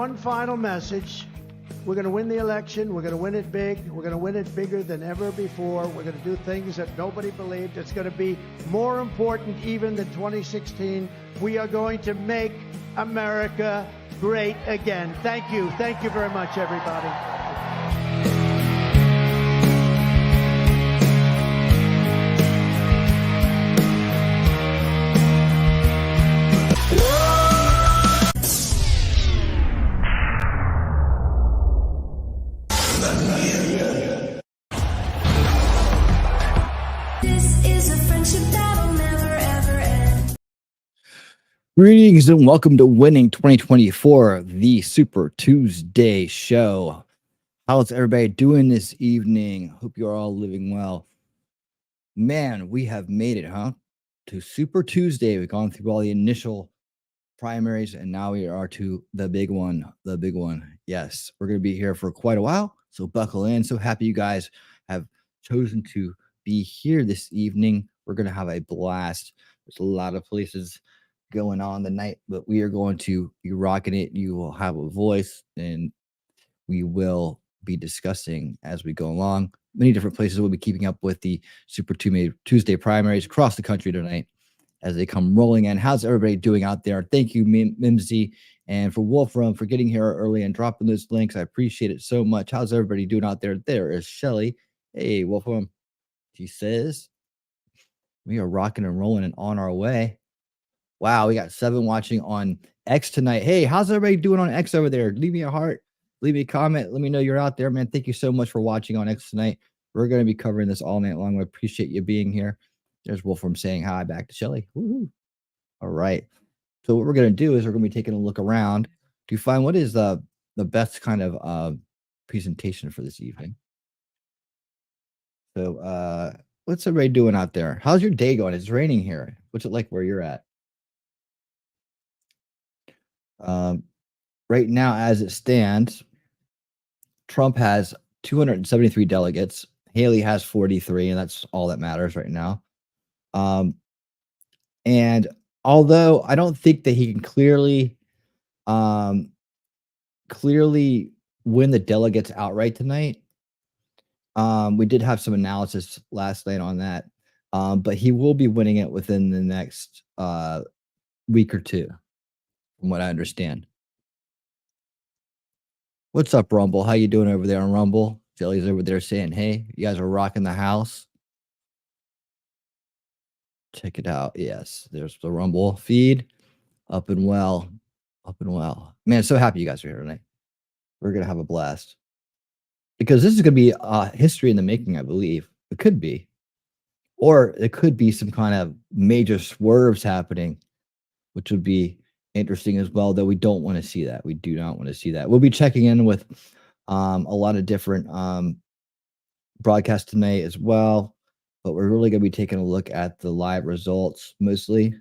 one final message. We're going to win the election. We're going to win it big. We're going to win it bigger than ever before. We're going to do things that nobody believed. It's going to be more important even than 2016. We are going to make America great again. Thank you. Thank you very much, everybody. Greetings and welcome to Winning 2024, the Super Tuesday show. How's everybody doing this evening? Hope you're all living well. Man, we have made it, huh? To Super Tuesday. We've gone through all the initial primaries and now we are to the big one. The big one. Yes, we're going to be here for quite a while, so buckle in. So happy you guys have chosen to be here this evening. We're going to have a blast. There's a lot of places going on the night, but we are going to be rocking it. You will have a voice and we will be discussing as we go along. Many different places we'll be keeping up with the Super Tuesday primaries across the country tonight as they come rolling in. How's everybody doing out there? Thank you, Mimsy, and for Wolfram for getting here early and dropping those links. I appreciate it so much. How's everybody doing out there? There is Shelly. Hey, Wolfram. She says we are rocking and rolling and on our way. Wow, we got 7 watching on X tonight. Hey, how's everybody doing on X over there? Leave me a heart. Leave me a comment. Let me know you're out there, man. Thank you so much for watching on X tonight. We're going to be covering this all night long. I appreciate you being here. There's Wolfram saying hi back to Shelly. Woo-hoo. All right. So what we're going to do is we're going to be taking a look around to find what is the best kind of presentation for this evening. So what's everybody doing out there? How's your day going? It's raining here. What's it like where you're at? Right now, as it stands, Trump has 273 delegates. Haley has 43, and that's all that matters right now. And although I don't think that he can clearly win the delegates outright tonight, we did have some analysis last night on that, but he will be winning it within the next week or two, from what I understand. What's up, Rumble? How you doing over there on Rumble? Jelly's over there saying, hey, you guys are rocking the house. Check it out. Yes, there's the Rumble feed. Up and well. Up and well. Man, so happy you guys are here tonight. We're going to have a blast. Because this is going to be history in the making, I believe. It could be. Or it could be some kind of major swerves happening, which would be interesting as well, though we don't want to see that. We do not want to see that. We'll be checking in with a lot of different broadcasts tonight as well, but we're really going to be taking a look at the live results mostly.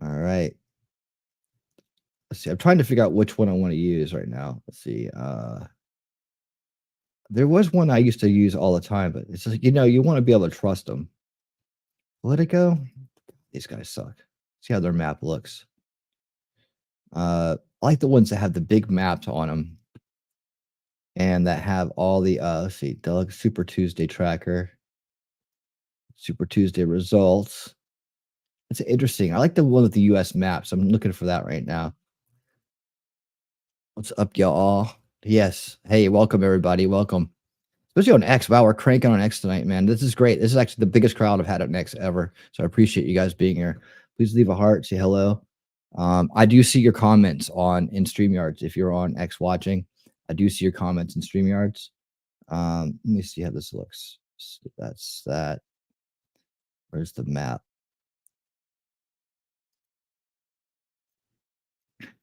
All right. Let's see. I'm trying to figure out which one I want to use right now. Let's see. There was one I used to use all the time, but it's just, you want to be able to trust them. Let it go. These guys suck. See how their map looks. I like the ones that have the big maps on them and that have all the let's see, the Super Tuesday tracker, Super Tuesday results. It's interesting. I like the one with the US maps. I'm looking for that right now. What's up, y'all? Yes. Hey, welcome everybody. Welcome. Especially on X. Wow, we're cranking on X tonight, man. This is great. This is actually the biggest crowd I've had on X ever. So I appreciate you guys being here. Please leave a heart, say hello. I do see your comments in StreamYards. If you're on X watching, I do see your comments in StreamYards. Let me see how this looks. So that's that. Where's the map?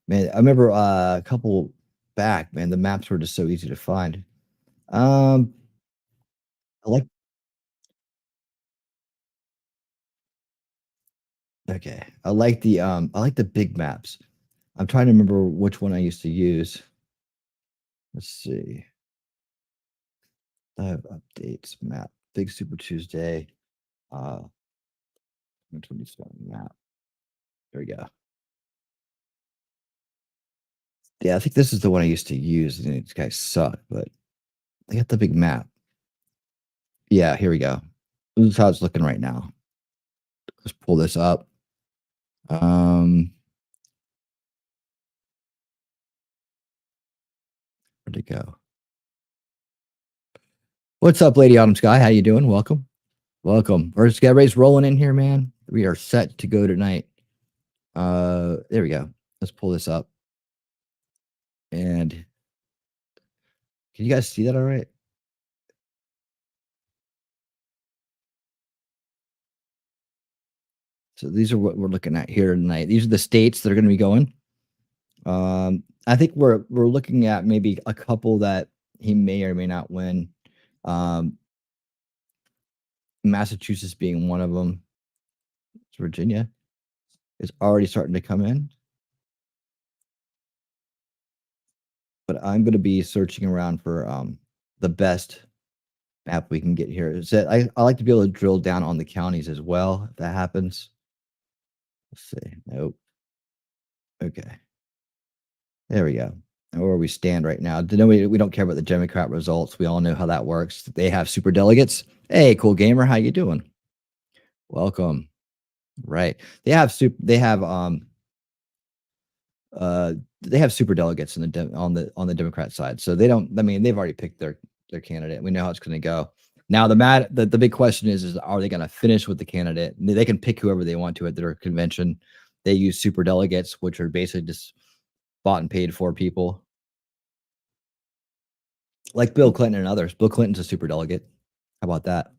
Man, I remember a couple back, man, the maps were just so easy to find. I like Okay. I like the big maps. I'm trying to remember which one I used to use. Let's see. I have updates map. Big Super Tuesday. 2027 map. There we go. Yeah, I think this is the one I used to use. And these guys suck, but they got the big map. Yeah, here we go. This is how it's looking right now. Let's pull this up. Where'd it go? What's up, Lady Autumn Sky? How you doing? Welcome. Welcome. We're just everybody's rolling in here, man. We are set to go tonight. There we go. Let's pull this up. And can you guys see that all right? So these are what we're looking at here tonight. These are the states that are going to be going. I think we're looking at maybe a couple that he may or may not win. Massachusetts being one of them. Virginia is already starting to come in. But I'm going to be searching around for the best map we can get here. So I like to be able to drill down on the counties as well, if that happens. Let's see. Nope. Okay. There we go. Where we stand right now. We don't care about the Democrat results. We all know how that works. They have super delegates. Hey, cool gamer, how you doing? Welcome. Right. They have super delegates on the Democrat side. So they don't. I mean, they've already picked their candidate. We know how it's going to go. Now the big question is are they going to finish with the candidate? They can pick whoever they want to at their convention. They use super delegates, which are basically just bought and paid for people, like Bill Clinton and others. Bill Clinton's a super delegate. How about that?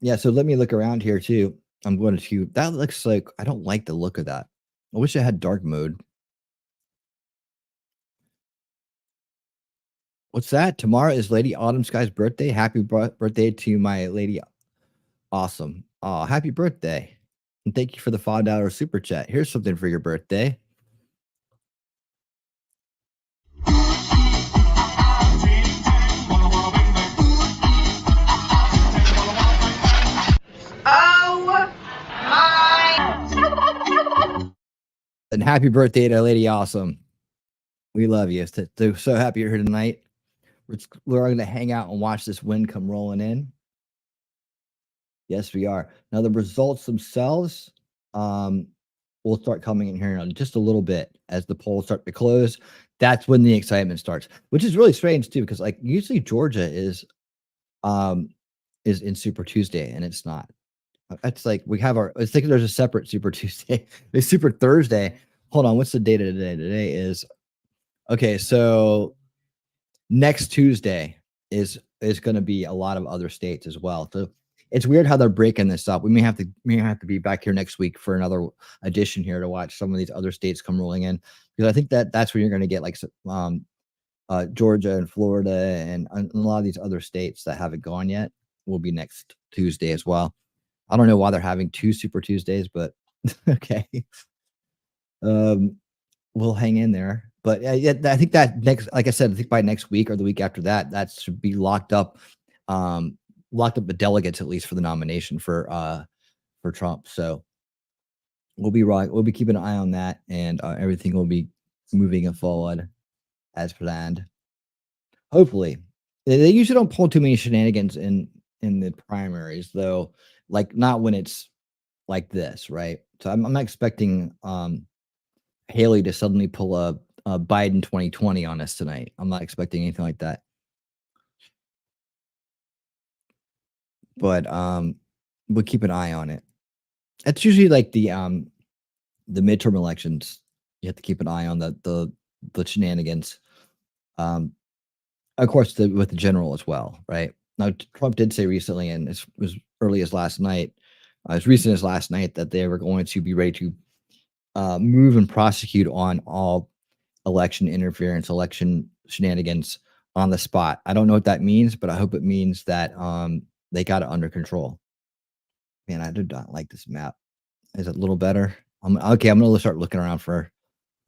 Yeah. So let me look around here too. I'm going to. That looks like I don't like the look of that. I wish I had dark mode. What's that? Tomorrow is Lady Autumn Sky's birthday. Happy birthday to my lady. Awesome. Oh, happy birthday. And thank you for the $5 super chat. Here's something for your birthday. Oh my. And happy birthday to Lady Awesome. We love you. So happy you're here tonight. We're going to hang out and watch this wind come rolling in. Yes, we are. Now the results themselves will start coming in here in just a little bit as the polls start to close. That's when the excitement starts, which is really strange too, because like usually Georgia is in Super Tuesday and it's not. It's like we have I think there's a separate Super Tuesday. There's Super Thursday. Hold on, what's the date of today? Today is okay. So next Tuesday is going to be a lot of other states as well. So it's weird how they're breaking this up. We may have to be back here next week for another edition here to watch some of these other states come rolling in, because I think that's where you're going to get like Georgia and Florida and a lot of these other states that haven't gone yet will be next Tuesday as well. I don't know why they're having 2 Super Tuesdays, but okay. We'll hang in there. But yeah, I think that like I said, I think by next week or the week after that should be locked up the delegates, at least for the nomination for Trump. So we'll be keeping an eye on that, and everything will be moving forward as planned. Hopefully, they usually don't pull too many shenanigans in the primaries, though. Like not when it's like this, right? So I'm not expecting Haley to suddenly pull a Biden 2020 on us tonight. I'm not expecting anything like that. But we'll keep an eye on it. It's usually like the midterm elections. You have to keep an eye on the shenanigans. Of course, with the general as well, right? Now, Trump did say recently, and it was early as last night, as recent as last night, that they were going to be ready to move and prosecute on all election interference, election shenanigans on the spot. I don't know what that means, but I hope it means that they got it under control. Man, I do not like this map. Is it a little better? Okay, I'm going to start looking around for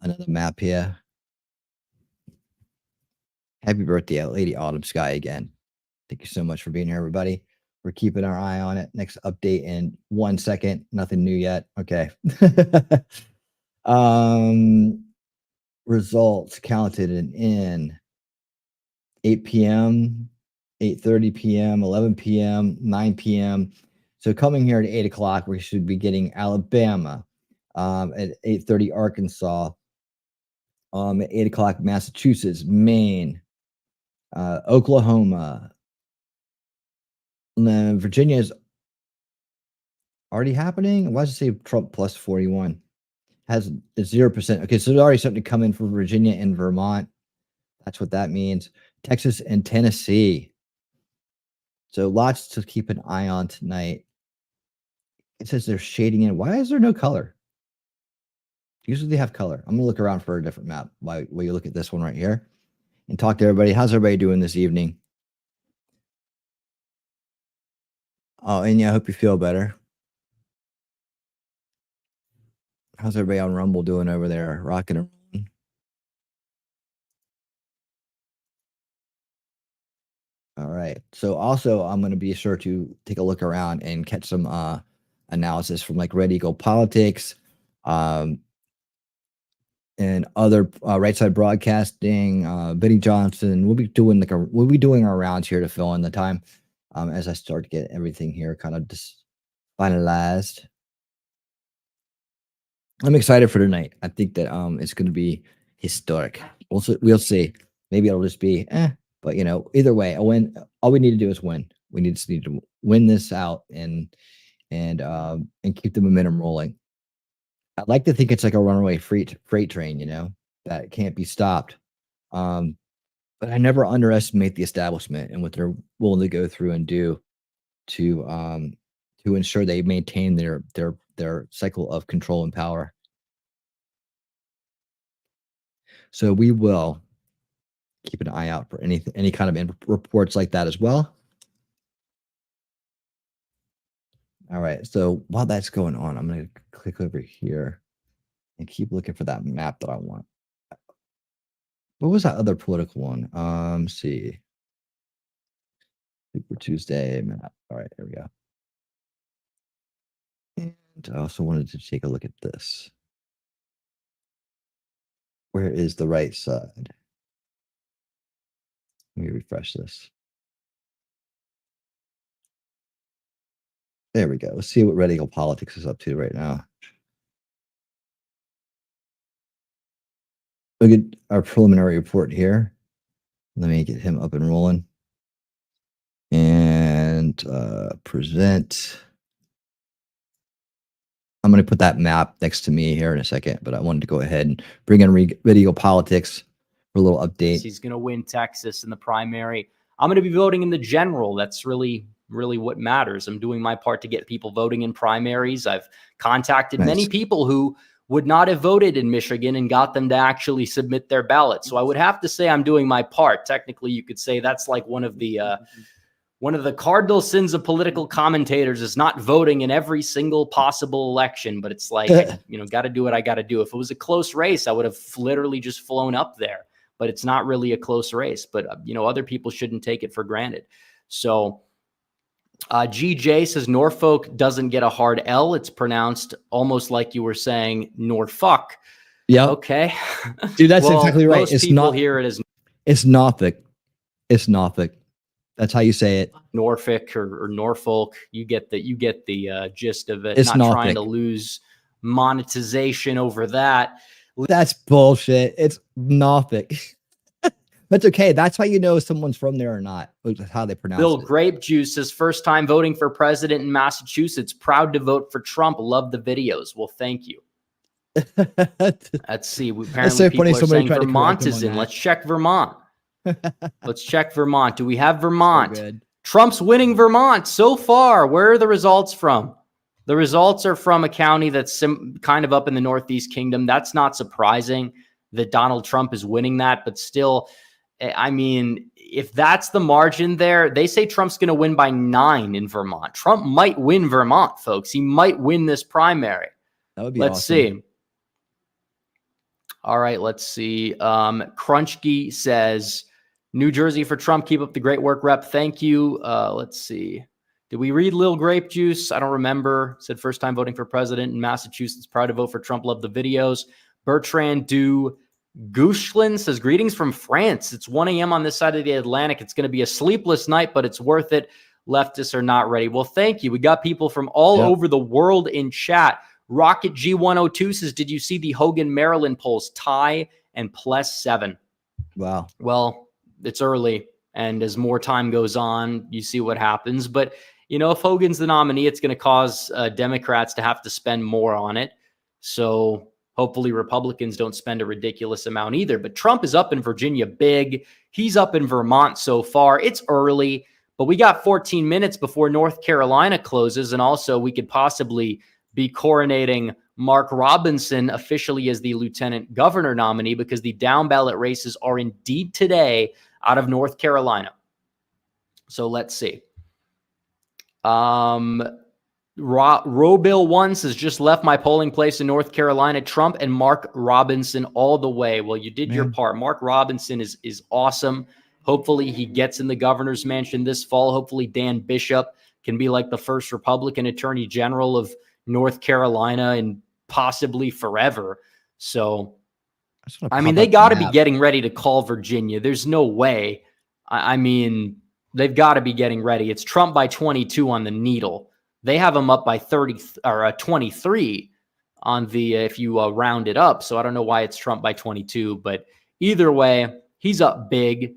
another map here. Happy birthday, Lady Autumn Sky again. Thank you so much for being here, everybody. We're keeping our eye on it. Next update in 1 second. Nothing new yet. Okay. Results counted in 8 p.m., 8:30 p.m., 11 p.m., 9 p.m. So coming here at 8 o'clock, we should be getting Alabama, at 8:30 Arkansas, at 8 o'clock Massachusetts, Maine, Oklahoma. And then Virginia is already happening. Why does it say Trump plus 41? Has 0%. Okay, so there's already something to come in for Virginia and Vermont. That's what that means. Texas and Tennessee. So lots to keep an eye on tonight. It says they're shading in. Why is there no color? Usually they have color. I'm gonna look around for a different map while you look at this one right here and talk to everybody. How's everybody doing this evening? Oh, and yeah, I hope you feel better. How's everybody on Rumble doing over there? Rocking and rolling? All right. So also I'm going to be sure to take a look around and catch some analysis from like Red Eagle Politics, and other Right Side Broadcasting, Benny Johnson. We'll be doing our rounds here to fill in the time as I start to get everything here kind of just finalized. I'm excited for tonight. I think that it's going to be historic. We'll see. Maybe it'll just be but either way, a win. All we need to do is win. We need to win this out and keep the momentum rolling. I'd like to think it's like a runaway freight train, that can't be stopped. But I never underestimate the establishment and what they're willing to go through and do to ensure they maintain their cycle of control and power. So we will keep an eye out for any kind of reports like that as well. All right. So while that's going on, I'm going to click over here and keep looking for that map that I want. What was that other political one? Let's see. Super Tuesday map. All right, there we go. And I also wanted to take a look at this. Where is the right side? Let me refresh this. There we go. Let's see what Red Eagle Politics is up to right now. Look at our preliminary report here. Let me get him up and rolling. And present. I'm going to put that map next to me here in a second, but I wanted to go ahead and bring in Red Eagle Politics for a little update. He's going to win Texas in the primary. I'm going to be voting in the general. That's really what matters. I'm doing my part to get people voting in primaries. I've contacted many people who would not have voted in Michigan and got them to actually submit their ballot. So I would have to say I'm doing my part. Technically, you could say that's like one of the cardinal sins of political commentators is not voting in every single possible election. But it's like, got to do what I got to do. If it was a close race, I would have literally just flown up there. But it's not really a close race. But, other people shouldn't take it for granted. So GJ says Norfolk doesn't get a hard L. It's pronounced almost like you were saying Norfolk. Yeah. Okay. Dude, that's exactly right. Most people hear it as it's Norfolk. It's Norfolk. That's how you say it. Norfolk or Norfolk. You get the gist of it. It's not Norfolk. Trying to lose monetization over that. That's bullshit. It's Norfolk. That's okay. That's how you know if someone's from there or not. How they pronounce Bill it. Grape Juice says first time voting for president in Massachusetts. Proud to vote for Trump. Love the videos. Well, thank you. Let's see. Apparently, so people are saying Vermont is in. That. Let's check Vermont. Let's check Vermont. Do we have Vermont? So good. Trump's winning Vermont so far. Where are the results from? The results are from a county that's kind of up in the Northeast Kingdom. That's not surprising that Donald Trump is winning that, but still, I mean, if that's the margin there, they say Trump's going to win by 9 in Vermont. Trump might win Vermont, folks. He might win this primary. That would be Let's awesome. see. All right, let's see. Crunchkey says, New Jersey for Trump. Keep up the great work, Rep. Thank you. Let's see. Did we read Lil Grape Juice? I don't remember. Said first time voting for president in Massachusetts. Proud to vote for Trump. Love the videos. Bertrand Du Gouchelin says, greetings from France. It's 1 a.m. on this side of the Atlantic. It's going to be a sleepless night, but it's worth it. Leftists are not ready. Well, thank you. We got people from all over the world in chat. Rocket G102 says, did you see the Hogan Maryland polls? Tie and +7. Wow. Well, it's early, and as more time goes on, you see what happens. But, you know, if Hogan's the nominee, it's going to cause Democrats to have to spend more on it. So hopefully Republicans don't spend a ridiculous amount either. But Trump is up in Virginia big. He's up in Vermont so far. It's early, but we got 14 minutes before North Carolina closes. And also we could possibly be coronating Mark Robinson officially as the lieutenant governor nominee, because the down ballot races are indeed today out of North Carolina. So let's see. Robill One says, just left my polling place in North Carolina. Trump and Mark Robinson all the way. Well, you did your part. Mark Robinson is awesome. Hopefully he gets in the governor's mansion this fall. Hopefully Dan Bishop can be like the first Republican attorney general of North Carolina and possibly forever. So, I mean, they got to be getting ready to call Virginia. There's no way. I mean, they've got to be getting ready. It's Trump by 22 on the needle. They have him up by 30 or 23 on the, if you round it up. So I don't know why it's Trump by 22, but either way, he's up big.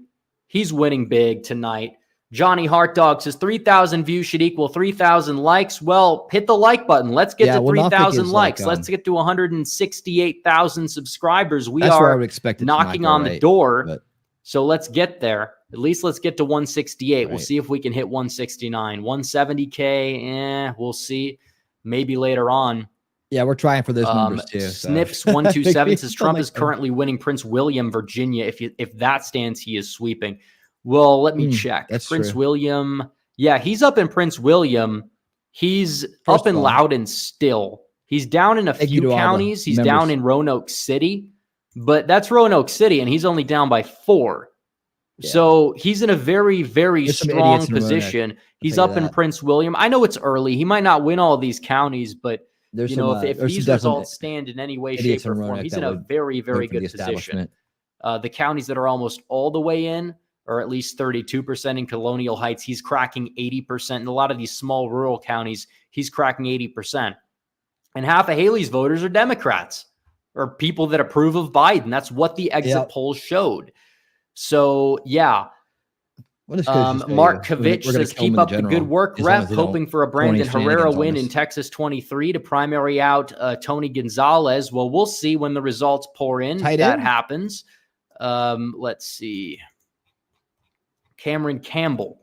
He's winning big tonight. Johnny Heartdog says 3,000 views should equal 3,000 likes. Well, hit the like button. Let's get to 3,000 likes. Let's get to 168,000 subscribers. We are knocking on the door. So let's get there. At least let's get to 168. Right. We'll see if we can hit 169. 170K, we'll see. Maybe later on. Yeah, we're trying for those numbers too. Snips127 says Trump is currently winning Prince William, Virginia. If that stands, he is sweeping. Well, let me check. That's Prince true. William. Yeah, he's up in Prince William. He's up in Loudoun still. He's down in a few counties. He's down in Roanoke City, but that's Roanoke City, and he's only down by 4. Yeah. So he's in a very, very strong position. He's up in Prince William. I know it's early. He might not win all these counties, but you know, if these results stand in any way, shape, or form, he's in a very, very good position. The counties that are almost all the way in, or at least 32% in Colonial Heights, he's cracking 80%. In a lot of these small rural counties, he's cracking 80%. And half of Haley's voters are Democrats or people that approve of Biden. That's what the exit polls showed. So, yeah. Mark Kavich says, keep up the good work, Rep. Hoping for a Brandon Herrera win in Texas 23 to primary out Tony Gonzalez. Well, we'll see when the results pour in. That happens. Let's see. Cameron Campbell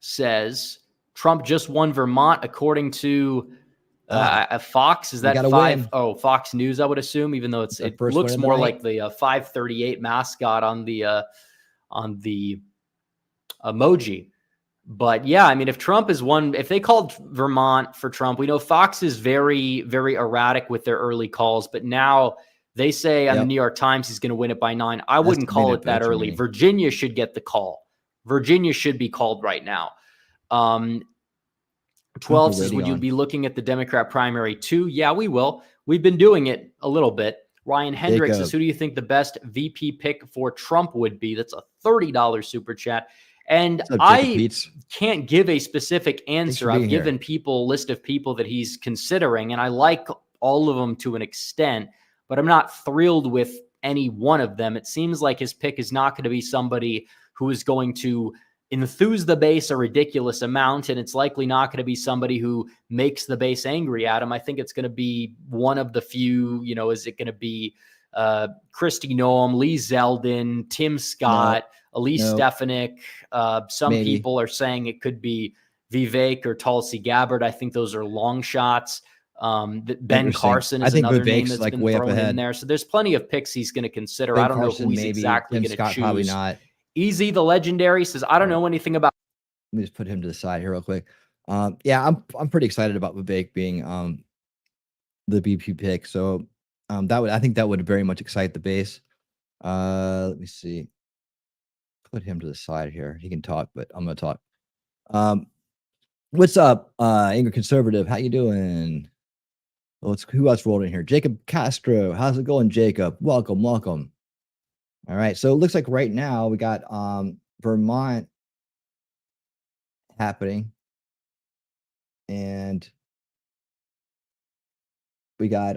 says Trump just won Vermont according to Fox. Is that 5? Oh, Fox News, I would assume, even though it looks more like the 538 mascot on the emoji. But yeah, I mean, if Trump is one, if they called Vermont for Trump, we know Fox is very, very erratic with their early calls, but now they say on the New York Times he's going to win it by 9. I wouldn't call it that early. Virginia should get the call. Virginia should be called right now. 12 says, would you be looking at the Democrat primary too? Yeah, we will. We've been doing it a little bit. Ryan Hendricks says, who do you think the best VP pick for Trump would be? That's a $30 super chat. And I can't give a specific answer. I've given people a list of people that he's considering, and I like all of them to an extent, but I'm not thrilled with any one of them. It seems like his pick is not going to be somebody who is going to enthuse the base a ridiculous amount, and it's likely not going to be somebody who makes the base angry at him. I think it's going to be one of the few, you know, is it going to be Kristi Noem, Lee Zeldin, Tim Scott, Elise Stefanik? Some people are saying it could be Vivek or Tulsi Gabbard. I think those are long shots. Ben Carson is another name that's been thrown in there. So there's plenty of picks he's going to consider. I don't know who he's exactly going to choose. Probably not. Easy, the legendary, says, I don't know anything about. Let me just put him to the side here real quick. Yeah, I'm pretty excited about Vivek being the BP pick. So I think that would very much excite the base. Let me see. Put him to the side here. He can talk, but I'm going to talk. What's up, Angry Conservative? How you doing? Who else rolled in here? Jacob Castro. How's it going, Jacob? Welcome. All right. So it looks like right now we got Vermont happening, and we got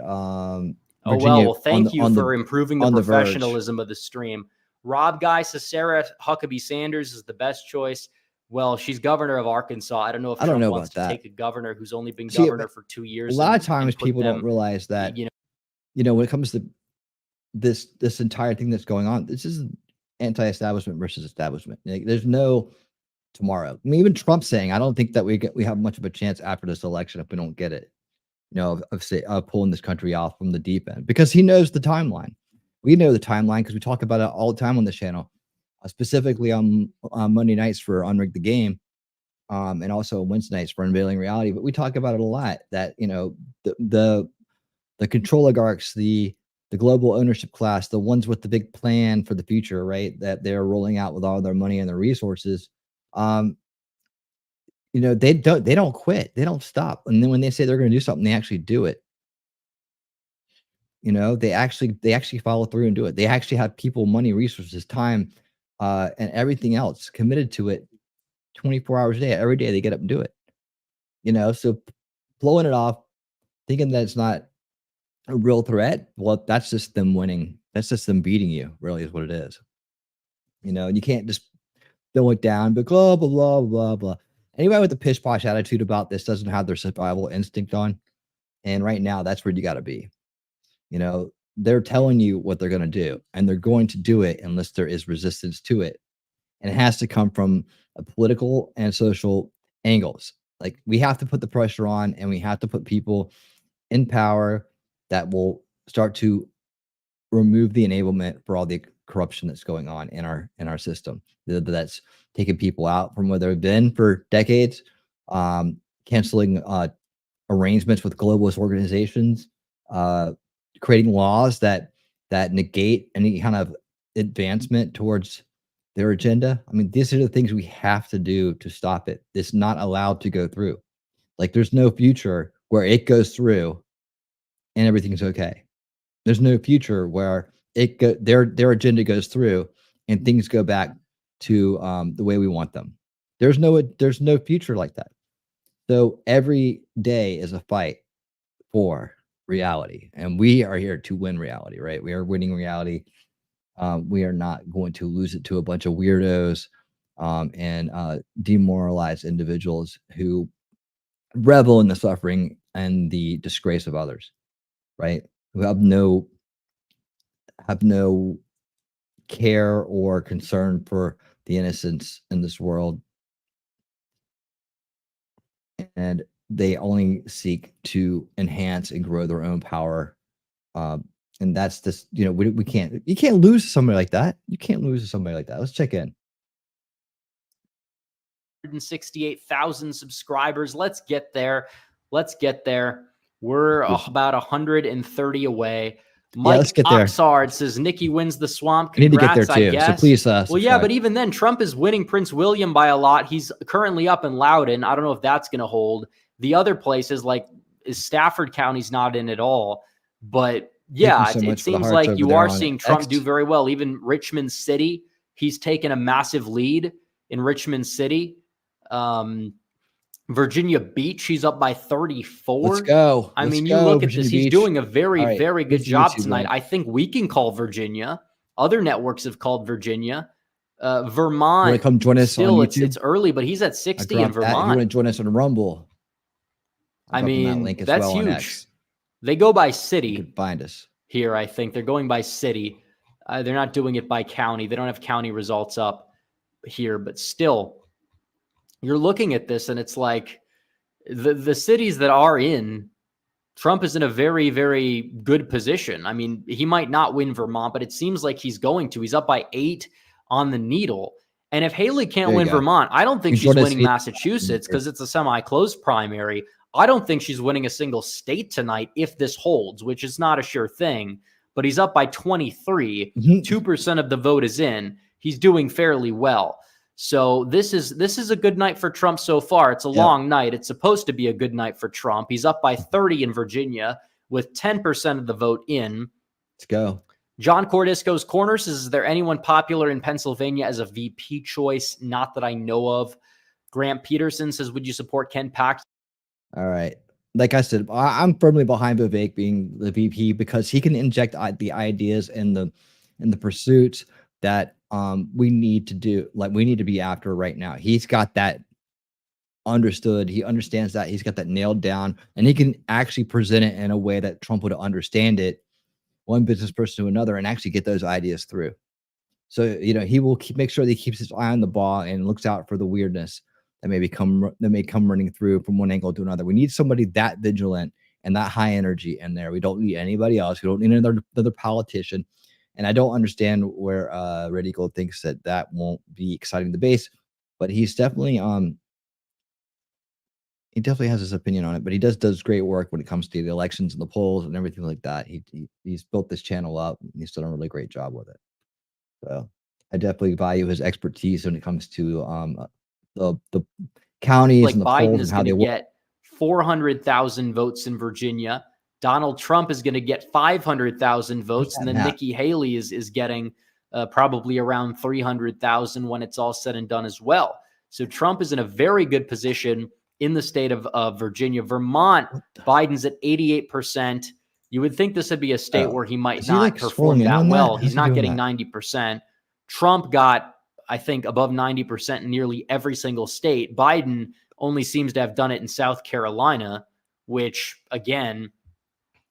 Virginia. Well, thank you for improving the professionalism of the stream. Rob Guy says Sarah Huckabee Sanders is the best choice. Well, she's governor of Arkansas. I don't know if Trump wants to take a governor who's only been governor for 2 years. A lot of times people don't realize that, you know, when it comes to this entire thing that's going on, this is anti-establishment versus establishment. Like, there's no tomorrow. I mean, even Trump saying, I don't think that we have much of a chance after this election if we don't get it, you know, of pulling this country off from the deep end, because he knows the timeline. We know the timeline because we talk about it all the time on the channel, specifically on Monday nights for Unrig the Game, and also Wednesday nights for Unveiling Reality. But we talk about it a lot, that, you know, the control oligarchs, the global ownership class, the ones with the big plan for the future, right, that they're rolling out with all their money and their resources, you know, they don't quit, they don't stop, and then when they say they're going to do something, they actually do it. You know, they actually follow through and do it. They actually have people, money, resources, time, and everything else committed to it 24 hours a day. Every day they get up and do it. You know, so blowing it off, thinking that it's not a real threat, well, that's just them winning. That's just them beating you, really, is what it is. You know, and you can't just throw it down, but blah, blah, blah, blah, blah. Anybody with a pish posh attitude about this doesn't have their survival instinct on. And right now, that's where you got to be. You know, they're telling you what they're going to do, and they're going to do it unless there is resistance to it. And it has to come from a political and social angles. Like, we have to put the pressure on, and we have to put people in power that will start to remove the enablement for all the corruption that's going on in our system. That's taking people out from where they've been for decades, canceling arrangements with globalist organizations, creating laws that negate any kind of advancement towards their agenda. I mean, these are the things we have to do to stop it. It's not allowed to go through. Like, there's no future where it goes through and everything's okay. There's no future where their agenda goes through and things go back to the way we want them. There's no future like that. So every day is a fight for reality, and we are here to win reality, right? We are winning reality. We are not going to lose it to a bunch of weirdos and demoralized individuals who revel in the suffering and the disgrace of others, right? Who have no care or concern for the innocents in this world, and they only seek to enhance and grow their own power. And that's just, you know, you can't lose to somebody like that. You can't lose to somebody like that. Let's check in. 168,000 subscribers. Let's get there. We're about 130 away. Mike Oxard says Nikki wins the swamp. Congrats, I need to get there too. I guess. So please, well, yeah, but even then, Trump is winning Prince William by a lot. He's currently up in Loudoun. I don't know if that's going to hold. The other places, like Stafford County's not in at all. But yeah, it seems like you are seeing Trump do very well. Even Richmond City, he's taken a massive lead in Richmond City. Virginia Beach, he's up by 34. Let's go. I mean, you look at this, he's doing a very, very good job tonight. I think we can call Virginia. Other networks have called Virginia. Vermont, come join us still, on YouTube? it's early, but he's at 60 in Vermont. If you want to join us on Rumble, I mean, that's huge. They go by city. You can find us here, I think. They're going by city. They're not doing it by county. They don't have county results up here, but still, you're looking at this and it's like the cities that are in, Trump is in a very, very good position. I mean, he might not win Vermont, but it seems like he's going to. He's up by 8 on the needle. And if Haley can't win Vermont, I don't think she's winning Massachusetts because it's a semi-closed primary. I don't think she's winning a single state tonight if this holds, which is not a sure thing. But he's up by 23. 2% of the vote is in. He's doing fairly well. So this is a good night for Trump so far. It's a long night. It's supposed to be a good night for Trump. He's up by 30 in Virginia with 10% of the vote in. Let's go. John Cordisco's Corner says, is there anyone popular in Pennsylvania as a VP choice? Not that I know of. Grant Peterson says, would you support Ken Paxton? All right. Like I said, I'm firmly behind Vivek being the VP because he can inject the ideas and the pursuits that we need to do, like we need to be after right now. He's got that understood. He understands that. He's got that nailed down, and he can actually present it in a way that Trump would understand it, one business person to another, and actually get those ideas through. So, he will make sure that he keeps his eye on the ball and looks out for the weirdness that may come running through from one angle to another. We need somebody that vigilant and that high energy in there. We don't need anybody else. We don't need another politician. And I don't understand where Red Eagle thinks that won't be exciting the base, but he's definitely he definitely has his opinion on it. But he does great work when it comes to the elections and the polls and everything like that. He's built this channel up, and he's done a really great job with it. So I definitely value his expertise when it comes to the counties like and the Biden polls is and how going they to work. get 400,000 votes in Virginia. Donald Trump is going to get 500,000 votes, and then Nikki Haley is getting probably around 300,000 when it's all said and done as well. So Trump is in a very good position in the state of Virginia. Vermont, Biden's at 88%. You would think this would be a state where he might not perform that well. He's not getting 90%. Trump got, I think, above 90% in nearly every single state. Biden only seems to have done it in South Carolina, which, again,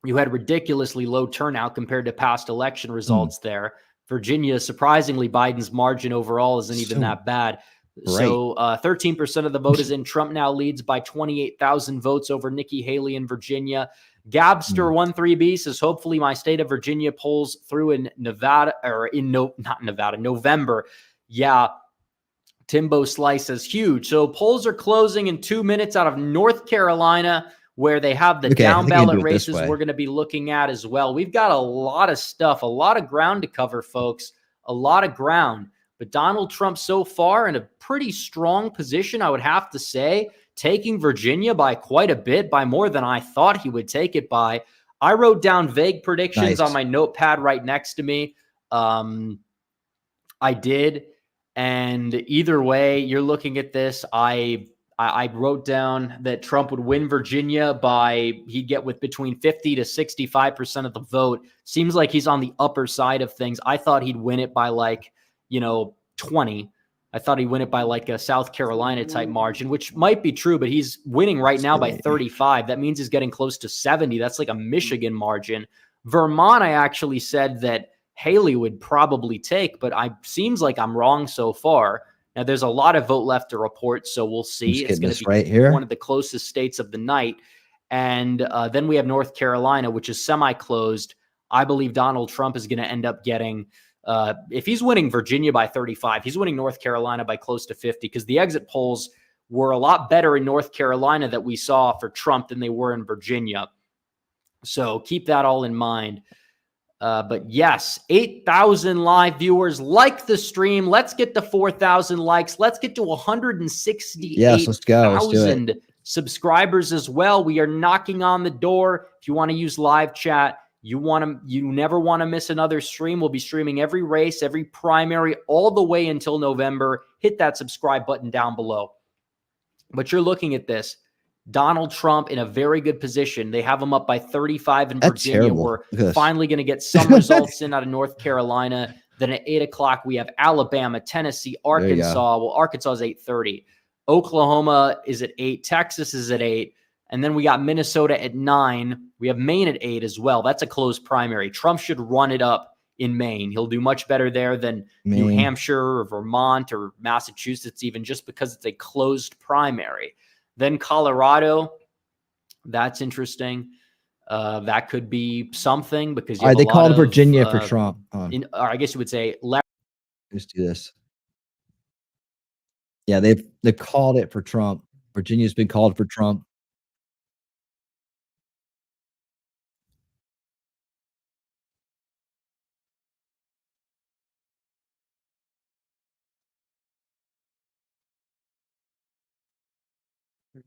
you had ridiculously low turnout compared to past election results there. Virginia, surprisingly, Biden's margin overall isn't even that bad. So 13% of the vote is in. Trump now leads by 28,000 votes over Nikki Haley in Virginia. Gabster13B says, hopefully my state of Virginia polls through in Nevada, or not Nevada, November. Yeah. Timbo Slice says huge. So polls are closing in 2 minutes out of North Carolina, where they have the down ballot races we're going to be looking at as well. We've got a lot of stuff, a lot of ground to cover, folks, a lot of ground. But Donald Trump so far in a pretty strong position, I would have to say, taking Virginia by quite a bit, by more than I thought he would take it by. I wrote down vague predictions on my notepad right next to me. I did. And either way, you're looking at this. I wrote down that Trump would win Virginia he'd get with between 50 to 65% of the vote. Seems like he's on the upper side of things. I thought he'd win it by 20. I thought he'd win it by a South Carolina type margin, which might be true, but he's winning right now by 35. That means he's getting close to 70. That's like a Michigan margin. Vermont, I actually said that Haley would probably take, but seems like I'm wrong so far. Now, there's a lot of vote left to report, so we'll see. It's going to be one of the closest states of the night. And then we have North Carolina, which is semi-closed. I believe Donald Trump is going to end up getting, if he's winning Virginia by 35, he's winning North Carolina by close to 50, because the exit polls were a lot better in North Carolina that we saw for Trump than they were in Virginia. So keep that all in mind. But yes, 8,000 live viewers. Like the stream. Let's get to 4,000 likes. Let's get to 168,000 subscribers as well. We are knocking on the door. If you want to use live chat, you never want to miss another stream. We'll be streaming every race, every primary, all the way until November. Hit that subscribe button down below. But you're looking at this. Donald Trump in a very good position. They have him up by 35 in Virginia. We're finally going to get some results in out of North Carolina. Then at 8 o'clock, we have Alabama, Tennessee, Arkansas. Well, Arkansas is 8:30. Oklahoma is at 8. Texas is at 8. And then we got Minnesota at 9. We have Maine at 8 as well. That's a closed primary. Trump should run it up in Maine. He'll do much better there than New Hampshire or Vermont or Massachusetts, even, just because it's a closed primary. Then Colorado, that's interesting. That could be something, because you have they called Virginia for Trump. Or I guess you would say. Let's do this. Yeah, they called it for Trump. Virginia's been called for Trump.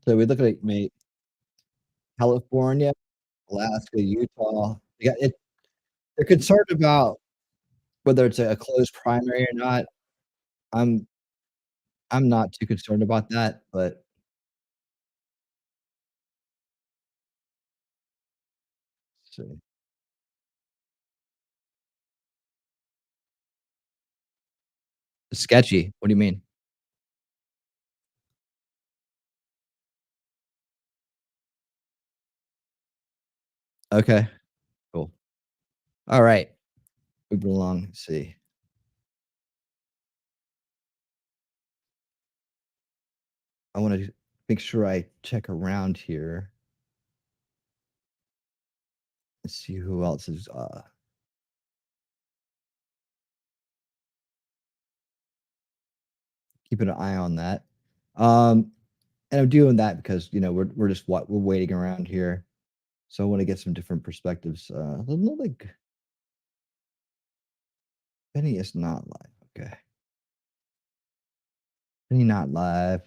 So we look at California, Alaska, Utah. They're concerned about whether it's a closed primary or not. I'm I'm not too concerned about that, but let's see. Sketchy. What do you mean? Okay, cool. All right, moving along. Let's see. I want to make sure I check around here. Let's see who else is keeping an eye on that. And I'm doing that because we're just we're waiting around here, so I want to get some different perspectives. Look like Benny is not live. Okay, Benny not live.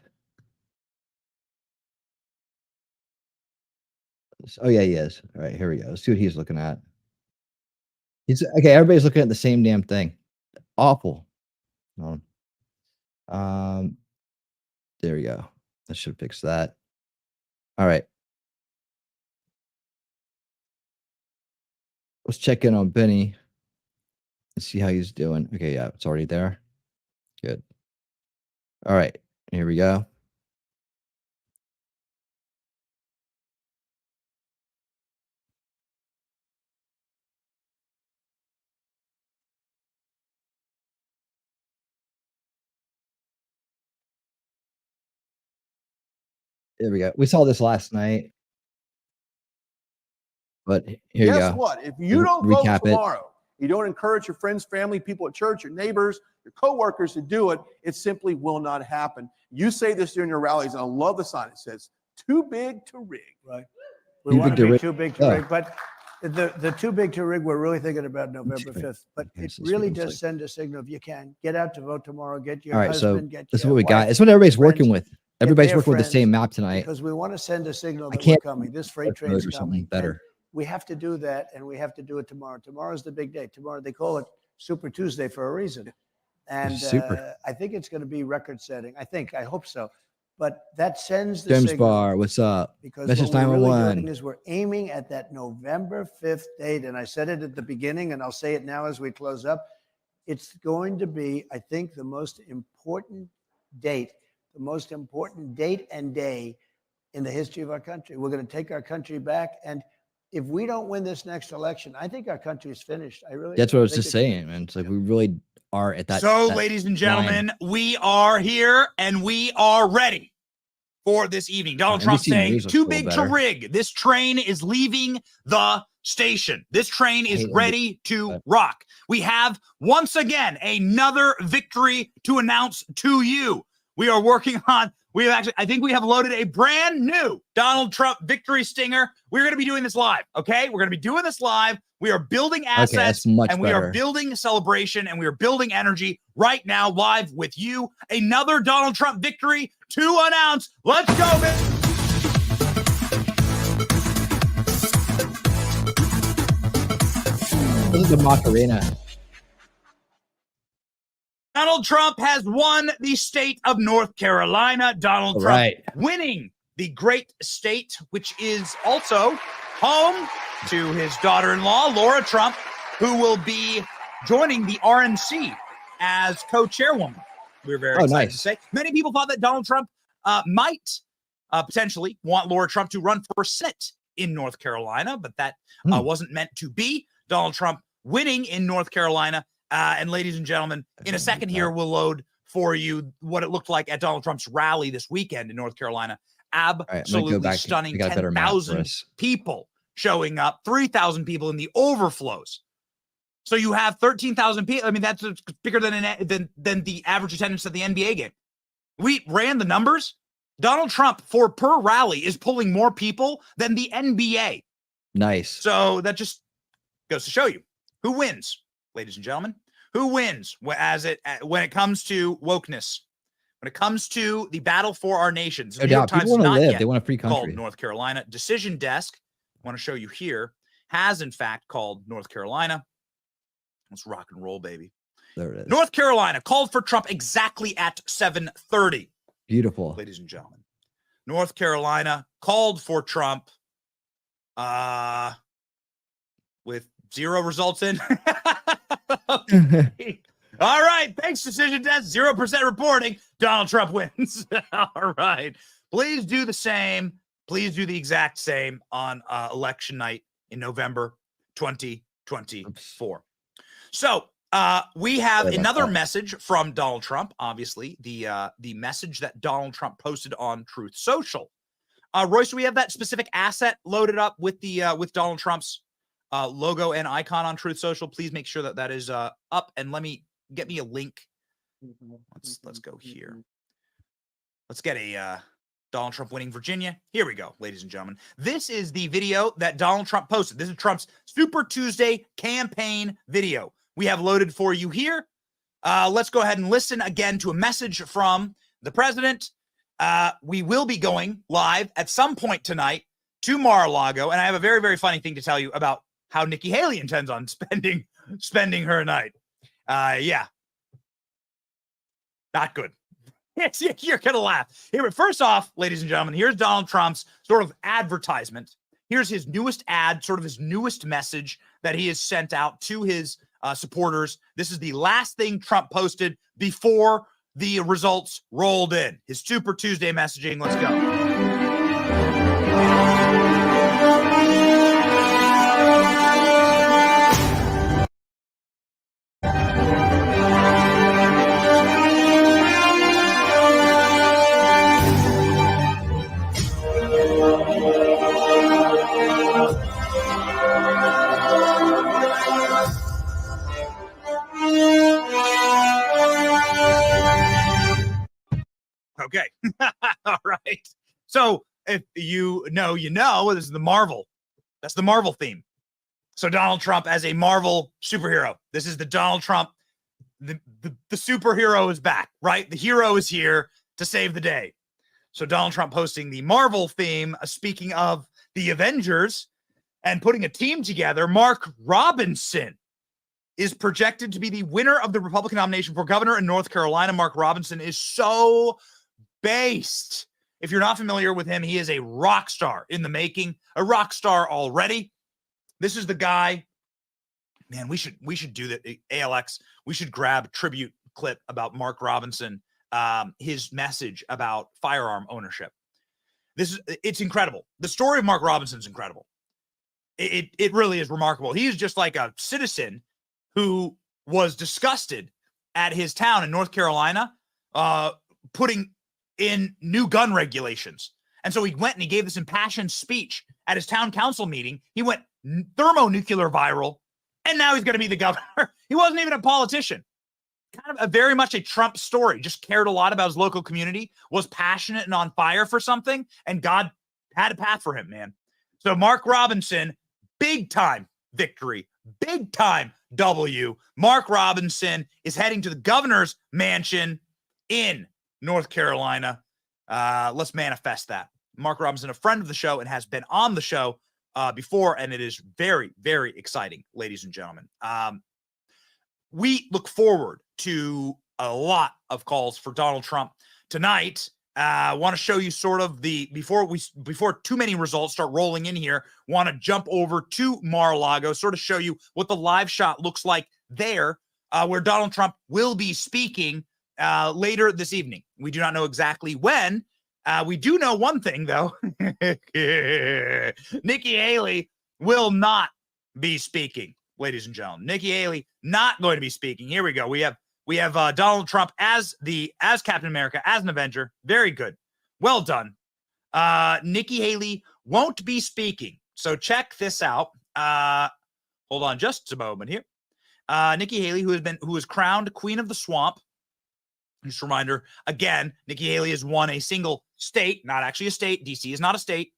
Oh yeah, he is. All right, here we go. Let's see what he's looking at. He's okay. Everybody's looking at the same damn thing. Awful. Hold on. There we go. I should fix that. All right. Let's check in on Benny. Let's see how he's doing. Okay, yeah, it's already there. Good. All right, here we go. There we go. We saw this last night, but here you Guess go. what? If you don't vote Recap it. tomorrow, you don't encourage your friends, family, people at church, your neighbors, your coworkers to do it, it simply will not happen. You say this during your rallies, and I love the sign. It says, "Too big to rig." Right. Too We want big to to be rig. too big to Oh. rig, but the too big to rig, we're really thinking about November 5th. But Okay, it so this is what really it looks does like. send a signal. If you can, get out to vote tomorrow. Get your All right, so husband, get this is your what we got. wife, It's what everybody's working friends, with. Everybody's their working with the same friends, map tonight. because we want to send a signal I that we're can't coming. This freight mode train's or something coming. And better. we have to do that, and we have to do it tomorrow. Tomorrow's the big day. Tomorrow, they call it Super Tuesday for a reason. And Super. I think it's going to be record-setting. I hope so. But that sends the James signal. Barr, what's up? Because Message what we're really 911. doing is we're aiming at that November 5th date. And I said it at the beginning, and I'll say it now as we close up. It's going to be, I think, the most important date and day in the history of our country. We're going to take our country back. And if we don't win this next election, I think our country is finished. I really That's do. what I was think just saying, man. It's like we really are at that. So, that ladies and line. gentlemen, we are here and we are ready for this evening. Donald Trump NBC saying, News looks a too little big better. to rig. This train is leaving the station. This train is hate ready to rock. We have, once again, another victory to announce to you. We are working on, I think we have loaded a brand new Donald Trump victory stinger. We're going to be doing this live, okay? We're going to be doing this live. We are building assets, much and we are better. building celebration, and we are building energy right now live with you. Another Donald Trump victory to announce. Let's go, man. This is the Macarena. Donald Trump has won the state of North Carolina. Donald Trump Right. winning the great state, which is also home to his daughter-in-law, Laura Trump, who will be joining the RNC as co-chairwoman. We're very excited to say. Many people thought that Donald Trump might potentially want Laura Trump to run for Senate in North Carolina, but that wasn't meant to be. Donald Trump winning in North Carolina. And ladies and gentlemen, in a second here, we'll load for you what it looked like at Donald Trump's rally this weekend in North Carolina. Absolutely stunning. 10,000 people showing up, 3,000 people in the overflows. So you have 13,000 people. I mean, that's bigger than the average attendance at the NBA game. We ran the numbers. Donald Trump, for per rally, is pulling more people than the NBA. Nice. So that just goes to show you who wins, ladies and gentlemen. Who wins when it comes to wokeness, When it comes to the battle for our nations, No the New York doubt. Times People is want to not live. yet They want a free called country. North Carolina. Decision Desk, I want to show you here, has in fact called North Carolina. Let's rock and roll, baby. There it is. North Carolina called for Trump exactly at 7:30. Beautiful. Ladies and gentlemen. North Carolina called for Trump with 0 results in. Okay. All right. Thanks, Decision Desk. 0% reporting. Donald Trump wins. All right. Please do the same. Please do the exact same on election night in November 2024. So we have Sorry about another that. message from Donald Trump. Obviously, the message that Donald Trump posted on Truth Social. Royce, we have that specific asset loaded up with the with Donald Trump's logo and icon on Truth Social. Please make sure that that is up, and get me a link. Let's go here. Let's get a Donald Trump winning Virginia. Here we go, ladies and gentlemen. This is the video that Donald Trump posted. This is Trump's Super Tuesday campaign video. We have loaded for you here. Let's go ahead and listen again to a message from the president. We will be going live at some point tonight to Mar-a-Lago, and I have a very, very funny thing to tell you about how Nikki Haley intends on spending her night. Yeah, not good. Yes, you're gonna laugh. Here, first off, ladies and gentlemen, here's Donald Trump's sort of advertisement. Here's his newest ad, sort of his newest message that he has sent out to his supporters. This is the last thing Trump posted before the results rolled in. His Super Tuesday messaging. Let's go. Okay. All right. So if you know, this is the Marvel. That's the Marvel theme. So Donald Trump as a Marvel superhero. This is the Donald Trump. The superhero is back, right? The hero is here to save the day. So Donald Trump posting the Marvel theme, speaking of the Avengers and putting a team together. Mark Robinson is projected to be the winner of the Republican nomination for governor in North Carolina. Mark Robinson is so based. If you're not familiar with him, he is a rock star in the making, a rock star already. This is the guy, man, we should do that. ALX, we should grab a tribute clip about Mark Robinson, his message about firearm ownership. It's incredible. The story of Mark Robinson is incredible. It really is remarkable. He's just like a citizen who was disgusted at his town in North Carolina putting in new gun regulations. And so he went and he gave this impassioned speech at his town council meeting. He went thermonuclear viral, and now he's going to be the governor. He wasn't even a politician. Kind of very much a Trump story. Just cared a lot about his local community, was passionate and on fire for something, and God had a path for him, man. So Mark Robinson, big time victory, big time W. Mark Robinson is heading to the governor's mansion in North Carolina. Let's manifest that. Mark Robinson, a friend of the show, and has been on the show before, and it is very, very exciting, ladies and gentlemen. We look forward to a lot of calls for Donald Trump tonight. I want to show you sort of before too many results start rolling in here, want to jump over to Mar-a-Lago, sort of show you what the live shot looks like there, where Donald Trump will be speaking later this evening. We do not know exactly when. We do know one thing, though. Nikki Haley will not be speaking, ladies and gentlemen. Nikki Haley not going to be speaking. Here we go. We have Donald Trump as Captain America, as an Avenger. Very good. Well done. Nikki Haley won't be speaking. So check this out. Hold on just a moment here. Nikki Haley, who was crowned Queen of the Swamp. Just a reminder, again, Nikki Haley has won a single state, not actually a state. DC is not a state.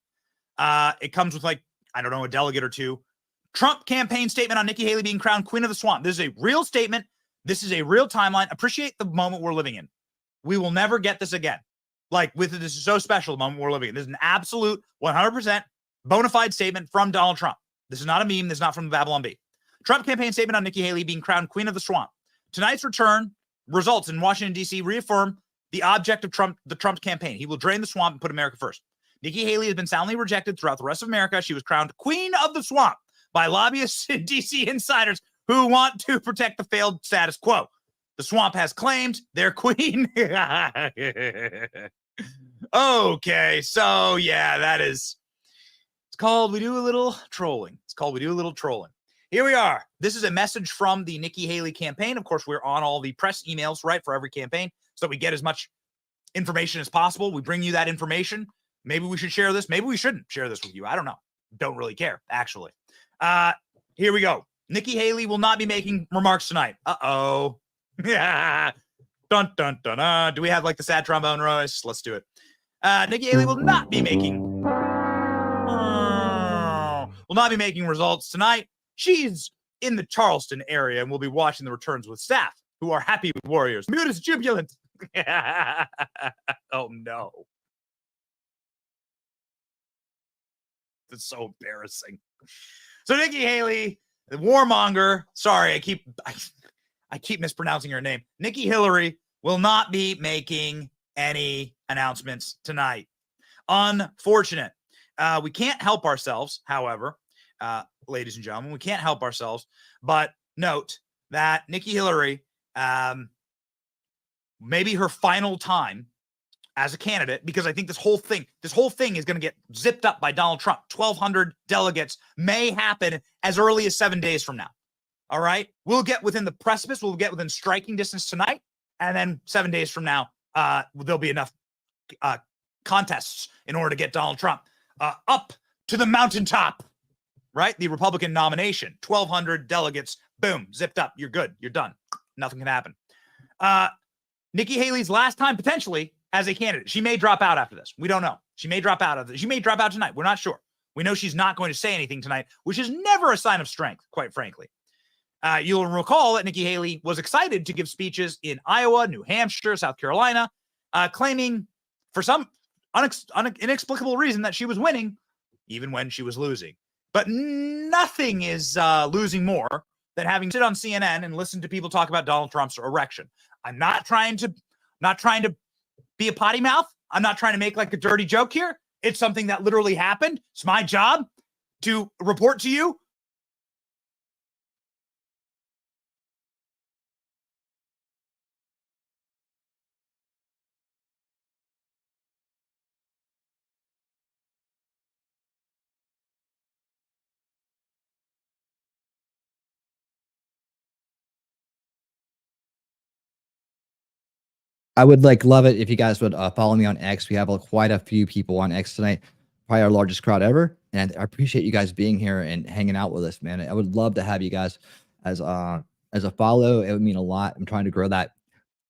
It comes with a delegate or two. Trump campaign statement on Nikki Haley being crowned Queen of the Swamp. This is a real statement. This is a real timeline. Appreciate the moment we're living in. We will never get this again. Like, this is so special the moment we're living in. This is an absolute 100% bona fide statement from Donald Trump. This is not a meme. This is not from the Babylon Bee. Trump campaign statement on Nikki Haley being crowned Queen of the Swamp. Tonight's return results in Washington, D.C. reaffirm the object of the Trump campaign. He will drain the swamp and put America first. Nikki Haley has been soundly rejected throughout the rest of America. She was crowned Queen of the Swamp by lobbyists and D.C. insiders who want to protect the failed status quo. The swamp has claimed their queen. Okay, so yeah, that is, it's called We Do a Little Trolling. It's called We Do a Little Trolling. Here we are. This is a message from the Nikki Haley campaign. Of course, we're on all the press emails, right, for every campaign, so that we get as much information as possible. We bring you that information. Maybe we should share this. Maybe we shouldn't share this with you. I don't know. Don't really care, actually. Here we go. Nikki Haley will not be making remarks tonight. Uh-oh. Yeah. Dun, dun, dun, dun. Do we have like the sad trombone, Royce? Let's do it. Nikki Haley will not be making results tonight. She's in the Charleston area and will be watching the returns with staff who are happy with Warriors. Mood is jubilant. Oh no. That's so embarrassing. So Nikki Haley, the warmonger, sorry, I keep mispronouncing her name. Nikki Hillary will not be making any announcements tonight. Unfortunate. We can't help ourselves, however, ladies and gentlemen, we can't help ourselves, but note that Nikki Hillary, maybe her final time as a candidate, because I think this whole thing is going to get zipped up by Donald Trump. 1,200 delegates may happen as early as 7 days from now. All right. We'll get within the precipice. We'll get within striking distance tonight. And then 7 days from now, there'll be enough contests in order to get Donald Trump up to the mountaintop, right? The Republican nomination, 1,200 delegates, boom, zipped up. You're good. You're done. Nothing can happen. Nikki Haley's last time potentially as a candidate. She may drop out after this. We don't know. She may drop out of this. She may drop out tonight. We're not sure. We know she's not going to say anything tonight, which is never a sign of strength, quite frankly. You'll recall that Nikki Haley was excited to give speeches in Iowa, New Hampshire, South Carolina, claiming for some inexplicable reason that she was winning even when she was losing. But nothing is losing more than having to sit on CNN and listen to people talk about Donald Trump's erection. I'm not trying to be a potty mouth. I'm not trying to make like a dirty joke here. It's something that literally happened. It's my job to report to you. I would love it if you guys would follow me on X. We have quite a few people on X tonight, probably our largest crowd ever. And I appreciate you guys being here and hanging out with us, man. I would love to have you guys as a follow. It would mean a lot. I'm trying to grow that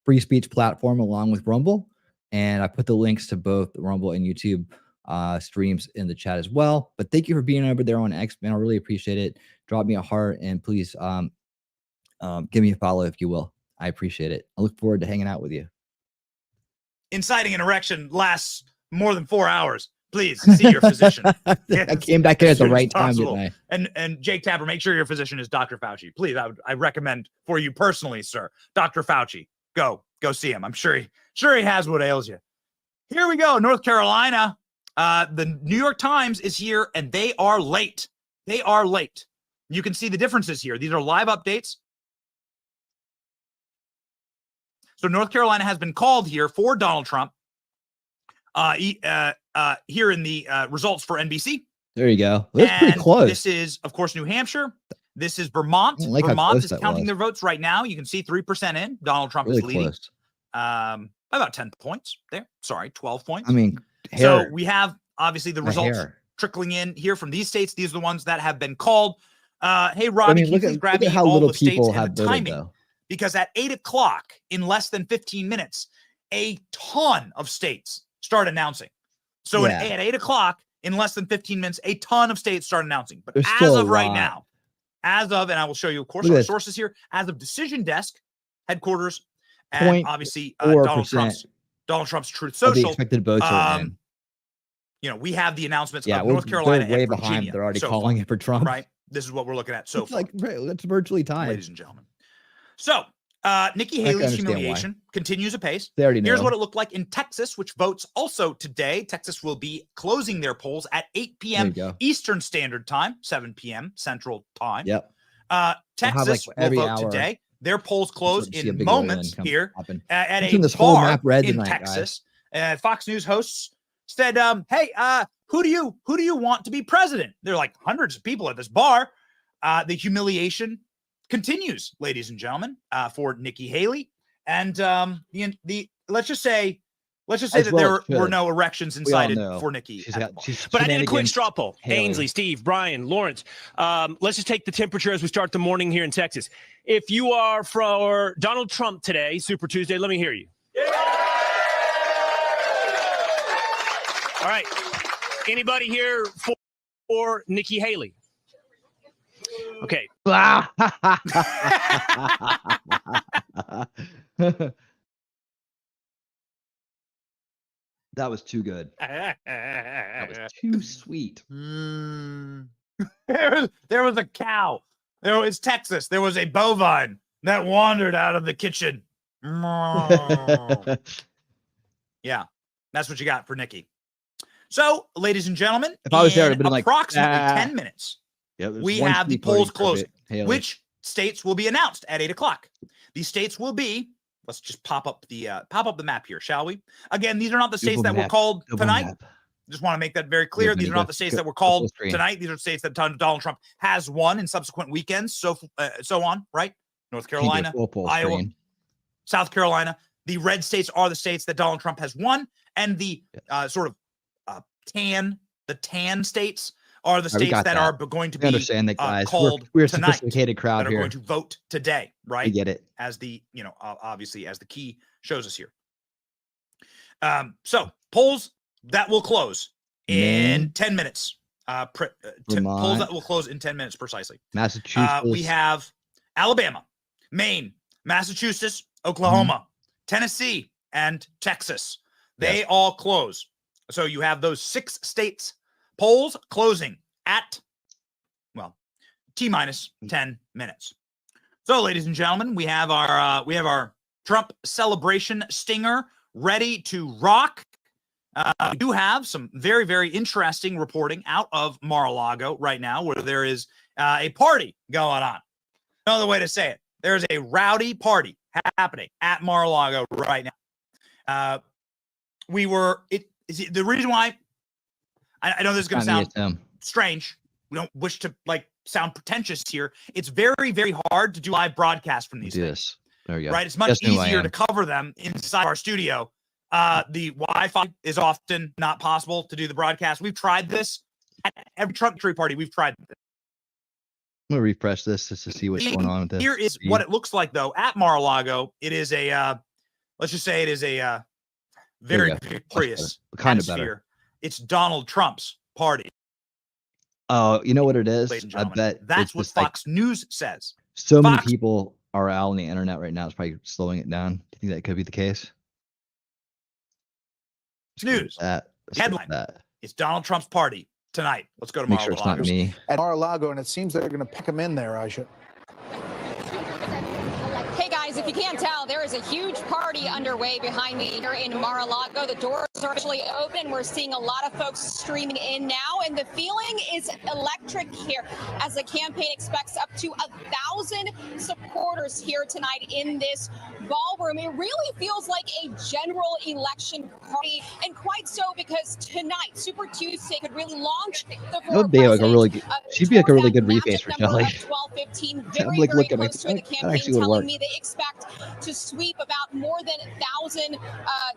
free speech platform along with Rumble. And I put the links to both Rumble and YouTube streams in the chat as well. But thank you for being over there on X, man. I really appreciate it. Drop me a heart and please give me a follow if you will. I appreciate it. I look forward to hanging out with you. Inciting an erection lasts more than 4 hours. Please see your physician. I came back in at the right time, didn't I? And Jake Tapper, make sure your physician is Dr. Fauci. Please, I recommend for you personally, sir, Dr. Fauci. Go see him. I'm sure he has what ails you. Here we go, North Carolina. The New York Times is here, and they are late. They are late. You can see the differences here. These are live updates. So North Carolina has been called here for Donald Trump. Here in the results for NBC. There you go. That's pretty close. This is, of course, New Hampshire. This is Vermont. Like Vermont is counting their votes right now. You can see 3% in. Donald Trump is leading. By about 10 points there. Sorry, 12 points. I mean, so we have obviously the results trickling in here from these states. These are the ones that have been called. Hey, Robbie, can you please grab me how all little the states people and have the voted, timing? though. Because at 8 o'clock, in less than 15 minutes, a ton of states start announcing. So at 8 o'clock, in less than 15 minutes, a ton of states start announcing. But as of right now, and I will show you, of course, our sources here, as of Decision Desk headquarters, and obviously 0.4% Donald Trump's Truth of the Social. expected votes are in. You know, we have the announcements Yeah, of North Carolina they're way and behind. Virginia. They're already so calling far, it for Trump. right? This is what we're looking at so It's far. like it's virtually tied. Ladies and gentlemen. So Nikki Haley's humiliation continues apace. They already know. Here's what it looked like in Texas, which votes also today. Texas will be closing their polls at 8 p.m. Eastern Standard Time, 7 p.m. Central Time. Yep. Texas will vote today. Their polls close in moments here at a bar in Texas. Fox News hosts said, "Hey, who do you want to be president?" There are like hundreds of people at this bar. The humiliation continues, ladies and gentlemen, for Nikki Haley, and the let's just say that there were no erections incited for Nikki. But I did a quick straw poll. Ainsley, Steve, Brian, Lawrence. Let's just take the temperature as we start the morning here in Texas. If you are for Donald Trump today, Super Tuesday, let me hear you. All right. Anybody here for Nikki Haley? Okay. That was too good. That was too sweet. There was a cow. There was Texas. There was a bovine that wandered out of the kitchen. Yeah, that's what you got for Nikki. So, ladies and gentlemen, if I was there, I'd been approximately 10 minutes, we have the polls closing, which states will be announced at 8 o'clock. These states will be, let's just pop up the map here, shall we? Again, these are not the states that were called tonight. Just want to make that very clear. These are not the states that were called tonight. These are states that Donald Trump has won in subsequent weekends, so on, right? North Carolina, Iowa, South Carolina. The red states are the states that Donald Trump has won, and the sort of tan states are the states that are going to be called we're a tonight, sophisticated crowd that are here. going to vote today, right? We get it. As the, obviously as the key shows us here. So polls that will close in 10 minutes. Polls that will close in 10 minutes precisely. Massachusetts. We have Alabama, Maine, Massachusetts, Oklahoma, Tennessee, and Texas. They all close. So you have those 6 states polls closing at, T-minus 10 minutes. So, ladies and gentlemen, we have our Trump celebration stinger ready to rock. We do have some very, very interesting reporting out of Mar-a-Lago right now, where there is a party going on. No other way to say it. There's a rowdy party happening at Mar-a-Lago right now. The reason why I know this is going to sound strange. We don't wish to sound pretentious here. It's very, very hard to do live broadcasts from these things. There you go. Right? It's much easier to cover them inside our studio. The Wi-Fi is often not possible to do the broadcast. We've tried this at every Trump tree party. We've tried this. I'm going to refresh this just to see what's going on with this. Here is what it looks like, though, at Mar-a-Lago. It is let's just say it is a very victorious atmosphere. It's Donald Trump's party. Oh, you know what it is? I bet that's what Fox News says. So many people are out on the internet right now. It's probably slowing it down. Do you think that could be the case? News. Headline. It's Donald Trump's party tonight. Let's go to Mar-a-Lago. Make sure it's not me. At Mar-a-Lago, and it seems they're going to pick him in there, Aisha. Hey guys, if you can't tell, there is a huge party underway behind me here in Mar-a-Lago. The doors are actually open. We're seeing a lot of folks streaming in now, and the feeling is electric here as the campaign expects up to 1,000 supporters here tonight in this ballroom. It really feels like a general election party, and quite so because tonight, Super Tuesday, could really launch the she'd be like a really good reface for Shelley. 12-15, very close to the campaign telling me they expect to sweep about more than 1,000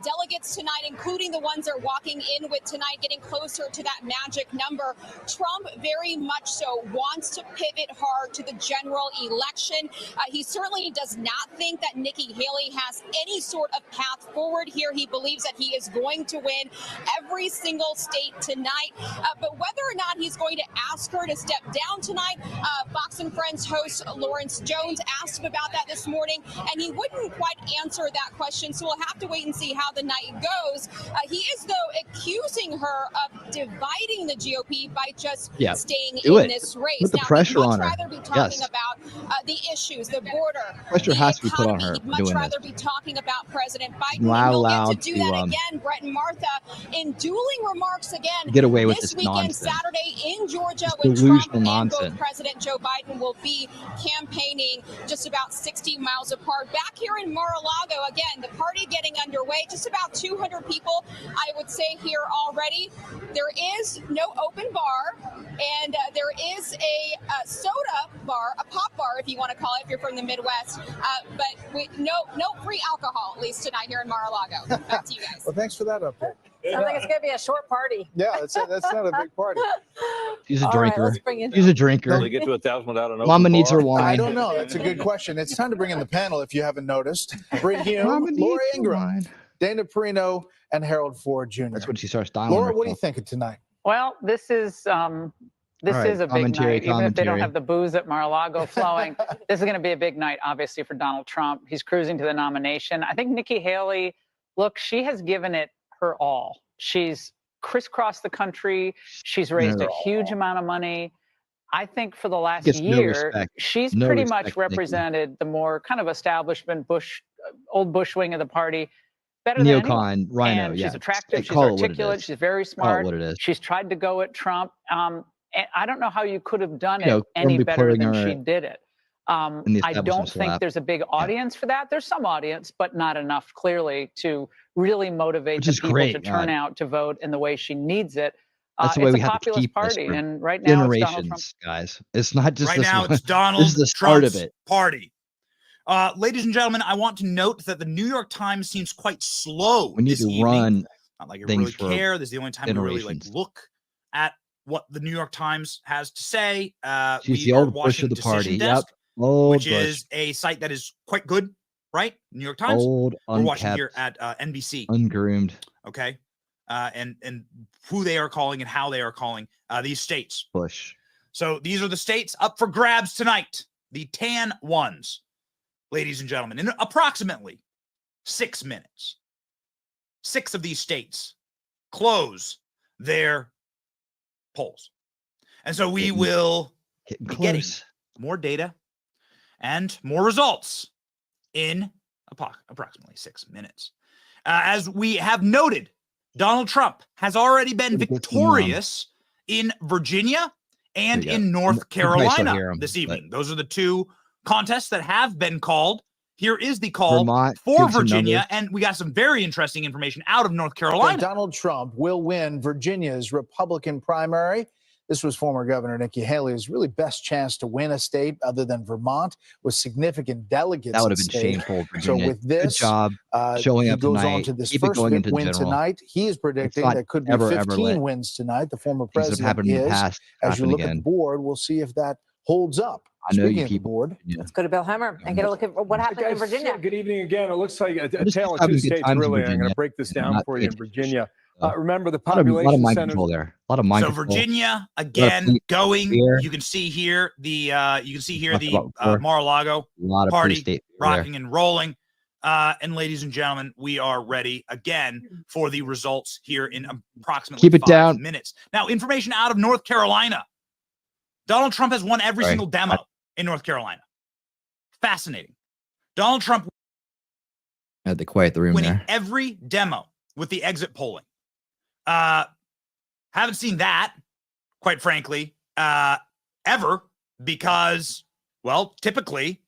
delegates tonight, including the ones they're walking in with tonight, getting closer to that magic number. Trump very much so wants to pivot hard to the general election. He certainly does not think that Nikki Haley has any sort of path forward here. He believes that he is going to win every single state tonight. But whether or not he's going to ask her to step down tonight, Fox and Friends host Lawrence Jones asked him about that this morning, and he wouldn't quite answer that question, so we'll have to wait and see how the night goes. He is, though, accusing her of dividing the GOP by just staying in this race. Put the now, pressure he'd on much her. rather be talking about the issues, the border, Pressure the has to be put on economy. her He'd for much doing rather this. be talking about President Biden. She's not and he'll get allowed to do that again, Brett and Martha, in dueling remarks again get away with this this weekend, nonsense. Saturday in Georgia, It's when Trump delusional and nonsense. both President Joe Biden will be campaigning just about 60 miles apart. Back here in Mar-a-Lago, again, the party getting underway. Just about 200 people, I would say, here already. There is no open bar, and there is a soda bar, a pop bar, if you want to call it, if you're from the Midwest. But no free alcohol, at least tonight here in Mar-a-Lago. Back to you guys. Well, thanks for that update. Sounds like it's going to be a short party. Yeah, that's not a big party. She's a All right, drinker. let's bring in- She's a drinker. They get to 1,000 without an open Mama needs her bar? wine. I don't know. That's a good question. It's time to bring in the panel, if you haven't noticed. Bring in Mama needs Laura her Ingram, wine. Dana Perino, and Harold Ford Jr. That's when she starts styling Laura, what are you herself. thinking tonight? Well, this is a big night. Even if they don't have the booze at Mar-a-Lago flowing, this is going to be a big night, obviously, for Donald Trump. He's cruising to the nomination. I think Nikki Haley, look, she has given it her all. She's crisscrossed the country. She's raised a huge amount of money. I think for the last year, she's pretty much represented the more kind of establishment old Bush wing of the party better than anyone. Rhino, and yeah. she's attractive, she's Call it what it articulate, is. she's very Call it smart. what it is. She's tried to go at Trump. And I don't know how you could have done it You know, any be better putting than her she did it. I in the don't establishment's think lap. there's a big audience for that. There's some audience, but not enough, clearly, to really motivate Which the is people great, to turn out to vote in the way she needs it. That's the way it's we a have to populist keep this party, for and right now it's Donald Trump. generations, guys. It's not just Right this now one. it's Donald This is the start Trump's of it. party. Ladies and gentlemen, I want to note that the New York Times seems quite slow. We need this to evening. run Not like I things really for care. This is the only time we really generations. look at what the New York Times has to say. She's We the are old Bush watching of the Decision party. Desk, Yep. Old which Bush. is a site that is quite good, right? New York Times. Old, We're watching unkept, here at NBC. ungroomed Okay, and who they are calling and how they are calling these states. Bush. So these are the states up for grabs tonight. The tan ones, ladies and gentlemen, in approximately 6 minutes. 6 of these states close their polls. And so we will be getting more data and more results in approximately 6 minutes. As we have noted, Donald Trump has already been victorious in Virginia and in North Carolina this evening. Those are the 2 contests that have been called. Here is the call for Virginia, and we got some very interesting information out of North Carolina. Donald Trump will win Virginia's Republican primary. This was former Governor Nikki Haley's really best chance to win a state other than Vermont with significant delegates. That would have been shameful, Virginia. So with this, good job showing he up goes tonight. on to this Keep it first going into win general. tonight. He is predicting not that could be ever 15 lit. wins tonight. The former Things that have president happened in the past as you happen look at again. the board, we'll see if that holds up. I know Speaking you of the people. board, Let's go to Bill Hemmer and get a look at what happened in Virginia. Good evening again. It looks like a just tale of having 2 good states, times in really. I'm going Virginia. to break this Yeah, down not for you in paying Virginia. Remember the A lot of population mind centers. control there. A lot of mind So control. Virginia again going. fear. You can see here the Talked about before. Mar-a-Lago A lot of party pre-state fear there. rocking and rolling. And ladies and gentlemen, we are ready again for the results here in approximately Keep it 5 down. minutes. Now, information out of North Carolina. Donald Trump has won every single demo in North Carolina. Fascinating. Donald Trump I had to quiet the room winning there. every demo with the exit polling. Haven't seen that, quite frankly, ever, because, well, typically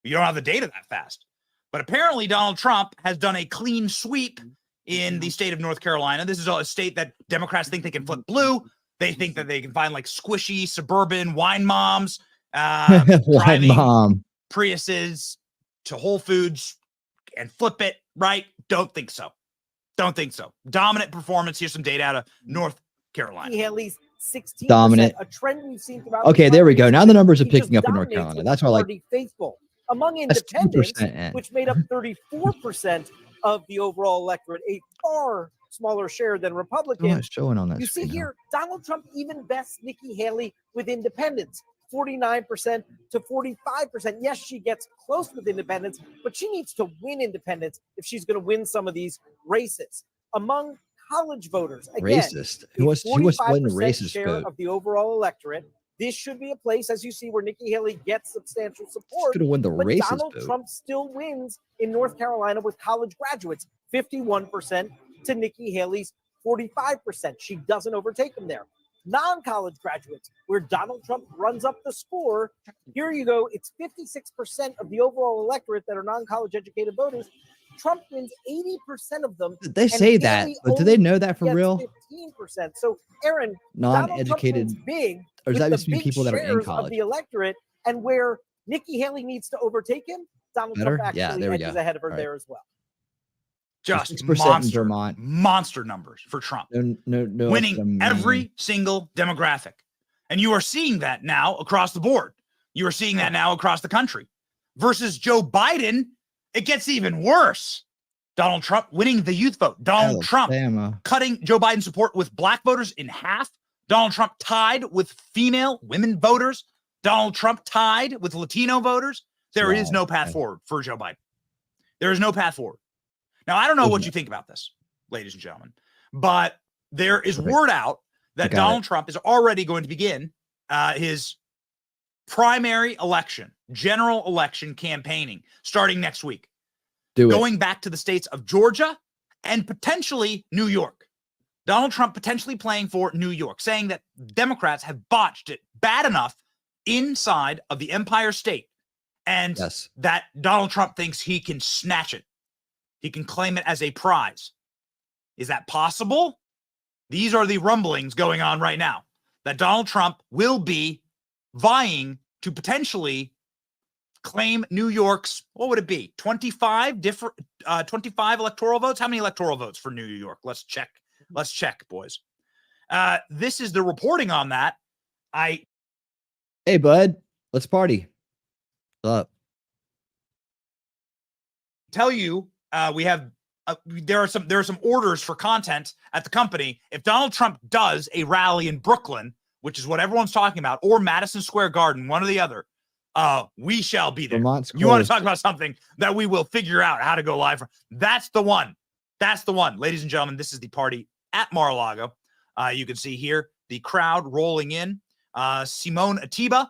you don't have the data that fast. But apparently Donald Trump has done a clean sweep in the state of North Carolina. This is a state that Democrats think they can flip blue. They think that they can find like squishy suburban wine moms driving Priuses to Whole Foods and flip it, right? Don't think so. Don't think so. Dominant performance. Here's some data out of North Carolina. Haley's 16%, Dominant. a trend we've seen throughout. Okay, there we go. Now the numbers are He just picking up in North dominates Carolina. with That's why I like. party faithful. Among That's independents, 2%. which made up 34% of the overall electorate, a far smaller share than Oh, Republicans. it's showing on that You see screen now. here, Donald Trump even bests Nikki Haley with independents. 49% to 45%. Yes, she gets close with independents, but she needs to win independents if she's going to win some of these races. Among college voters, again, Racist. Who wants to win the racist share vote? of the overall electorate. This should be a place, as you see, where Nikki Haley gets substantial support. She's going to win the but racist Donald vote. Trump still wins in North Carolina with college graduates, 51% to Nikki Haley's 45%. She doesn't overtake him there. Non-college graduates, where Donald Trump runs up the score, here you go. It's 56% of the overall electorate that are non-college educated voters. Trump wins 80% of them. They say that, but do they know that for real? 15%. So, Aaron, non-educated, big, or does that just mean big people that are in shares college? of the electorate, and where Nikki Haley needs to overtake him, Donald Better? Trump Yeah, actually there we edges go. ahead of her All there as well. Just 6% in Vermont. monster numbers for Trump. No, winning every single demographic. And you are seeing that now across the board. You are seeing that now across the country. Versus Joe Biden, it gets even worse. Donald Trump winning the youth vote. Donald Trump cutting Joe Biden's support with black voters in half. Donald Trump tied with women voters. Donald Trump tied with Latino voters. There is no path forward for Joe Biden. There is no path forward. Now, I don't know what you think about this, ladies and gentlemen, but there is word out that Donald Trump is already going to begin his primary election, general election campaigning starting next week. Going back to the states of Georgia and potentially New York. Donald Trump potentially playing for New York, saying that Democrats have botched it bad enough inside of the Empire State and that Donald Trump thinks he can snatch it. He can claim it as a prize. Is that possible? These are the rumblings going on right now that Donald Trump will be vying to potentially claim New York's, what would it be? 25 electoral votes? How many electoral votes for New York? Let's check. Let's check, boys. This is the reporting on that. Hey, bud, let's party. What's up? Tell you, we have there are some orders for content at the company. If Donald Trump does a rally in Brooklyn, which is what everyone's talking about, or Madison Square Garden, one or the other, we shall be there. You want to talk about something that we will figure out how to go live for? That's the one. That's the one, ladies and gentlemen. This is the party at Mar-a-Lago. You can see here the crowd rolling in. Simone Atiba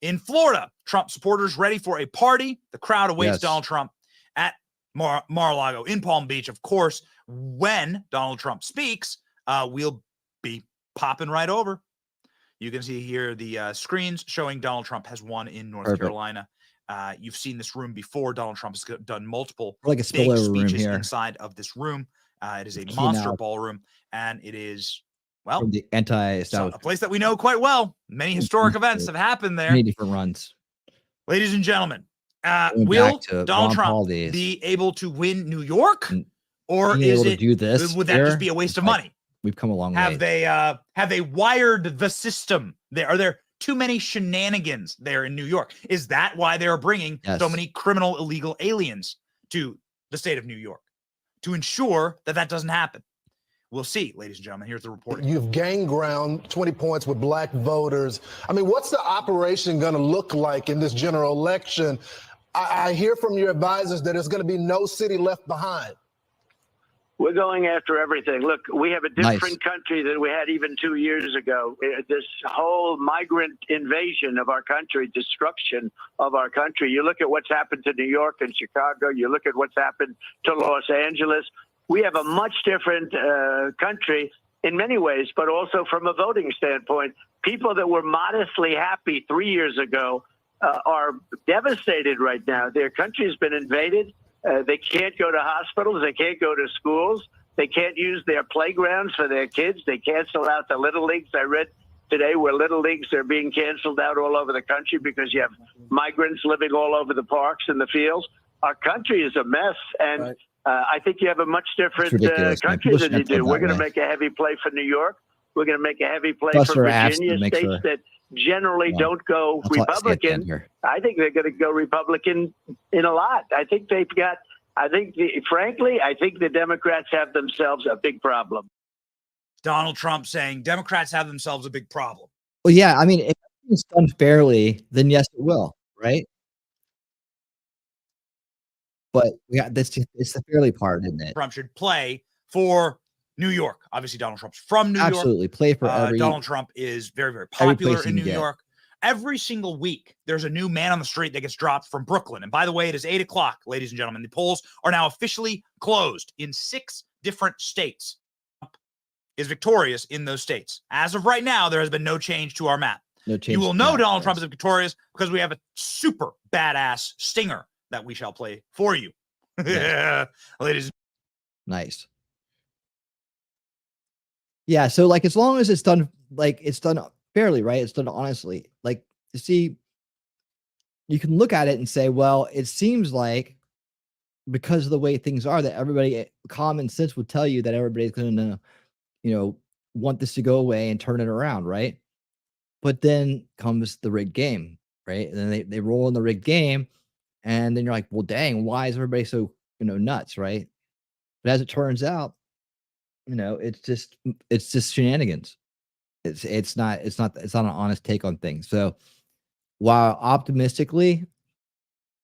in Florida. Trump supporters ready for a party. The crowd awaits Donald Trump at Mar-a-Lago in Palm Beach. Of course, when Donald Trump speaks, we'll be popping right over. You can see here the screens showing Donald Trump has won in North Carolina. You've seen this room before. Donald Trump has done multiple like a spillover room here inside of this room. It is a monster ballroom, and it is, well, from the anti-establishment, a place that we know quite well. Many historic events have happened there. Many different runs. Ladies and gentlemen, will Donald Trump be able to win New York, or is it? Would that just be a waste of money? We've come a long way. Have they wired the system? Are there too many shenanigans there in New York? Is that why they are bringing so many criminal illegal aliens to the state of New York to ensure that that doesn't happen? We'll see, ladies and gentlemen. Here's the reporting. You've gained ground, 20 points with black voters. I mean, what's the operation going to look like in this general election? I hear from your advisors that there's going to be no city left behind. We're going after everything. Look, we have a different country than we had even 2 years ago. This whole migrant invasion of our country, destruction of our country. You look at what's happened to New York and Chicago. You look at what's happened to Los Angeles. We have a much different country in many ways, but also from a voting standpoint. People that were modestly happy 3 years ago are devastated right now. Their country has been invaded. They can't go to hospitals. They can't go to schools. They can't use their playgrounds for their kids. They cancel out the little leagues. I read today where little leagues are being canceled out all over the country because you have migrants living all over the parks and the fields. Our country is a mess, and I think you have a much different country than you do. We're going to make a heavy play for New York. We're going to make a heavy play for Virginia, states that generally don't go Republican. I think they're going to go Republican in a lot. I think they've got, frankly, I think the Democrats have themselves a big problem. Donald Trump saying Democrats have themselves a big problem. Well, yeah, I mean, it's done fairly, then yes, it will, right? But yeah, that's it's the fairly part, isn't it? Trump should play for New York. Obviously, Donald Trump's from New Absolutely. York. Play for Donald Trump is very, very every popular place in you New can get. York. Every single week, there's a new man on the street that gets dropped from Brooklyn. And by the way, it is 8 o'clock, ladies and gentlemen. The polls are now officially closed in 6 different states. Trump is victorious in those states. As of right now, there has been no change to our map. No change. You will know Donald Trump is victorious because we have a super badass stinger that we shall play for you. Yeah, ladies. Nice. Yeah, so like as long as it's done fairly, right? It's done honestly. Like, you see, you can look at it and say, well, it seems like because of the way things are, that everybody, common sense would tell you that everybody's going to, want this to go away and turn it around, right? But then comes the rigged game, right? And then they roll in the rigged game, and then you're like, well, dang, why is everybody so nuts, right? But as it turns out, it's just shenanigans. It's not an honest take on things. So while optimistically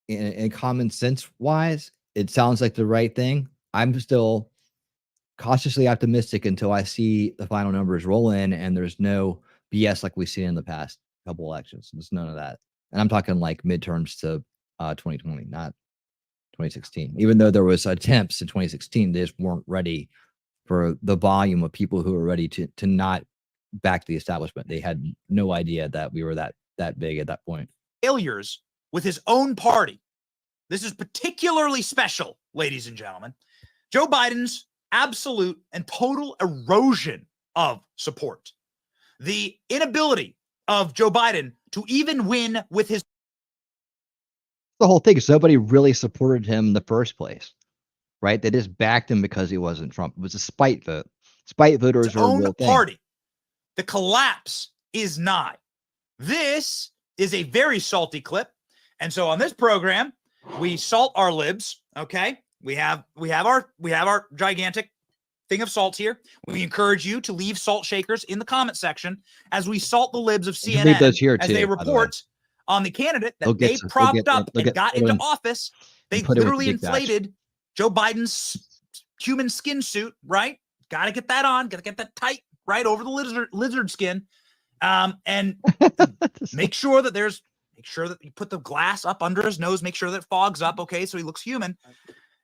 and common sense wise, it sounds like the right thing, I'm still cautiously optimistic until I see the final numbers roll in and there's no BS like we've seen in the past couple elections. There's none of that. And I'm talking like midterms to 2020, not 2016. Even though there was attempts in 2016, they just weren't ready for the volume of people who were ready to not back the establishment. They had no idea that we were that big at that point. Failures with his own party. This is particularly special, ladies and gentlemen. Joe Biden's absolute and total erosion of support. The inability of Joe Biden to even win with his. The whole thing is nobody really supported him in the first place, right? They just backed him because he wasn't Trump. It was a spite vote. Spite voters are a real thing. Party. The collapse is nigh. This is a very salty clip. And so on this program, we salt our libs. Okay. We have our gigantic thing of salt here. We encourage you to leave salt shakers in the comment section as we salt the libs of CNN here as too, they report on the candidate that they propped up and got into office. They literally inflated Joe Biden's human skin suit, right? Got to get that on. Got to get that tight, right over the lizard skin. And make sure that you put the glass up under his nose, make sure that it fogs up. Okay. So he looks human.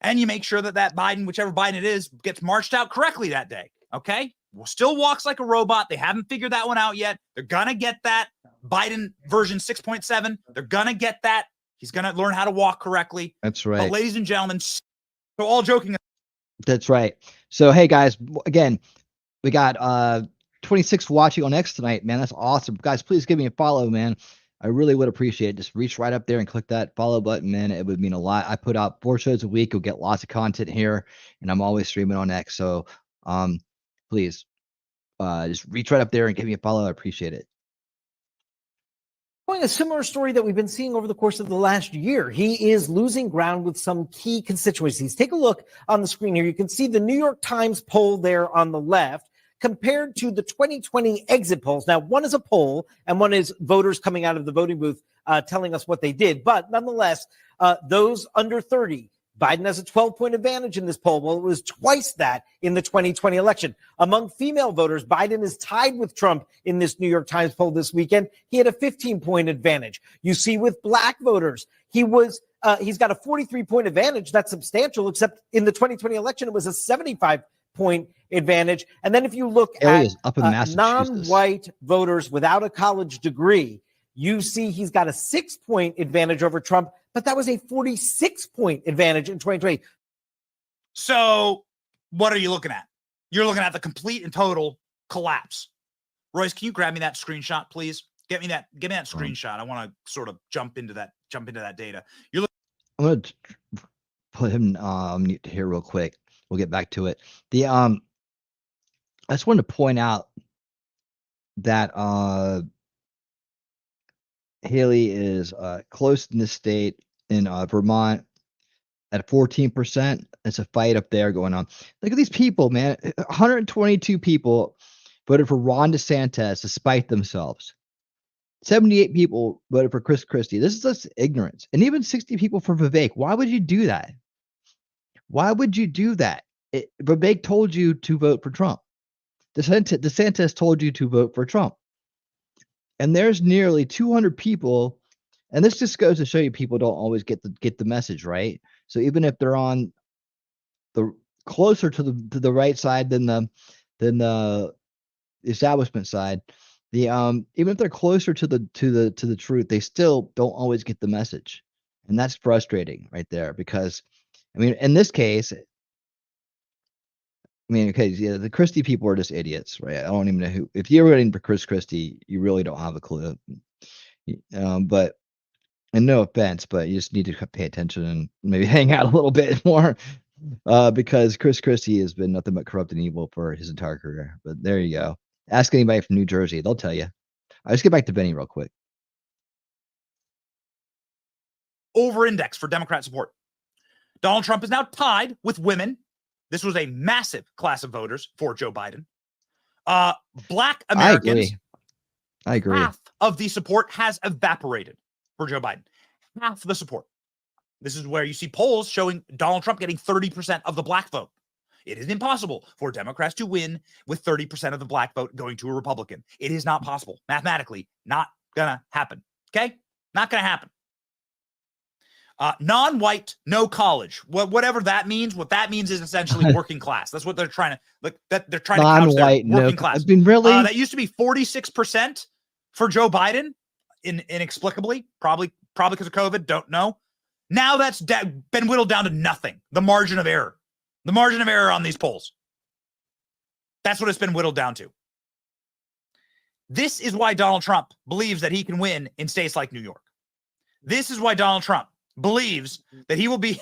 And you make sure that Biden, whichever Biden it is, gets marched out correctly that day. Okay. Still walks like a robot. They haven't figured that one out yet. They're going to get that Biden version 6.7. They're going to get that. He's going to learn how to walk correctly. That's right. But ladies and gentlemen, so all joking. That's right. So, hey guys, again, we got 26 watching on X tonight, man. That's awesome. Guys, please give me a follow, man. I really would appreciate it. Just reach right up there and click that follow button, man. It would mean a lot. I put out 4 shows a week. You'll get lots of content here, and I'm always streaming on X. So please just reach right up there and give me a follow. I appreciate it. A similar story that we've been seeing over the course of the last year. He is losing ground with some key constituencies. Take a look on the screen here. You can see the New York Times poll there on the left compared to the 2020 exit polls. Now, one is a poll and one is voters coming out of the voting booth telling us what they did. But nonetheless, those under 30, Biden has a 12-point advantage in this poll. Well, it was twice that in the 2020 election. Among female voters, Biden is tied with Trump in this New York Times poll this weekend. He had a 15-point advantage. You see with black voters, he's got a 43-point advantage. That's substantial, except in the 2020 election, it was a 75-point advantage. And then if you look at non-white voters without a college degree, you see he's got a 6-point advantage over Trump, but that was a 46-point advantage in 2020. So what are you looking at? You're looking at the complete and total collapse. Royce, can you grab me that screenshot, please? Give me that screenshot. I want to sort of jump into that data. I'm going to put him mute here real quick. We'll get back to it. I just wanted to point out that Haley is close in the state in Vermont at 14%. It's a fight up there going on. Look at these people, man. 122 people voted for Ron DeSantis despite themselves. 78 people voted for Chris Christie. This is just ignorance. And even 60 people for Vivek. Why would you do that? Why would you do that? Vivek told you to vote for Trump. DeSantis told you to vote for Trump. And there's nearly 200 people, and this just goes to show you people don't always get the message, right? So even if they're on the closer to the right side than the establishment side, even if they're closer to the truth, they still don't always get the message. And that's frustrating right there, because I mean, in this case, okay, yeah, the Christie people are just idiots, right? I don't even know who. If you're voting for Chris Christie, you really don't have a clue. But, and no offense, but you just need to pay attention and maybe hang out a little bit more, because Chris Christie has been nothing but corrupt and evil for his entire career. But there you go. Ask anybody from New Jersey; they'll tell you. Let's get back to Benny real quick. Over-index for Democrat support. Donald Trump is now tied with women. This was a massive class of voters for Joe Biden. Black Americans. I agree. Half of the support has evaporated for Joe Biden. Half the support. This is where you see polls showing Donald Trump getting 30% of the black vote. It is impossible for Democrats to win with 30% of the black vote going to a Republican. It is not possible. Mathematically, not going to happen. Okay? Not going to happen. Non-white, no college. Whatever that means. What that means is essentially working class. That's what they're trying to they're trying to couch their working class. I've been really that used to be 46% for Joe Biden, inexplicably, probably because of COVID. Don't know. Now that's been whittled down to nothing. The margin of error. The margin of error on these polls. That's what it's been whittled down to. This is why Donald Trump believes that he can win in states like New York. This is why Donald Trump believes that he will be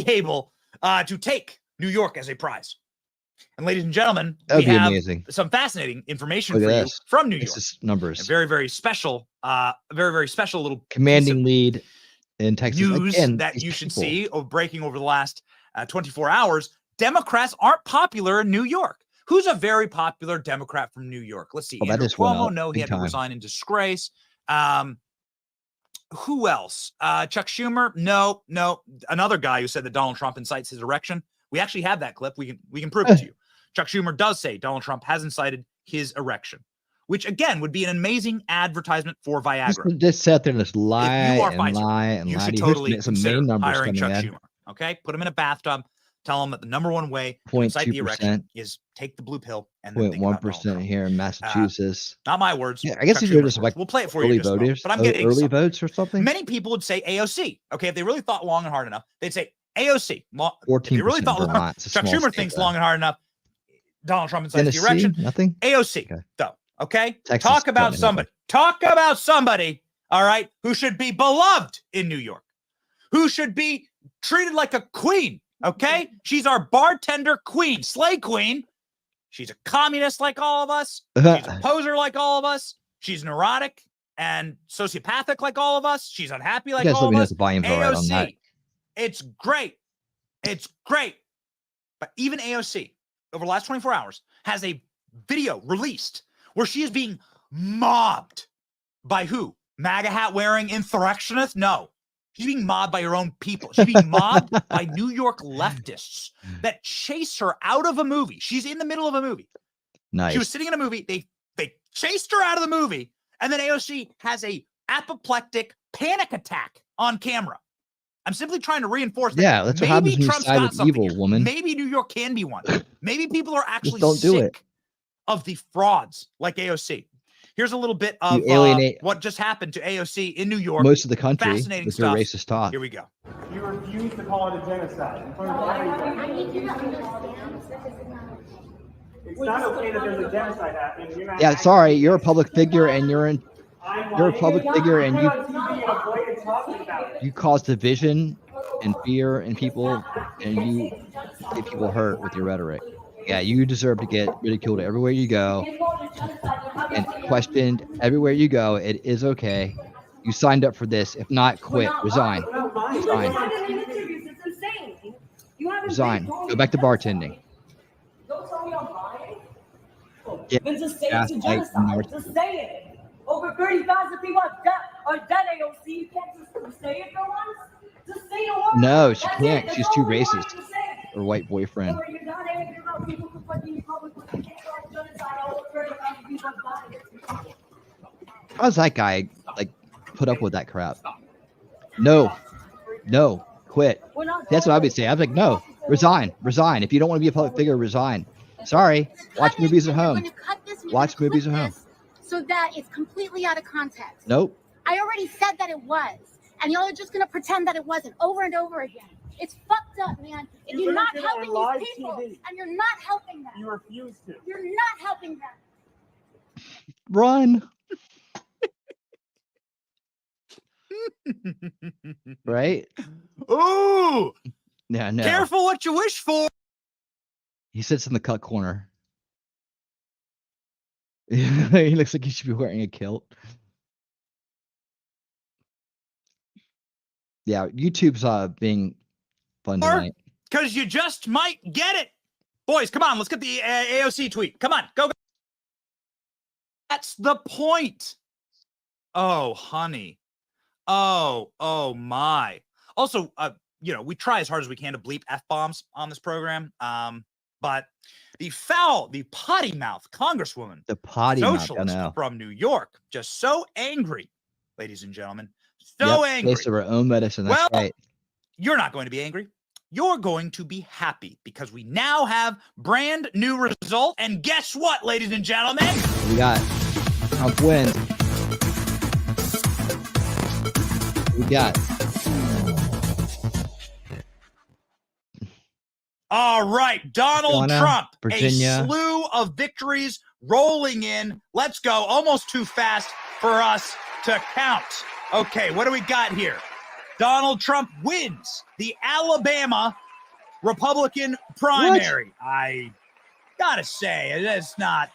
able to take New York as a prize. And ladies and gentlemen, we have some fascinating information for you from New York. Numbers. A very, very special, very special little commanding lead in Texas. News that you should see breaking over the last 24 hours. Democrats aren't popular in New York. Who's a very popular Democrat from New York? Let's see. Andrew Cuomo. No, he had to resign in disgrace. Who else? Chuck Schumer? No. Another guy who said that Donald Trump incites his erection. We actually have that clip. We can prove it to you. Chuck Schumer does say Donald Trump has incited his erection, which again would be an amazing advertisement for Viagra. Just sit there and just lie and Pfizer, lie and you lie. should totally consider hiring Chuck Schumer. Okay, put him in a bathtub. Tell him that the number one way to incite the erection is take the blue pill and then think about Donald Trump. 0.1% here in Massachusetts. Not my words. Yeah, I guess if you're just like we'll play it for you. Voters, but I'm getting early votes or something. Many people would say AOC. Okay, if they really thought long and hard enough, they'd say AOC. 14%. If they really thought Chuck Schumer thinks long and hard enough, Donald Trump incites the erection. Nothing. AOC. Though. Okay. Talk about somebody. Talk about somebody. All right, who should be beloved in New York, who should be treated like a queen. Okay, she's our bartender queen, slay queen. She's a communist like all of us. She's a poser like all of us. She's neurotic and sociopathic like all of us. She's unhappy like all of us. AOC, it's great. It's great. But even AOC, over the last 24 hours, has a video released where she is being mobbed by who? MAGA hat wearing insurrectionists? No. She's being mobbed by her own people. She's being mobbed by New York leftists that chase her out of a movie. She's in the middle of a movie. Nice. She was sitting in a movie. They chased her out of the movie. And then AOC has a apoplectic panic attack on camera. I'm simply trying to reinforce that. Yeah, that's what happens when you side with evil, woman. Maybe New York can be one. Maybe people are actually sick of the frauds like AOC. Here's a little bit of what just happened to AOC in New York. Most of the country fascinating with stuff. their racist talk. Here we go. You refuse to call it a genocide. I need you to understand. It's not okay that there's a genocide happening. You're not yeah, sorry, you're a public figure and you're a public figure and you cause division and fear in people and you get people hurt with your rhetoric. Yeah, you deserve to get ridiculed everywhere you go and questioned everywhere you go. It is okay. You signed up for this. If not, quit. Resign. Resign. Go back to bartending. Don't tell me I'm lying. Then just say it's a genocide. Just say it. Over 30,000 people are dead, AOC. You can't just say it for once. Just say the word. No, she That's can't. it. She's That's too all we want racist. you to say. Her white boyfriend. Or you're not angry about people confronting public, but you can't start genocide. Over 30,000 people have died. How's that guy like put up with that crap? No, quit. That's what I would say. I'd be like, no, resign. If you don't want to be a public figure, resign. Sorry. Watch movies at home. Watch movies at home. So that it's completely out of context. Nope. I already said that it was. And y'all are just going to pretend that it wasn't over and over again. It's fucked up, man. And you're not helping these people. And you're not helping them. You refuse to. You're not helping them. Run. Right? Ooh. Yeah, no. Careful what you wish for. He sits in the cut corner. He looks like he should be wearing a kilt. Yeah, YouTube's being fun tonight. Because you just might get it. Boys, come on. Let's get the AOC tweet. Come on. Go. That's the point. Oh, honey. Oh my. Also, we try as hard as we can to bleep F-bombs on this program. But the potty mouth Congresswoman, The potty mouth, I socialist know. from New York, just so angry, ladies and gentlemen. So angry. Taste of her own medicine. That's Well, right. You're not going to be angry. You're going to be happy because we now have brand new results. And guess what, ladies and gentlemen? We got Trump wins. We got. All right, Donald Carolina, Trump, Virginia. a slew of victories rolling in. Let's go. Almost too fast for us to count. Okay, what do we got here? Donald Trump wins the Alabama Republican primary. What? I gotta say, it's not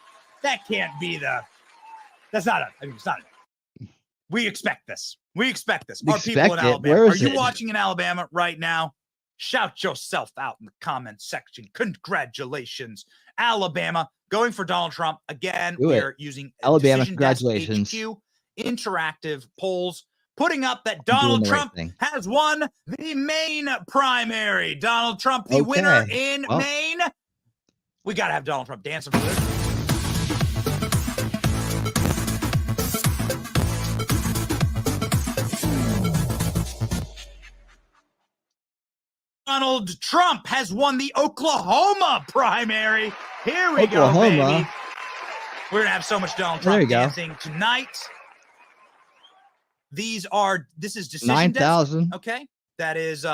we expect this. Our people in Alabama. Are you watching in Alabama right now? Shout yourself out in the comment section. Congratulations, Alabama. Going for Donald Trump. Again, we're using Alabama, Decision Desk congratulations. HQ interactive polls, putting up that Donald Trump has won the Maine primary. Donald Trump, the winner in Maine. We got to have Donald Trump dancing for this. Donald Trump has won the Oklahoma primary. Here we go, baby. We're going to have so much Donald Trump dancing tonight. This is Decision 9,000. Desk, okay? That is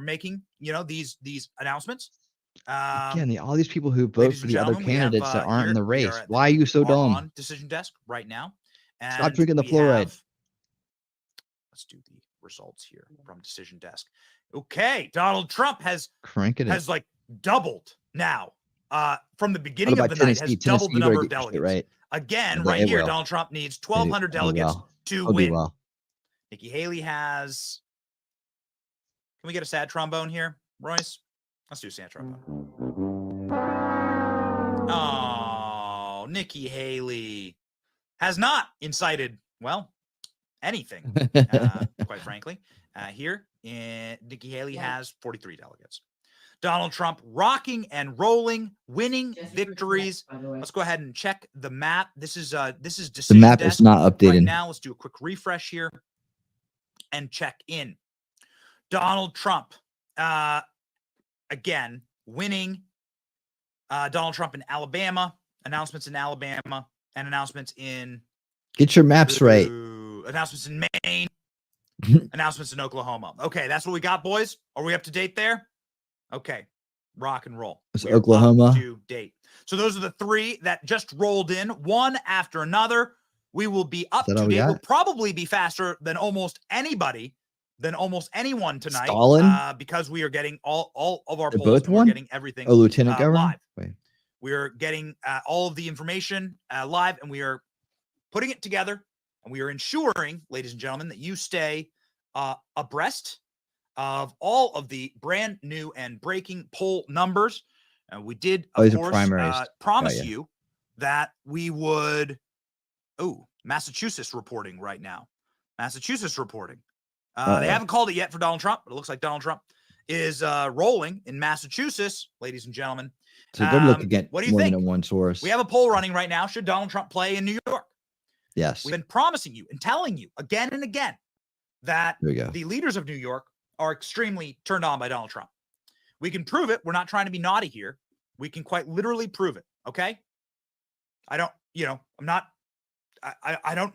making, these announcements. Again, all these people who vote for the other candidates that aren't in the race. Why are you so dumb? On Decision Desk right now. And stop drinking the fluoride. Let's do the results here from Decision Desk. Okay, Donald Trump has like doubled now. From the beginning of the night, has doubled the number of delegates. Right. Again, right here, Donald Trump needs 1,200 delegates to win. Nikki Haley has. Can we get a sad trombone here, Royce? Let's do a sad trombone. Oh, Nikki Haley has not incited, anything, quite frankly. Here, Nikki Haley has 43 delegates. Donald Trump rocking and rolling, winning victories. Let's go ahead and check the map. This is Decision the map Desk is not updated right now. Let's do a quick refresh here and check in. Donald Trump, again, winning. Donald Trump in Alabama, announcements in Alabama, and announcements in. Get your maps right. Announcements in Maine. Announcements in Oklahoma. Okay, that's what we got, boys. Are we up to date there? Okay, rock and roll. It's Oklahoma. Up to date. So those are the three that just rolled in, one after another. We will be up to date. We'll probably be faster than almost anybody, than almost anyone tonight. Stalin? Because we are getting all of our They're polls. both one? We're getting everything Lieutenant Governor? live. We are getting all of the information live, and we are putting it together. And we are ensuring, ladies and gentlemen, that you stay abreast of all of the brand new and breaking poll numbers. We did, of course, promise you that we would. Oh, Massachusetts reporting right now. Massachusetts reporting. They haven't called it yet for Donald Trump, but it looks like Donald Trump is rolling in Massachusetts, ladies and gentlemen. So good look again. What do you more think? Than one source. We have a poll running right now. Should Donald Trump play in New York? Yes. We've been promising you and telling you again and again that the leaders of New York are extremely turned on by Donald Trump. We can prove it. We're not trying to be naughty here. We can quite literally prove it. Okay. I don't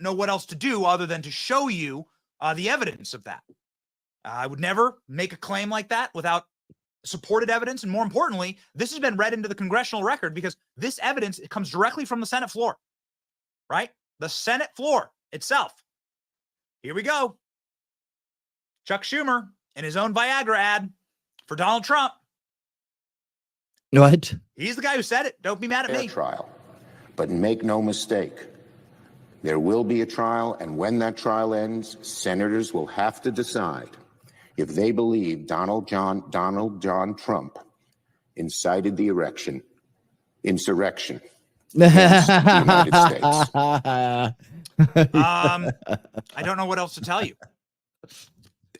know what else to do other than to show you the evidence of that. I would never make a claim like that without supported evidence. And more importantly, this has been read into the congressional record because this evidence, it comes directly from the Senate floor, right? The Senate floor itself. Here we go. Chuck Schumer in his own Viagra ad for Donald Trump. What? He's the guy who said it. Don't be mad at me. Trial. But make no mistake, there will be a trial, and when that trial ends, senators will have to decide if they believe Donald John Trump incited the insurrection against the United States. I don't know what else to tell you.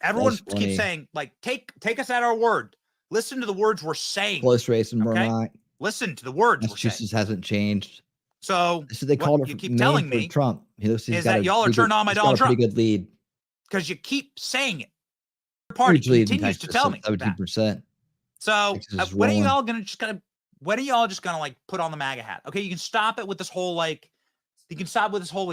Everyone keeps saying, like, take us at our word. Listen to the words we're saying. Close race in Vermont. Listen to the words we're saying. Massachusetts hasn't changed. So they called it. You keep telling me Trump. Is that y'all are turned on by Donald Trump? Pretty good lead because you keep saying it. Your party continues to tell me 17%. So when are y'all just gonna like put on the MAGA hat? Okay, you can stop it with this whole like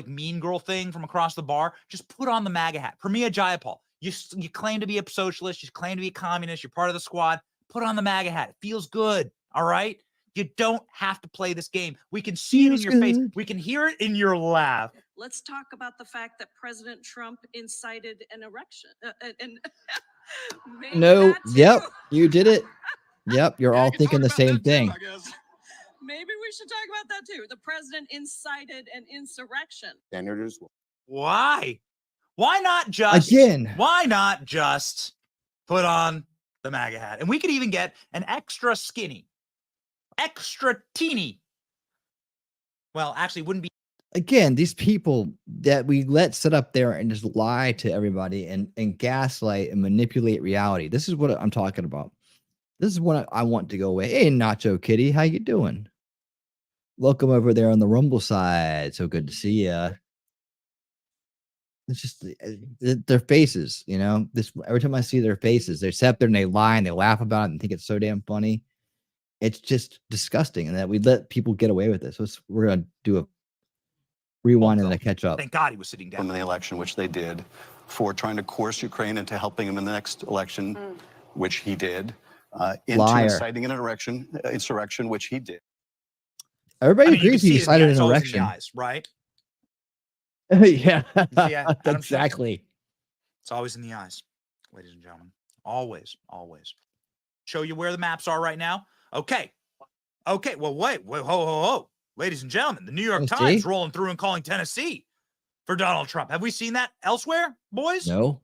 mean girl thing from across the bar. Just put on the MAGA hat. Pramila Jayapal, you claim to be a socialist, you claim to be a communist, you're part of the squad. Put on the MAGA hat. It feels good. All right. You don't have to play this game. We can see it in your face. We can hear it in your laugh. Let's talk about the fact that President Trump incited an erection. No. Yep. You did it. Yep. You're all thinking the same thing. Maybe we should talk about that too. The president incited an insurrection. Senators. Why? Why not just Why not just put on the MAGA hat? And we could even get an extra skinny, extra teeny. Well, actually, it wouldn't be. Again, these people that we let sit up there and just lie to everybody and gaslight and manipulate reality. This is what I'm talking about. This is what I want to go away. Hey, Nacho Kitty, how you doing? Welcome over there on the Rumble side. So good to see you. It's just their faces, you know. Every time I see their faces, they sit up there and they lie and they laugh about it and think it's so damn funny. It's just disgusting, and that we let people get away with this. So we're gonna do a rewind and a catch up. Thank God he was sitting down in the election, which they did, for trying to coerce Ukraine into helping him in the next election, which he did, into inciting an insurrection, which he did. Everybody agrees he incited an insurrection, right? Yeah, exactly. It's always in the eyes, ladies and gentlemen. Always, always. Show you where the maps are right now. Okay. Well, wait. Ho. Ladies and gentlemen, the New York Times rolling through and calling Tennessee for Donald Trump. Have we seen that elsewhere, boys? No.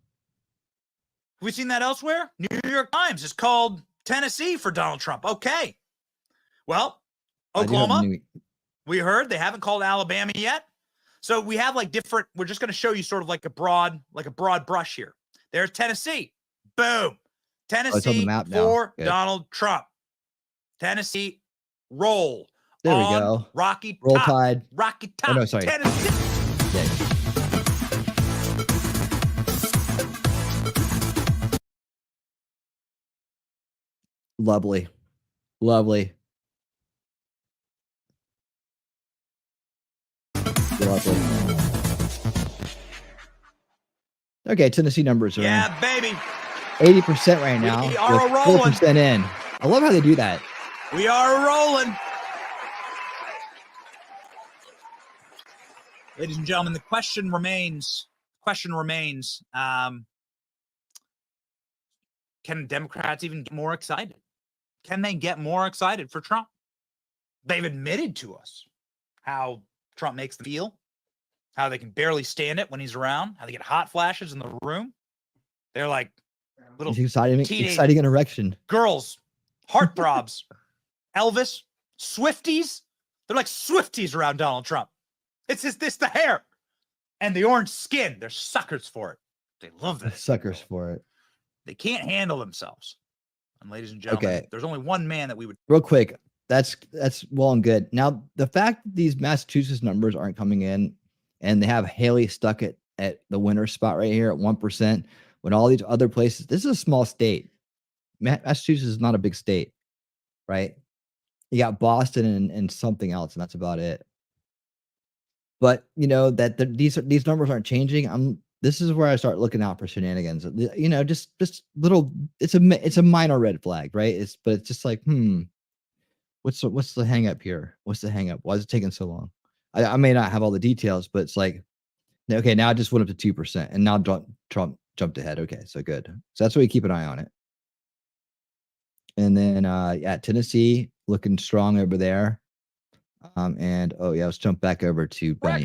Have we seen that elsewhere? New York Times has called Tennessee for Donald Trump. Okay. Well, Oklahoma, we heard they haven't called Alabama yet. So we have like different, we're just going to show you sort of like a broad brush here. There's Tennessee. Boom. Tennessee for Donald Trump. Tennessee, roll. There we go. Rocky Roll top. Tide. Rocky top. Oh, no, sorry. Tennessee. Lovely. Lovely. Okay, Tennessee numbers are in. Baby. 80% right now. We are rolling. 4% in. I love how they do that. We are rolling. Ladies and gentlemen, the question remains. Can Democrats even get more excited? Can they get more excited for Trump? They've admitted to us how Trump makes them feel, how they can barely stand it when he's around, how they get hot flashes in the room. They're like little exciting an erection. Girls, heartthrobs, Elvis, Swifties. They're like Swifties around Donald Trump. It's the hair. And the orange skin, they're suckers for it. They love this. Suckers for it. They can't handle themselves. And ladies and gentlemen, Okay. there's only one man that we would. Real quick, that's well and good. Now, the fact that these Massachusetts numbers aren't coming in, and they have Haley stuck at the winner spot right here at 1%, when all these other places, this is a small state. Massachusetts is not a big state, right? You got Boston and something else, and that's about it. But you know that these numbers aren't changing. This is where I start looking out for shenanigans. You know, just little. It's a minor red flag, right? But it's just like, what's the hang up here? What's the hang up? Why is it taking so long? I may not have all the details, but it's like, okay, now it just went up to 2%, and now Trump jumped ahead. Okay, so good. So that's why we keep an eye on it. And then yeah, Tennessee looking strong over there. And oh yeah, let's jump back over to Benny.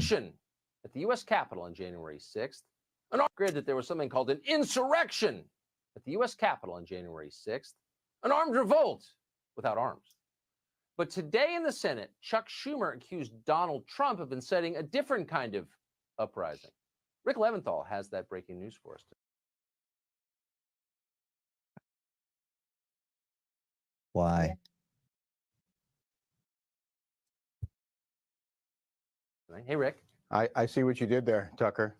At the U.S. Capitol on January 6th, an armed that there was something called an insurrection at the U.S. Capitol on January 6th, an armed revolt without arms. But today in the Senate, Chuck Schumer accused Donald Trump of inciting a different kind of uprising. Rick Leventhal has that breaking news for us today. Why? Hey, Rick. I see what you did there, Tucker.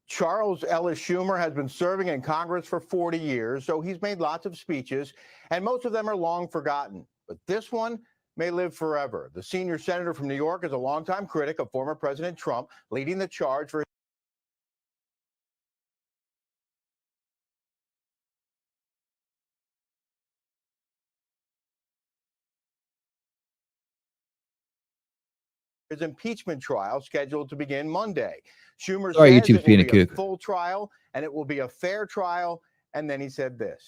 Charles Ellis Schumer has been serving in Congress for 40 years, so he's made lots of speeches, and most of them are long forgotten. But this one may live forever. The senior senator from New York is a longtime critic of former President Trump, leading the charge for his impeachment trial scheduled to begin Monday. Schumer says YouTube's being a it will be kook. a full trial and it will be a fair trial. And then he said this.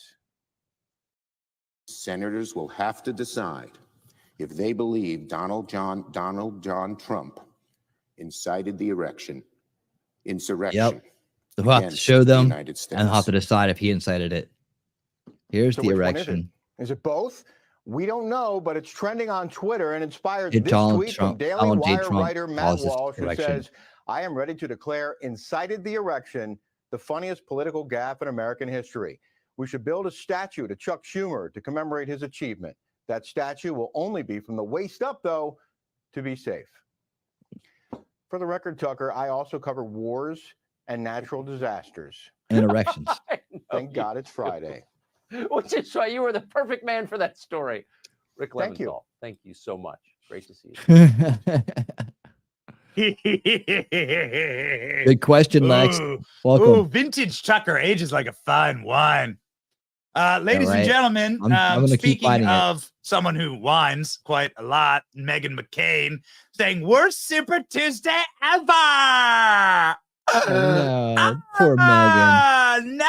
Senators will have to decide if they believe Donald John Trump incited the insurrection. Yep. They'll have to show them, United and States. they'll have to decide if he incited it. Here's So the which one erection. Is it both? We don't know, but it's trending on Twitter and inspired Did this Donald tweet Trump- from Daily Donald J. Wire Trump writer Matt cause this Walsh, who erection? says, I am ready to declare incited the erection the funniest political gaffe in American history. We should build a statue to Chuck Schumer to commemorate his achievement. That statue will only be from the waist up, though, to be safe. For the record, Tucker, I also cover wars and natural disasters. And erections. Thank God it's Friday. Which is why you were the perfect man for that story. Rick Thank you. Leventhal, thank you so much. Great to see you. Good question, Lex. Welcome. Ooh, vintage Tucker ages like a fine wine. Ladies and gentlemen, I'm gonna keep speaking fighting it. of someone who whines quite a lot, Meghan McCain saying, worst Super Tuesday ever. No, poor Megan. No.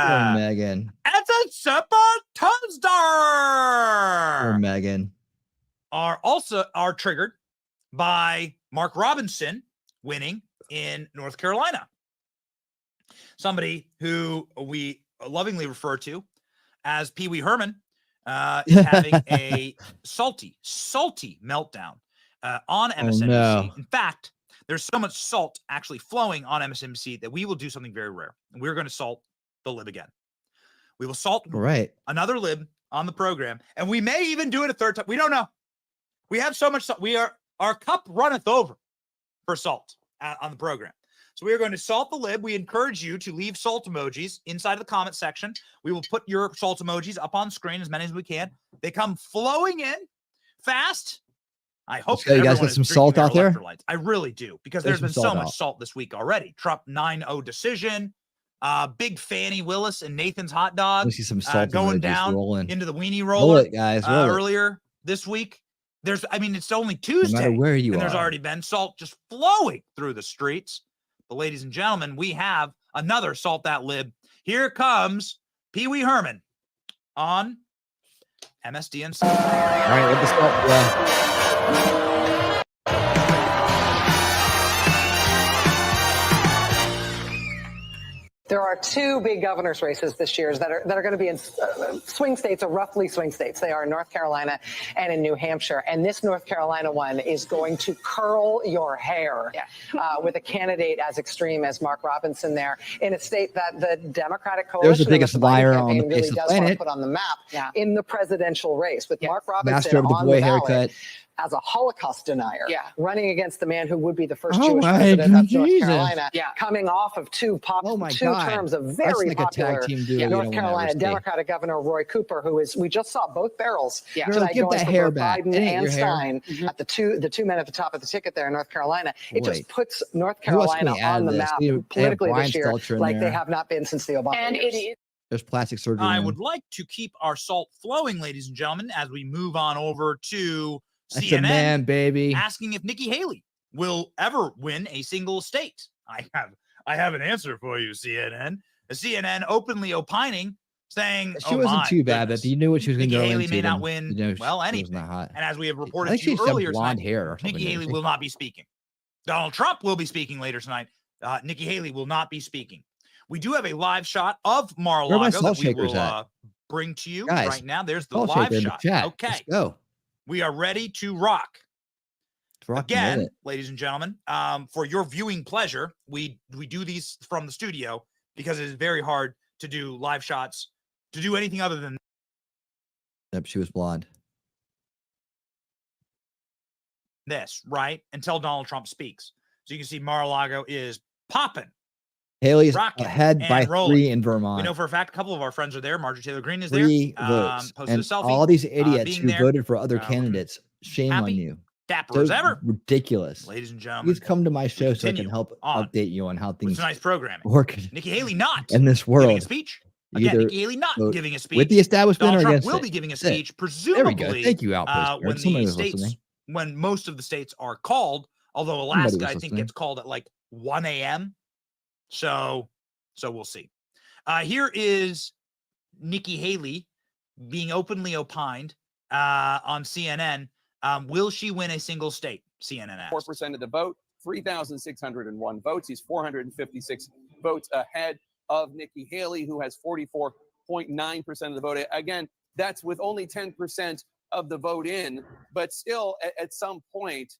Poor Megan. It's a Super Tuesday. Poor Megan. Are triggered by Mark Robinson winning in North Carolina. Somebody who we lovingly refer to as Pee Wee Herman is having a salty meltdown on MSNBC. Oh, no. In fact, there's so much salt actually flowing on MSNBC that we will do something very rare. And we're going to salt the lib again. We will salt another lib on the program, and we may even do it a third time. We don't know. We have so much salt. Our cup runneth over for salt on the program. So we are going to salt the lib. We encourage you to leave salt emojis inside of the comment section. We will put your salt emojis up on screen, as many as we can. They come flowing in fast. I hope You guys got some salt out there? I really do, because there's been so much salt this week already. Trump 9-0 decision. Big Fannie Willis and Nathan's hot dog see some salt going emojis down rolling. into the weenie Roll roller it, guys. Roll it. earlier this week. It's only Tuesday. matter where you and there's are. already been salt just flowing through the streets. But ladies and gentlemen, we have another Salt That Lib. Here comes Pee Wee Herman on MSDNC. All right, let the salt flow. There are two big governor's races this year that are going to be in swing states, or roughly swing states. They are in North Carolina and in New Hampshire. And this North Carolina one is going to curl your hair with a candidate as extreme as Mark Robinson there in a state that the Democratic coalition There's the biggest liar on the face really of the does want to planet. put on the map in the presidential race, with Mark Robinson Master of the on boy the ballot haircut. as a Holocaust denier, running against the man who would be the first Oh Jewish my president of Jesus. North Carolina, coming off of two God. terms of That's very like a tag popular team duo you North don't wanna ever Carolina see. Democratic Governor Roy Cooper, who is, we just saw both barrels Girl, tonight give going that for hair both back. Biden It ain't and your hair. Stein at the two men at the top of the ticket there in North Carolina. It Boy. just puts North Who else can Carolina we add on to the this? map We have politically Brian this year Stelter in like they there. have not been since the Obama And years. it is. There's plastic surgery. I man. would like to keep our salt flowing, ladies and gentlemen, as we move on over to That's CNN, a man, baby. asking if Nikki Haley will ever win a single state. I have an answer for you, CNN. The CNN openly opining, saying, She "Oh wasn't my too bad, but you knew what she was going to Nikki go Haley into. may not then, win you know, well she anything." was not hot. And as we have I reported think to you she used to have earlier blonde tonight, hair or something. Nikki Haley didn't she? will not be speaking. Donald Trump will be speaking later tonight. Nikki Haley will not be speaking. We do have a live shot of Where are my Mar-a-Lago salt that we shakers will at? bring to you Guys, right now. There's the salt live shaker in the shot. chat. Okay, Let's go. we are ready to rock. Let's rock and roll Again, it. ladies and gentlemen, for your viewing pleasure, we do these from the studio because it is very hard to do live shots, to do anything other than Yep, she was blonde. this, right? Until Donald Trump speaks. So you can see Mar-a-Lago is popping. Haley's Rocking ahead by and rolling. 3 in We Vermont. know for a fact a couple of our friends are there. Marjorie Taylor Greene is 3 there. votes. Posted And a selfie. all these idiots being who there. voted for other Looking candidates, shame on happy, you. dapper So as ever. ridiculous. Ladies and gentlemen, Please come to my show so I can continue help on update you on how with things tonight's programming. work Nikki Haley not in this giving a world. speech. You Again, either Nikki Haley not vote giving a speech. with the establishment Donald or Trump against will it. be giving a That's it. speech, There we go. presumably Thank you, Outpost. when Somebody the was states, listening. when most of the states are called, although Somebody Alaska, was I think, listening. gets called at like 1 a.m. So we'll see. Here is Nikki Haley being openly opined on CNN. Will she win a single state? CNN asked. 4% of the vote, 3,601 votes. He's 456 votes ahead of Nikki Haley, who has 44.9% of the vote. Again, that's with only 10% of the vote in, but still, at some point,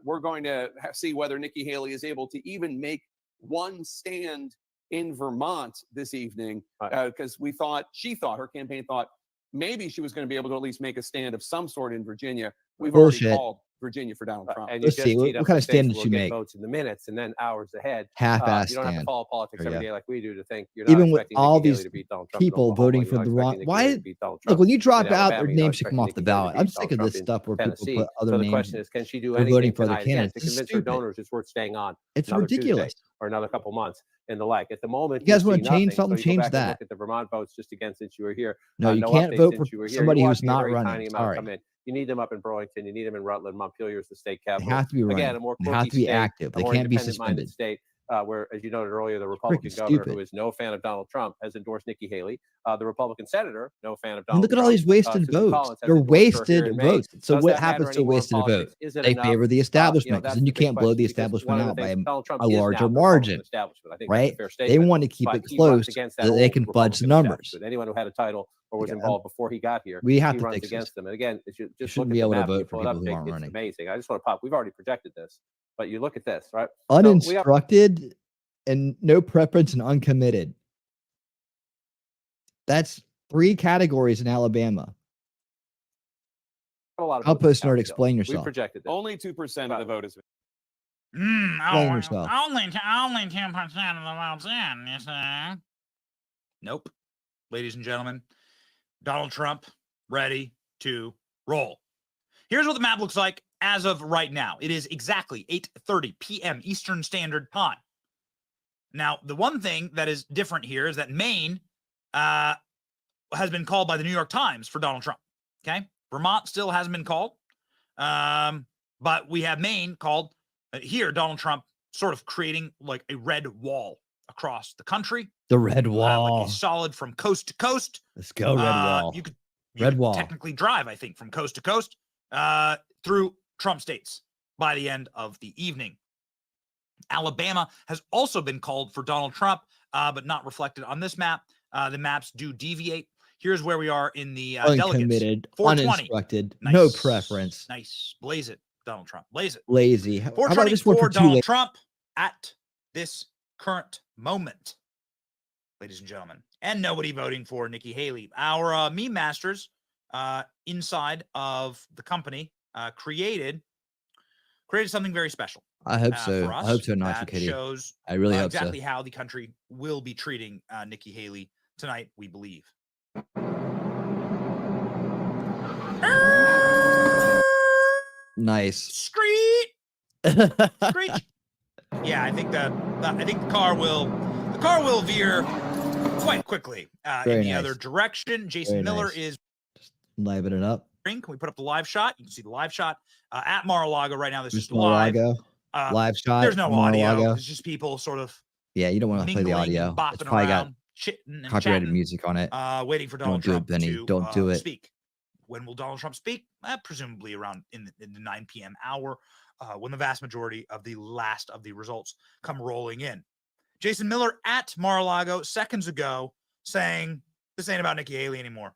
we're going to see whether Nikki Haley is able to even make one stand in Vermont this evening, because her campaign thought maybe she was going to be able to at least make a stand of some sort in Virginia. We've already Bullshit. called Virginia for Donald Trump. And Let's you see, just what- teed up what kind the of stand states did will she get make? votes in the minutes and then hours ahead. Half-assed You don't have to stand. follow politics There you every go. day like we do to think you're not Even with expecting all Nikki Haley these to beat Donald Trump in people Oklahoma, voting you're for not the expecting wrong, Nikki why? Haley to beat Donald Look, Trump when you drop in out, Alabama, their you're not names should come expecting off the Nikki Haley ballot. to I'm beat sick Donald of this Trump in stuff where people Tennessee. put other So the names. question is, can she do for anything voting for other tonight again candidates. to This is convince her stupid. donors it's worth staying on It's another ridiculous. Tuesday or another couple months and the like? At the moment, You guys we want see to change nothing. something? So you go Change back and that. look at the Vermont votes just again since you were here. No, you no can't updates vote since for you were here. somebody You're who's watching a not very running. tiny amount Sorry. come in. You need them up in Burlington. You need them in Rutland. Montpelier is the state They capital. have to be running. Again, a more They quirky have to be state, active. a They more can't be independent-minded suspended. state, where, as you noted earlier, the Republican governor, stupid. who is no fan of Donald Trump, has endorsed Nikki Haley. The Republican senator, no fan of And Donald look at Trump. all these wasted Susan votes. Collins has They're endorsed her here in wasted May. votes. So Does what that matter happens to a anymore in wasted vote? politics? Is it They enough? favor the establishment, because That's then you the big can't blow the question, because establishment one of out the by things, Donald Trump a is now larger the Republican margin, establishment. I think right? that's a fair They statement. want to keep But it he runs close against so that that they old can fudge the Republican numbers. establishment. Anyone who had a title or was involved before he got here, We have he to runs fix against this. them. And again, if you You just shouldn't look be at able the to map, you vote for pull it up, people who aren't it's running. amazing. I just want to pop. We've already projected this, but you look at this, right? So we are Uninstructed and no preference and uncommitted. That's 3 categories in Alabama. a lot of Outpost votes nerd, out explain still. yourself. We projected this. Only 2% of the vote is. Explain yourself. Only 10% of the votes in. You see? Nope. Ladies and gentlemen, Donald Trump ready to roll. Here's what the map looks like as of right now. It is exactly 8:30 p.m. Eastern Standard Time. Now, the one thing that is different here is that Maine has been called by the New York Times for Donald Trump. Okay? Vermont still hasn't been called. But we have Maine called. Here, Donald Trump sort of creating like a red wall across the country. The red wall. Like a solid from coast to coast. Let's go, red wall. You could Red wall. technically drive, I think, from coast to coast through Trump states by the end of the evening. Alabama has also been called for Donald Trump. but not reflected on this map. The maps do deviate. Here's where we are in the uncommitted, delegates. 420. uninstructed, Nice. no preference. Nice. Blaze it, Donald Trump. Blaze it. Lazy. How about this one 424 for Donald Trump at this current moment, ladies and gentlemen. And nobody voting for Nikki Haley. Our meme masters inside of the company created something very special. I hope so. For us, I hope so, Nacho that Kitty. shows I really hope exactly so. how the country will be treating Nikki Haley tonight, we believe. Nice. Screech. Yeah, I think the car will veer quite quickly in the other direction. Jason Miller is living it up. Can we put up the live shot? You can see the live shot at Mar-a-Lago right now. This is Mar-a-Lago. live shot. There's no Mar-a-Lago. audio. It's just people sort of you don't want to play the audio. It's probably got copyrighted music on it. Waiting for Donald Trump to don't do it. Speak. When will Donald Trump speak? Presumably around in the 9 p.m. hour, when the vast majority of the last of the results come rolling in. Jason Miller at Mar-a-Lago seconds ago saying, this ain't about Nikki Haley anymore.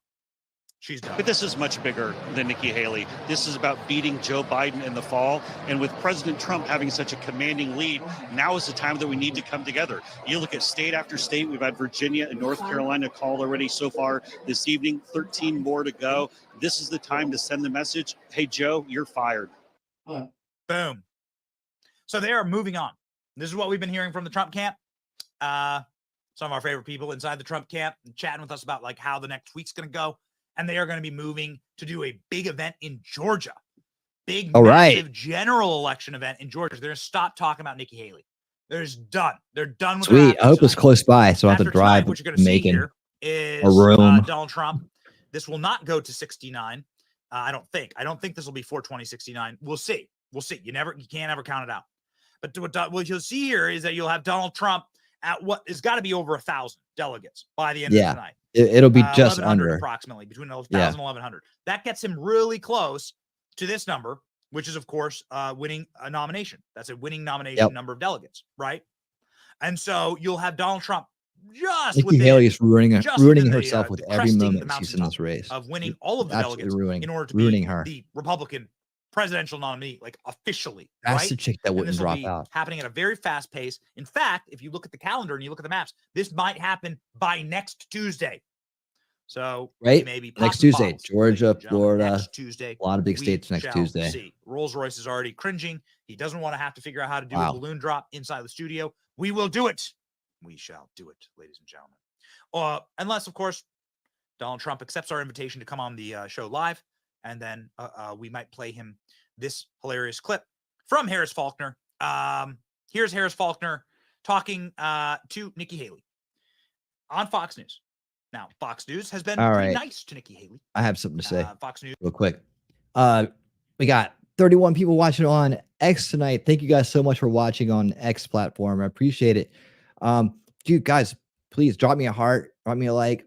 She's done. But this is much bigger than Nikki Haley. This is about beating Joe Biden in the fall. And with President Trump having such a commanding lead, now is the time that we need to come together. You look at state after state. We've had Virginia and North Carolina called already so far this evening, 13 more to go. This is the time to send the message, hey, Joe, you're fired. Boom. So they are moving on. This is what we've been hearing from the Trump camp. Some of our favorite people inside the Trump camp chatting with us about like how the next week's going to go. And they are going to be moving to do a big event in Georgia. Massive general election event in Georgia. They're going to stop talking about Nikki Haley. They're just done. They're done with Sweet. I hope it's close by, so I don't have to drive. What you're going to see here is a room. Donald Trump. This will not go to 69. I don't think. I don't think this will be 420-69. We'll see. We'll see. You can't ever count it out. But what you'll see here is that you'll have Donald Trump at what has got to be over 1,000 delegates by the end of tonight. It'll be just under approximately between 1,000 and 1,100. That gets him really close to this number, which is of course winning a nomination. That's a winning nomination number of delegates, right? And so you'll have Donald Trump just Nikki Haley is ruining herself with every moment she's in this race of winning all of the delegates in order to ruining be her. the Republican presidential nominee, like officially. That's the chick that wouldn't drop out. Happening at a very fast pace. In fact, if you look at the calendar and you look at the maps, this might happen by next Tuesday. So maybe next Tuesday, bottles, Georgia, Florida, next Tuesday, a lot of big states next Tuesday. See. Rolls-Royce is already cringing. He doesn't want to have to figure out how to do a balloon drop inside the studio. We will do it. We shall do it, ladies and gentlemen. Unless, of course, Donald Trump accepts our invitation to come on the show live. And then we might play him this hilarious clip from Harris Faulkner. Here's Harris Faulkner talking to Nikki Haley on Fox News. Now, Fox News has been pretty nice to Nikki Haley. I have something to say. Fox News. Real quick. We got 31 people watching on X tonight. Thank you guys so much for watching on X platform. I appreciate it. Dude, guys, please drop me a heart, drop me a like.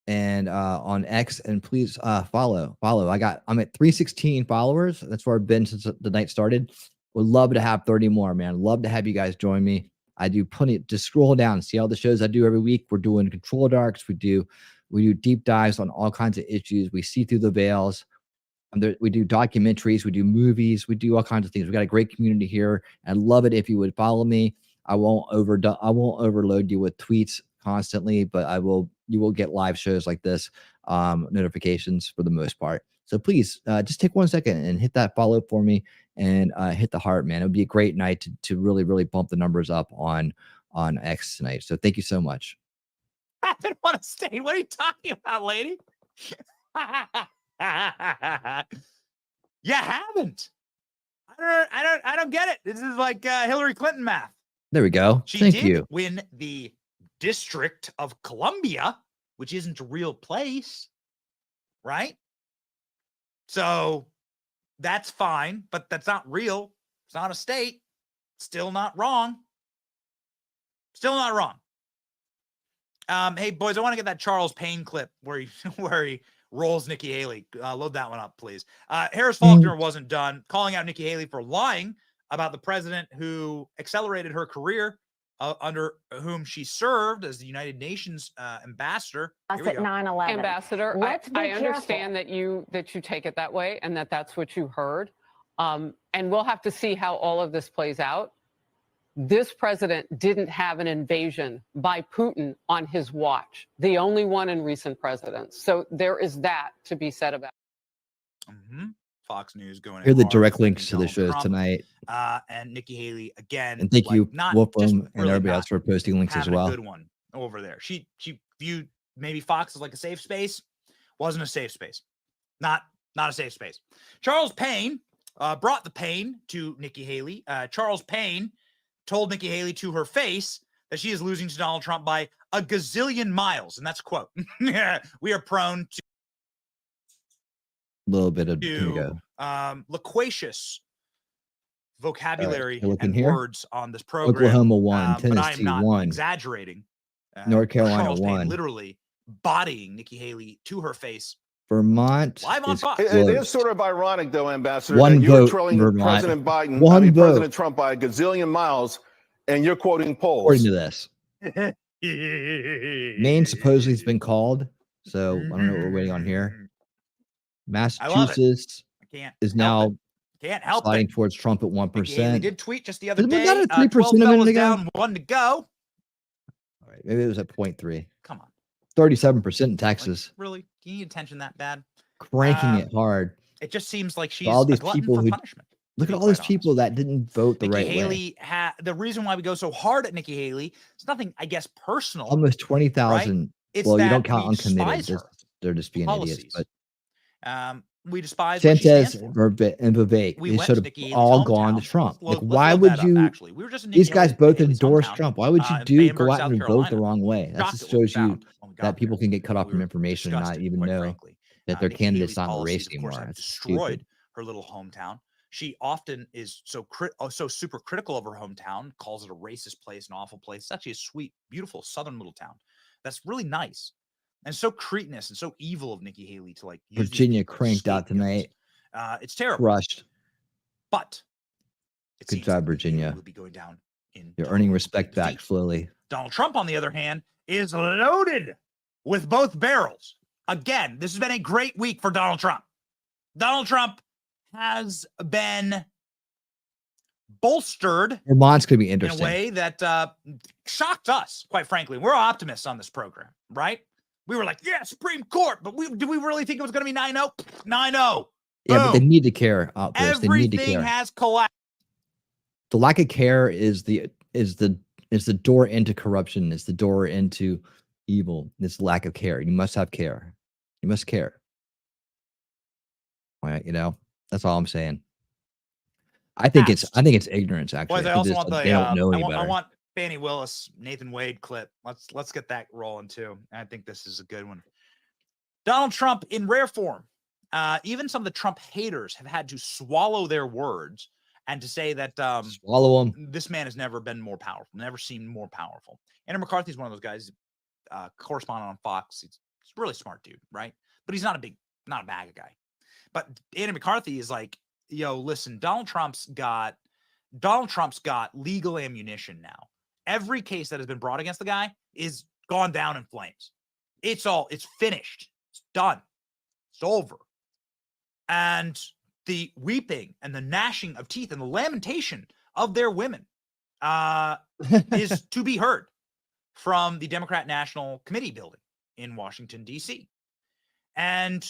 And on X, and please follow. I'm at 316 followers. That's where I've been since the night started. Would love to have 30 more, man. Love to have you guys join me. I do plenty. Just scroll down, see all the shows I do every week. We're doing Control Darks. We do deep dives on all kinds of issues. We see through the veils. We do documentaries. We do movies. We do all kinds of things. We got a great community here. I'd love it if you would follow me. I won't overload you with tweets constantly, but you will get live shows like this, notifications for the most part. So please just take 1 second and hit that follow for me and hit the heart, man. It would be a great night to really, really bump the numbers up on X tonight. So thank you so much. I didn't want to stay. What are you talking about, lady? You haven't. I don't get it. This is like Hillary Clinton math. There we go. She Thank did you. win the District of Columbia, which isn't a real place, right? So that's fine, but that's not real. It's not a state. Still not wrong. Still not wrong. Hey boys, I want to get that Charles Payne clip where he rolls Nikki Haley. Load that one up, please. Harris Faulkner wasn't done calling out Nikki Haley for lying about the president who accelerated her career under whom she served as the United Nations ambassador. Here we go. 9/11. Ambassador, Let's be I careful. understand that you take it that way and that's what you heard. And we'll have to see how all of this plays out. This president didn't have an invasion by Putin on his watch, the only one in recent presidents. So there is that to be said about it. Fox News going. Here are the direct links to the shows tonight. And Nikki Haley again. And thank you, not Wolfram, and really everybody else for posting links as having well. A good one over there. She viewed maybe Fox as like a safe space. Wasn't a safe space. Not a safe space. Charles Payne brought the pain to Nikki Haley. Charles Payne told Nikki Haley to her face that she is losing to Donald Trump by a gazillion miles. And that's a quote. We are prone to A little bit of loquacious vocabulary look and in here. words on this program. Oklahoma 1, but I am Tennessee not 1, exaggerating. North Carolina Charles Payne 1, literally bodying Nikki Haley to her face. Vermont. Live on Fox. It is sort of ironic, though, Ambassador, One that you're vote, trailing Vermont. President Biden, One vote. President Trump by a gazillion miles, and you're quoting polls. According to this. Maine supposedly has been called, so I don't know what we're waiting on here. Massachusetts is now sliding towards Trump at 1%. He did tweet just the other Didn't we day. got a 3% 12 a minute fellas ago? down, 1 to go. All right, maybe it was at 0.3. Come on. 37% in Texas. Really? Do you need attention that bad? Cranking it hard. It just seems like she's All these a glutton people for who punishment. look at all these people that didn't vote the right Nikki way. Haley the reason why we go so hard at Nikki Haley, it's nothing, I guess, personal. Almost 20,000. Right? It's Well, you that don't count we uncommitted. despise her They're just being idiots. policies. But We despise what she stands Sanchez for. and Vivek, We they went should to have Nikki Haley's all gone to hometown. Trump. Let's Why load would that up, you? actually. We were just in Nikki These guys Haley's both endorse hometown, Trump. Why would you in do go Fayetteville, out South and vote the Carolina. wrong way? That Shocked just at what we shows you found when we got that people can get cut off from information and not disgusted, even quite know frankly. that their Nikki candidate's Haley's not in the policies, race of course, anymore. have That's destroyed stupid. her little hometown. She often is so super critical of her hometown, calls it a racist place, an awful place. It's actually a sweet, beautiful southern little town that's really nice and so cretinous and so evil of Nikki Haley to like use these Virginia people as cranked out scapegoats. tonight. It's terrible. Crushed. But it Good seems job, that Nikki Haley Virginia. will be going down in You're earning respect back slowly. Donald Trump, on the other hand, is loaded with both barrels. Again, this has been a great week for Donald Trump. Donald Trump has been bolstered Vermont's going to be in a interesting. way that shocked us, quite frankly. We're optimists on this program, right? We were like, yeah, Supreme Court, but did we really think it was going to be 9-0? 9-0. Yeah, but they need to care out there. They need to Everything care. has collapsed. The lack of care is the door into corruption. It's the door into evil. This lack of care. You must have care. You must care. Right? You know, that's all I'm saying. I think it's ignorance. Actually, Boys, I think also this- want the they don't know any I better. want Fannie Willis, Nathan Wade clip. Let's get that rolling too. I think this is a good one. Donald Trump in rare form. Even some of the Trump haters have had to swallow their words and to say that Swallow 'em. this man has never been more powerful, never seemed more powerful. Andrew McCarthy is one of those guys, correspondent on Fox. He's a really smart dude, right? But he's not a bad guy. But Andrew McCarthy is like, yo, listen, Donald Trump's got legal ammunition now. Every case that has been brought against the guy is gone down in flames. It's finished. It's done. It's over. And the weeping and the gnashing of teeth and the lamentation of their women is to be heard from the Democrat National Committee building in Washington, D.C. And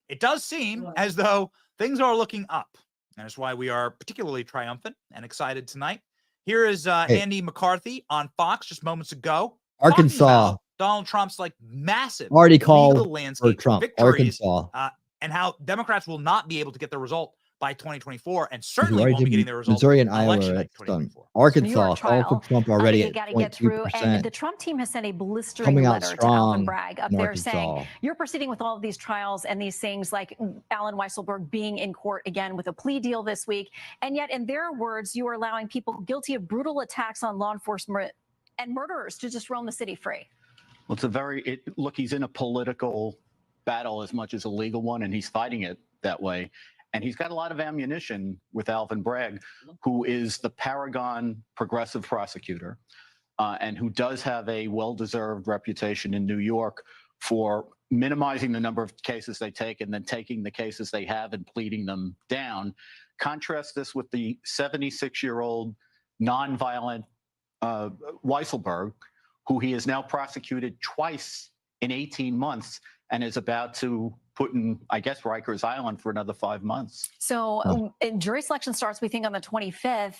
it does seem as though things are looking up. And that's why we are particularly triumphant and excited tonight. Here is Andy McCarthy on Fox just moments ago. Arkansas Donald Trump's like massive already legal called for landscape Trump. victories, Arkansas. and how Democrats will not be able to get the result by 2024 and We certainly already won't be did getting the result Missouri and on Iowa. election night That's done. 2024. Arkansas called for Trump already you at got to get through, and 0.2%. the Trump team has sent a blistering Coming out letter to Alvin strong Bragg up in there saying Arkansas. you're proceeding with all of these trials and these things like Alan Weisselberg being in court again with a plea deal this week, and yet in their words, you are allowing people guilty of brutal attacks on law enforcement and murderers to just roam the city free. Well, look, he's in a political battle as much as a legal one, and he's fighting it that way. And he's got a lot of ammunition with Alvin Bragg, who is the paragon progressive prosecutor. and who does have a well-deserved reputation in New York for minimizing the number of cases they take and then taking the cases they have and pleading them down. Contrast this with the 76-year-old nonviolent Weisselberg, who he has now prosecuted twice in 18 months and is about to put in, I guess, Rikers Island for another 5 months. So jury selection starts, we think, on the 25th.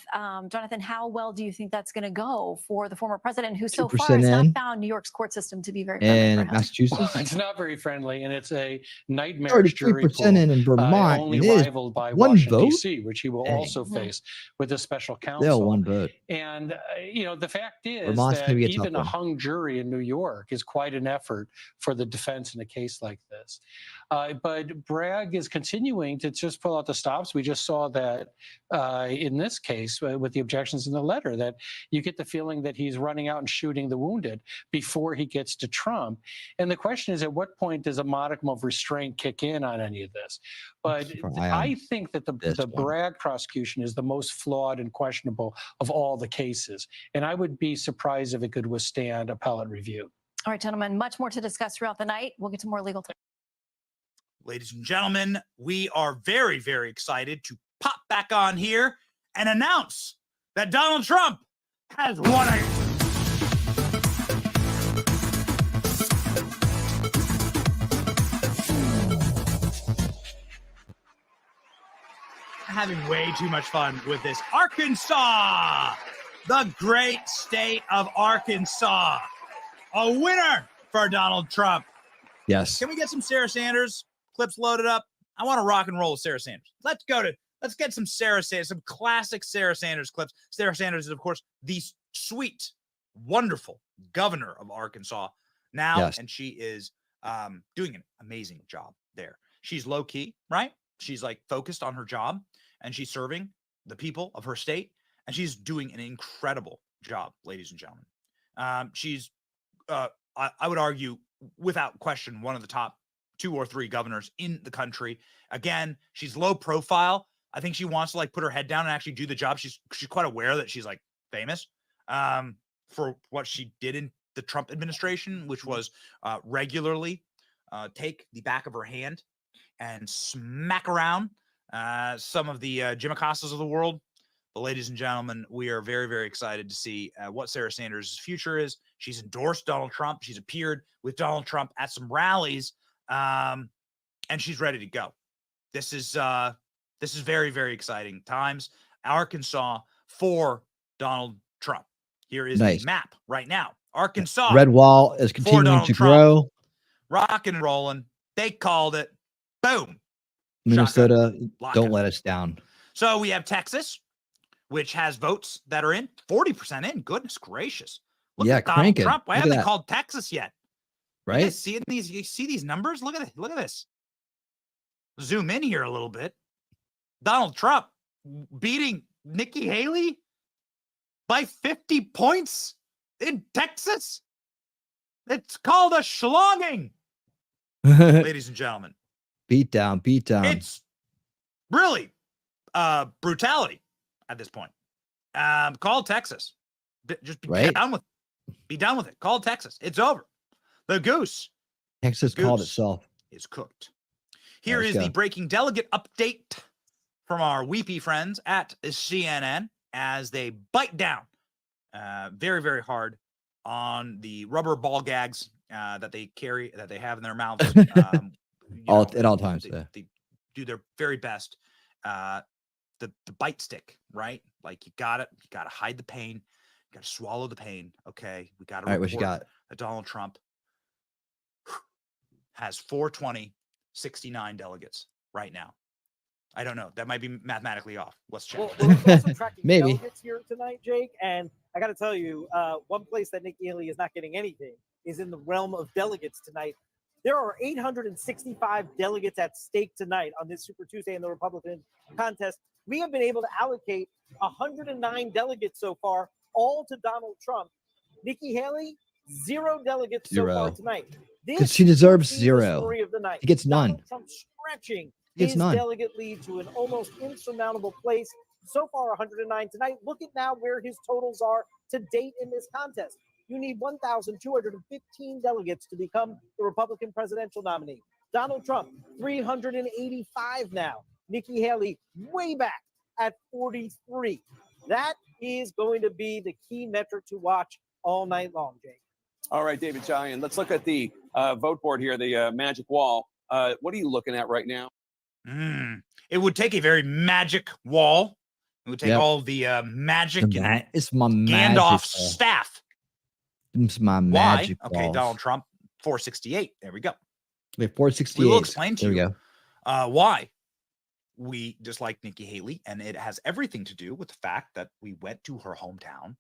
Jonathan, how well do you think that's going to go for the former president, who so far has not found New York's court system to be very friendly in for him? Massachusetts? It's not very friendly, and it's a nightmarish jury pool. 33% in Vermont, only and it is rivaled by one Washington, vote? D.C., which he will also face with a special counsel. Still one vote. And, the fact is Vermont's that gonna be a tough even a one. hung jury in New York is quite an effort for the defense in a case like this. But Bragg is continuing to just pull out the stops. We just saw that in this case with the objections in the letter, that you get the feeling that he's running out and shooting the wounded before he gets to Trump. And the question is, at what point does a modicum of restraint kick in on any of this? But I think that the Bragg prosecution is the most flawed and questionable of all the cases. And I would be surprised if it could withstand appellate review. All right, gentlemen, much more to discuss throughout the night. We'll get to more legal. Ladies and gentlemen, we are very, very excited to pop back on here and announce that Donald Trump has won it. Having way too much fun with this. Arkansas, the great state of Arkansas, a winner for Donald Trump. Yes. Can we get some Sarah Sanders clips loaded up? I want to rock and roll with Sarah Sanders. Let's get some Sarah Sanders, some classic Sarah Sanders clips. Sarah Sanders is, of course, the sweet, wonderful governor of Arkansas now, and she is doing an amazing job there. She's low key, right? She's like focused on her job, and she's serving the people of her state, and she's doing an incredible job, ladies and gentlemen. She's, I would argue, without question, one of the top 2 or 3 governors in the country. Again, she's low profile. I think she wants to like put her head down and actually do the job. She's quite aware that she's like famous for what she did in the Trump administration, which was regularly take the back of her hand and smack around some of the Jim Acostas of the world. But ladies and gentlemen, we are very, very excited to see what Sarah Sanders' future is. She's endorsed Donald Trump. She's appeared with Donald Trump at some rallies, and she's ready to go. This is very, very exciting times. Arkansas for Donald Trump. Here is the map right now. Arkansas. Red wall is continuing to grow. Rock and rolling. They called it. Boom. Minnesota, don't let us down. So we have Texas, which has votes that are in 40% in. Goodness gracious. Look at Donald Trump. Why haven't they called Texas yet? Right? You see these numbers? Look at it. Look at this. Zoom in here a little bit. Donald Trump beating Nikki Haley by 50 points in Texas. It's called a schlogging. Ladies and gentlemen. Beat down. It's really brutality at this point. Call Texas. Just be done with it. Be done with it. Call Texas. It's over. The goose. Texas called itself. Is cooked. Here is the breaking delegate update from our weepy friends at CNN as they bite down very, very hard on the rubber ball gags that they carry, that they have in their mouths. At all times. They do their very best. The bite stick, right? Like you gotta hide the pain. You gotta swallow the pain. Okay. We gotta report what you got? That Donald Trump has 420, 69 delegates right now. I don't know. That might be mathematically off. Let's check. Well, we're also tracking Maybe delegates here tonight, Jake. And I got to tell you, one place that Nikki Haley is not getting anything is in the realm of delegates tonight. There are 865 delegates at stake tonight on this Super Tuesday in the Republican contest. We have been able to allocate 109 delegates so far, all to Donald Trump. Nikki Haley, 0 delegates so far tonight. Because she deserves 0. Story of the night. He gets none. Donald Trump stretching He gets his none. delegate lead to an almost insurmountable place. So far, 109 tonight. Look at now where his totals are to date in this contest. You need 1,215 delegates to become the Republican presidential nominee. Donald Trump, 385 now. Nikki Haley, way back at 43. That is going to be the key metric to watch all night long, Jake. All right, David Giant. Let's look at the vote board here, the magic wall. What are you looking at right now? It would take a very magic wall. It would take all the magic and It's my Gandalf's magic staff. It's my Why? magic Okay, balls. Donald Trump, 468. There we go. Wait, 468. We will explain to There we you go. why we dislike Nikki Haley, and it has everything to do with the fact that we went to her hometown.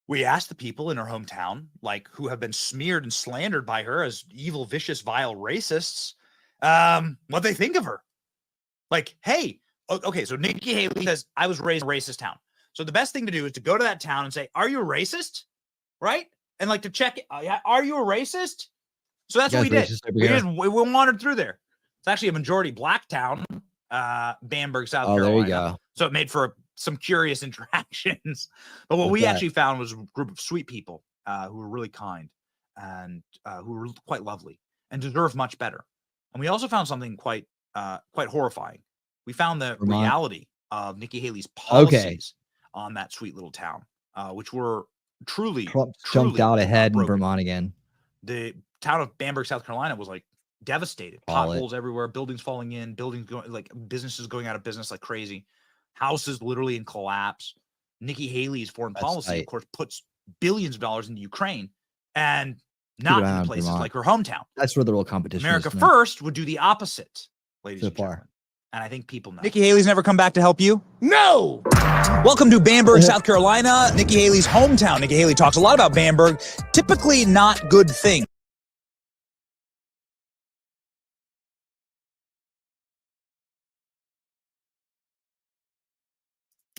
We asked the people in her hometown, like who have been smeared and slandered by her as evil, vicious, vile racists, what they think of her. Like, hey, okay, so Nikki Haley says, I was raised in a racist town. So the best thing to do is to go to that town and say, are you a racist? Right? And like to check it. Are you a racist? So that's what we did. We wandered through there. It's actually a majority black town, Bamberg, South Carolina. There you go. So it made for some curious interactions. But what we actually found was a group of sweet people who were really kind and who were quite lovely and deserve much better. And we also found something quite horrifying. We found the reality of Nikki Haley's policies on that sweet little town, which were truly jumped out ahead in broken. Vermont again. The town of Bamberg, South Carolina was like devastated. Potholes everywhere, buildings falling in, buildings going, like businesses going out of business like crazy, houses literally in collapse. Nikki Haley's foreign policy, of course, puts billions of dollars into Ukraine and not in places Vermont. like her hometown. That's where the real competition America is. First would do the opposite, ladies and gentlemen. And I think people know. Nikki Haley's never come back to help you? No! Welcome to Bamberg, South Carolina, Nikki Haley's hometown. Nikki Haley talks a lot about Bamberg, typically not good things.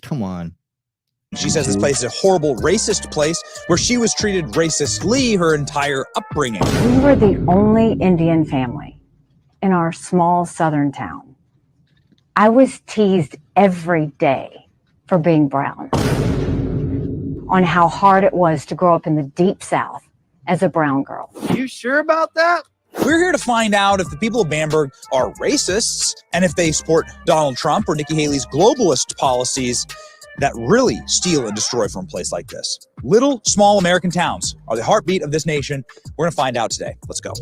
Come on. She says this place is a horrible racist place where she was treated racistly her entire upbringing. We were the only Indian family in our small southern town. I was teased every day for being brown, on how hard it was to grow up in the deep South as a brown girl. You sure about that? We're here to find out if the people of Bamberg are racists and if they support Donald Trump or Nikki Haley's globalist policies that really steal and destroy from a place like this. Little, small American towns are the heartbeat of this nation. We're going to find out today. Let's go.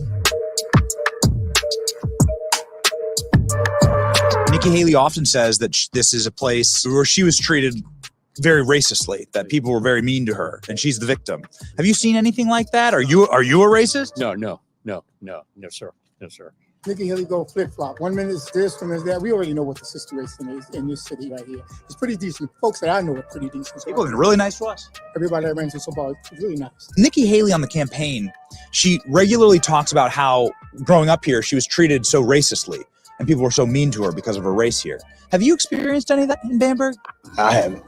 Nikki Haley often says that this is a place where she was treated very racistly, that people were very mean to her, and she's the victim. Have you seen anything like that? Are you a racist? No, sir. No, sir. Nikki Haley go flip-flop. 1 minute is this, 1 minute is that. We already know what the situation is in this city right here. It's pretty decent. Folks that I know are pretty decent. People have been really nice to us. Everybody that runs this football is really nice. Nikki Haley on the campaign, she regularly talks about how growing up here, she was treated so racistly and people were so mean to her because of her race here. Have you experienced any of that in Bamberg? I haven't.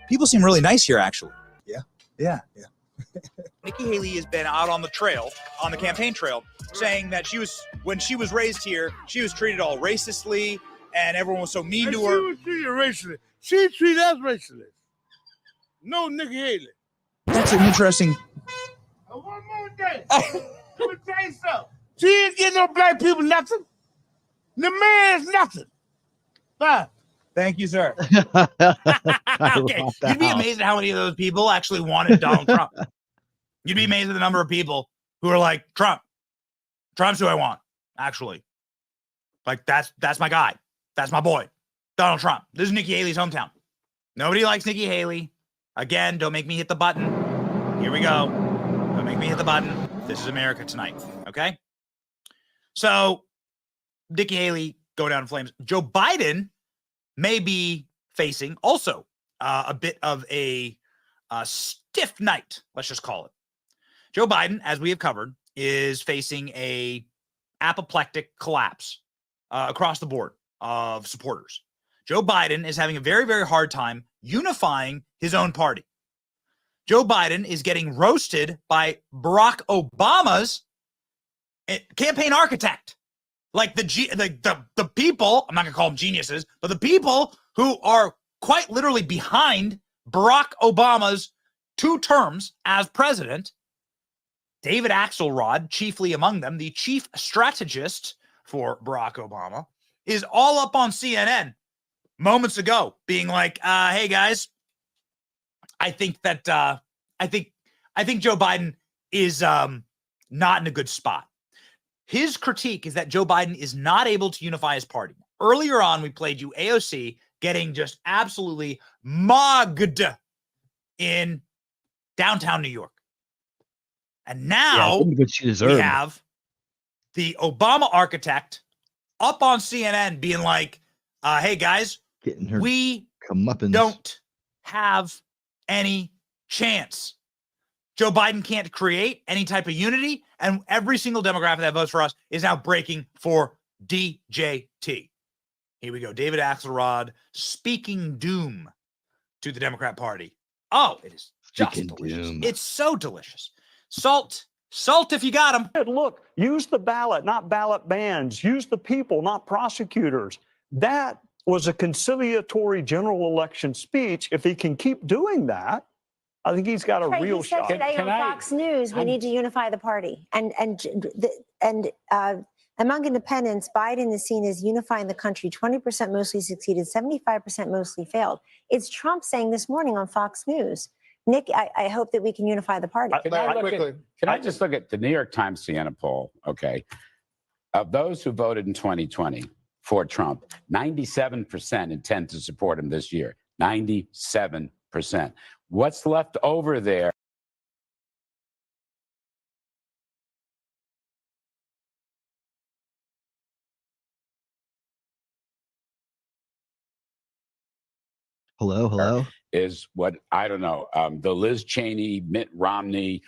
People seem really nice here, actually. Yeah. Nikki Haley has been out on the trail, on the campaign trail, saying that when she was raised here, she was treated all racistly and everyone was so mean to her. She was treated racistly. She treated us racistly. No Nikki Haley. That's an interesting. One more day. Let me tell you something. She ain't getting no black people nothing. The man's nothing. Bye. Thank you, sir. Okay, you'd be amazed at how many of those people actually wanted Donald Trump. You'd be amazed at the number of people who are like, Trump's who I want, actually. Like, that's my guy. That's my boy. Donald Trump. This is Nikki Haley's hometown. Nobody likes Nikki Haley. Again, don't make me hit the button. Here we go. Don't make me hit the button. This is America tonight, okay? So, Nikki Haley, go down in flames. Joe Biden may be facing also a bit of a stiff night, let's just call it. Joe Biden, as we have covered, is facing a apoplectic collapse across the board of supporters. Joe Biden is having a very, very hard time unifying his own party. Joe Biden is getting roasted by Barack Obama's campaign architect. Like the people, I'm not gonna call them geniuses, but the people who are quite literally behind Barack Obama's 2 terms as president. David Axelrod, chiefly among them, the chief strategist for Barack Obama, is all up on CNN moments ago, being like, "Hey guys, I think that I think Joe Biden is not in a good spot." His critique is that Joe Biden is not able to unify his party. Earlier on, we played you AOC getting just absolutely mugged in downtown New York. And now we have the Obama architect up on CNN being like, "Hey guys, we don't have any chance. Joe Biden can't create any type of unity, and every single Democrat that votes for us is now breaking for DJT." Here we go. David Axelrod speaking doom to the Democrat Party. Oh, it is just delicious. It's so delicious. Salt if you got them. Look, use the ballot, not ballot bans. Use the people, not prosecutors. That was a conciliatory general election speech. If he can keep doing that, I think he's got a real he said shot. today on Fox News, we need to unify the party. And among independents, Biden is seen as unifying the country. 20% mostly succeeded, 75% mostly failed. It's Trump saying this morning on Fox News, Nick, I hope that we can unify the party. Can I just look at the New York Times Siena poll? Okay. Of those who voted in 2020 for Trump, 97% intend to support him this year. 97%. What's left over there? Hello. Is what I don't know. The Liz Cheney, Mitt Romney,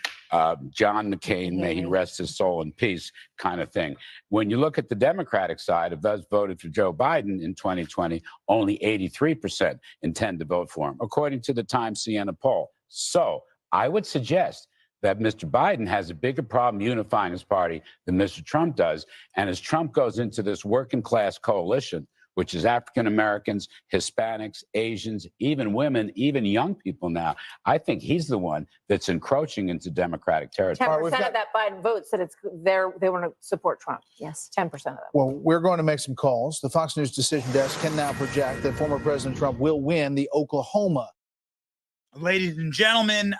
John McCain, may he rest his soul in peace, kind of thing. When you look at the Democratic side of those voted for Joe Biden in 2020, only 83% intend to vote for him, according to the Times Siena poll. So I would suggest that Mr. Biden has a bigger problem unifying his party than Mr. Trump does. And as Trump goes into this working class coalition, which is African Americans, Hispanics, Asians, even women, even young people now, I think he's the one that's encroaching into Democratic territory. 10% of that Biden vote said they want to support Trump. Yes, 10% of them. Well, we're going to make some calls. The Fox News decision desk can now project that former President Trump will win the Oklahoma. Ladies and gentlemen,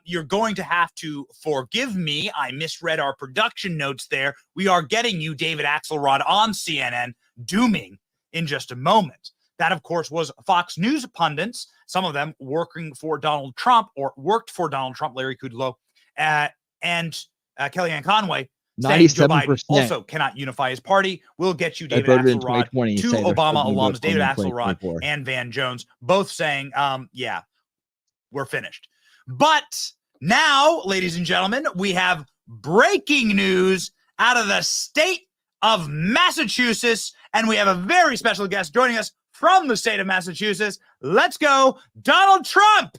you're going to have to forgive me. I misread our production notes there. We are getting you David Axelrod on CNN dooming in just a moment. That, of course, was Fox News pundits, some of them working for Donald Trump or worked for Donald Trump, Larry Kudlow, and Kellyanne Conway, saying Joe Biden also cannot unify his party. We'll get you David Axelrod, 2 Obama alums, David Axelrod and Van Jones, both saying, yeah, we're finished. But now, ladies and gentlemen, we have breaking news out of the state of Massachusetts, and we have a very special guest joining us from the state of Massachusetts. Let's go, Donald Trump!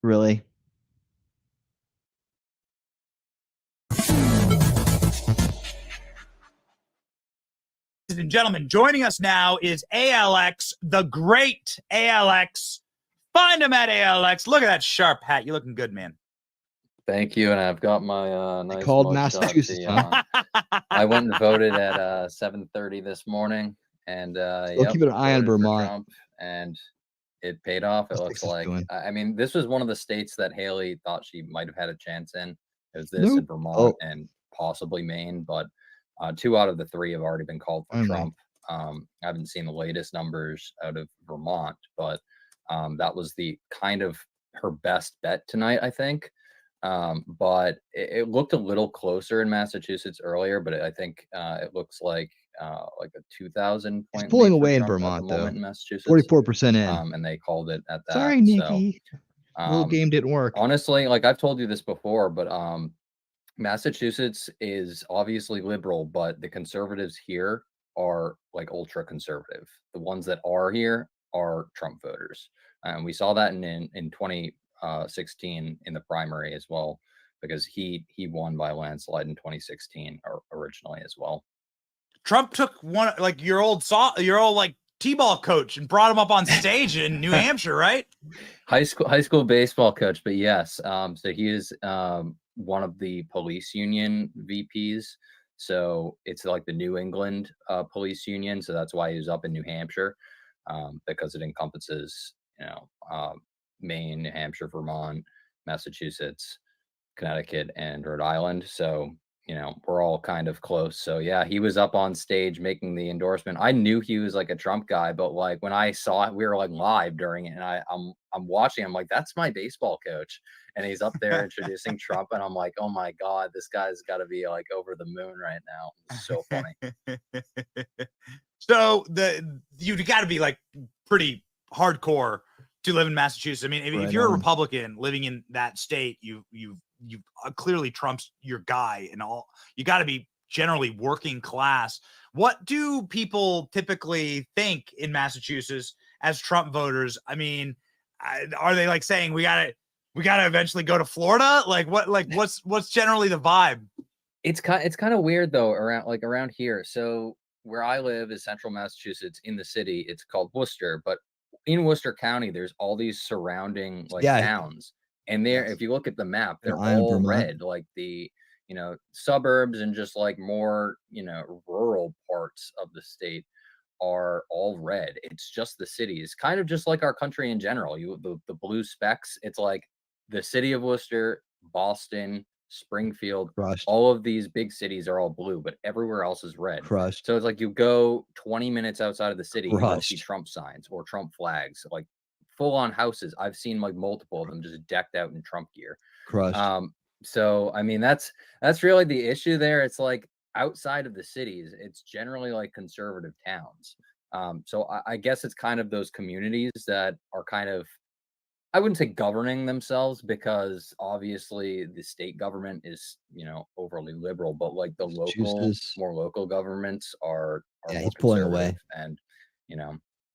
Really? Ladies and gentlemen, joining us now is ALX, the great ALX. Find him at ALX. Look at that sharp hat. You're looking good, man. Thank you, and I've got my nice called mugshot Massachusetts, tee on. I went and voted at 7:30 this morning, and keep an eye on voted for Vermont. Trump, and it paid off. It looks like. I mean, this was one of the states that Haley thought she might have had a chance in. It was this in Vermont and possibly Maine, but 2 out of the 3 have already been called for Trump. I haven't seen the latest numbers out of Vermont, but that was the kind of her best bet tonight, I think. But it looked a little closer in Massachusetts earlier, but I think it looks like a 2,000 point. He's pulling away in Vermont, though. In Massachusetts, 44% in. and they called it at that. Sorry, Nikki. Little game didn't work. Honestly, like I've told you this before, but Massachusetts is obviously liberal, but the conservatives here are like ultra conservative. The ones that are here are Trump voters. And we saw that in 2016 in the primary as well. because he won by a landslide in 2016 originally as well. Trump took one, like your old like T-ball coach, and brought him up on stage in New Hampshire, right? High school baseball coach, but yes, so he is one of the police union VPs. So it's like the New England police union. So that's why he was up in New Hampshire, because it encompasses, Maine, New Hampshire, Vermont, Massachusetts, Connecticut, and Rhode Island. So, we're all kind of close. So yeah, he was up on stage making the endorsement. I knew he was like a Trump guy, but like when I saw it, we were like live during it, and I'm watching. I'm like, that's my baseball coach, and he's up there introducing Trump, and I'm like, oh my god, this guy's got to be like over the moon right now. It's so funny. So you got to be like pretty hardcore to live in Massachusetts. I mean, if you're a Republican living in that state, you clearly Trump's your guy, and all. You got to be generally working class. What do people typically think in Massachusetts as Trump voters? I mean, are they like saying we gotta eventually go to Florida? What's generally the vibe? It's kind of weird though around here. So where I live is central Massachusetts. In the city, it's called Worcester, but in Worcester County, there's all these surrounding towns. And there, if you look at the map, they're all red, like the, suburbs and just like more, rural parts of the state are all red. It's just the cities, kind of just like our country in general. The blue specks, it's like the city of Worcester, Boston, Springfield, all of these big cities are all blue, but everywhere else is red. So it's like you go 20 minutes outside of the city, you see Trump signs or Trump flags, like full on houses. I've seen like multiple of them just decked out in Trump gear. So I mean, that's really the issue there. It's like outside of the cities, it's generally like conservative towns. So I guess it's kind of those communities that are kind of, I wouldn't say governing themselves, because obviously the state government is, overly liberal, but like the more local governments are more he's pulling away. And,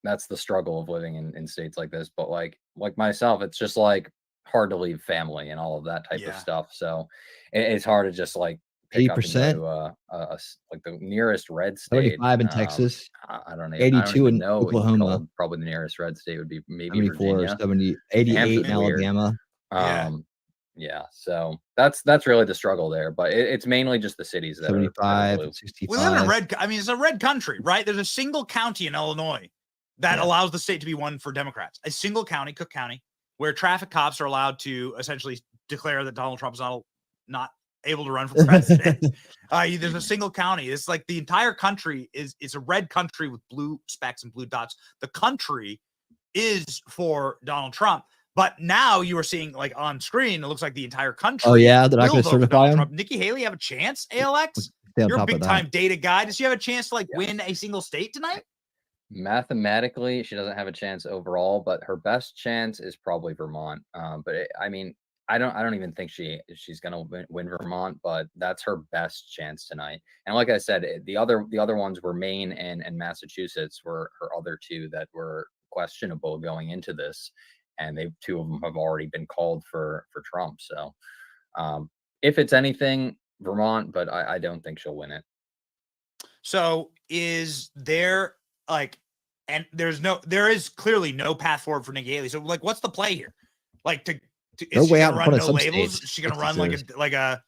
that's the struggle of living in states like this. But like myself, it's just like hard to leave family and all of that type of stuff. So it's hard to just like pick up and go to like the nearest red state. 75 in Texas. I don't know. 82 in know Oklahoma. Probably the nearest red state would be maybe 74, Virginia. 70, 88 in Alabama. Yeah. So that's really the struggle there. But it's mainly just the cities that 75, are 65. We live in a red. I mean, it's a red country, right? There's a single county in Illinois that allows the state to be one for Democrats. A single county, Cook County, where traffic cops are allowed to essentially declare that Donald Trump is not able to run for president. There's a single county. It's like the entire country is a red country with blue specks and blue dots. The country is for Donald Trump. But now you are seeing like on screen, it looks like the entire country. Oh yeah, they're not going to certify him. Trump. Nikki Haley have a chance? ALX, you're a big time data guy. Does she have a chance to like win a single state tonight? Mathematically, she doesn't have a chance overall, but her best chance is probably Vermont. I mean, I don't even think she's gonna win Vermont, but that's her best chance tonight. And like I said, the other ones were Maine and Massachusetts were her other two that were questionable going into this, and two of them have already been called for Trump. So if it's anything, Vermont, but I don't think she'll win it. So is there like, and there is clearly no path forward for Nikki Haley. So like, what's the play here? Like is she gonna run no labels? Is she gonna run like a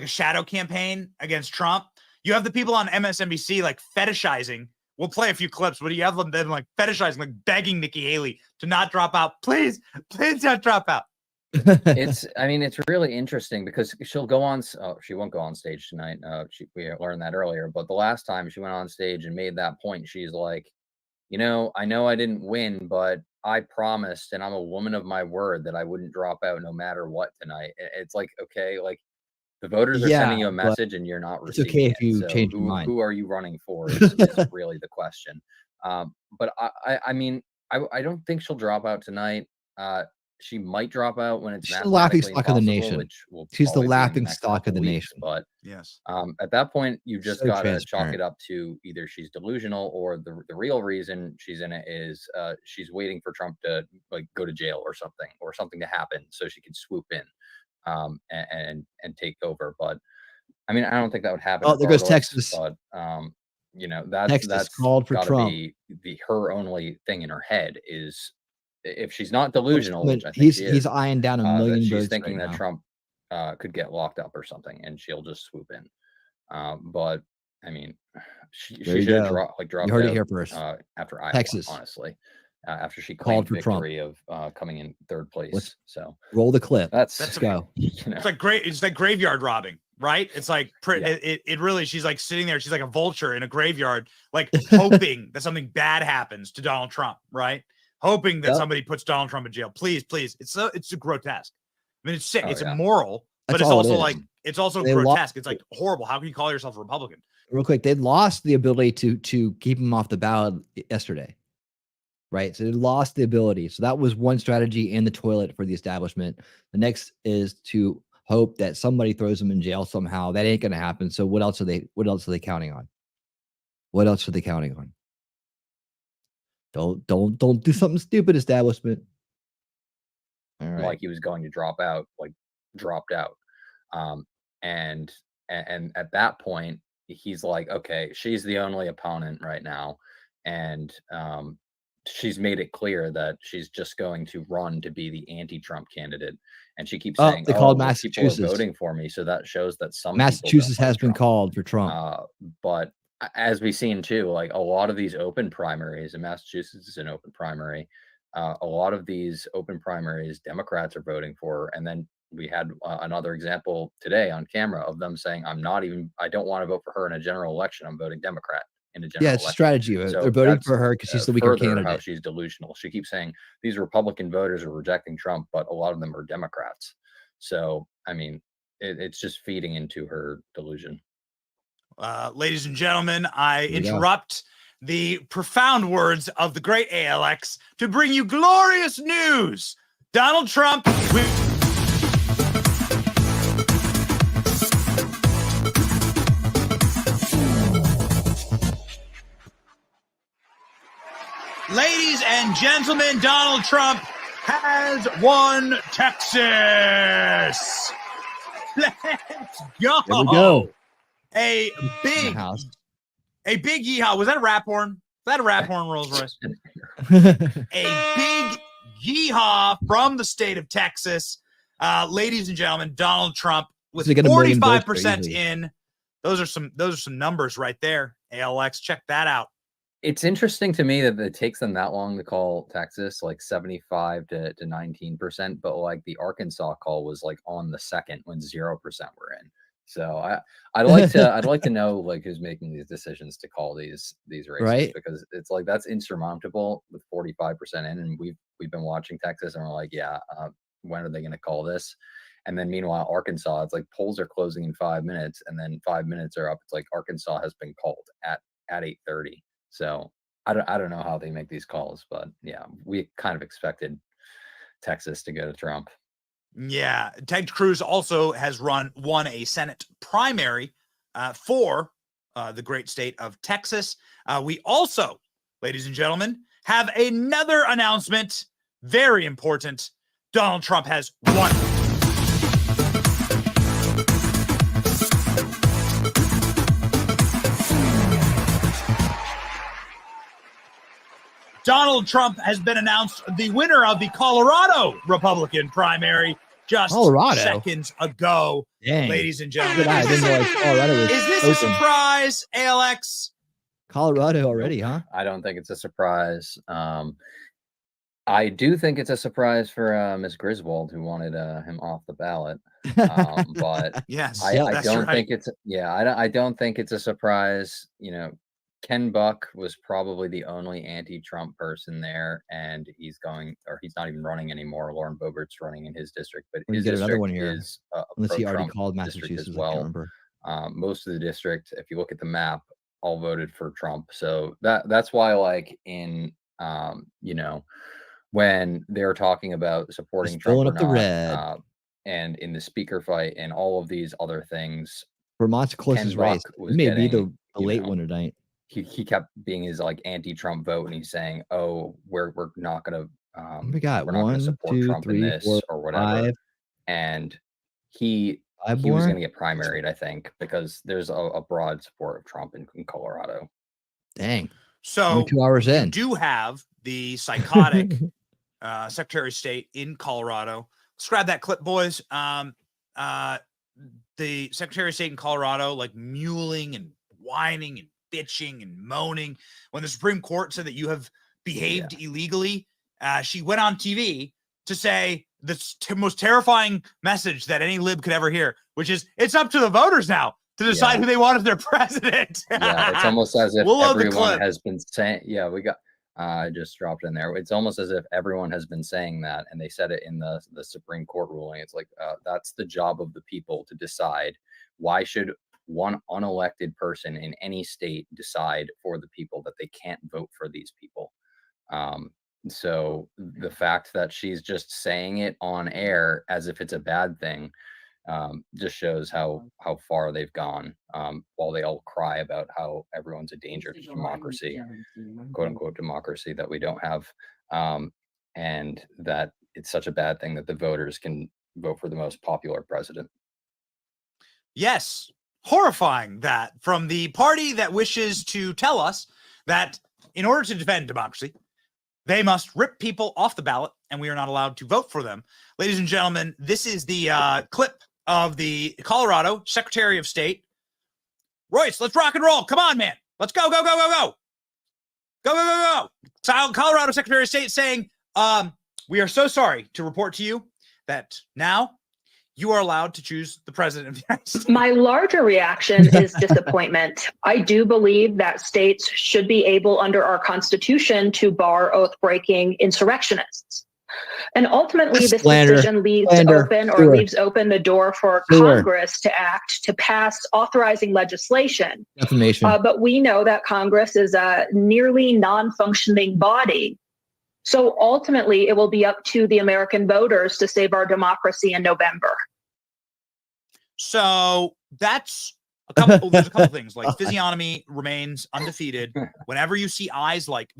shadow campaign against Trump? You have the people on MSNBC like fetishizing. We'll play a few clips, but you have them like fetishizing, like begging Nikki Haley to not drop out. Please don't drop out. It's really interesting because she'll go on. She won't go on stage tonight. We learned that earlier. But the last time she went on stage and made that point, she's like, I know I didn't win, but I promised, and I'm a woman of my word, that I wouldn't drop out no matter what tonight. It's like, okay, like the voters are sending you a message and you're not receiving it's okay it. if you change your mind. Who are you running for is really the question. But I mean, I don't think she'll drop out tonight. She might drop out when it's She's the laughing stock of the nation. She's the laughing stock of the nation. But yes, at that point, you just gotta chalk it up to either she's delusional or the real reason she's in it is she's waiting for Trump to like go to jail or something to happen so she can swoop in. and take over. But I mean, I don't think that would happen. Oh, there goes regardless, Texas. But you know, that's Texas called for gotta Trump. be her only thing in her head is if she's not delusional, which I think he's she is, he's eyeing down a that million she's votes thinking right that now. Trump could get locked up or something, and she'll just swoop in. But I mean, she There you should have go. dropped You heard it out here first. after Iowa, Texas. honestly, after she Called claimed for Trump. victory of coming in third place. Let's So roll the clip. let's go. You know. It's like great. It's like graveyard robbing, right? It's like it really. She's like sitting there. She's like a vulture in a graveyard, like hoping that something bad happens to Donald Trump, right? Hoping that Yep. somebody puts Donald Trump in jail. Please. It's a grotesque. I mean, it's sick. It's immoral, but That's it's all it also is. like it's also They grotesque. It's like horrible. How can you call yourself a Republican? Real quick, they lost the ability to keep him off the ballot yesterday, right? So they lost the ability. So that was one strategy in the toilet for the establishment. The next is to hope that somebody throws him in jail somehow. That ain't going to happen. So what else are they counting on? What else are they counting on? Don't do something stupid, establishment. All right. Like he was going to drop out, like dropped out. And at that point, he's like, okay, she's the only opponent right now. And she's made it clear that she's just going to run to be the anti-Trump candidate. And she keeps saying, they called well, Massachusetts. people are voting for me. So that shows that some Massachusetts people don't has like been Trump. called for Trump. But as we've seen too, like a lot of these open primaries, and Massachusetts is an open primary, a lot of these open primaries, Democrats are voting for. And then we had another example today on camera of them saying, I don't want to vote for her in a general election. I'm voting Democrat in a general Yeah, it's a election. strategy. So They're voting that's, for her because she's the weaker further how candidate. she's delusional. She keeps saying these Republican voters are rejecting Trump, but a lot of them are Democrats. So, I mean, it's just feeding into her delusion. Ladies and gentlemen, I we go. interrupt the profound words of the great ALX to bring you glorious news. Donald Trump. Ladies and gentlemen, Donald Trump has won Texas. Let's go. There we go. A big yeehaw. Was that a rap horn? Was that a rap horn, Rolls Royce? A big yeehaw from the state of Texas. Ladies and gentlemen, Donald Trump with 45% in. Those are some numbers right there. ALX, check that out. It's interesting to me that it takes them that long to call Texas, like 75 to 19%, but like the Arkansas call was like on the second when 0% were in. So I'd like to know like who's making these decisions to call these races, right? Because it's like that's insurmountable with 45% in, and we've been watching Texas and we're like, yeah, when are they going to call this? And then meanwhile, Arkansas, it's like polls are closing in 5 minutes, and then 5 minutes are up. It's like Arkansas has been called at 8:30. So I don't know how they make these calls, but yeah, we kind of expected Texas to go to Trump. Yeah, Ted Cruz also has won a Senate primary for the great state of Texas. We also, ladies and gentlemen, have another announcement. Very important. Donald Trump has won. Donald Trump has been announced the winner of the Colorado Republican primary just seconds ago. Dang. Ladies and gentlemen. I didn't realize Colorado was Is this a surprise, ALX? Colorado already, huh? I don't think it's a surprise. I do think it's a surprise for Ms. Griswold, who wanted him off the ballot. But yes, I don't think it's I don't think it's a surprise. You know, Ken Buck was probably the only anti-Trump person there, and he's not even running anymore. Lauren Boebert's running in his district, but We his get another district one here. is Unless he already pro-Trump called district Massachusetts as I can't well. remember. Most of the district, if you look at the map, all voted for Trump. So that's why, like in you know, when they're talking about supporting Just Trump filling or up the not, red. and in the speaker fight and all of these other things, Vermont's closest Ken race. Buck It was may be getting, the late one tonight. He kept being his like anti-Trump vote, and he's saying, "Oh, we're not going to We got we're not going to 1, support 2, Trump in 3, this 4, or whatever." 5. And he was Ybor? going to get primaried, I think, because there's a broad support of Trump in Colorado. Dang. So Only 2 hours you in. do have the psychotic Secretary of State in Colorado. Let's grab that clip, boys. The Secretary of State in Colorado, like mewling and whining and bitching and moaning when the Supreme Court said that you have behaved illegally. She went on TV to say the most terrifying message that any lib could ever hear, which is it's up to the voters now to decide who they want as their president. Yeah, it's almost as if We'll load the everyone clip. has been saying, I just dropped in there. It's almost as if everyone has been saying that, and they said it in the Supreme Court ruling. It's like, that's the job of the people to decide. Why should one unelected person in any state decide for the people that they can't vote for these people? So the fact that she's just saying it on air as if it's a bad thing just shows how far they've gone, while they all cry about how everyone's a danger to democracy, quote unquote democracy that we don't have, and that it's such a bad thing that the voters can vote for the most popular president. Yes, horrifying that from the party that wishes to tell us that in order to defend democracy, they must rip people off the ballot and we are not allowed to vote for them. Ladies and gentlemen, this is the clip of the Colorado Secretary of State. Royce, let's rock and roll. Come on, man. Let's go, go, go, go, go. Go, go, go, go. So Colorado Secretary of State saying, we are so sorry to report to you that now you are allowed to choose the president of the United States. My larger reaction is disappointment. I do believe that states should be able, under our Constitution, to bar oath-breaking insurrectionists. And ultimately, this decision leaves open the door for Congress to act, to pass authorizing legislation. Defamation. But we know that Congress is a nearly non-functioning body. So ultimately, it will be up to the American voters to save our democracy in November. So that's there's a couple things, like physiognomy remains undefeated. Whenever you see eyes like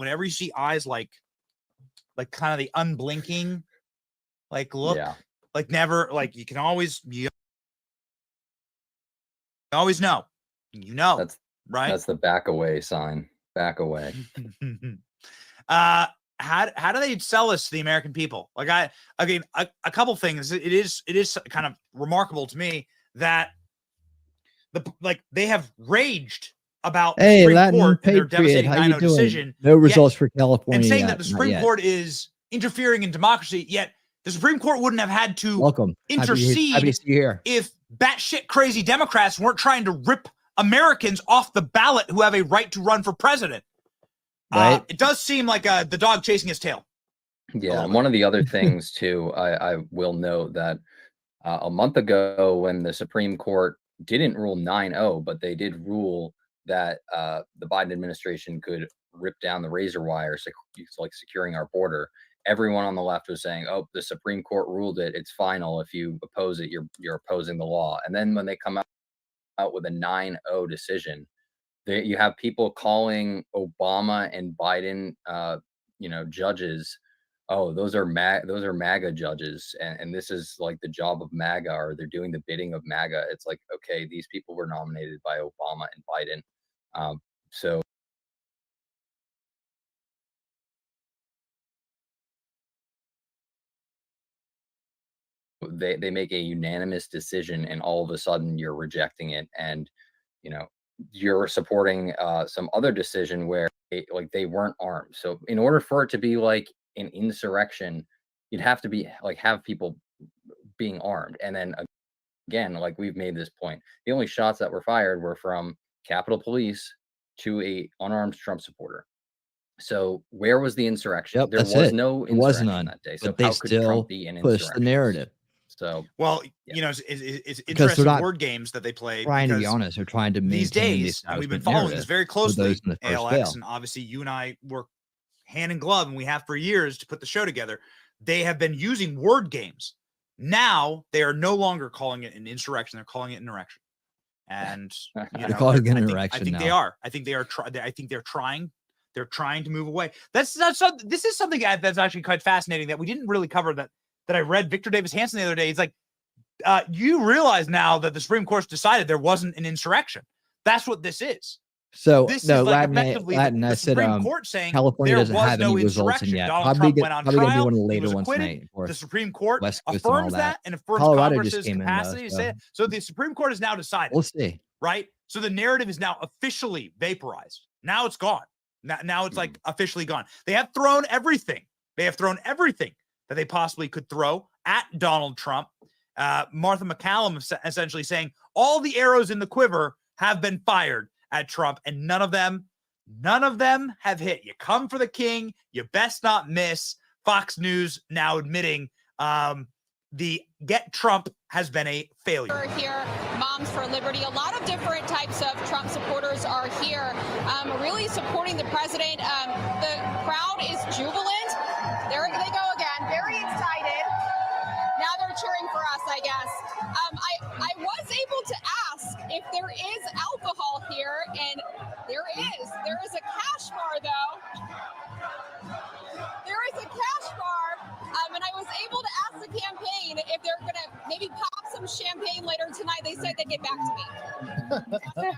kind of the unblinking, like look, like never, like you always know, that's right. That's the back away sign. Back away. How do they sell this to the American people? Like a couple things. It is kind of remarkable to me that they have raged about the Supreme Latin Court and their Patriot, devastating how you 9-0 doing? decision. No results for California And saying yet, that the not Supreme yet. Court is interfering in democracy, yet the Supreme Court wouldn't have had to Welcome. intercede Happy to see you here. if batshit crazy Democrats weren't trying to rip Americans off the ballot who have a right to run for president. Right. It does seem like the dog chasing his tail. Yeah, and one of the other things too, I will note that a month ago when the Supreme Court didn't rule 9-0, but they did rule that the Biden administration could rip down the razor wire, like securing our border. Everyone on the left was saying, "Oh, the Supreme Court ruled it; it's final. If you oppose it, you're opposing the law." And then when they come out with a 9-0 decision, you have people calling Obama and Biden, judges. Oh, those are MAGA judges, and this is like the job of MAGA, or they're doing the bidding of MAGA. It's like, okay, these people were nominated by Obama and Biden, so they make a unanimous decision, and all of a sudden you're rejecting it, and you're supporting some other decision where they weren't armed. So in order for it to be like an insurrection, you'd have to be have people being armed. And then again, like we've made this point, the only shots that were fired were from Capitol Police to a unarmed Trump supporter. So where was the insurrection? Yep, There that's was it. no There was insurrection none, that day. So but they how could still Trump be an push the insurrection? narrative. So well, it's interesting word games that they play. Trying to be honest, they're trying to these maintain days, the and we've been establishment following this very narrative for closely, those in the first ALX, fail. and obviously you and I work hand in glove, and we have for years to put the show together. They have been using word games. Now they are no longer calling it an insurrection; they're calling it an erection. And They're calling it an I erection think now. they are. I think they are. I think they're trying. They're trying to move away. This is something that's actually quite fascinating that we didn't really cover. That I read Victor Davis Hanson the other day. He's like, you realize now that the Supreme Court's decided there wasn't an insurrection. That's what this is. So This no, is like Latin, effectively Latin. the I said Supreme Court saying California there doesn't was have no any results in insurrection. yet. Donald Trump went on Probably gonna be trial. one of the He later was ones acquitted. tonight. Of course, The Supreme Court West Coast and all affirms that and affirms Colorado Congress's just came in, capacity to say it. So the Supreme Court has now decided. We'll see. Right? So the narrative is now officially vaporized. Now it's gone. Now it's like officially gone. They have thrown everything. They have thrown everything that they possibly could throw at Donald Trump. Martha McCallum essentially saying all the arrows in the quiver have been fired at Trump, and none of them have hit. You come for the king, you best not miss. Fox News now admitting the Get Trump has been a failure. We're here, Moms for Liberty. A lot of different types of Trump supporters are here, really supporting the president. The crowd is jubilant. There they go again, very excited. Now they're cheering for us, I guess. I was able to ask if there is alcohol here, and there is. There is a cash bar, though. There is a cash bar, and I was able to ask the campaign if they're going to maybe pop some champagne later tonight. They said they'd get back to me.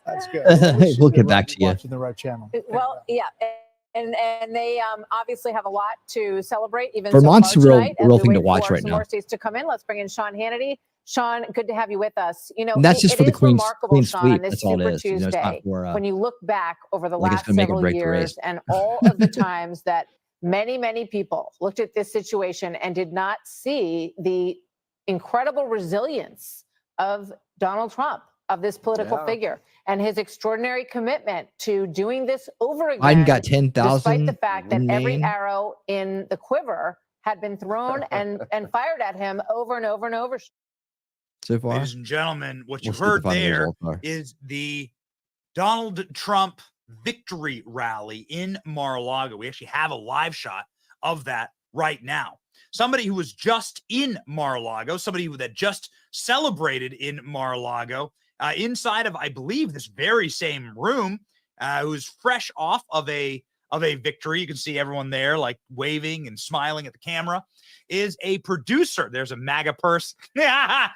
That's good. We'll get back to you. Watching the right channel. Well, yeah. And they obviously have a lot to celebrate. Even Vermont's so a far real, tonight, as real we thing to wait watch for right some now. more states to come in. Let's bring in Sean Hannity. Sean, good to have you with us. You know, And that's just for the is Queen's remarkable, Sean, Fleet. on this That's all it Super is. You know, it's not Tuesday, for, when you look back over the like it's last gonna make or several break the race. years and all of the times that many people looked at this situation and did not see the incredible resilience of Donald Trump, of this political figure, and his extraordinary commitment to doing this over again. Biden got 10,000 despite the fact that in every Maine. arrow in the quiver had been thrown and fired at him over and over and over. So far, Ladies and gentlemen, what you We'll see what heard the final there results are. is the Donald Trump victory rally in Mar-a-Lago. We actually have a live shot of that right now. Somebody who was just in Mar-a-Lago, somebody that just celebrated in Mar-a-Lago, inside of, I believe, this very same room, who's fresh off of a victory. You can see everyone there like waving and smiling at the camera, is a producer. There's a MAGA purse. A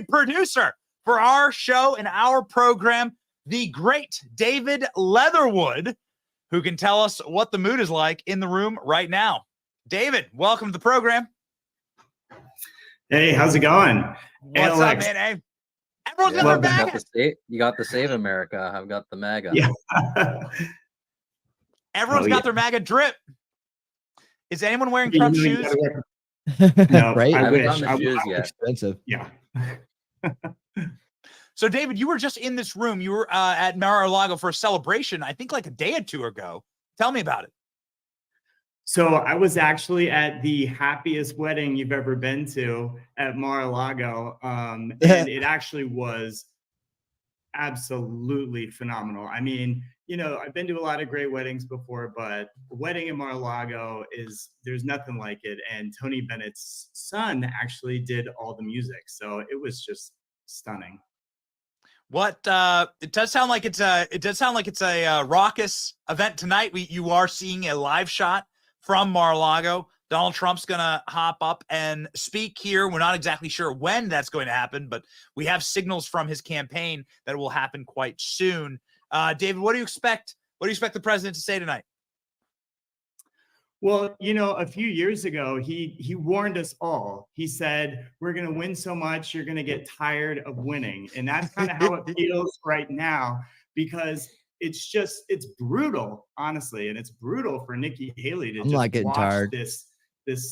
producer for our show and our program, the great David Leatherwood, who can tell us what the mood is like in the room right now. David, welcome to the program. Hey, how's it going? What's up, man? Hey, everyone's got their MAGA. You got the Save America. I've got the MAGA. Yeah. Everyone's got their MAGA drip. Is anyone wearing Trump shoes? No, Right? I haven't wish. done the shoes yet. Expensive. Yeah. So, David, you were just in this room. You were at Mar-a-Lago for a celebration, I think like a day or two ago. Tell me about it. So I was actually at the happiest wedding you've ever been to at Mar-a-Lago. And it actually was absolutely phenomenal. I mean, you know, I've been to a lot of great weddings before, but the wedding in Mar-a-Lago there's nothing like it. And Tony Bennett's son actually did all the music. So it was just stunning. What it does sound like it's a raucous event tonight. You are seeing a live shot from Mar-a-Lago. Donald Trump's gonna hop up and speak here. We're not exactly sure when that's going to happen, but we have signals from his campaign that it will happen quite soon. David, what do you expect? What do you expect the president to say tonight? Well, you know, a few years ago, he warned us all. He said, we're going to win so much, you're going to get tired of winning. And that's kind of how it feels right now, because it's brutal, honestly. And it's brutal for Nikki Haley to I'm not getting watch tired. this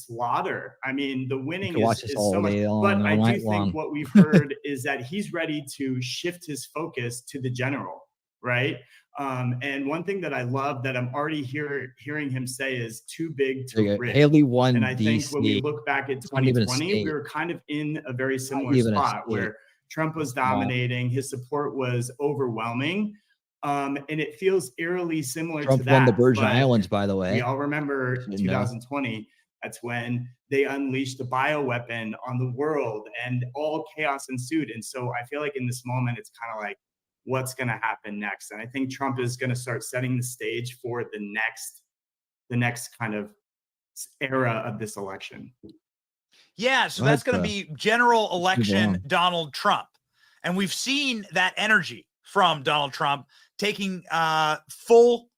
slaughter. I mean, the winning watch is this all so much. day long, But all I do night think long. what we've heard is that he's ready to shift his focus to the general, right? And one thing that I love that I'm already hearing him say is too big to risk. Haley won And I think DC. when we look back at It's not even a 2020, state. we were kind of in a very similar even a spot state. where Trump was dominating, his support was overwhelming. And it feels eerily similar Trump to that. won the Virgin but Islands, by the way. we all remember Didn't know. 2020. That's when they unleashed a bioweapon on the world and all chaos ensued. And so I feel like in this moment, it's kind of like, what's going to happen next? And I think Trump is going to start setting the stage for the next kind of era of this election. Yeah, so Go ahead, that's going to Chris. be general election on. Donald Trump. And we've seen that energy from Donald Trump taking full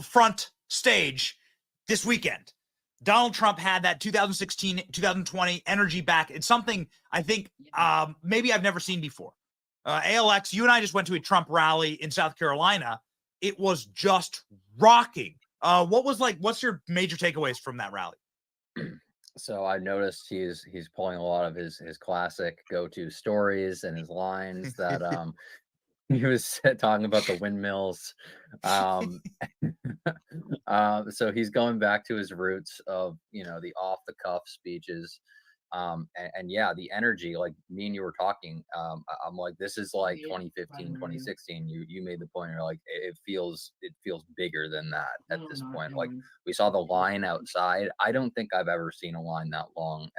front stage this weekend. Donald Trump had that 2016, 2020 energy back. It's something I think maybe I've never seen before. ALX, you and I just went to a Trump rally in South Carolina. It was just rocking. What's your major takeaways from that rally? So I noticed he's pulling a lot of his classic go-to stories and his lines that he was talking about the windmills. So he's going back to his roots of, the off-the-cuff speeches. And yeah, the energy, like me and you were talking, I'm like, this is like 2015, 2016. You made the point, you're like, it feels bigger than that at this point. Like we saw the line outside. I don't think I've ever seen a line that long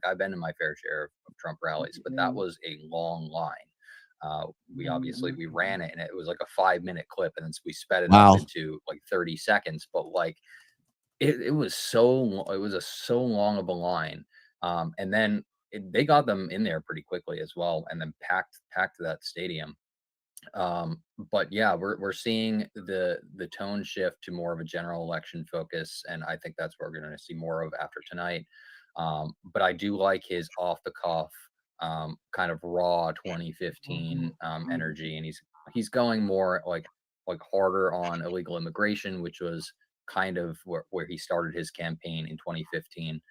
I've been in my fair share of Trump rallies, but that was a long line. We ran it and it was like a 5-minute clip, and then we sped it up into like 30 seconds. But like it was so long of a line. And then they got them in there pretty quickly as well, and then packed that stadium. But yeah, we're seeing the tone shift to more of a general election focus, and I think that's what we're going to see more of after tonight. But I do like his off the cuff, kind of raw 2015 energy, and he's going more like harder on illegal immigration, which was kind of where he started his campaign in 2015.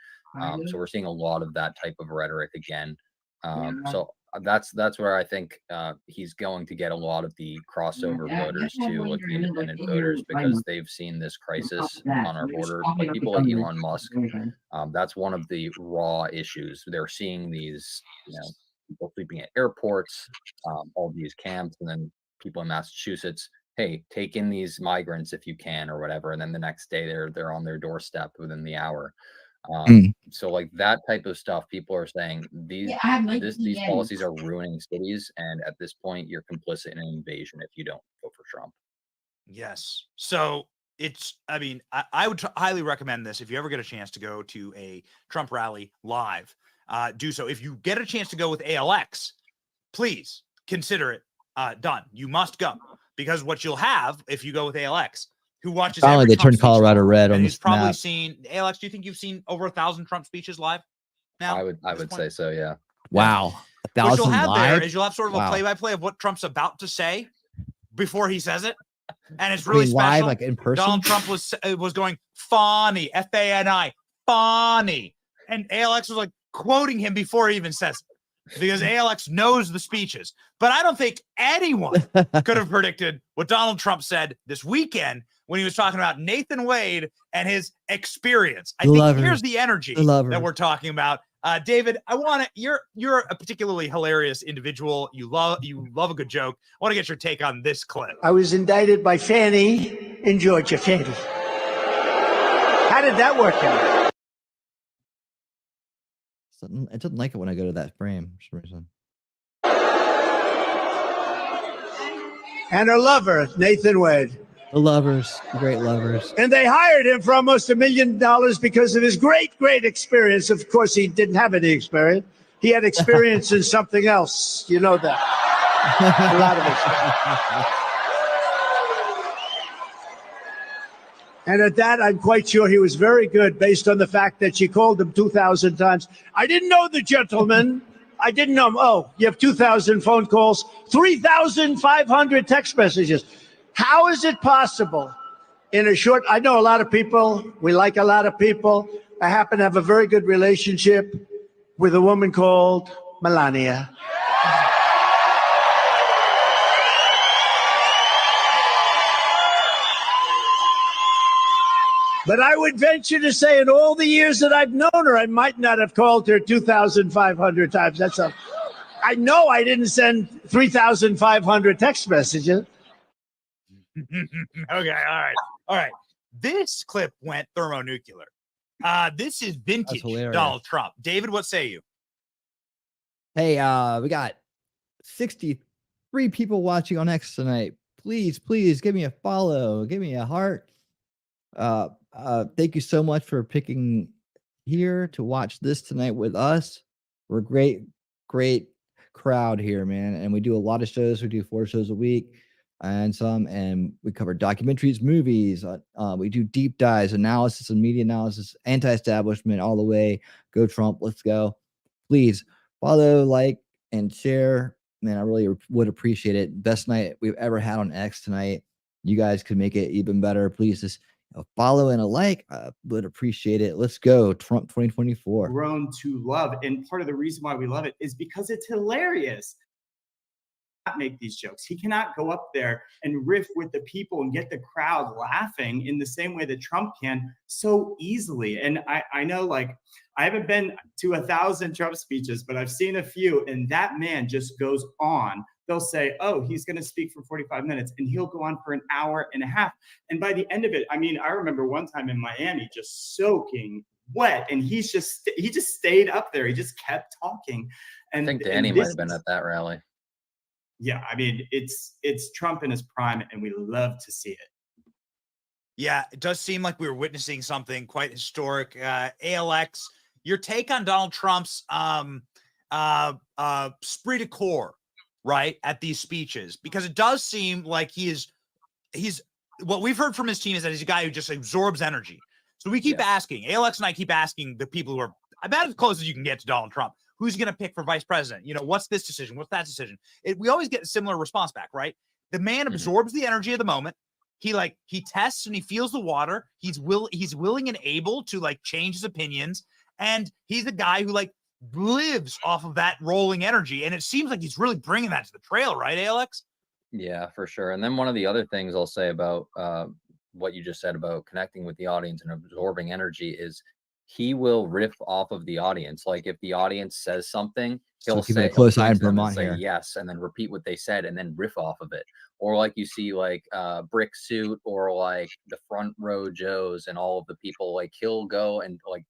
So we're seeing a lot of that type of rhetoric again. So that's where I think he's going to get a lot of the crossover voters too, like the independent voters, because they've seen this crisis on our border. Like people like Elon Musk, that's one of the raw issues. They're seeing these, people sleeping at airports, all these camps, and then people in Massachusetts, hey, take in these migrants if you can or whatever, and then the next day they're on their doorstep within the hour. So like that type of stuff, people are saying these policies are ruining cities, and at this point you're complicit in an invasion if you don't vote for Trump. Yes. So I would highly recommend this. If you ever get a chance to go to a Trump rally live, do so. If you get a chance to go with ALX, please consider it done. You must go, because what you'll have if you go with ALX, who watches Finally, they turned Colorado red on and the he's probably map. seen ALX. Do you think you've seen over 1,000 Trump speeches live now? I would say so, yeah. Wow. What you'll 1,000 have live? there is you'll have sort of a play-by-play of what Trump's about to say before he says it, and it's really special. Live, like in person? Donald Trump was going funny, F-A-N-I, funny, and ALX was like quoting him before he even says it, because ALX knows the speeches. But I don't think anyone could have predicted what Donald Trump said this weekend when he was talking about Nathan Wade and his experience. I think here's the energy that we're talking about. David, you're a particularly hilarious individual. You love a good joke. I want to get your take on this clip. I was indicted by Fannie in Georgia. Fannie. How did that work out? It doesn't like it when I go to that frame for some reason. And her lover, Nathan Wade. The lovers, great lovers. And they hired him for almost $1 million because of his great experience. Of course, he didn't have any experience. He had experience in something else. You know that. A lot of experience. And at that, I'm quite sure he was very good based on the fact that she called him 2,000 times. I didn't know the gentleman. I didn't know him. Oh, you have 2,000 phone calls, 3,500 text messages. How is it possible in a short, I know a lot of people, we like a lot of people. I happen to have a very good relationship with a woman called Melania. But I would venture to say in all the years that I've known her, I might not have called her 2,500 times. I know I didn't send 3,500 text messages. Okay, all right. This clip went thermonuclear. This is vintage Donald Trump. David, what say you? Hey, we got 63 people watching on X tonight. Please give me a follow, give me a heart. Thank you so much for picking here to watch this tonight with us. We're a great crowd here, man. And we do a lot of shows. We do 4 shows a week and we cover documentaries, movies. We do deep dives, analysis and media analysis, anti-establishment all the way. Go Trump. Let's go. Please follow, like, and share. Man, I really would appreciate it. Best night we've ever had on X tonight. You guys could make it even better. Please just follow and a like. I would appreciate it. Let's go. Trump 2024. Grown to love. And part of the reason why we love it is because it's hilarious. Not make these jokes. He cannot go up there and riff with the people and get the crowd laughing in the same way that Trump can so easily. And I know, like, I haven't been to 1,000 Trump speeches, but I've seen a few, and that man just goes on. They'll say, oh, he's going to speak for 45 minutes, and he'll go on for an hour and a half. And by the end of it, I mean, I remember one time in Miami just soaking wet, and he just stayed up there. He just kept talking. And I think Danny might have been at that rally. Yeah, I mean, it's Trump in his prime, and we love to see it. Yeah, it does seem like we were witnessing something quite historic. ALX, your take on Donald Trump's esprit de corps, right, at these speeches? Because it does seem like he's what we've heard from his team is that he's a guy who just absorbs energy. So we keep asking, ALX and I keep asking the people who are about as close as you can get to Donald Trump, who's going to pick for vice president? You know, what's this decision? What's that decision? We always get a similar response back, right? The man absorbs the energy of the moment. He tests and he feels the water. He's willing and able to like change his opinions. And he's a guy who like lives off of that rolling energy. And it seems like he's really bringing that to the trail, right, Alex? Yeah, for sure. And then one of the other things I'll say about what you just said about connecting with the audience and absorbing energy is he will riff off of the audience. Like if the audience says something, he'll say a close eye in Vermont here. Yes, and then repeat what they said and then riff off of it. Or like you see like Brick Suit or like the Front Row Joes and all of the people, like he'll go and like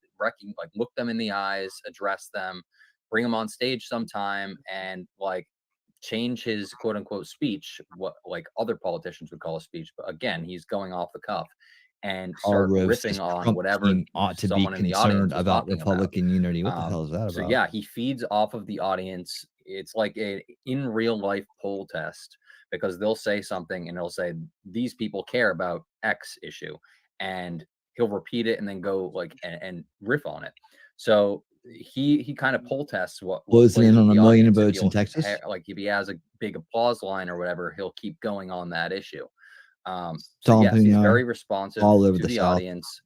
look them in the eyes, address them, bring them on stage sometime, and like change his quote unquote speech, what like other politicians would call a speech, but again, he's going off the cuff and start riffing on whatever ought to be someone in the audience concerned about Republican unity. What the hell is that about? So yeah, he feeds off of the audience. It's like a in real life poll test, because they'll say something and they'll say these people care about X issue, and he'll repeat it and then go like and riff on it. So he kind of poll tests what closing in on 1 million votes in Texas. Like if he has a big applause line or whatever, he'll keep going on that issue. So yes, he's very responsive all over to the South. Audience.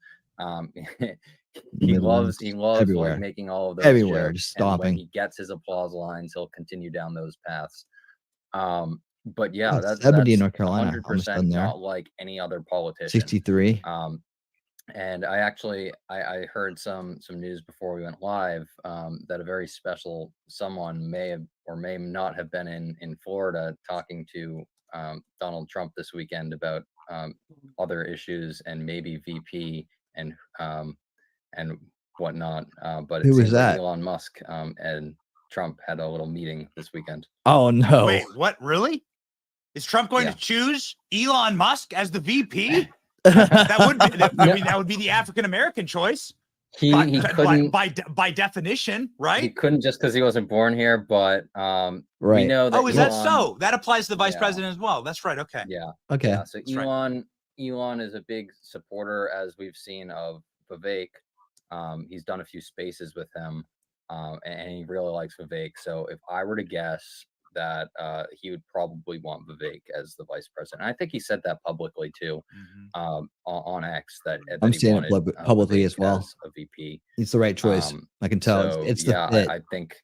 He loves everywhere. like making all of those everywhere, jokes. just stomping. And when he gets his applause lines, he'll continue down those paths. But yeah, that's 70 in North Carolina. 100% not like any other politician. 63. And I heard some news before we went live that a very special someone may have or may not have been in Florida talking to Donald Trump this weekend about other issues and maybe VP and whatnot. But who it was seems like that? Elon Musk and Trump had a little meeting this weekend. Oh no! Wait, what? Really? Is Trump going to choose Elon Musk as the VP? That would be. I mean, that would be the African American choice. He couldn't by definition, right? He couldn't just because he wasn't born here, but we Right. know that. Oh, is that so? That applies to the vice president as well. That's right. Okay. Yeah. Okay. Yeah, so That's right. Elon is a big supporter, as we've seen, of Vivek. He's done a few spaces with him, and he really likes Vivek. So if I were to guess that he would probably want Vivek as the vice president. I think he said that publicly too, on X that I'm he saying it wanted, publicly Vivek as well. as a VP. It's the right choice. I can tell. So, It's the yeah, fit. I think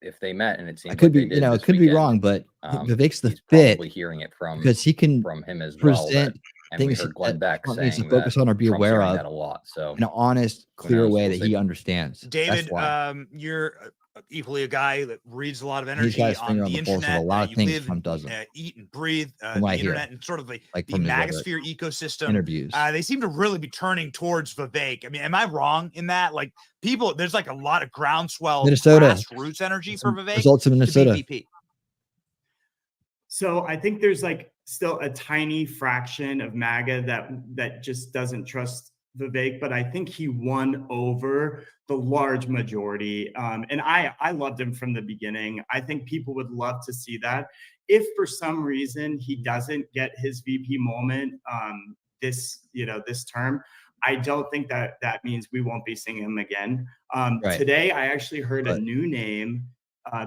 if they met, and it seems I could like be, it could be wrong, but Vivek's the he's fit probably hearing it from because he can from him as well. present And we things heard Glenn Beck Trump needs to saying focus that on or be Trump's aware hearing of that a lot. So in an honest, clear knows? way We'll that see. he understands. David, That's why. you're equally a guy that reads a lot of He's energy got his on finger on the the pulse of internet. a lot of You things live, Trump doesn't. Eat and breathe From the what I hear. internet and sort of the From his rhetoric. magosphere ecosystem. Interviews. They seem to really be turning towards Vivek. I mean, am I wrong in that? Like people, there's like a lot of groundswell Minnesota. grassroots energy for Vivek. Results in to be Minnesota. VP. So I think there's like still a tiny fraction of MAGA that just doesn't trust Vivek, but I think he won over the large majority. And I loved him from the beginning. I think people would love to see that. If for some reason he doesn't get his VP moment this term, I don't think that means we won't be seeing him again. Right. Today, I actually heard a new name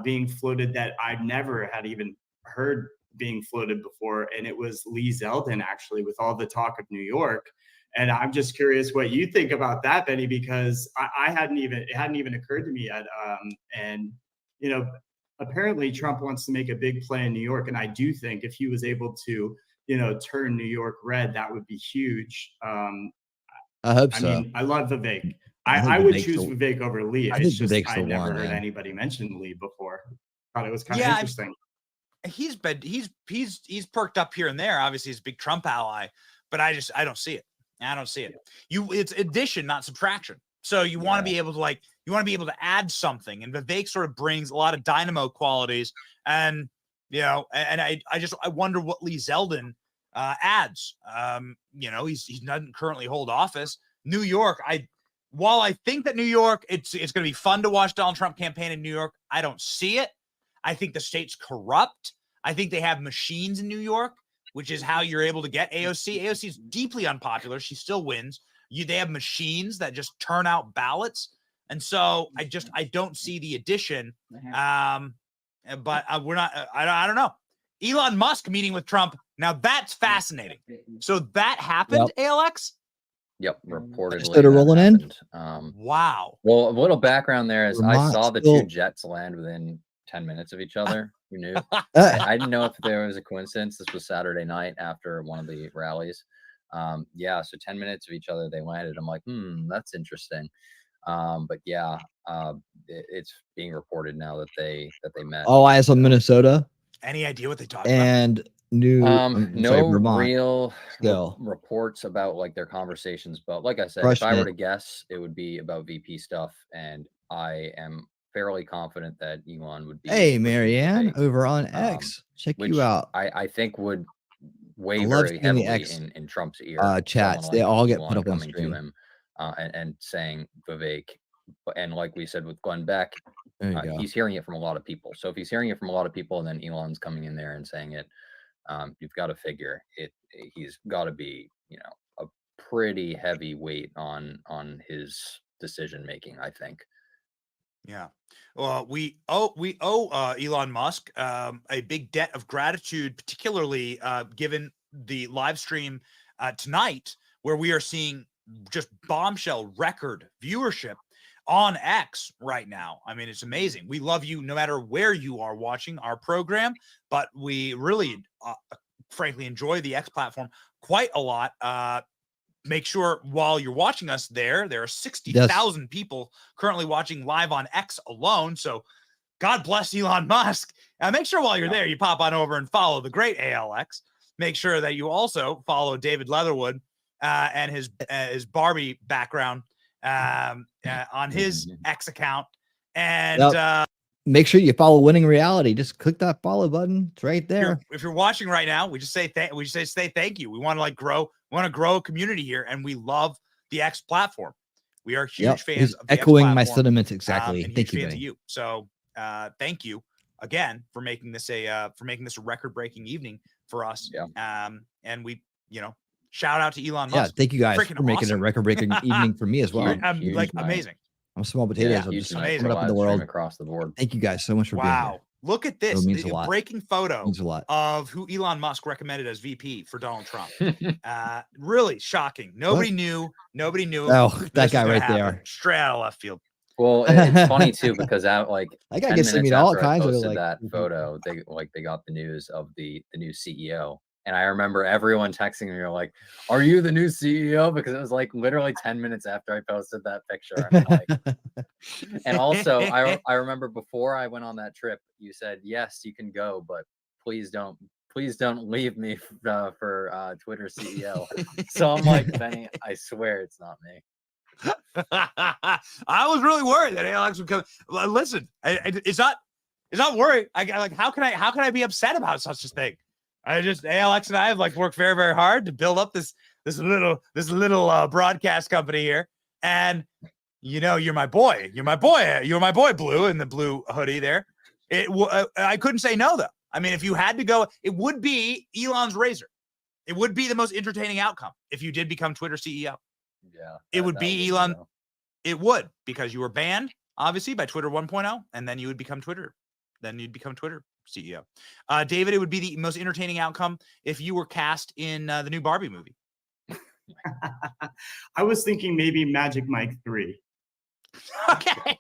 being floated that I've never had even heard being floated before, and it was Lee Zeldin, actually, with all the talk of New York. And I'm just curious what you think about that, Benny, because it hadn't even occurred to me yet. And apparently Trump wants to make a big play in New York, and I do think if he was able to, turn New York red, that would be huge. I hope so. I mean, I love Vivek. I I would Vivek's choose the- Vivek over Lee. I It's think just Vivek's I the never one, heard man. anybody mention Lee before. Thought it was kind of Yeah, interesting. He's perked up here and there. Obviously, he's a big Trump ally, but I don't see it. I don't see it. It's addition, not subtraction. So you want to be able to add something, and Vivek sort of brings a lot of dynamo qualities, and I wonder what Lee Zeldin adds. He doesn't currently hold office. New York, while I think that New York, it's going to be fun to watch Donald Trump campaign in New York, I don't see it. I think the state's corrupt. I think they have machines in New York, which is how you're able to get AOC. AOC is deeply unpopular. She still wins. They have machines that just turn out ballots. And so I don't see the addition. But we're not, I don't know. Elon Musk meeting with Trump. Now that's fascinating. So that happened, ALX? Yep, reportedly. Instead of rolling in? Wow. Well, a little background there is I Vermont saw the still- two jets land within 10 minutes of each other. Who knew? I didn't know if there was a coincidence. This was Saturday night after one of the rallies. So 10 minutes of each other they landed. I'm like, that's interesting. But yeah, it's being reported now that they met. All eyes on Minnesota Any idea what they talked and new Vermont. Real still. reports about like their conversations, but like I said, if Crushing I were it. to guess, it would be about VP stuff, and I am fairly confident that Elon would be. Hey, Marianne, over on X. Check which you out. I think would weigh I love very seeing the heavily X, in Trump's ear. chats. someone They all get Elon put up on coming stream. to him and saying Vivek. And like we said with Glenn Beck, There you go. he's hearing it from a lot of people. So if he's hearing it from a lot of people, and then Elon's coming in there and saying it, you've got to figure it. He's got to be, a pretty heavy weight on his decision making, I think. Yeah. Well, we owe Elon Musk a big debt of gratitude, particularly given the live stream tonight, where we are seeing just bombshell record viewership on X right now. I mean, it's amazing. We love you no matter where you are watching our program, but we really, frankly, enjoy the X platform quite a lot. Make sure while you're watching us there are 60,000 people currently watching live on X alone. So God bless Elon Musk. Make sure while you're there, you pop on over and follow the great ALX. Make sure that you also follow David Leatherwood and his Barbie background on his X account. And make sure you follow Winning Reality. Just click that follow button. It's right there. If you're watching right now, we just say thank you. We want to grow. We want to grow a community here, and we love the X platform. We are huge fans He's of the X echoing my platform, sentiments exactly. and Thank huge you, fans Benny. of you. So thank you again for making this a record-breaking evening for us. And we shout out to Elon Musk. Thank you guys Freaking for making awesome. a record-breaking evening for me as well. Amazing. I'm small potatoes. I'm huge just night coming for up in the live stream world. across the board. Thank you guys so much for being here. Look at this. It means a lot. Breaking photo Means a lot. of who Elon Musk recommended as VP for Donald Trump. Really shocking. Nobody knew. Oh, that guy right there. Straight out of left field. Well, it's funny too, because That guy 10 gets to minutes meet all after I kinds of, posted like- that photo, they got the news of the new CEO. And I remember everyone texting me, like, "Are you the new CEO?" Because it was like literally 10 minutes after I posted that picture. And, and also, I remember before I went on that trip, you said, "Yes, you can go, but please don't leave me for Twitter CEO." So I'm like, Benny, I swear it's not me. I was really worried that Alex would come. Listen, it's not worry. How can I be upset about such a thing? ALX and I have worked very, very hard to build up this little broadcast company here, and you're my boy. You're my boy, Blue, in the blue hoodie there. I couldn't say no though. I mean, if you had to go, it would be Elon's razor. It would be the most entertaining outcome if you did become Twitter CEO. Yeah, it would be Elon. It would, because you were banned, obviously, by Twitter 1.0, and then you would become Twitter. Then you'd become Twitter CEO. David, it would be the most entertaining outcome if you were cast in the new Barbie movie. I was thinking maybe Magic Mike 3. Okay.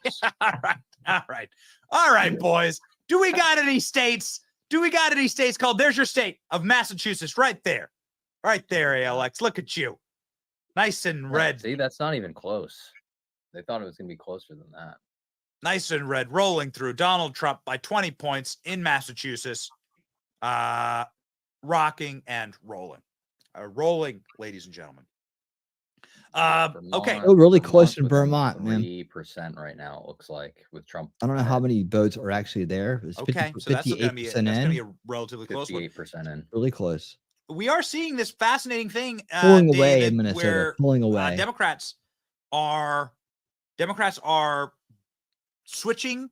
All right, boys. Do we got any states called? There's your state of Massachusetts right there, ALX. Look at you. Nice and red. See, that's not even close. They thought it was going to be closer than that. Nice and red, rolling through. Donald Trump by 20 points in Massachusetts. Rocking and rolling. Rolling, ladies and gentlemen. Okay. Oh, really close in Vermont, man. 3% right now, it looks like, with Trump. I don't know how many votes are actually there. It's Okay, so that's going to be a relatively close one. 58% in. Really close. We are seeing this fascinating thing, Pulling David, away in Minnesota. where Pulling away. Democrats are switching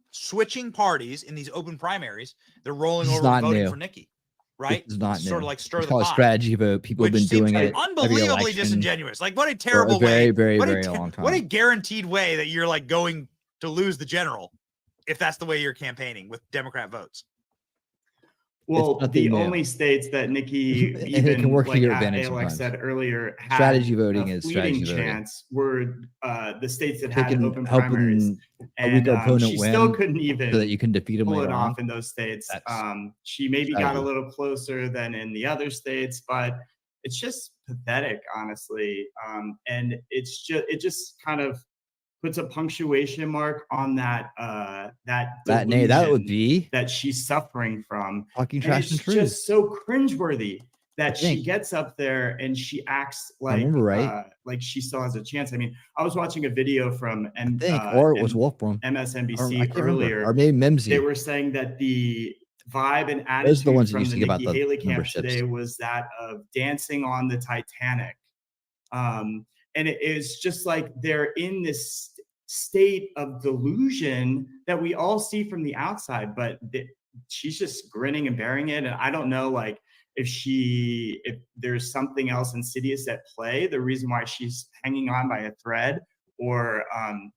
parties in these open primaries. They're rolling This is over and not voting new. for Nikki, right? It's not Sort new. of like stir It's the called pot. strategy vote. People have been doing it every Unbelievably election disingenuous. Like, what a for terrible a very, way. very long time. What a guaranteed way that you're like going to lose the general if that's the way you're campaigning with Democrat votes. Well, the only states that Nikki And it even can work to like your advantage Alex sometimes. said earlier had Strategy voting a is fleeting strategy voting. chance were the states that had open Helping primaries, a weaker opponent she win still couldn't even so that you can defeat him pull it later on. off in those states. She maybe got a strategy. little closer than in the other states, but it's just pathetic, honestly. And it just kind of puts a punctuation mark on that that That would delusion be that she's suffering from. talking And trash it's and truth. just so cringeworthy that she think. gets up there and she acts I like remember right. like she still has a chance. I mean, I was watching a video from Or it was Wolfram. MSNBC I can't earlier. remember. Or maybe Mimsy. They were saying that the vibe and Those are the attitude ones that from used the to give out Nikki the Haley camp memberships. today was that of dancing on the Titanic. And it is just like they're in this state of delusion that we all see from the outside, but she's just grinning and bearing it. And I don't know, like, if there's something else insidious at play, the reason why she's hanging on by a thread, or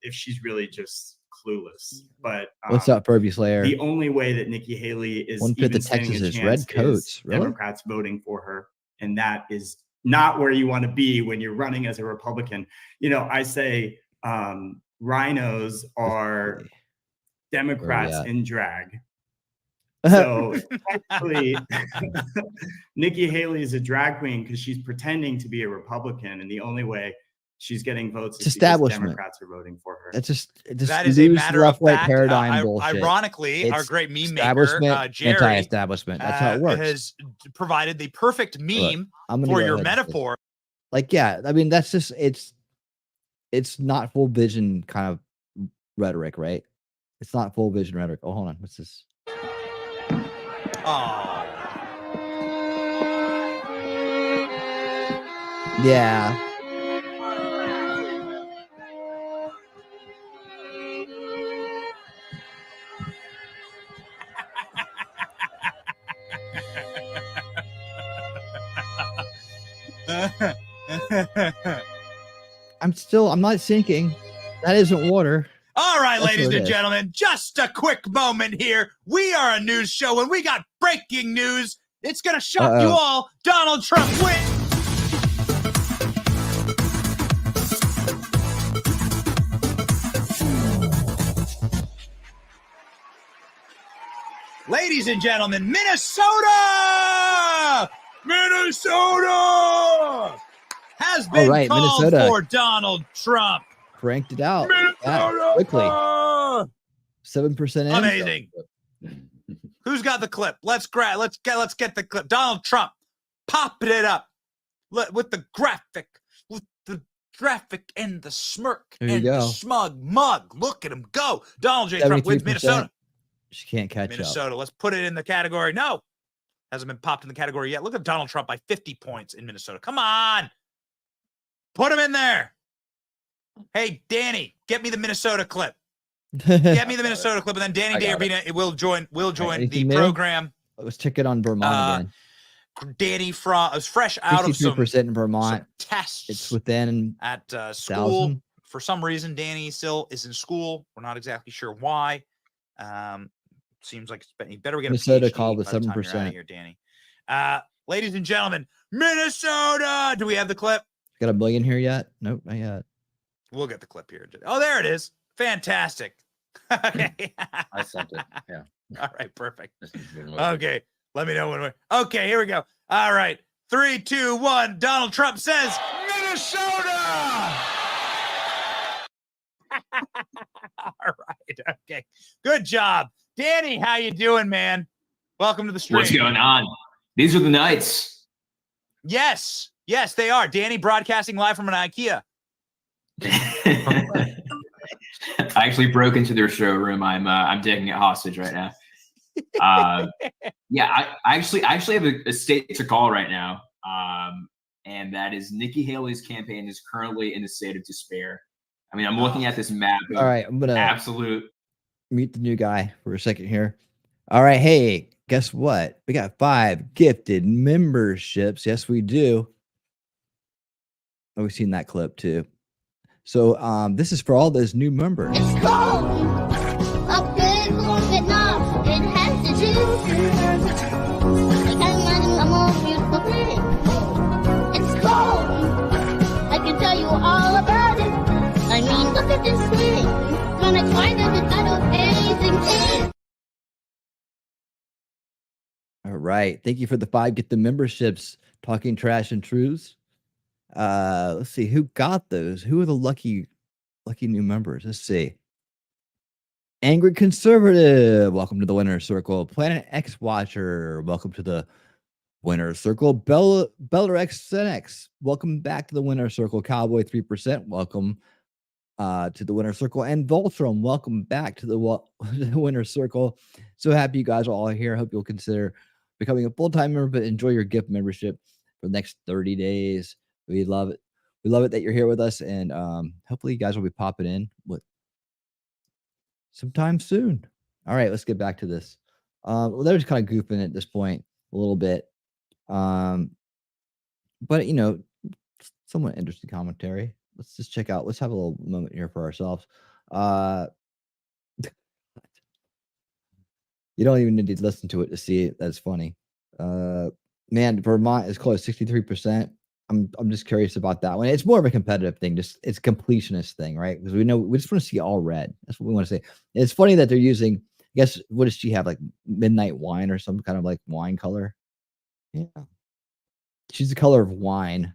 if she's really just clueless. But What's up, Furby Slayer? the only way that Nikki Haley is 1/5 even of standing Texas a is chance red is coats. Really? Democrats voting for her, and that is not where you want to be when you're running as a Republican. I say rhinos are Democrats in drag. So actually, Nikki Haley is a drag queen because she's pretending to be a Republican, and the only way she's getting votes is because establishment. Democrats are voting for her. It's just That is a matter of fact. paradigm bullshit. Ironically, our It's great meme maker, establishment, Jerry, anti-establishment. That's how it works. has provided the perfect meme I'm gonna for go your ahead and say- metaphor. Like, yeah, I mean, that's just it's not full vision kind of rhetoric, right? It's not full vision rhetoric. Oh, hold on, what's this? Oh, yeah. I'm not sinking. That isn't water. All right, That's ladies what it and is. gentlemen, just a quick moment here. We are a news show and we got breaking news. It's going to shock you all. Donald Trump wins. Ladies and gentlemen, Minnesota has been right, called Minnesota. for Donald Trump. Cranked it out quickly. 7% in. Amazing. Who's got the clip? Let's get the clip. Donald Trump popping it up with the graphic and the smirk There you and go. the smug mug. Look at him go. Donald J. Trump wins 73%. Minnesota. She can't catch up. Minnesota. Let's put it in the category. No, hasn't been popped in the category yet. Look at Donald Trump by 50 points in Minnesota. Come on. Put him in there. Hey, Danny, get me the Minnesota clip. Get me the Minnesota clip, and then Danny D'Arpina will join the program. Let's check it on Vermont again. Danny was fresh out of some 63% in Vermont. Tests. It's within at school. 1,000. For some reason, Danny still is in school. We're not exactly sure why. Seems like you better get Minnesota a PhD called with by the time you're out 7%. of here, Danny. Ladies and gentlemen, Minnesota. Do we have the clip? Got a million here yet? Nope, not yet. We'll get the clip here. Oh, there it is. Fantastic. Okay. I sent it. Yeah. All right. Perfect. Okay. Let me know when we're okay. Here we go. All right. 3, 2, 1. Donald Trump says Minnesota. All right. Okay. Good job, Danny. How you doing, man? Welcome to the stream. What's going on? These are the nights. Yes. Yes, they are. Danny broadcasting live from an IKEA. I actually broke into their showroom. I'm taking it hostage right now. Yeah, I actually have a state to call right now, and that is Nikki Haley's campaign is currently in a state of despair. I mean, I'm looking at this map. All right, I'm gonna absolute meet the new guy for a second here. All right, hey, guess what? We got 5 gifted memberships. Yes, we do. Oh, we've seen that clip too. So this is for all those new members. It's cold up in Vietnam. It has to do. I can't imagine a more beautiful thing. It's cold. I can tell you all about it. I mean, look at this thing. Gonna try to the title amazing thing. All right. Thank you for the 5 get the memberships. Talking Trash and Truths. Let's see who got those. Who are the lucky new members? Let's see. Angry Conservative, welcome to the Winner's Circle. Planet X Watcher, welcome to the Winner's Circle. Beller XNX, welcome back to the Winner's Circle. Cowboy 3%, welcome to the Winner's Circle. And Voltron, welcome back to the Winner's Circle. So happy you guys are all here. Hope you'll consider becoming a full-time member, but enjoy your gift membership for the next 30 days. We love it. We love it that you're here with us, and hopefully you guys will be popping in sometime soon. All right, let's get back to this. Well, they're just kind of goofing at this point a little bit, but you know, somewhat interesting commentary. Let's just check out. Let's have a little moment here for ourselves. You don't even need to listen to it to see it. That's funny. Man, Vermont is close, 63%. I'm just curious about that one. It's more of a competitive thing, just it's a completionist thing, right? Because we just want to see all red. That's what we want to say. And it's funny that they're using, I guess, what does she have, like midnight wine or some kind of like wine color? Yeah. She's the color of wine.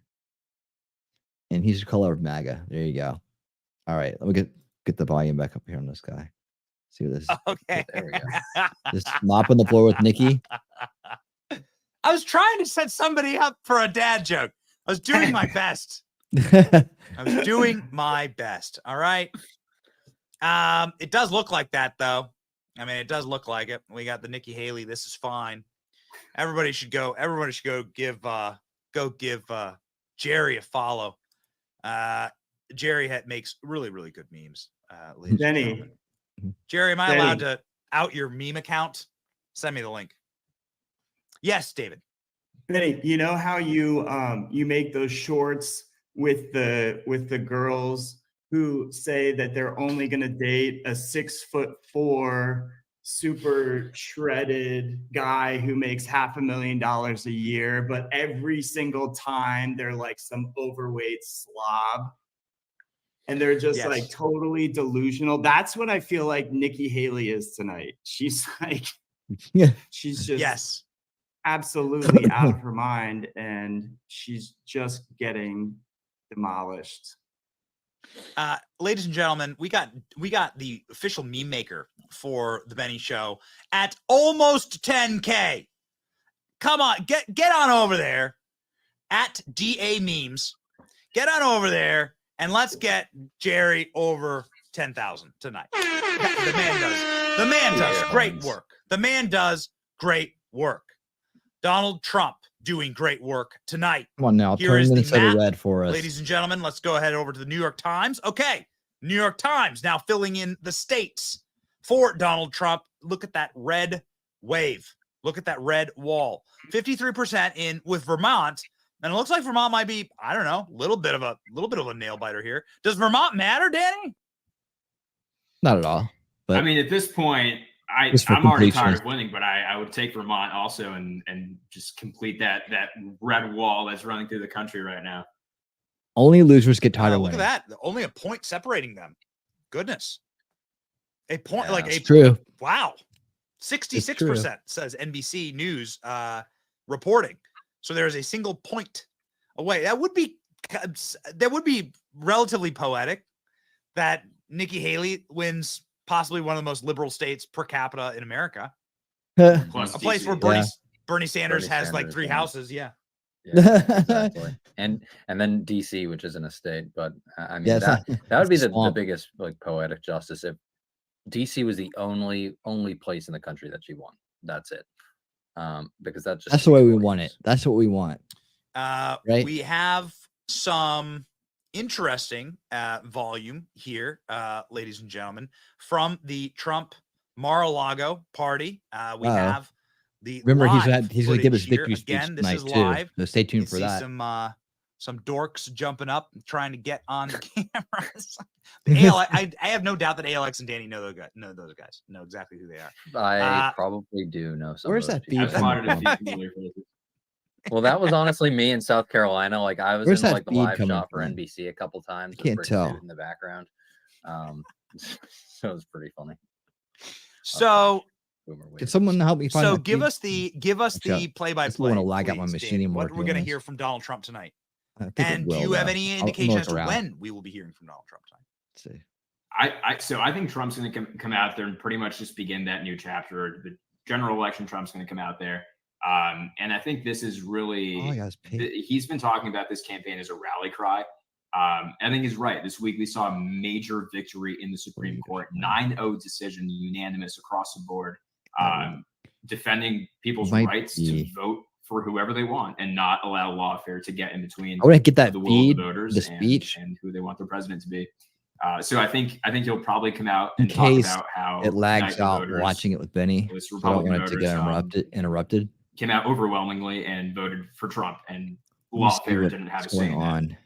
And he's the color of MAGA. There you go. All right. Let me get the volume back up here on this guy. See what this is. Okay. There we go. Just mopping the floor with Nikki. I was trying to set somebody up for a dad joke. I was doing my best. I was doing my best. All right. It does look like that, though. I mean, it does look like it. We got the Nikki Haley. This is fine. Everybody should go give Jerry a follow. Jerry makes really, really good memes. Jenny. Jerry, am I allowed to out your meme account? Send me the link. Yes, David. Benny, you know how you make those shorts with the girls who say that they're only going to date a 6'4" super shredded guy who makes $500,000 a year, but every single time they're like some overweight slob and they're just like totally delusional. That's what I feel like Nikki Haley is tonight. She's like, she's just absolutely out of her mind, and she's just getting demolished. Ladies and gentlemen, we got the official meme maker for the Benny Show at almost 10K. Come on, get on over there at DA Memes. Get on over there and let's get Jerry over 10,000 tonight. The man does great work. The man does great work. Donald Trump doing great work tonight. Come on now, Here turn is the Minnesota map. red for us. Ladies and gentlemen, let's go ahead over to the New York Times. Okay, New York Times now filling in the states for Donald Trump. Look at that red wave. Look at that red wall. 53% in with Vermont. And it looks like Vermont might be, I don't know, a little bit of a nail biter here. Does Vermont matter, Danny? Not at all. But I mean, at this point, just for I'm already completion. tired of winning, but I would take Vermont also and just complete that red wall that's running through the country right now. only losers get tired of Look winning. at that. Only a point separating them. Goodness. A point, like It's a true. Wow. 66% says NBC News reporting. So there is a single point away. That would be relatively poetic that Nikki Haley wins possibly one of the most liberal states per capita in America. Plus a place DC. where Bernie Sanders has like 3 houses. Yeah. Yeah, exactly. And then DC, which isn't a state, but I mean that would be the biggest like poetic justice if DC was the only place in the country that she won. That's it. Because that's the way we want it. That's what we want. Right? We have some interesting volume here, ladies and gentlemen, from the Trump Mar-a-Lago party. We have the remember he's live going to give his footage victory here. speech Again, this tonight is too. live. So stay tuned You for see that. some dorks jumping up and trying to get on cameras. I have no doubt that ALX and Danny know those guys. Know exactly who they are. I probably do know some. Where's that beef? Well, that was honestly me in South Carolina. Like I was Where's in that like the feed live coming shop for from? NBC a couple times. I can't with Rick tell. Suit in the background. So it was pretty funny. So Can someone help me find So that give feed? us the play-by-play. Want to lag out my please, machine Dan. and What work. we're going to hear from Donald Trump tonight. And do you have any indication as to when we will be hearing from Donald Trump tonight? Let's see. So I think Trump's going to come out there and pretty much just begin that new chapter. The general election, Trump's going to come out there. And I think this is really, he's been talking about this campaign as a rally cry. I think he's right. This week we saw a major victory in the Supreme Court, 9-0 decision, unanimous across the board, defending people's rights to vote for whoever they want and not allow lawfare to get in between. I want to get that the will feed, of the voters the speech, and who they want their president to be. So I think he'll probably come out in and talk case about how it lags United out voters, watching it with Benny. this So I don't Republican want it to get voters, interrupted. came out overwhelmingly and voted for Trump, and Let me see lawfare didn't have a what's say going in that. on.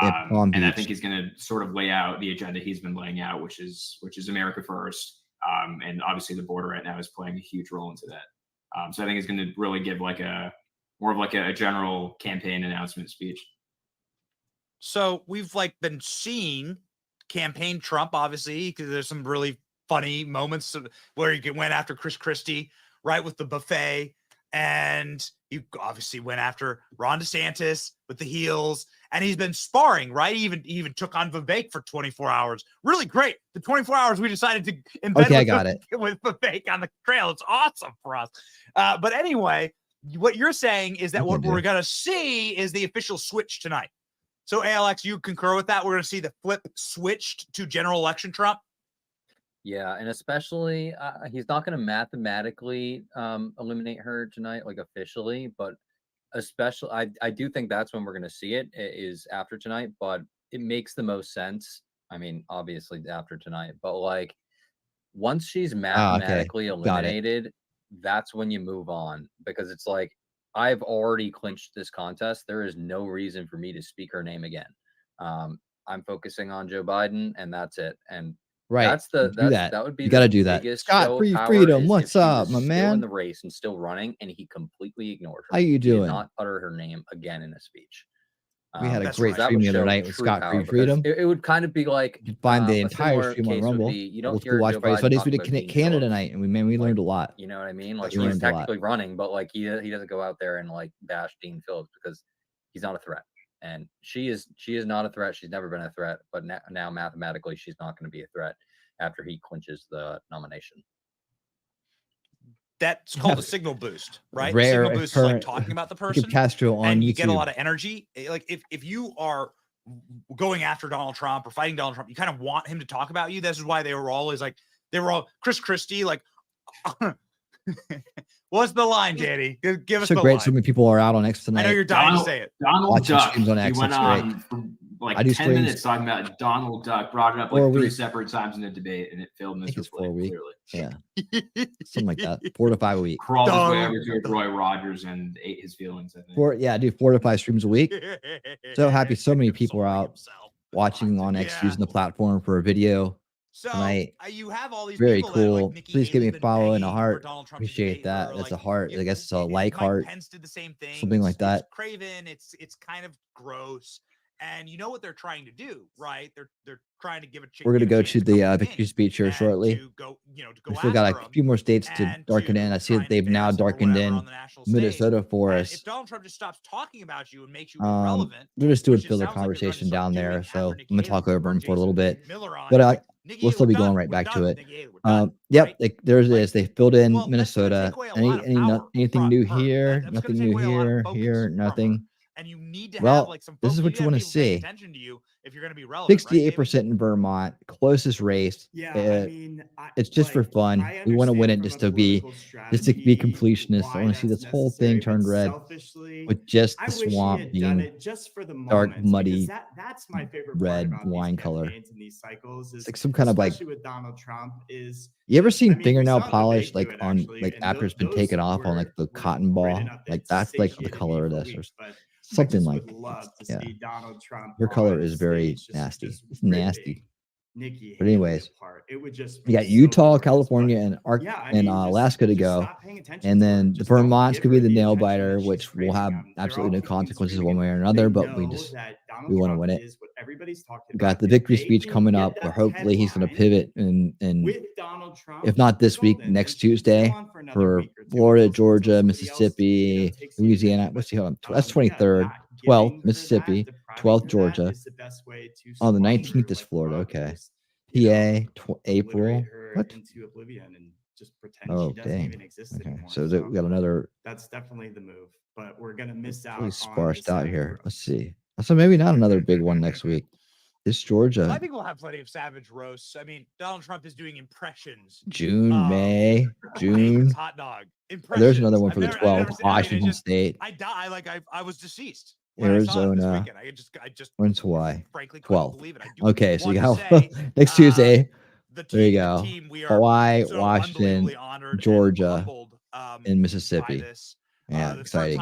in Palm And I Beach. think he's going to sort of lay out the agenda he's been laying out, which is America first. And obviously the border right now is playing a huge role into that. So I think he's going to really give more of a general campaign announcement speech. So we've been seeing campaign Trump, obviously, because there's some really funny moments where he went after Chris Christie, right, with the buffet. And he obviously went after Ron DeSantis with the heels, and he's been sparring, right? He even took on Vivek for 24 hours. Really great. The 24 hours we decided to embed Okay, I got it. with Vivek on the trail. It's awesome for us. But anyway, what you're saying is that what we're going to see is the official switch tonight. So ALX, you concur with that? We're going to see the flip switched to general election Trump? Yeah, and especially he's not going to mathematically eliminate her tonight, officially, but especially I do think that's when we're going to see it is after tonight, but it makes the most sense. I mean, obviously after tonight, but once she's mathematically eliminated, that's when you move on, because it's I've already clinched this contest. There is no reason for me to speak her name again. I'm focusing on Joe Biden, and that's it. And right, that would be you got to do that. Scott, free freedom. What's up, my man? Still in the race and still running, and he completely ignored her. How you He doing? did not utter her name again in a speech. We had a That's great right. That stream would the other show night with true Scott power, Free because Freedom. It would kind of be like You can find the a entire similar stream on case would Rumble. be, you don't Old hear School Watch Joe Party. Biden So we talk did about being Canada killed. tonight, and we learned a lot. You know what I mean? We He's learned a lot. technically running, but he doesn't go out there and bash Dean Phillips, because he's not a threat. And she is not a threat. She's never been a threat, but now mathematically she's not going to be a threat after he clinches the nomination. That's called a signal boost, right? Rare Signal boost occurrence. is talking about the Look at person, Castro on and you YouTube. get a lot of energy. If you are going after Donald Trump or fighting Donald Trump, you kind of want him to talk about you. This is why they were always Chris Christie, What's the line, Danny? Give us so the great. line. So many people are out on X tonight. I know you're dying to say it. Donald Watching Duck. streams on X. He went That's great. on for like I do 10 streams. minutes talking about Donald Duck, brought it up 4 like 3 weeks. separate times in the debate, and it failed I think it's miserably. 4 weeks. Clearly. Yeah. Something like that. 4 to 5 a week. Crawled his way over to Roy Rogers and ate his feelings, I think. I do 4 to 5 streams a week. So happy so many people are out watching on X, using the platform for a video tonight. You have all these very people that, cool. like, Nikki Please give me a Haley's been follow and a begging heart. for Donald Trump to Appreciate debate her, that. That's a like, heart. I guess it's a like Mike heart. Pence did the same thing. Something like that. It's craven. It's kind of gross. And you know what they're trying to do, right? They're trying to give a chance. We're gonna go to the victory speech here shortly. We still got a few more states to darken in. I see that they've now darkened in Minnesota for us. If Donald Trump just stops talking about you and makes you irrelevant, they're just doing filler conversation down there. So I'm gonna talk over them for a little bit, but we'll still be going right back to it. Yep, there it is. They filled in Minnesota. Anything new here? Nothing new here. Here, nothing. And you need to well, have like some this is what you want to see. Attention to you if you're going to be relevant. 68% in Vermont, closest race. Yeah, I mean, it's just for fun. We want to win it just to be completionists. I want to see this whole thing turned red with just the swamp being just for the dark, moments, muddy, that's my favorite red part about wine these color. campaigns and these cycles is It's like some kind of like. especially with Donald Trump is You ever seen I mean, fingernail we saw the polish debate like do it, on actually, like and after it's been those taken off on like the cotton ball? Like that's like the color of this or something like. Yeah, her color is very nasty. It's nasty. Nikki But anyways, apart. It would just we got Utah, California, and Alaska to go, and then the Vermont's could be the nail biter, which will have absolutely no consequences one way or another. But we want to win it. We got the victory speech coming up, where hopefully he's going to pivot and if not this week, next Tuesday for Florida, Georgia, Mississippi, Louisiana. What's he on? That's 23rd, 12th Mississippi, 12th Georgia. On the 19th is Florida. Okay. PA, April. What? Oh, dang. Okay. So we got another. That's definitely the move, but we're going to miss out. Really sparsed out here. Let's see. So maybe not another big one next week. This Georgia. I think we'll have plenty of savage roasts. I mean, Donald Trump is doing impressions. June, May, June. Hot dog. There's another one for the 12th. Washington State. I was deceased. Arizona. I just When's Hawaii? Frankly, 12th. Okay, so you got next Tuesday. There you go. Hawaii, Washington, Georgia, and Mississippi. Yeah, exciting.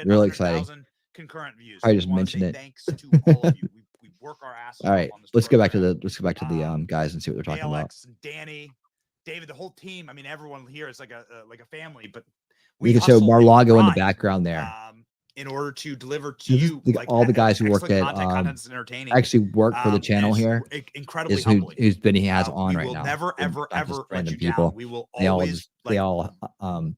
Really exciting. Concurrent views. I just mentioned it. Thanks to all of you. We work our asses all right, let's go back to the guys and see what they're talking about. Danny, David, the whole team. I mean, everyone here is like a family. But we can show Mar-a-Lago in the background there. In order to deliver to you, all the guys who work at actually work for the channel here incredibly he has on right now. Never, ever random people. We will always they all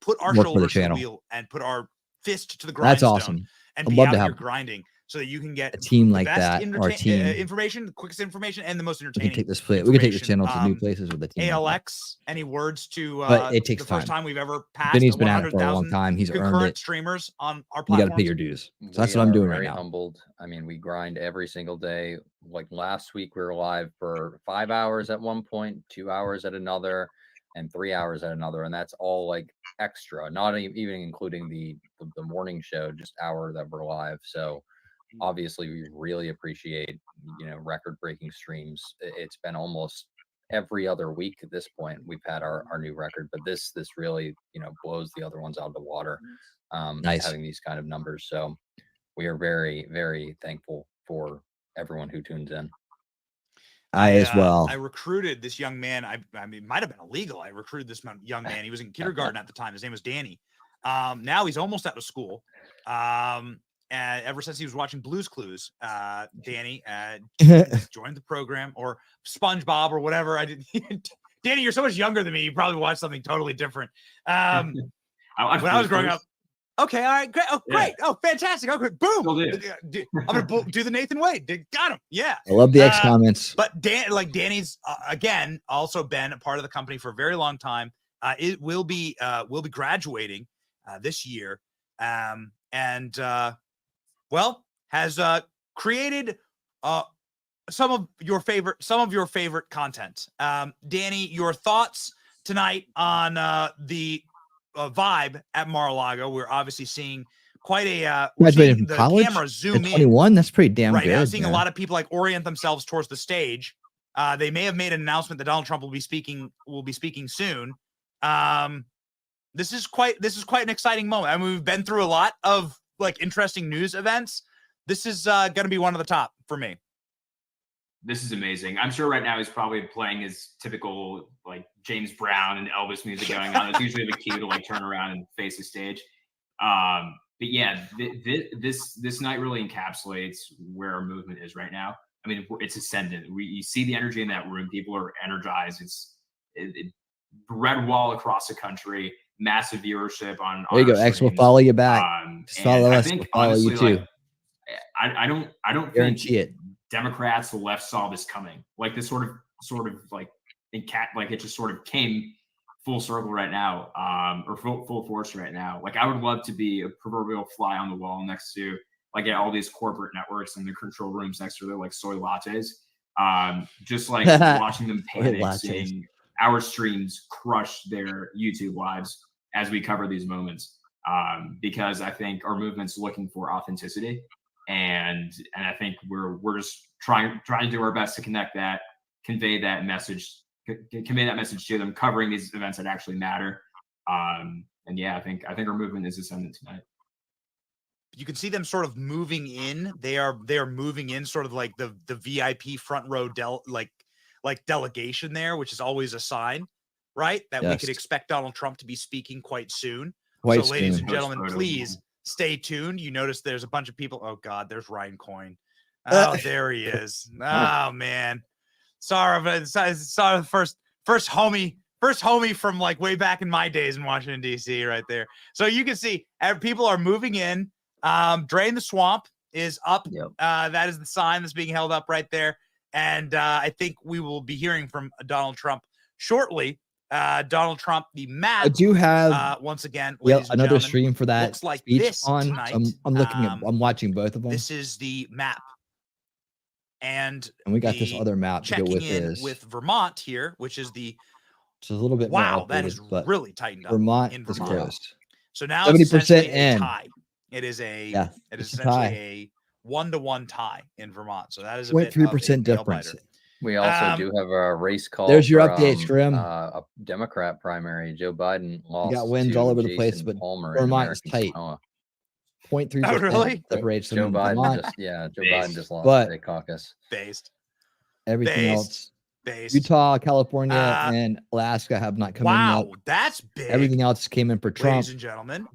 put our work for the shoulders to the channel. wheel and put our fist to the grindstone. That's awesome. And I'd be love out to here have grinding so that you can get a team the like best that. Our team information, the quickest information, and the most we entertaining. can take this we can take this channel to new places with the team. ALX. Any words to? But it takes the first time we've ever passed. Vinny's been at it for a long time. He's earned it. Streamers on our You platform. got to pay your dues. So that's what I'm doing right now. Humbled. I mean, we grind every single day. Like last week, we were live for 5 hours at one point, 2 hours at another, and 3 hours at another, and that's all like extra, not even including the morning show, just hour that we're live. So obviously we really appreciate record-breaking streams. It's been almost every other week at this point we've had our new record, but this really blows the other ones out of the water. Nice. Having these kind of numbers, so we are very, very thankful for everyone who tunes in. I as well. I recruited this young man. I mean, it might have been illegal. I recruited this young man. He was in kindergarten at the time. His name was Danny. Now he's almost out of school. And ever since he was watching Blue's Clues, Danny joined the program, or SpongeBob or whatever. I didn't. Danny, you're so much younger than me. You probably watched something totally different. When I was growing up. Okay, all right, great. Oh, great. Yeah. Oh, fantastic. Okay, boom. I'm gonna do the Nathan Wade. Got him. Yeah. I love the X comments. But Danny's again also been a part of the company for a very long time. It will be graduating this year, and has created some of your favorite content. Danny, your thoughts tonight on the vibe at Mar-a-Lago. We're obviously seeing quite a Graduated from the college camera at zoom in 21. That's pretty damn right good. now. Seeing a man. lot of people like orient themselves towards the stage. They may have made an announcement that Donald Trump will be speaking soon. This is quite an exciting moment. I mean, we've been through a lot of like interesting news events. This is going to be one of the top for me. This is amazing. I'm sure right now he's probably playing his typical like James Brown and Elvis music going on. It's usually the cue to like turn around and face the stage. But yeah, this night really encapsulates where our movement is right now. I mean, it's ascendant. You see the energy in that room. People are energized. It's red wall across the country. Massive viewership on. There you go. X will follow you back. Follow us. We'll follow honestly, you too. like, I don't Guarantee think it. Democrats, the left saw this coming. Like this sort of like like it just sort of came full circle right now, or full force right now. Like I would love to be a proverbial fly on the wall next to like at all these corporate networks and the control rooms next to their like soy lattes. Just like watching them panic, seeing our streams crush their YouTube lives as we cover these moments. Because I think our movement's looking for authenticity. And I think we're just trying to do our best to convey that message to them, covering these events that actually matter. And yeah, I think our movement is ascendant tonight. You can see them sort of moving in. They are moving in sort of like the VIP front row delegation there, which is always a sign, right? That we could expect Donald Trump to be speaking quite soon. Ladies and gentlemen, please stay tuned. You notice there's a bunch of people. Oh God, there's Ryan Coyne. Oh, there he is. Oh man. Sorry, but sorry, first homie from like way back in my days in Washington, D.C. right there. So you can see people are moving in. Drain the Swamp is up. That is the sign that's being held up right there. And I think we will be hearing from Donald Trump shortly. Donald Trump, the map. I do have once again, another stream for that looks like speech this on. tonight. I'm looking at. I'm watching both of them. This is the map, and we got this other map to go with this. With Vermont here, which is the. It's a little bit wow. more That is really tightened up. Vermont in is Vermont. close. So now 70% in. in. Tie. It is a. Yeah, it is essentially a 1-to-1 tie in Vermont. So that is a 0.3% difference. We also do have a race call. There's your update, Scrim. A Democrat primary. Joe Biden lost. You got wins all over the place, Jason but Palmer Vermont is tight. 0.3%. Oh, really? Separates them Joe in Biden Vermont. Biden just lost But the caucus. Based. Everything else. Utah, California, and Alaska have not come in yet. Wow, that's big. Everything else came in for Trump. Ladies and gentlemen,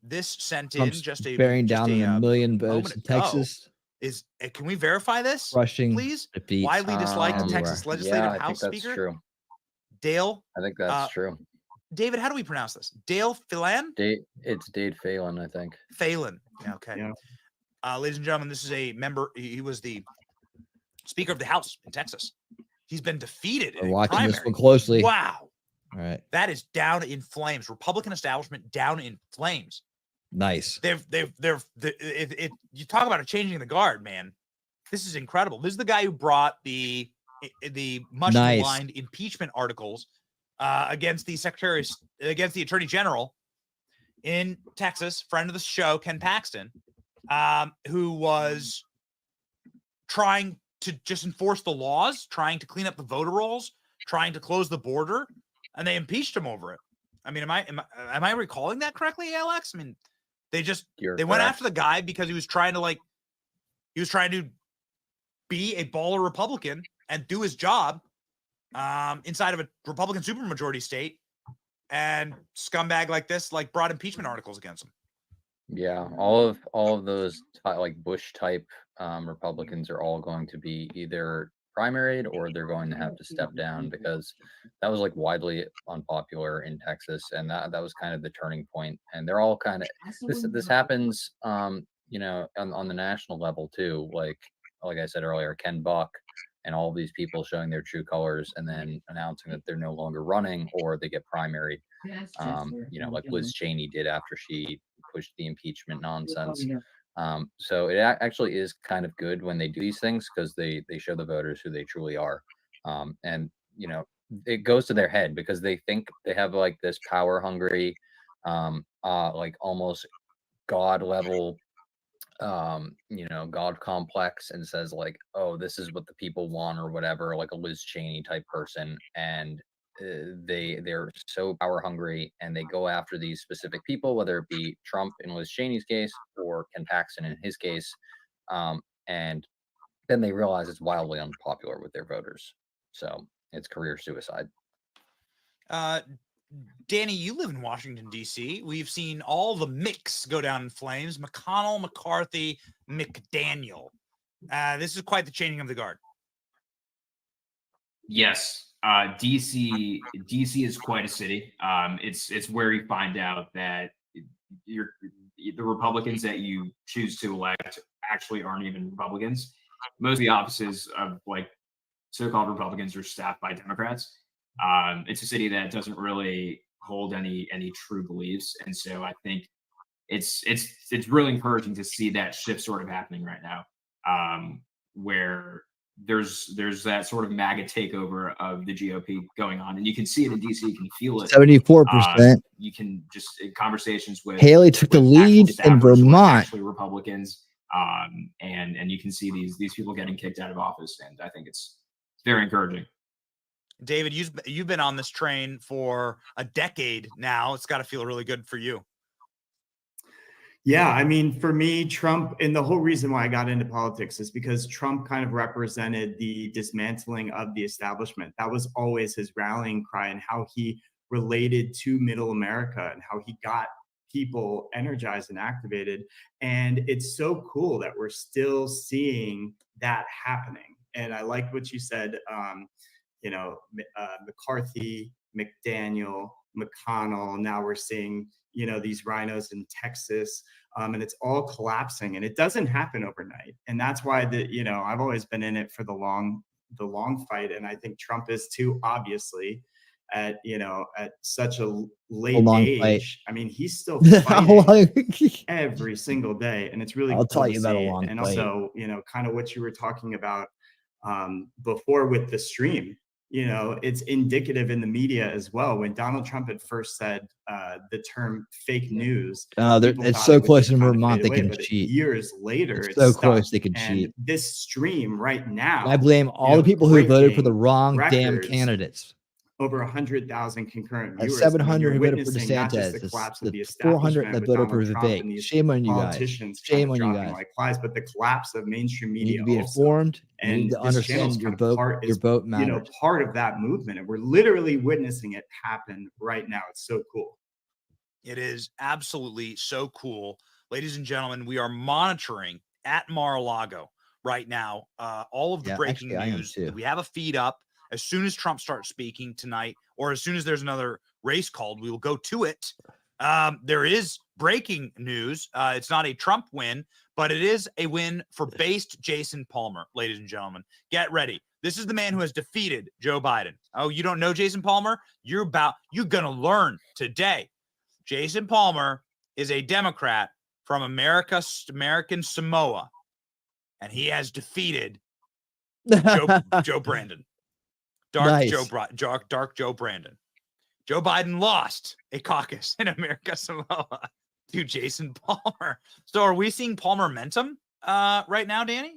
this sent Trump's in just a bearing down a a million votes in Texas. Can we verify this? Rushing please. defeat. Widely disliked Texas Legislative House I think Speaker. that's true. Dale. I think that's true. David, how do we pronounce this? Dale Phelan? It's Dade Phelan, I think. Phelan. Yeah, okay. Yeah. Ladies and gentlemen, this is a member. He was the Speaker of the House in Texas. He's been defeated. We're watching this one closely. Wow. All right. That is down in flames. Republican establishment down in flames. Nice. You talk about a changing the guard, man. This is incredible. This is the guy who brought the much maligned impeachment articles against the Attorney General in Texas, friend of the show, Ken Paxton, who was trying to just enforce the laws, trying to clean up the voter rolls, trying to close the border, and they impeached him over it. I mean, am I recalling that correctly, Alex? I mean, they went after the guy because he was trying to be a baller Republican and do his job inside of a Republican supermajority state, and scumbag like this brought impeachment articles against him. Yeah, all of those like Bush type Republicans are all going to be either primaried or they're going to have to step down, because that was like widely unpopular in Texas, and that was kind of the turning point. And they're all kind of this happens on the national level too, like I said earlier, Ken Buck and all of these people showing their true colors and then announcing that they're no longer running or they get primaried, like Liz Cheney did after she pushed the impeachment nonsense. So it actually is kind of good when they do these things, because they show the voters who they truly are. And it goes to their head, because they think they have like this power hungry like almost God level, God complex, and says like, oh, this is what the people want or whatever, like a Liz Cheney type person. And they're so power hungry, and they go after these specific people, whether it be Trump in Liz Cheney's case or Ken Paxton in his case. And then they realize it's wildly unpopular with their voters. So it's career suicide. Danny, you live in Washington, D.C. We've seen all the mix go down in flames. McConnell, McCarthy, McDaniel. This is quite the changing of the guard. Yes. DC is quite a city. It's where you find out that the Republicans that you choose to elect actually aren't even Republicans. Most of the offices of like so-called Republicans are staffed by Democrats. It's a city that doesn't really hold any true beliefs, and so I think it's really encouraging to see that shift sort of happening right now, where there's that sort of MAGA takeover of the GOP going on, and you can see it in DC. You can feel it. 74%. You can just in conversations with Haley took the lead in Vermont. Actually, Republicans, and you can see these people getting kicked out of office, and I think it's very encouraging. David, you've been on this train for a decade now. It's got to feel really good for you. Yeah, I mean, for me, Trump, and the whole reason why I got into politics is because Trump kind of represented the dismantling of the establishment. That was always his rallying cry, and how he related to middle America and how he got people energized and activated. And it's so cool that we're still seeing that happening. And I like what you said, McCarthy, McDaniel, McConnell. Now we're seeing, these rhinos in Texas, and it's all collapsing, and it doesn't happen overnight. And that's why I've always been in it for the long fight. And I think Trump is too, obviously, at such a late age. Fight. I mean, he's still fighting every single day, and it's really I'll cool tell to you about a see. long And fight. also, kind of what you were talking about before with the stream. It's indicative in the media as well. When Donald Trump had first said the term fake news, it's so close in Vermont they can cheat. Years later, it's so close they can cheat. This stream right now, I blame all the people who voted for the wrong damn candidates. Over 100,000 concurrent viewers. 700 who voted for DeSantis. The 400 that voted for Vivek. Shame on you guys. Shame on you guys. Like flies, but the collapse of mainstream media. You need to be informed. You need to understand your vote matters. Part of that movement, and we're literally witnessing it happen right now. It's so cool. It is absolutely so cool, ladies and gentlemen. We are monitoring at Mar-a-Lago right now all of the breaking news. We have a feed up. As soon as Trump starts speaking tonight, or as soon as there's another race called, we will go to it. There is breaking news. It's not a Trump win, but it is a win for based Jason Palmer, ladies and gentlemen. Get ready. This is the man who has defeated Joe Biden. Oh, you don't know Jason Palmer? You're going to learn today. Jason Palmer is a Democrat from American Samoa, and he has defeated Joe Brandon. Dark Joe Brandon. Joe Biden lost a caucus in America Samoa to Jason Palmer. So are we seeing Palmer-mentum right now, Danny?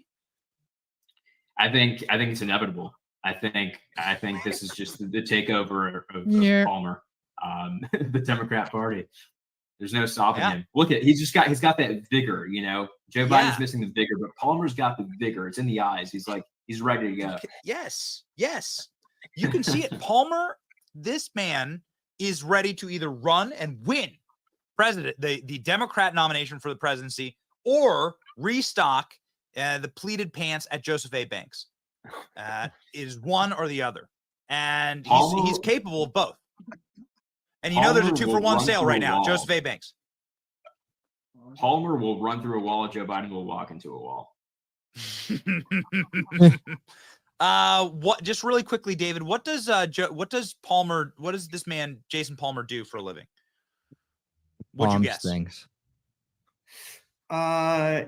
I think it's inevitable. I think this is just the takeover of Palmer, the Democrat Party. There's no stopping him. Look at he's got that vigor. Joe Biden's missing the vigor, but Palmer's got the vigor. It's in the eyes. He's ready to go. Yes. You can see it. Palmer, this man is ready to either run and win the Democrat nomination for the presidency, or restock the pleated pants at Joseph A. Banks. Is one or the other. And he's capable of both. And there's a 2-for-1 sale right now. Joseph A. Banks. Palmer will run through a wall. Joe Biden will walk into a wall. Just really quickly, David, what does this man Jason Palmer do for a living? What'd you guess? Things.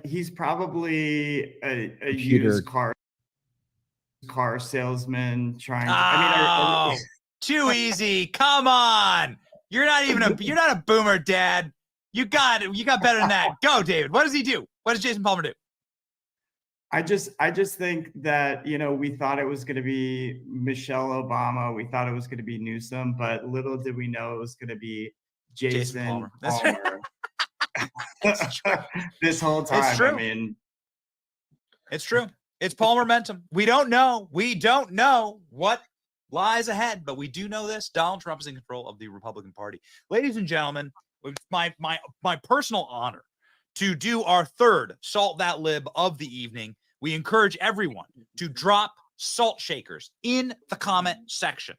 He's probably a used car salesman trying to, too easy. Come on. You're not a boomer, Dad. You got better than that. Go, David. What does he do? What does Jason Palmer do? I just think that, we thought it was going to be Michelle Obama. We thought it was going to be Newsom, but little did we know it was going to be Jason Palmer. This whole time. It's true. I mean, it's true. It's Palmer momentum. We don't know. We don't know what lies ahead, but we do know this: Donald Trump is in control of the Republican Party. Ladies and gentlemen, it's my personal honor to do our third Salt That Lib of the evening. We encourage everyone to drop salt shakers in the comment section.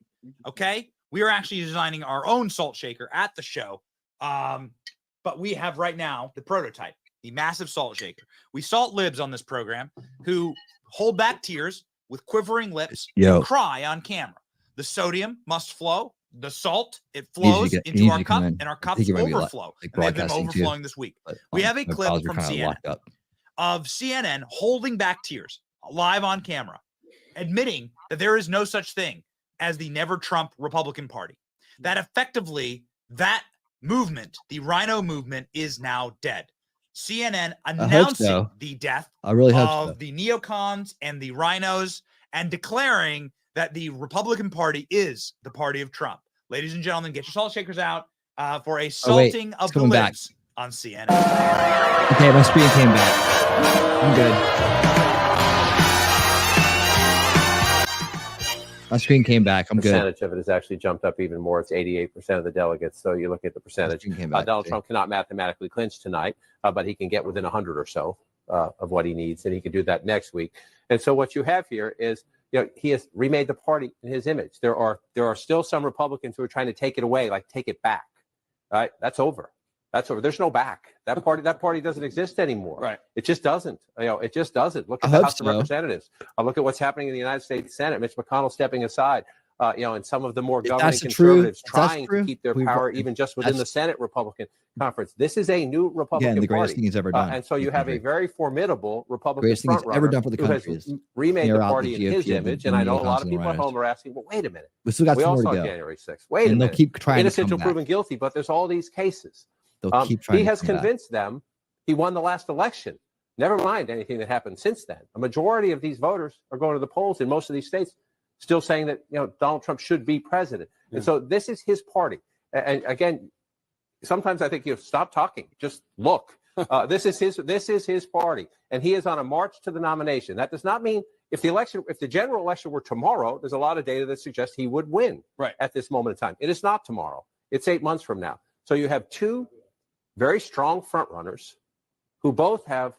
Okay, we are actually designing our own salt shaker at the show, but we have right now the prototype, the massive salt shaker. We salt libs on this program who hold back tears with quivering lips and cry on camera. The sodium must flow. The salt, it flows into our cup, and our cups overflow. And they've been overflowing this week. We have a clip from CNN of CNN holding back tears live on camera, admitting that there is no such thing as the Never Trump Republican Party. That effectively, that movement, the Rhino movement, is now dead. CNN announcing the death of the neocons and the rhinos and declaring that the Republican Party is the party of Trump. Ladies and gentlemen, get your salt shakers out for a salting of the libs on CNN. Okay, my screen came back. I'm good. My screen came back. I'm good. Percentage of it has actually jumped up even more. It's 88% of the delegates. So you look at the percentage. Donald Trump cannot mathematically clinch tonight, but he can get within 100 or so of what he needs, and he can do that next week. And so what you have here is, he has remade the party in his image. There are still some Republicans who are trying to take it away, like take it back. All right, that's over. That's over. There's no back. That party doesn't exist anymore. Right. It just doesn't. It just doesn't. Look at the House of Representatives. Look at what's happening in the United States Senate. Mitch McConnell stepping aside. And some of the more governing conservatives trying to keep their power even just within the Senate Republican conference. This is a new Republican the greatest party. thing he's ever done. And so you have a very formidable Republican greatest thing he's ever done for the country who has remade the party in his image. And I know a lot of people at home are asking, well, wait a minute. We still got some all more to saw go. January 6th. Wait a minute. They'll keep trying innocent to until proven guilty, but there's all these cases. They'll keep trying he to has come back. convinced them he won the last election. Never mind anything that happened since then. A majority of these voters are going to the polls in most of these states still saying that Donald Trump should be president. And so this is his party. And again, sometimes I think stop talking, just look. This is his party, and he is on a march to the nomination. That does not mean if the general election were tomorrow, there's a lot of data that suggests he would win at this moment in time. It is not tomorrow. It's 8 months from now. So you have two very strong frontrunners who both have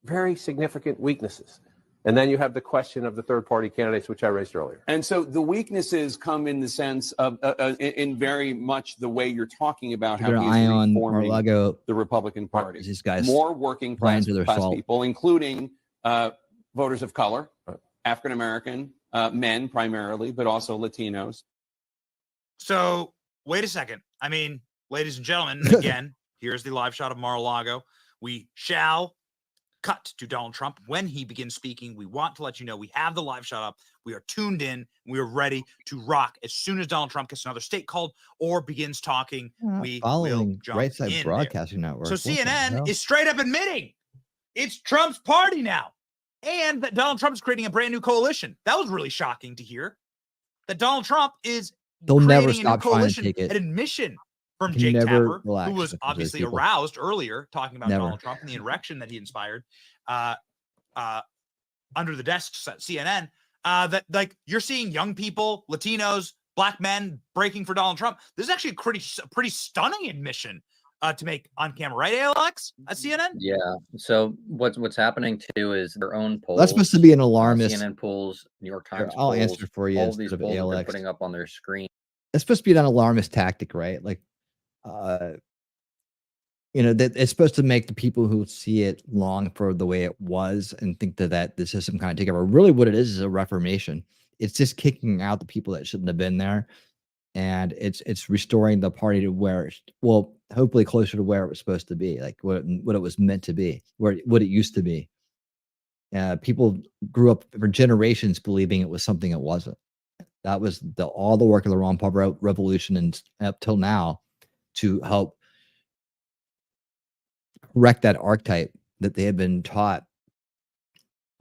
very significant weaknesses. And then you have the question of the third-party candidates, which I raised earlier. And so the weaknesses come in the sense of, in very much the way you're talking about how he's reforming the Republican Party. These guys more working class people, including voters of color, African American, men primarily, but also Latinos. So wait a second. I mean, ladies and gentlemen, again, here's the live shot of Mar-a-Lago. We shall cut to Donald Trump when he begins speaking. We want to let you know we have the live shot up. We are tuned in. We are ready to rock as soon as Donald Trump gets another state called or begins talking. We will jump Right Side in Broadcasting there. Network. So CNN is straight up admitting it's Trump's party now, and that Donald Trump is creating a brand new coalition. That was really shocking to hear. That Donald Trump is never creating a new stop trying to coalition. take it. An admission from Can Jake never Tapper, relax who was with those obviously people. aroused earlier, talking about Never. Donald Trump and the insurrection that he inspired under the desks at CNN. That like you're seeing young people, Latinos, Black men breaking for Donald Trump. This is actually a pretty stunning admission to make on camera, right, Alex, at CNN? Yeah. So what's happening too is their own polls. That's supposed to be an alarmist. CNN polls, New York Times I'll polls, answer for you all of these instead of polls that they're Alex. putting up on their screen. It's supposed to be an alarmist tactic, right? Like, that it's supposed to make the people who see it long for the way it was and think that this is some kind of takeover. Really, what it is a reformation. It's just kicking out the people that shouldn't have been there, and it's restoring the party to where, hopefully closer to where it was supposed to be, like what it was meant to be, what it used to be. People grew up for generations believing it was something it wasn't. That was all the work of the Ron Paul revolution, and up till now, to help correct that archetype that they have been taught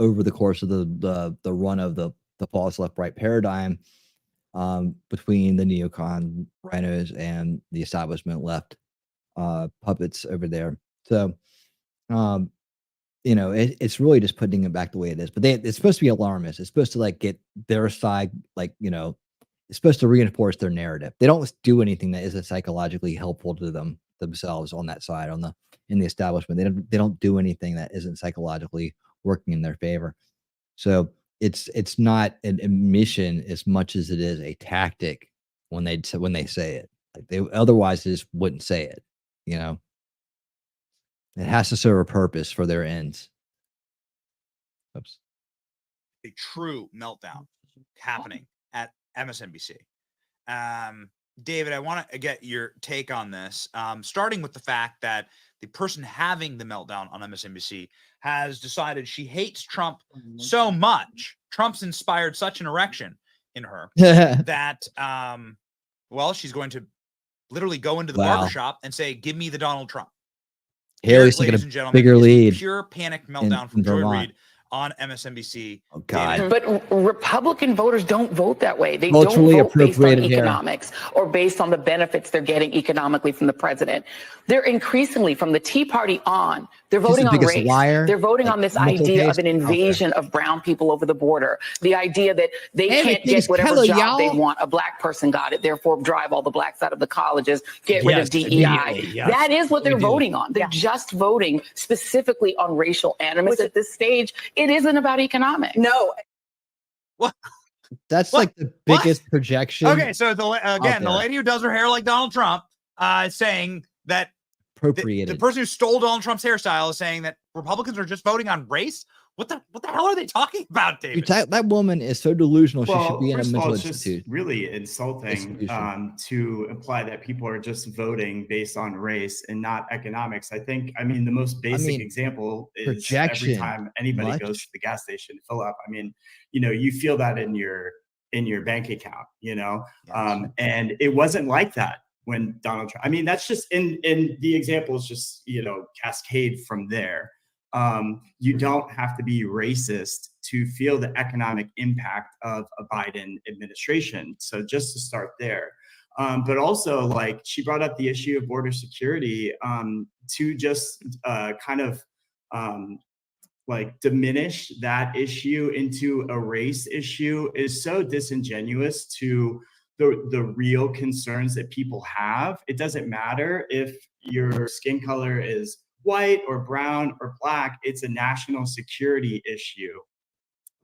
over the course of the run of the false left-right paradigm between the neocon rhinos and the establishment left puppets over there. So, it's really just putting it back the way it is. But it's supposed to be alarmist. It's supposed to like get their side, like, it's supposed to reinforce their narrative. They don't do anything that isn't psychologically helpful to themselves on that side, in the establishment. They don't do anything that isn't psychologically working in their favor. So it's not an admission as much as it is a tactic when they say it. Like they otherwise just wouldn't say it. It has to serve a purpose for their ends. Oops. A true meltdown happening at MSNBC. David, I want to get your take on this, starting with the fact that the person having the meltdown on MSNBC has decided she hates Trump so much. Trump's inspired such an erection in her that, she's going to literally go into the barbershop and say, "Give me the Donald Trump." Haley's taking a bigger lead. Pure panic meltdown from Joy Reid on MSNBC. Oh, God. But Republican voters don't vote that way. They Culturally don't vote based on appropriated hair. economics or based on the benefits they're getting economically from the president. They're increasingly, from the Tea Party on, they're voting on race. They're voting on this idea of an invasion of brown people over the border. The idea that they can't get whatever job they want. A black person got it, therefore drive all the blacks out of the colleges, get rid of DEI. Yes. That is what they're voting on. They're just voting specifically on racial animus at this stage. It isn't about economics. No. What? That's like the biggest projection. Okay, so the lady who does her hair like Donald Trump is saying that appropriated. The person who stole Donald Trump's hairstyle is saying that Republicans are just voting on race. What the hell are they talking about, David? That woman is so delusional. She should be in a first of all, mental it's just institute. really insulting to imply that people are just voting based on race and not economics. The most basic example is every time anybody goes to the gas station to fill up. You feel that in your bank account, and it wasn't like that when Donald Trump. That's just in the example is just cascade from there. You don't have to be racist to feel the economic impact of a Biden administration. So just to start there. But also, like, she brought up the issue of border security to just diminish that issue into a race issue is so disingenuous to the real concerns that people have. It doesn't matter if your skin color is white or brown or black, it's a national security issue,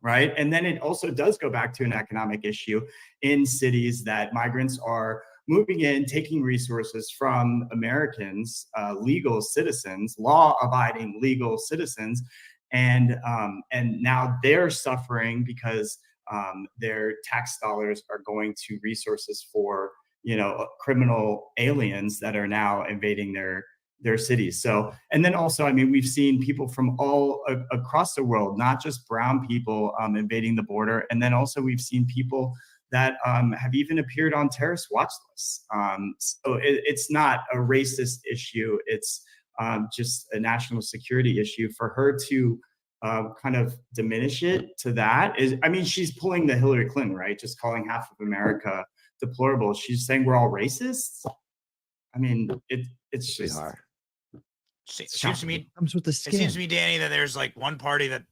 right? And then it also does go back to an economic issue in cities that migrants are moving in, taking resources from Americans, legal citizens, law-abiding legal citizens, and now they're suffering because their tax dollars are going to resources for criminal aliens that are now invading their cities. So, and then also, we've seen people from all across the world, not just brown people invading the border. And then also we've seen people that have even appeared on terrorist watch lists. So it's not a racist issue. It's just a national security issue. For her to kind of diminish it to that is, she's pulling the Hillary Clinton, right? Just calling half of America deplorable. She's saying we're all racists. It's just hard. It seems to me, comes with the skin. It seems to me, Danny, that there's like one party that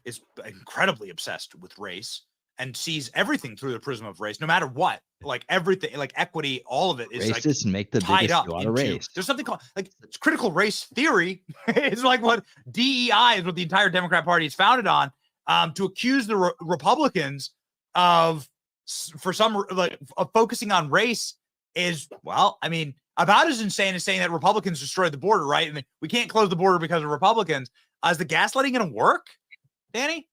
is incredibly obsessed with race and sees everything through the prism of race, no matter what. Like everything, like equity, all of it is racists make the tied biggest up deal out into. of race. There's something called it's critical race theory. It's like what DEI is, what the entire Democrat Party is founded on. To accuse the Republicans of focusing on race is, about as insane as saying that Republicans destroyed the border, right? And we can't close the border because of Republicans. Is the gaslighting going to work, Danny?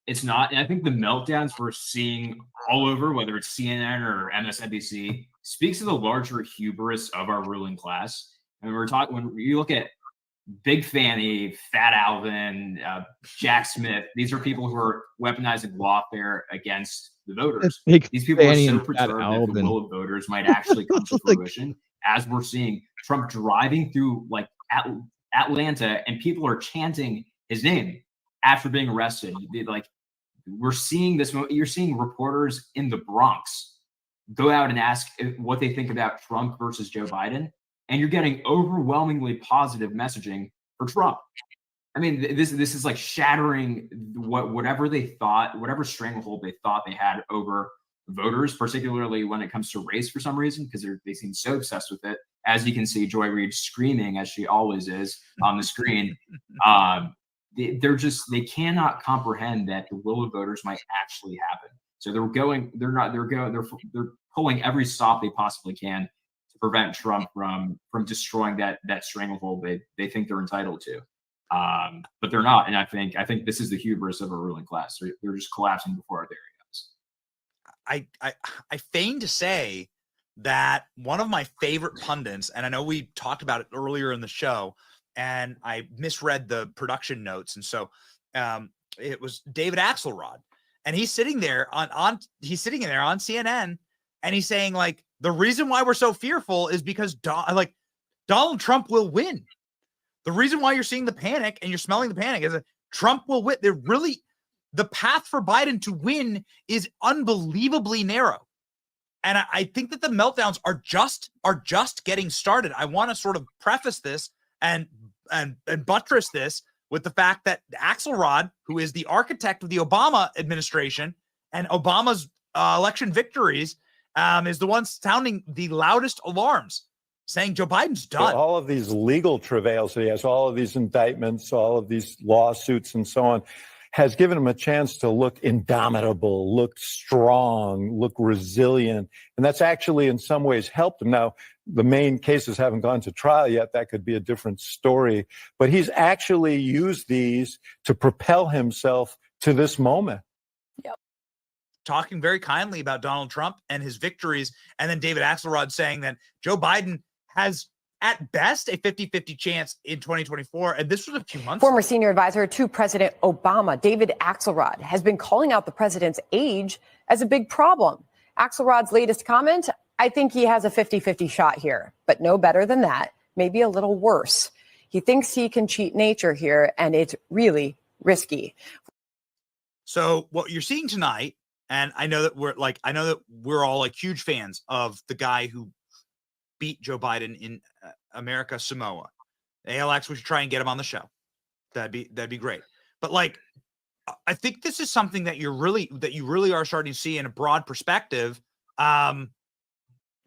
It's not. And I think the meltdowns we're seeing all over, whether it's CNN or MSNBC, speaks to the larger hubris of our ruling class. And when you look at Big Fanny, Fat Alvin, Jack Smith, these are people who are weaponizing lawfare against the voters. These people are so perturbed that the will of voters might actually come to fruition as we're seeing Trump driving through like Atlanta, and people are chanting his name after being arrested. Like, we're seeing this. You're seeing reporters in the Bronx go out and ask what they think about Trump versus Joe Biden, and you're getting overwhelmingly positive messaging for Trump. I mean, this is like shattering whatever they thought, whatever stranglehold they thought they had over voters, particularly when it comes to race for some reason, because they seem so obsessed with it. As you can see, Joy Reid screaming, as she always is on the screen. They cannot comprehend that the will of voters might actually happen. So they're pulling every stop they possibly can to prevent Trump from destroying that stranglehold they think they're entitled to. But they're not. And I think this is the hubris of a ruling class. They're just collapsing before our very eyes. I feign to say that one of my favorite pundits, and I know we talked about it earlier in the show, and I misread the production notes, and so it was David Axelrod, and he's sitting there on CNN, and he's saying, like, the reason why we're so fearful is because Donald Trump will win. The reason why you're seeing the panic and you're smelling the panic is that Trump will win. The path for Biden to win is unbelievably narrow. And I think that the meltdowns are just getting started. I want to sort of preface this and buttress this with the fact that Axelrod, who is the architect of the Obama administration and Obama's election victories, is the one sounding the loudest alarms, saying Joe Biden's done. So all of these legal travails that he has, all of these indictments, all of these lawsuits and so on, has given him a chance to look indomitable, look strong, look resilient. And that's actually in some ways helped him. Now, the main cases haven't gone to trial yet. That could be a different story. But he's actually used these to propel himself to this moment. Yep. Talking very kindly about Donald Trump and his victories. And then David Axelrod saying that Joe Biden has at best a 50-50 chance in 2024. And this was a few months Former senior advisor to President Obama, David Axelrod, has been calling out the president's age as a big problem. Axelrod's latest comment, I think he has a 50-50 shot here, but no better than that, maybe a little worse. He thinks he can cheat nature here, and it's really risky. So what you're seeing tonight, and I know that we're all like huge fans of the guy who beat Joe Biden in America Samoa. ALX, we should try and get him on the show. That'd be great. But like, I think this is something that you really are starting to see in a broad perspective.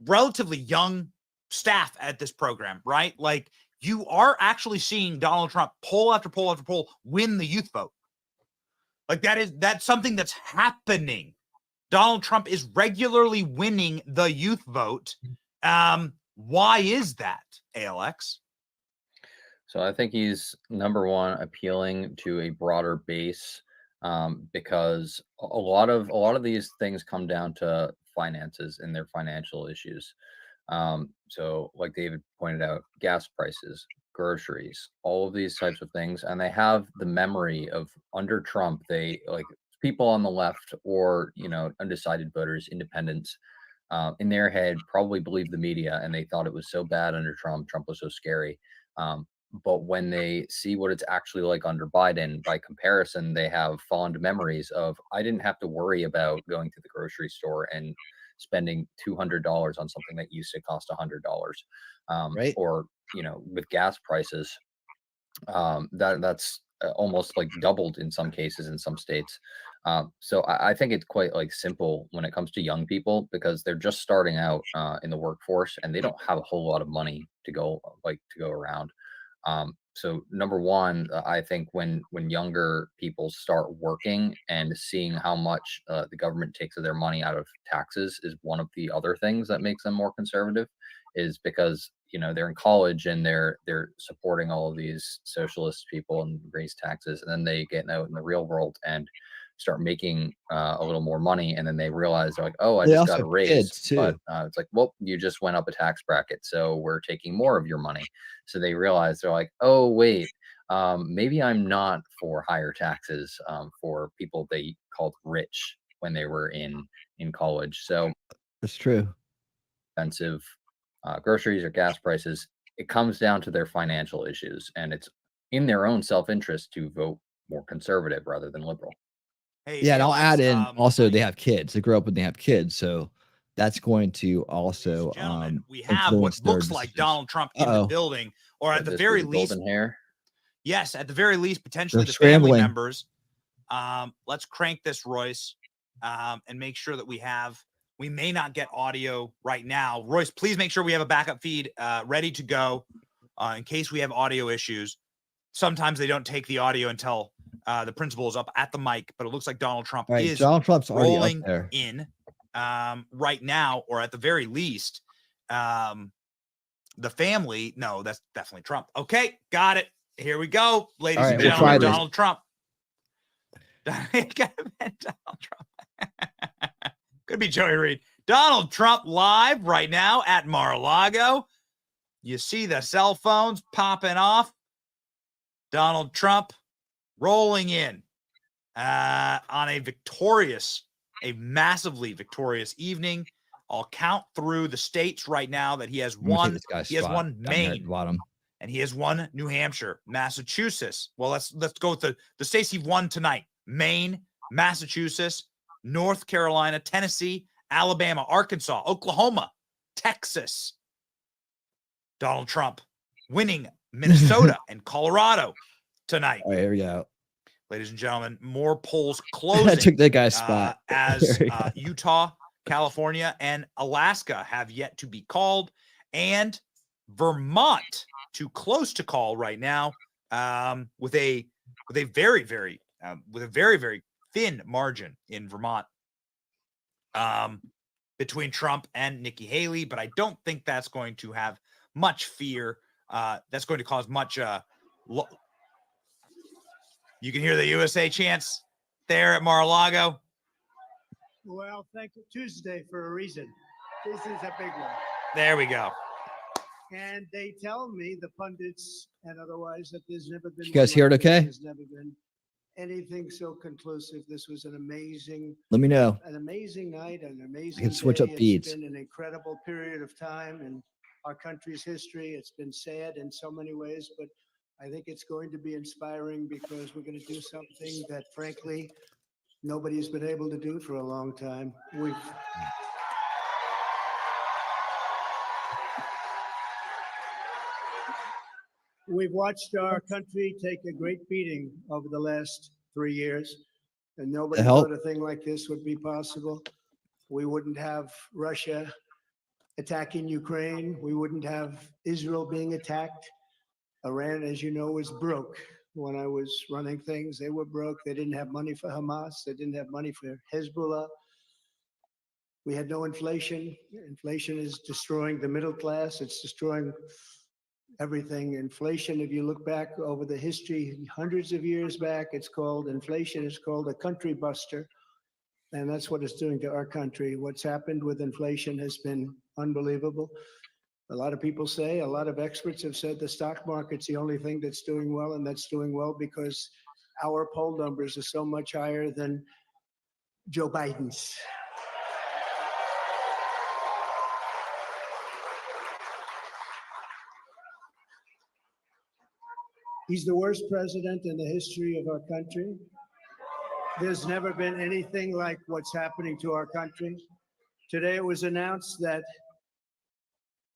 Relatively young staff at this program, right? Like, you are actually seeing Donald Trump poll after poll after poll win the youth vote. Like, that's something that's happening. Donald Trump is regularly winning the youth vote. Why is that, ALX? So I think he's, number one, appealing to a broader base, because a lot of these things come down to finances and their financial issues. So like David pointed out, gas prices, groceries, all of these types of things, and they have the memory of under Trump, they, like, people on the left or undecided voters, independents, in their head probably believed the media, and they thought it was so bad under Trump. Trump was so scary. But when they see what it's actually like under Biden, by comparison, they have fond memories of, I didn't have to worry about going to the grocery store and spending $200 on something that used to cost $100. Right. Or, with gas prices, that's almost like doubled in some cases in some states. So I think it's quite like simple when it comes to young people, because they're just starting out in the workforce, and they don't have a whole lot of money to go around. So number one, I think when younger people start working and seeing how much the government takes of their money out of taxes is one of the other things that makes them more conservative, is because they're in college and they're supporting all of these socialist people and raise taxes, and then they get out in the real world and start making a little more money, and then they realize they're like, oh, I just got a raise. But it's like, well, you just went up a tax bracket, so we're taking more of your money. So they realize, they're like, oh wait, maybe I'm not for higher taxes for people they called rich when they were in college. So that's true. Expensive groceries or gas prices, it comes down to their financial issues, and it's in their own self-interest to vote more conservative rather than liberal. Yeah, and I'll add in also they have kids. They grow up when they have kids, so that's going to also we have what influence their looks like decisions. Donald Trump in the building, or at the very least, golden hair. Yes, at the very least, potentially They're the family scrambling. members. Let's crank this, Royce, and make sure that we may not get audio right now. Royce, please make sure we have a backup feed ready to go in case we have audio issues. Sometimes they don't take the audio until the principal is up at the mic, but it looks like Donald Trump Right, is Donald Trump's already up rolling there. in right now, or at the very least, the family. No, that's definitely Trump. Okay, got it. Here we go, ladies and gentlemen. Donald Trump. Donald Trump. Could be Joey Reid. Donald Trump live right now at Mar-a-Lago. You see the cell phones popping off. Donald Trump rolling in on a massively victorious evening. I'll count through the states right now that he has won. He has won Maine, and he has won New Hampshire, Massachusetts. Well, let's go with the states he won tonight: Maine, Massachusetts, North Carolina, Tennessee, Alabama, Arkansas, Oklahoma, Texas. Donald Trump winning Minnesota and Colorado tonight. All right, here we go. Ladies and gentlemen, more polls closing. I took that guy's spot. As Utah, California, and Alaska have yet to be called, and Vermont too close to call right now, with a very, very thin margin in Vermont between Trump and Nikki Haley. But I don't think that's going to have much fear. That's going to cause much. You can hear the USA chants there at Mar-a-Lago. Well, thank you. Tuesday for a reason. This is a big one. There we go. And they tell me, the pundits and otherwise, that there's never been. You guys hear it okay? There's never been anything so conclusive. This was an amazing. Let me know. An amazing night, an amazing. I can switch up feeds. It's been an incredible period of time in our country's history. It's been sad in so many ways, but I think it's going to be inspiring because we're going to do something that, frankly, nobody's been able to do for a long time. We've watched our country take a great beating over the last 3 years, and nobody thought a thing like this would be possible. We wouldn't have Russia attacking Ukraine. We wouldn't have Israel being attacked. Iran, as you know, was broke. When I was running things, they were broke. They didn't have money for Hamas. They didn't have money for Hezbollah. We had no inflation. Inflation is destroying the middle class. It's destroying everything. Inflation, if you look back over the history, hundreds of years back, it's called inflation. It's called a country buster. And that's what it's doing to our country. What's happened with inflation has been unbelievable. A lot of people say, a lot of experts have said the stock market's the only thing that's doing well, and that's doing well because our poll numbers are so much higher than Joe Biden's. He's the worst president in the history of our country. There's never been anything like what's happening to our country. Today it was announced that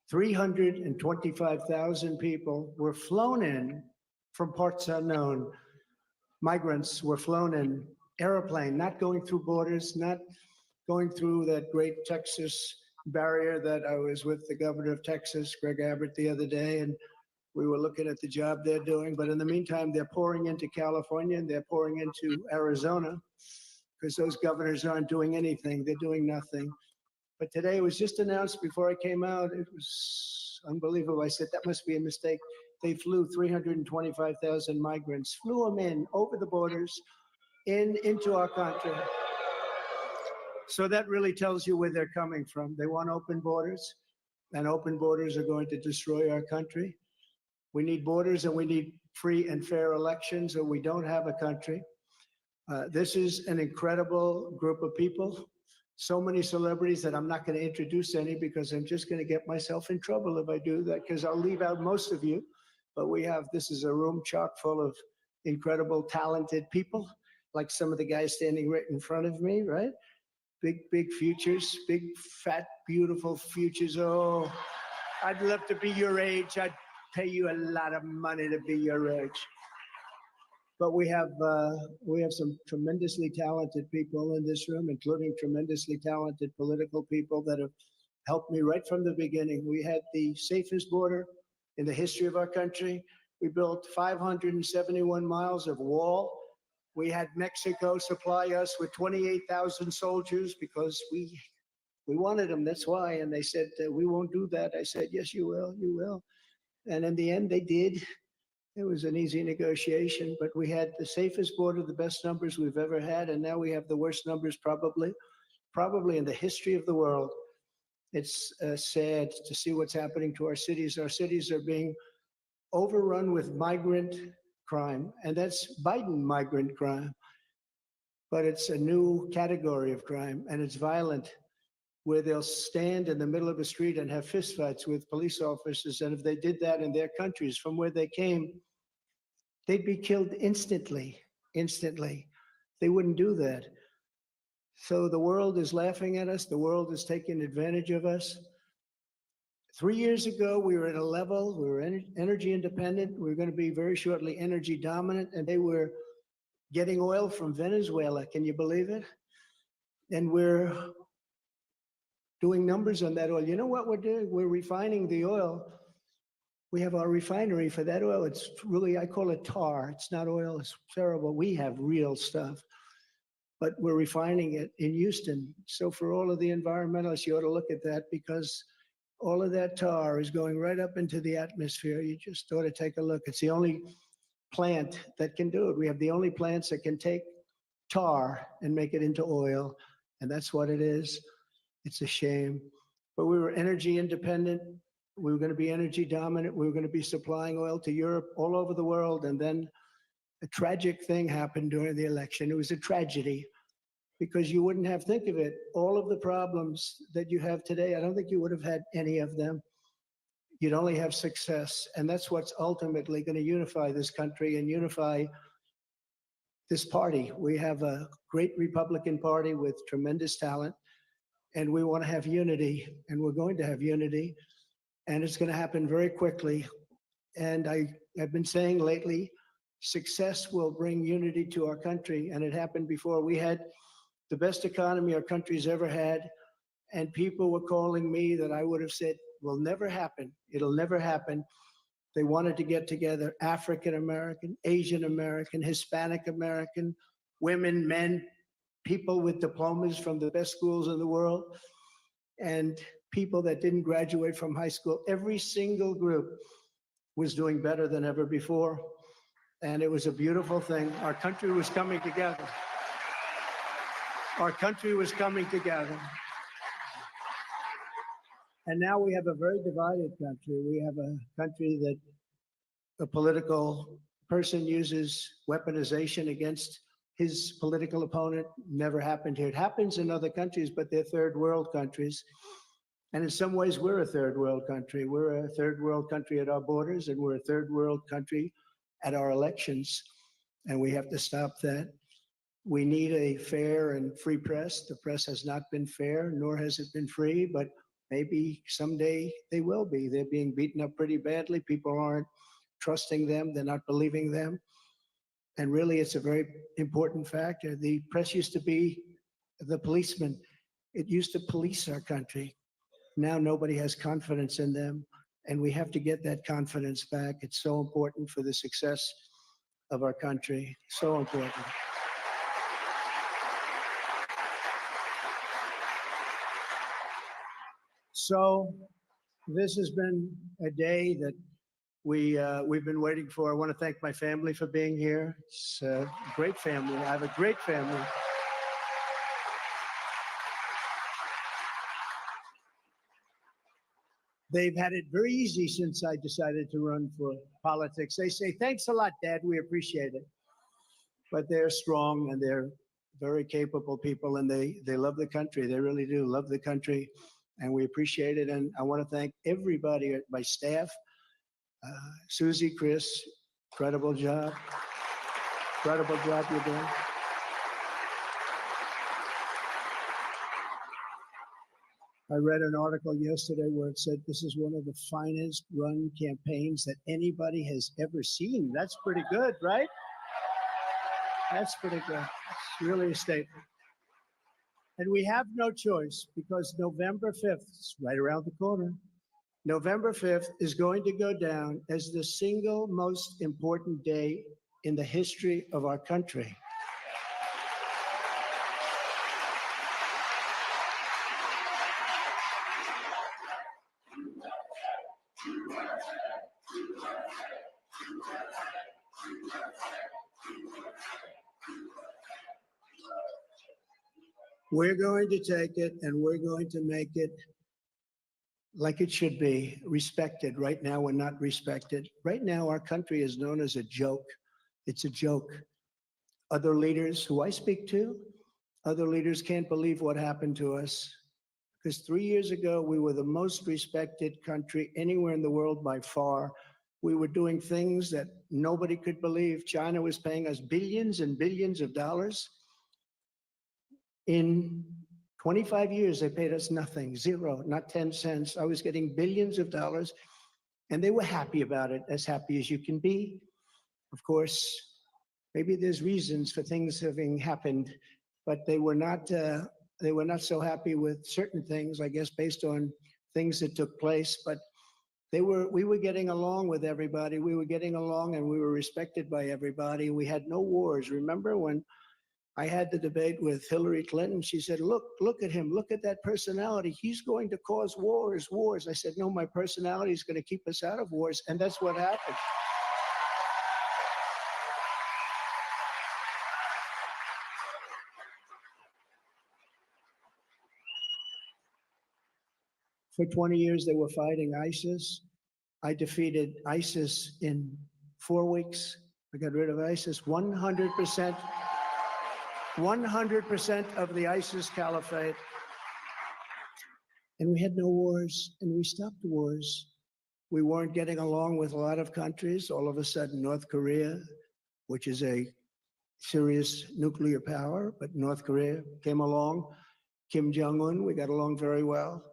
325,000 people were flown in from parts unknown. Migrants were flown in airplane, not going through borders, not going through that great Texas barrier that I was with the governor of Texas, Greg Abbott, the other day, and we were looking at the job they're doing. But in the meantime, they're pouring into California and they're pouring into Arizona because those governors aren't doing anything. They're doing nothing. But today it was just announced before I came out. It was unbelievable. I said, that must be a mistake. They flew 325,000 migrants, flew them in over the borders into our country. So that really tells you where they're coming from. They want open borders, and open borders are going to destroy our country. We need borders and we need free and fair elections, or we don't have a country. This is an incredible group of people. so many celebrities that I'm not going to introduce any because I'm just going to get myself in trouble if I do that, because I'll leave out most of you. But this is a room chock full of incredible, talented people, like some of the guys standing right in front of me, right? Big futures, big, fat, beautiful futures. Oh, I'd love to be your age. I'd pay you a lot of money to be your age. But we have some tremendously talented people in this room, including tremendously talented political people that have helped me right from the beginning. We had the safest border in the history of our country. We built 571 miles of wall. We had Mexico supply us with 28,000 soldiers because we wanted them, that's why. And they said, we won't do that. I said, yes, you will, you will. And in the end, they did. It was an easy negotiation, but we had the safest border, the best numbers we've ever had, and now we have the worst numbers probably in the history of the world. It's sad to see what's happening to our cities. Our cities are being overrun with migrant crime, and that's Biden migrant crime. But it's a new category of crime, and it's violent, where they'll stand in the middle of the street and have fistfights with police officers. And if they did that in their countries from where they came, they'd be killed instantly. They wouldn't do that. So the world is laughing at us. The world is taking advantage of us. 3 years ago, we were at a level, we were energy independent. We were going to be very shortly energy dominant, and they were getting oil from Venezuela. Can you believe it? And we're doing numbers on that oil. You know what we're doing? We're refining the oil. We have our refinery for that oil. It's really, I call it tar. It's not oil. It's terrible. We have real stuff, but we're refining it in Houston. So for all of the environmentalists, you ought to look at that, because all of that tar is going right up into the atmosphere. You just ought to take a look. It's the only plant that can do it. We have the only plants that can take tar and make it into oil, and that's what it is. It's a shame. But we were energy independent. We were going to be energy dominant. We were going to be supplying oil to Europe, all over the world. And then a tragic thing happened during the election. It was a tragedy, because you wouldn't have, think of it, all of the problems that you have today, I don't think you would have had any of them. You'd only have success. And that's what's ultimately going to unify this country and unify this party. We have a great Republican Party with tremendous talent, and we want to have unity, and we're going to have unity. And it's going to happen very quickly. And I have been saying lately, success will bring unity to our country. And it happened before. We had the best economy our country's ever had. And people were calling me that I would have said, will never happen. It'll never happen. They wanted to get together, African American, Asian American, Hispanic American, women, men, people with diplomas from the best schools in the world, and people that didn't graduate from high school. Every single group was doing better than ever before. And it was a beautiful thing. Our country was coming together. Our country was coming together. And now we have a very divided country. We have a country that a political person uses weaponization against his political opponent. Never happened here. It happens in other countries, but they're third world countries. And in some ways, we're a third world country. We're a third world country at our borders, and we're a third world country at our elections. And we have to stop that. We need a fair and free press. The press has not been fair, nor has it been free, but maybe someday they will be. They're being beaten up pretty badly. People aren't trusting them. They're not believing them. And really, it's a very important factor. The press used to be the policeman. It used to police our country. Now nobody has confidence in them, and we have to get that confidence back. It's so important for the success of our country. So important. So this has been a day that we've been waiting for. I want to thank my family for being here. It's a great family. I have a great family. They've had it very easy since I decided to run for politics. They say, thanks a lot, Dad. We appreciate it. But they're strong, and very capable people, and they love the country. They really do love the country, and we appreciate it. And I want to thank everybody, my staff, Susie, Chris, incredible job you're doing. I read an article yesterday where it said this is one of the finest run campaigns that anybody has ever seen. That's pretty good, right? That's pretty good. It's really a statement. And we have no choice because November 5th is right around the corner. November 5th is going to go down as the single most important day in the history of our country. We're going to take it and we're going to make it like it should be, respected. Right now, we're not respected. Right now, our country is known as a joke. It's a joke. Other leaders who I speak to, other leaders can't believe what happened to us. Because 3 years ago, we were the most respected country anywhere in the world by far. We were doing things that nobody could believe. China was paying us billions and billions of dollars. In 25 years, they paid us nothing, zero, not 10 cents. I was getting billions of dollars, and they were happy about it, as happy as you can be. Of course, maybe there's reasons for things having happened, but they were not so happy with certain things, I guess, based on things that took place. But we were getting along with everybody. We were getting along, and we were respected by everybody. We had no wars. Remember when I had the debate with Hillary Clinton? She said, look at him, look at that personality. He's going to cause wars. I said, no, my personality is going to keep us out of wars. And that's what happened. For 20 years, they were fighting ISIS. I defeated ISIS in 4 weeks. I got rid of ISIS 100%. 100% of the ISIS caliphate. And we had no wars, and we stopped wars. We weren't getting along with a lot of countries. All of a sudden, North Korea, which is a serious nuclear power, but North Korea came along. Kim Jong-un, we got along very well.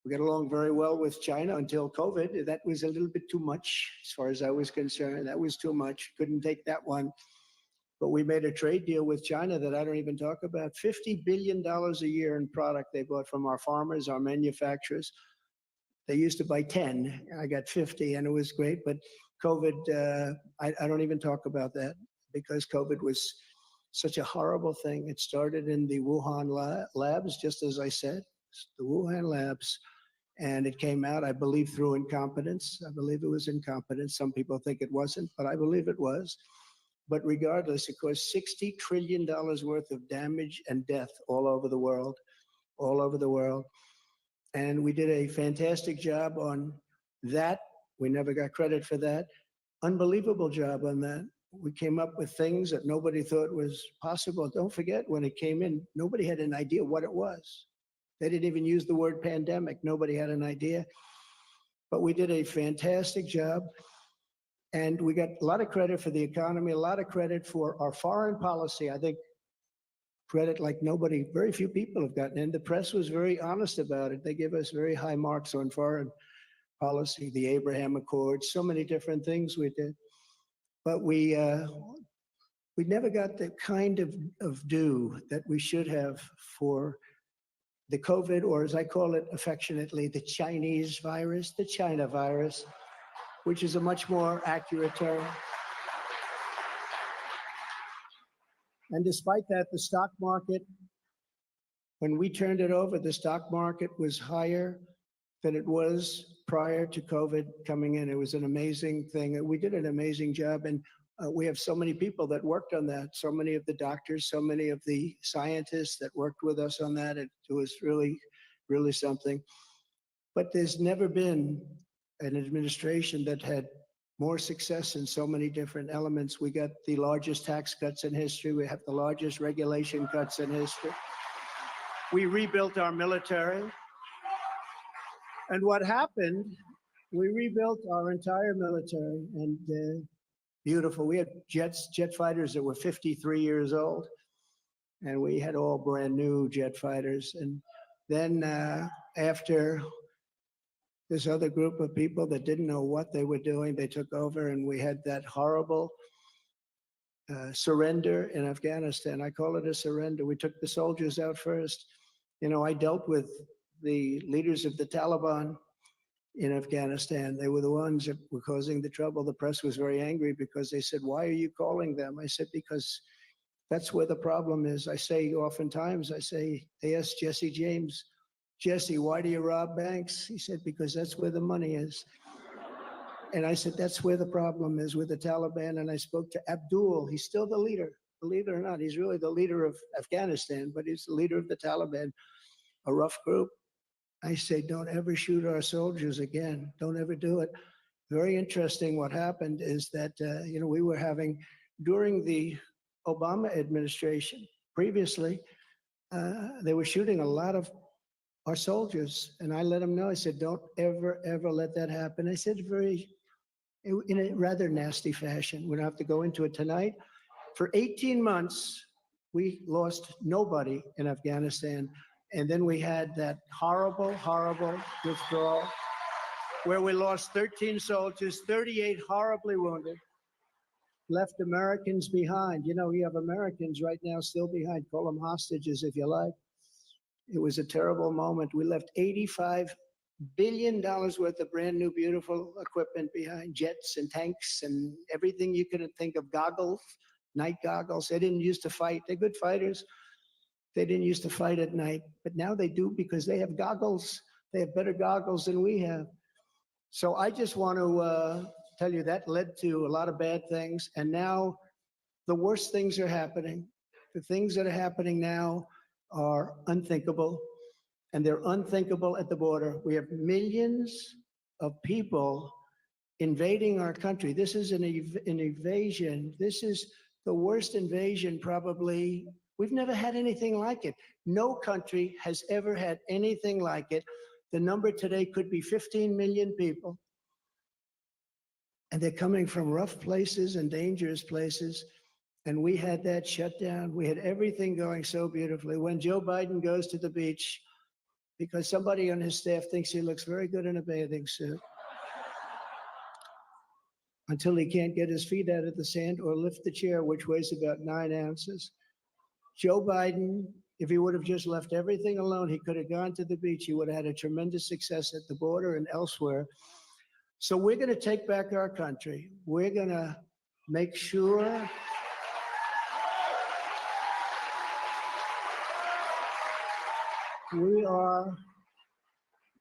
We got along very well with China until COVID. That was a little bit too much, as far as I was concerned. That was too much. Couldn't take that one. But we made a trade deal with China that I don't even talk about. $50 billion a year in product they bought from our farmers, our manufacturers. They used to buy 10. I got 50, and it was great. But COVID, I don't even talk about that because COVID was such a horrible thing. It started in the Wuhan labs, just as I said, the Wuhan labs. And it came out, I believe, through incompetence. I believe it was incompetence. Some people think it wasn't, but I believe it was. But regardless, it caused $60 trillion worth of damage and death all over the world, all over the world. And we did a fantastic job on that. We never got credit for that. Unbelievable job on that. We came up with things that nobody thought was possible. Don't forget, when it came in, nobody had an idea what it was. They didn't even use the word pandemic. Nobody had an idea. But we did a fantastic job. And we got a lot of credit for the economy, a lot of credit for our foreign policy. I think credit like nobody, very few people have gotten. And the press was very honest about it. They gave us very high marks on foreign policy, the Abraham Accords, so many different things we did. But we never got the kind of due that we should have for the COVID, or as I call it affectionately, the Chinese virus, the China virus, which is a much more accurate term. And despite that, the stock market, when we turned it over, the stock market was higher than it was prior to COVID coming in. It was an amazing thing. We did an amazing job. And we have so many people that worked on that, so many of the doctors, so many of the scientists that worked with us on that. It was really, really something. But there's never been an administration that had more success in so many different elements. We got the largest tax cuts in history. We have the largest regulation cuts in history. We rebuilt our military. And what happened, we rebuilt our entire military, and beautiful. We had jet fighters that were 53 years old, and we had all brand new jet fighters. And then after this other group of people that didn't know what they were doing, they took over, and we had that horrible surrender in Afghanistan. I call it a surrender. We took the soldiers out first. You know, I dealt with the leaders of the Taliban in Afghanistan. They were the ones that were causing the trouble. The press was very angry because they said, "Why are you calling them?" I said, "Because that's where the problem is." I say oftentimes, they asked Jesse James, "Jesse, why do you rob banks?" He said, "Because that's where the money is." And I said, that's where the problem is with the Taliban. And I spoke to Abdul. He's still the leader. Believe it or not, he's really the leader of Afghanistan, but he's the leader of the Taliban, a rough group. I say, don't ever shoot our soldiers again. Don't ever do it. Very interesting. What happened is that, we were having, during the Obama administration, previously, they were shooting a lot of our soldiers. And I let them know, I said, don't ever, ever let that happen. I said in a rather nasty fashion. We don't have to go into it tonight. For 18 months, we lost nobody in Afghanistan. And then we had that horrible, horrible withdrawal where we lost 13 soldiers, 38 horribly wounded, left Americans behind. You know, we have Americans right now still behind. Call them hostages if you like. It was a terrible moment. We left $85 billion worth of brand new, beautiful equipment behind, jets and tanks and everything you could think of, goggles, night goggles. They didn't used to fight. They're good fighters. They didn't used to fight at night, but now they do because they have goggles. They have better goggles than we have. So I just want to tell you that led to a lot of bad things. And now the worst things are happening. The things that are happening now are unthinkable, and they're unthinkable at the border. We have millions of people invading our country. This is an invasion. This is the worst invasion probably. We've never had anything like it. No country has ever had anything like it. The number today could be 15 million people. And they're coming from rough places and dangerous places. And we had that shut down. We had everything going so beautifully. When Joe Biden goes to the beach, because somebody on his staff thinks he looks very good in a bathing suit, until he can't get his feet out of the sand or lift the chair, which weighs about 9 ounces. Joe Biden, if he would have just left everything alone, he could have gone to the beach. He would have had a tremendous success at the border and elsewhere. So we're going to take back our country. We're going to make sure we are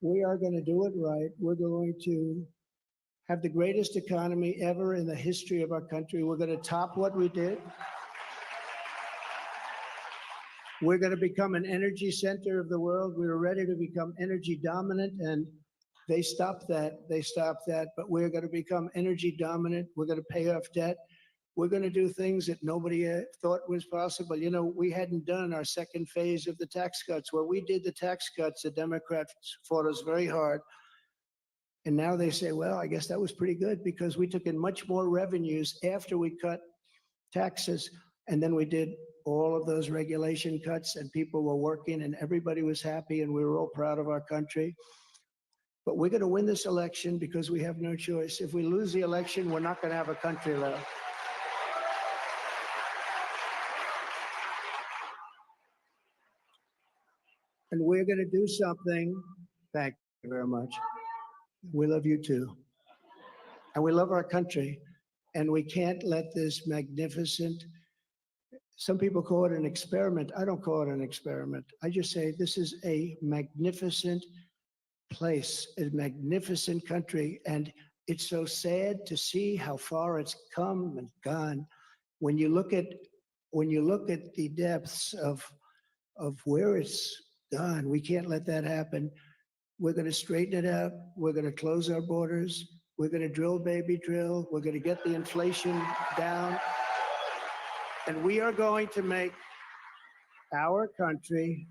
going to do it right. We're going to have the greatest economy ever in the history of our country. We're going to top what we did. We're going to become an energy center of the world. We were ready to become energy dominant, and they stopped that. But we're going to become energy dominant. We're going to pay off debt. We're going to do things that nobody thought was possible. You know, we hadn't done our second phase of the tax cuts. When we did the tax cuts, the Democrats fought us very hard. And now they say, well, I guess that was pretty good because we took in much more revenues after we cut taxes. And then we did all of those regulation cuts, and people were working and everybody was happy, and we were all proud of our country. But we're going to win this election because we have no choice. If we lose the election, we're not going to have a country left. And we're going to do something. Thank you very much. We love you too. And we love our country. And we can't let this magnificent, some people call it an experiment. I don't call it an experiment. I just say this is a magnificent place, a magnificent country. And it's so sad to see how far it's come and gone. When you look at the depths of where it's gone, we can't let that happen. We're going to straighten it out. We're going to close our borders. We're going to drill, baby, drill. We're going to get the inflation down. And we are going to make our country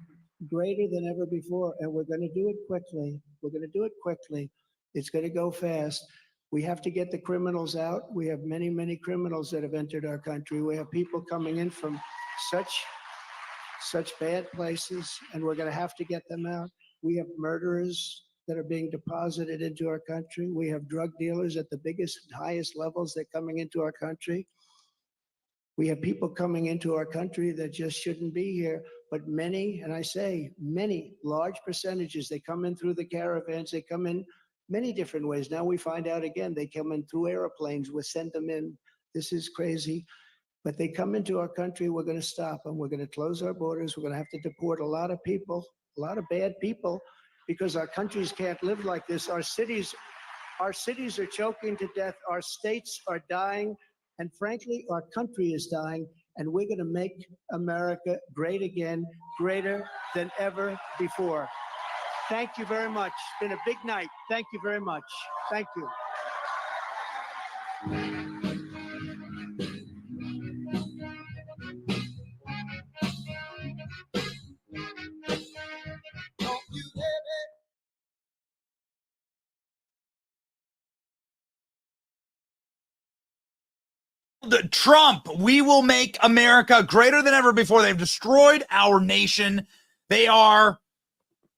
greater than ever before. And we're going to do it quickly. We're going to do it quickly. It's going to go fast. We have to get the criminals out. We have many, many criminals that have entered our country. We have people coming in from such bad places, and we're going to have to get them out. We have murderers that are being deposited into our country. We have drug dealers at the biggest, highest levels that are coming into our country. We have people coming into our country that just shouldn't be here, but many, and I say many, large percentages, they come in through the caravans, they come in many different ways. Now we find out again, they come in through airplanes, we send them in. This is crazy, but they come into our country, we're gonna stop them. We're gonna close our borders. We're gonna have to deport a lot of people, a lot of bad people, because our countries can't live like this. Our cities are choking to death. Our states are dying. And frankly, our country is dying, and we're going to make America great again, greater than ever before. Thank you very much. It's been a big night. Thank you very much. Thank you. Trump, we will make America greater than ever before. They've destroyed our nation. They are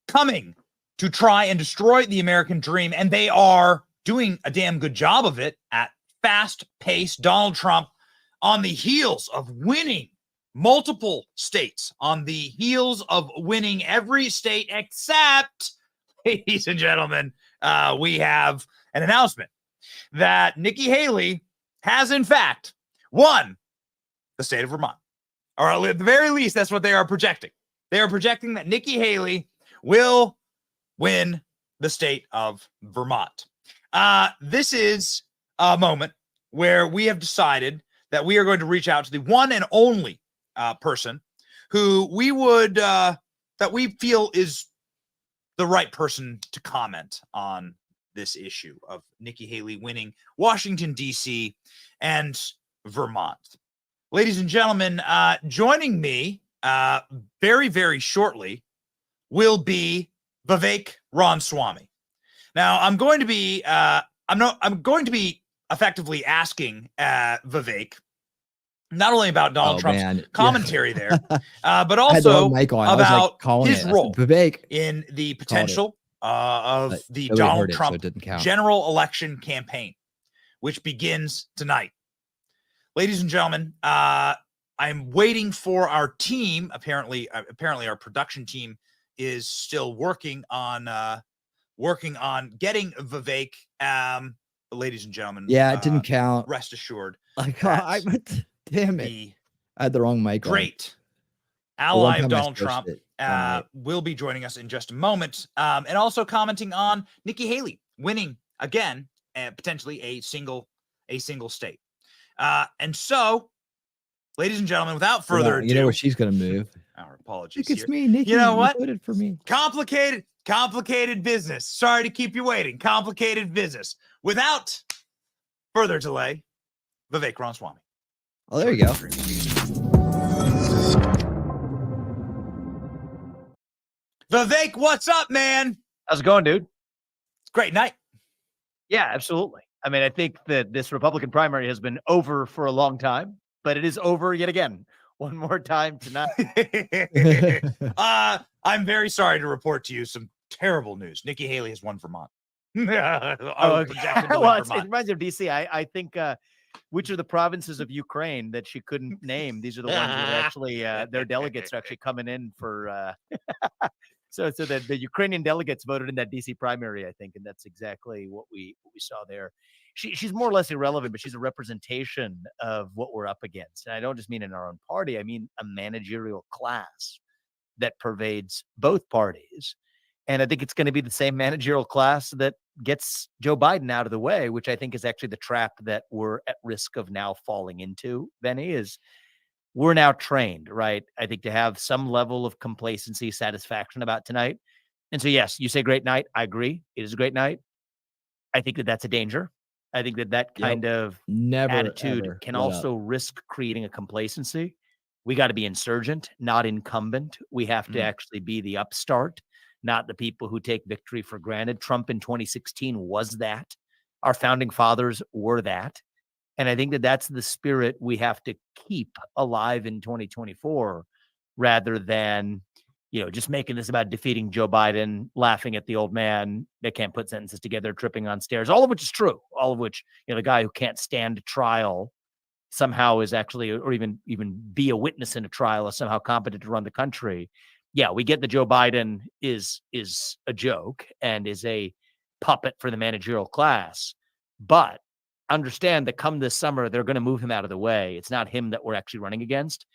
coming to try and destroy the American dream, and they are doing a damn good job of it at fast pace. Donald Trump, on the heels of winning multiple states, on the heels of winning every state except, ladies and gentlemen, we have an announcement that Nikki Haley has, in fact, won the state of Vermont. Or at the very least, that's what they are projecting. They are projecting that Nikki Haley will win the state of Vermont. This is a moment where we have decided that we are going to reach out to the one and only person who we would, that we feel is the right person to comment on this issue of Nikki Haley winning Washington, D.C. and Vermont. Ladies and gentlemen, joining me very, very shortly will be Vivek Ramaswamy. Now, I'm going to be effectively asking Vivek not only about Donald Trump's commentary there, but also about his role Vivek in the potential of the Donald Trump general election campaign, which begins tonight. Ladies and gentlemen, I'm waiting for our team. Apparently our production team is still working on getting Vivek. Ladies and gentlemen, it didn't count. Rest assured. Damn it! I had the wrong mic. Great ally of Donald Trump will be joining us in just a moment, and also commenting on Nikki Haley winning again, and potentially a single state. And so, ladies and gentlemen, without further ado, you know where she's going to move. Our apologies. It's me, Nikki. You know what? Voted for me. Complicated business. Sorry to keep you waiting. Complicated business. Without further delay, Vivek Ramaswamy. Oh, there you go. Vivek, what's up, man? How's it going, dude? It's a great night. Yeah, absolutely. I mean, I think that this Republican primary has been over for a long time, but it is over yet again. One more time tonight. I'm very sorry to report to you some terrible news. Nikki Haley has won Vermont. Well, it reminds me of DC. I think which are the provinces of Ukraine that she couldn't name? These are the ones that are actually their delegates are actually coming in for. So that the Ukrainian delegates voted in that DC primary, I think, and that's exactly what we saw there. She's more or less irrelevant, but she's a representation of what we're up against. And I don't just mean in our own party. I mean a managerial class that pervades both parties. And I think it's going to be the same managerial class that gets Joe Biden out of the way, which I think is actually the trap that we're at risk of now falling into, Benny, is we're now trained, right? I think to have some level of complacency, satisfaction about tonight. And so, yes, you say great night. I agree. It is a great night. I think that that's a danger. I think that kind of attitude can also risk creating a complacency. We got to be insurgent, not incumbent. We have to actually be the upstart, not the people who take victory for granted. Trump in 2016 was that. Our founding fathers were that. And I think that's the spirit we have to keep alive in 2024, rather than, just making this about defeating Joe Biden, laughing at the old man that can't put sentences together, tripping on stairs, all of which is true, all of which, the guy who can't stand trial somehow is actually, or even be a witness in a trial, is somehow competent to run the country. Yeah, we get that Joe Biden is a joke and is a puppet for the managerial class, but understand that come this summer, they're going to move him out of the way. It's not him that we're actually running against.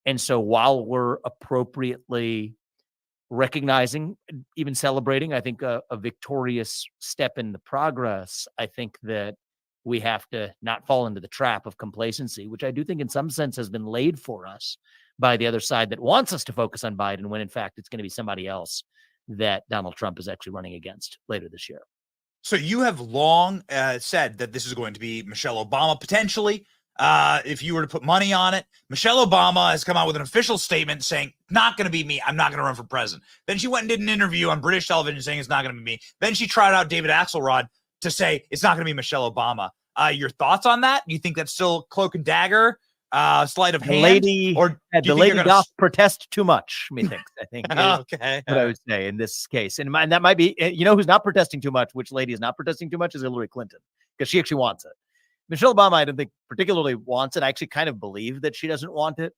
And so while we're appropriately recognizing, even celebrating, I think a victorious step in the progress, I think that we have to not fall into the trap of complacency, which I do think in some sense has been laid for us by the other side that wants us to focus on Biden, when in fact it's going to be somebody else that Donald Trump is actually running against later this year. So you have long said that this is going to be Michelle Obama, potentially. If you were to put money on it, Michelle Obama has come out with an official statement saying, not going to be me. I'm not going to run for president. Then she went and did an interview on British television saying it's not going to be me. Then she tried out David Axelrod to say it's not going to be Michelle Obama. Your thoughts on that? Do you think that's still cloak and dagger, sleight of hand? The lady doth protest too much, methinks, I think. Okay. What I would say in this case. And that might be, who's not protesting too much, which lady is not protesting too much, is Hillary Clinton, because she actually wants it. Michelle Obama, I don't think particularly wants it. I actually kind of believe that she doesn't want it,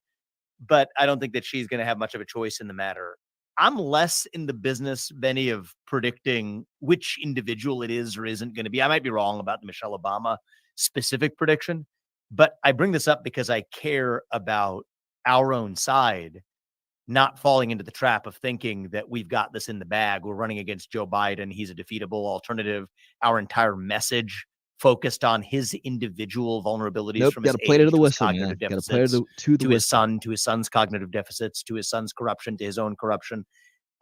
but I don't think that she's going to have much of a choice in the matter. I'm less in the business, Benny, of predicting which individual it is or isn't going to be. I might be wrong about the Michelle Obama specific prediction, but I bring this up because I care about our own side not falling into the trap of thinking that we've got this in the bag. We're running against Joe Biden. He's a defeatable alternative. Our entire message focused on his individual vulnerabilities, from his age to his cognitive deficits, to his son, to his son's cognitive deficits, to his son's corruption, to his own corruption.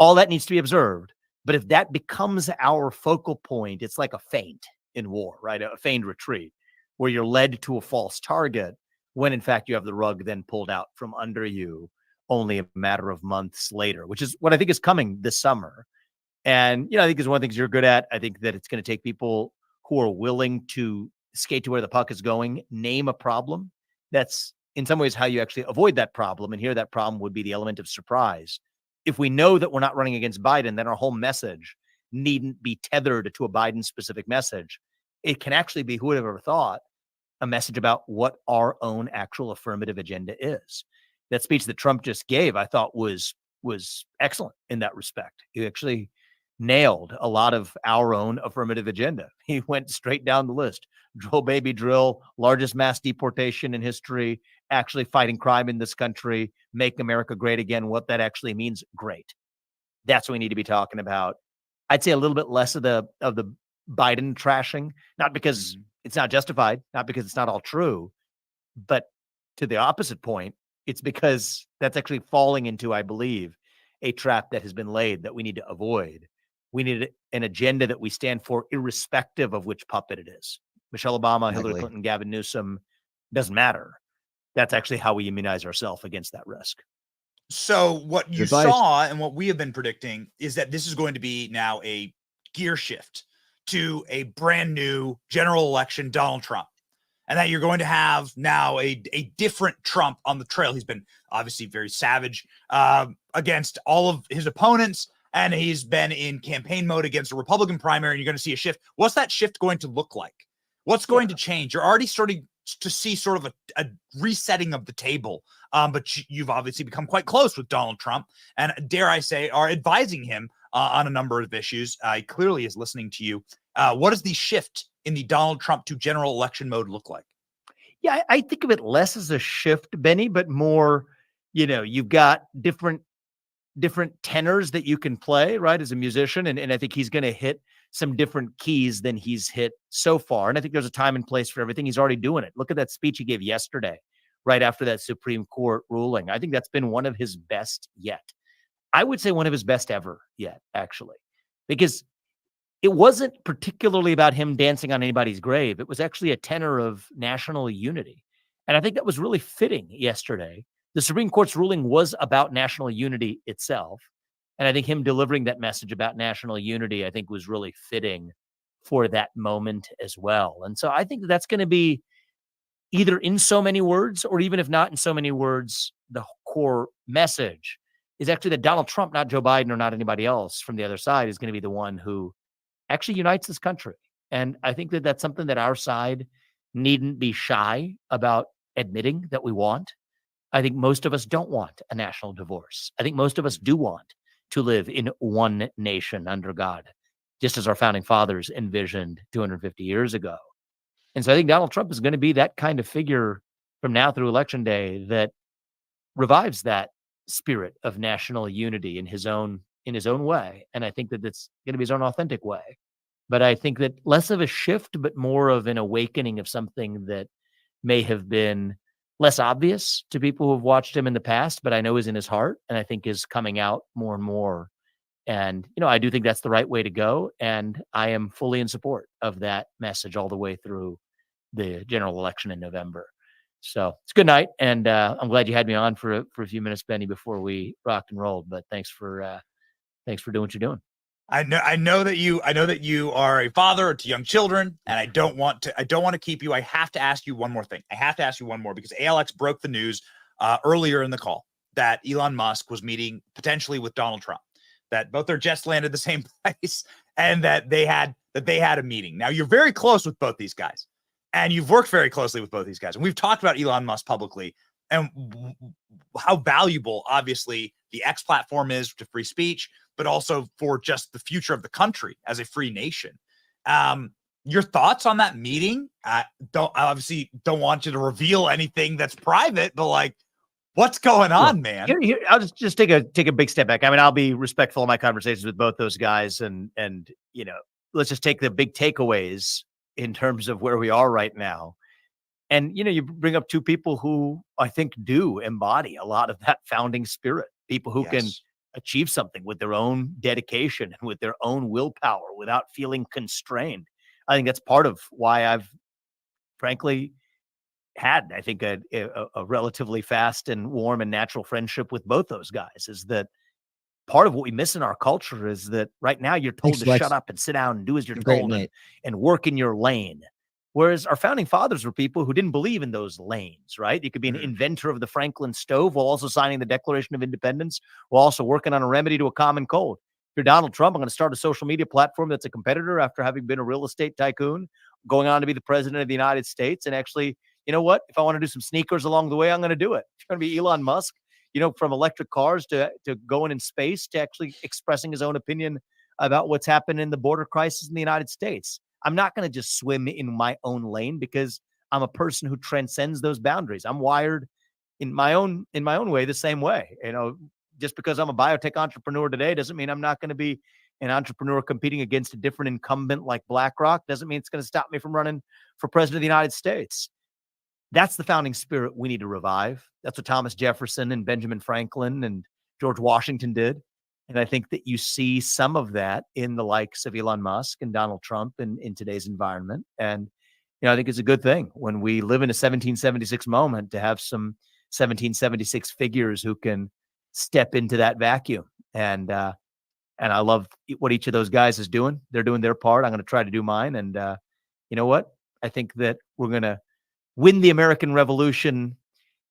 All that needs to be observed. But if that becomes our focal point, it's like a feint in war, right? A feigned retreat where you're led to a false target when in fact you have the rug then pulled out from under you only a matter of months later, which is what I think is coming this summer. And, I think is one of the things you're good at. I think that it's going to take people who are willing to skate to where the puck is going, name a problem. That's in some ways how you actually avoid that problem. And here that problem would be the element of surprise. If we know that we're not running against Biden, then our whole message needn't be tethered to a Biden specific message. It can actually be, who would have ever thought, a message about what our own actual affirmative agenda is. That speech that Trump just gave, I thought was excellent in that respect. He actually nailed a lot of our own affirmative agenda. He went straight down the list. Drill, baby, drill, largest mass deportation in history, actually fighting crime in this country, make America great again. What that actually means, great. That's what we need to be talking about. I'd say a little bit less of the Biden trashing, not because it's not justified, not because it's not all true, but to the opposite point, it's because that's actually falling into, I believe, a trap that has been laid that we need to avoid. We need an agenda that we stand for, irrespective of which puppet it is. Michelle Obama, Hillary Clinton, Gavin Newsom, doesn't matter. That's actually how we immunize ourselves against that risk. So what you saw and what we have been predicting is that this is going to be now a gear shift to a brand new general election, Donald Trump. And that you're going to have now a different Trump on the trail. He's been obviously very savage against all of his opponents, and he's been in campaign mode against a Republican primary, and you're going to see a shift. What's that shift going to look like? What's going to change? You're already starting to see sort of a resetting of the table, but you've obviously become quite close with Donald Trump, and dare I say, are advising him on a number of issues. He clearly is listening to you. What does the shift in the Donald Trump to general election mode look like? Yeah, I think of it less as a shift, Benny, but more, you've got different tenors that you can play, right, as a musician. And I think he's going to hit some different keys than he's hit so far. And I think there's a time and place for everything. He's already doing it. Look at that speech he gave yesterday, right after that Supreme Court ruling. I think that's been one of his best yet. I would say one of his best ever yet, actually, because it wasn't particularly about him dancing on anybody's grave. It was actually a tenor of national unity. And I think that was really fitting yesterday. The Supreme Court's ruling was about national unity itself. And I think him delivering that message about national unity, I think, was really fitting for that moment as well. And so I think that's going to be either in so many words, or even if not in so many words, the core message is actually that Donald Trump, not Joe Biden or not anybody else from the other side, is going to be the one who actually unites this country. And I think that that's something that our side needn't be shy about admitting that we want. I think most of us don't want a national divorce. I think most of us do want to live in one nation under God, just as our founding fathers envisioned 250 years ago. And so I think Donald Trump is going to be that kind of figure from now through Election Day that revives that spirit of national unity in his own way. And I think that it's going to be his own authentic way. But I think that less of a shift, but more of an awakening of something that may have been less obvious to people who have watched him in the past, but I know is in his heart, and I think is coming out more and more. And, I do think that's the right way to go. And I am fully in support of that message all the way through the general election in November. So it's good night. And I'm glad you had me on for a few minutes, Benny, before we rocked and rolled. But thanks for doing what you're doing. I know that you are a father to young children, and I don't want to keep you. I have to ask you one more thing. Because ALX broke the news earlier in the call that Elon Musk was meeting potentially with Donald Trump, that both their jets landed the same place, and that they had a meeting. Now, you're very close with both these guys, and you've worked very closely with both these guys. And we've talked about Elon Musk publicly and how valuable, obviously, the X platform is to free speech, but also for just the future of the country as a free nation. Your thoughts on that meeting? I obviously don't want you to reveal anything that's private, but what's going on, man? I'll just take a big step back. I mean, I'll be respectful of my conversations with both those guys, and let's just take the big takeaways in terms of where we are right now. And you bring up two people who I think do embody a lot of that founding spirit. People who can achieve something with their own dedication and with their own willpower without feeling constrained. I think that's part of why I've frankly had, I think, a relatively fast and warm and natural friendship with both those guys. Is that part of what we miss in our culture is that right now you're told to shut up and sit down and do as you're told and work in your lane. Whereas our founding fathers were people who didn't believe in those lanes, right? You could be an inventor of the Franklin stove while also signing the Declaration of Independence, while also working on a remedy to a common cold. If you're Donald Trump, I'm going to start a social media platform that's a competitor after having been a real estate tycoon, going on to be the president of the United States. And actually, you know what? If I want to do some sneakers along the way, I'm going to do it. It's going to be Elon Musk, from electric cars to going in space to actually expressing his own opinion about what's happened in the border crisis in the United States. I'm not going to just swim in my own lane because I'm a person who transcends those boundaries. I'm wired in my own way the same way. Just because I'm a biotech entrepreneur today doesn't mean I'm not going to be an entrepreneur competing against a different incumbent like BlackRock. Doesn't mean it's going to stop me from running for president of the United States. That's the founding spirit we need to revive. That's what Thomas Jefferson and Benjamin Franklin and George Washington did. And I think that you see some of that in the likes of Elon Musk and Donald Trump in today's environment. And, I think it's a good thing when we live in a 1776 moment to have some 1776 figures who can step into that vacuum. And I love what each of those guys is doing. They're doing their part. I'm going to try to do mine. And you know what? I think that we're going to win the American Revolution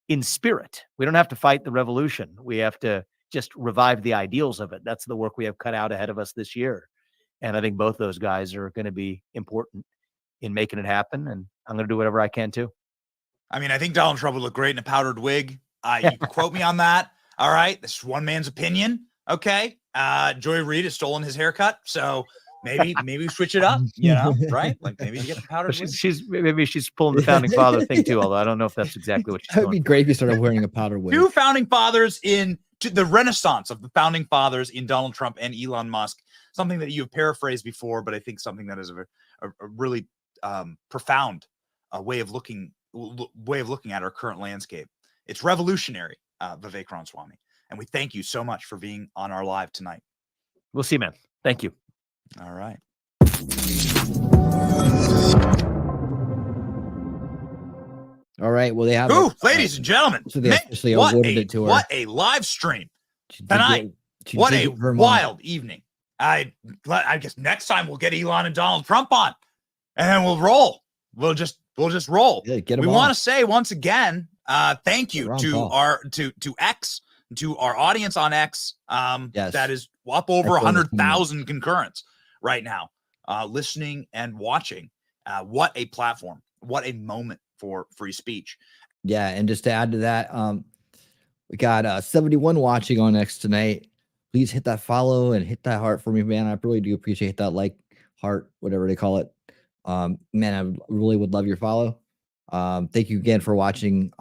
in spirit. We don't have to fight the revolution. We have to just revive the ideals of it. That's the work we have cut out ahead of us this year. And I think both those guys are going to be important in making it happen. And I'm going to do whatever I can too. I mean, I think Donald Trump would look great in a powdered wig. You can quote me on that. All right. This is one man's opinion. Okay. Joy Reid has stolen his haircut. So maybe we switch it up, right? Maybe you get the powdered wig. Maybe she's pulling the founding father thing too, although I don't know if that's exactly what she's doing. It would be great if you started wearing a powdered wig. Two founding fathers to the renaissance of the founding fathers in Donald Trump and Elon Musk, something that you have paraphrased before, but I think something that is a really profound way of looking at our current landscape. It's revolutionary, Vivek Ramaswamy. And we thank you so much for being on our live tonight. We'll see, man. Thank you. All right. All right. Well, they have. Ladies and gentlemen, so they officially awarded it to her. What a live stream tonight! What a wild evening! I guess next time we'll get Elon and Donald Trump on, and then we'll roll. We'll just roll. Yeah, get 'em we on. want to say once again, thank you to Paul. our to X, to our audience on X. Yes. That is up over 100,000 concurrents right now, listening and watching. What a platform! What a moment for free speech. Yeah, and just to add to that, we got 71 watching on X tonight. Please hit that follow and hit that heart for me, man. I really do appreciate that, like, heart, whatever they call it. Man, I really would love your follow. Thank you again for watching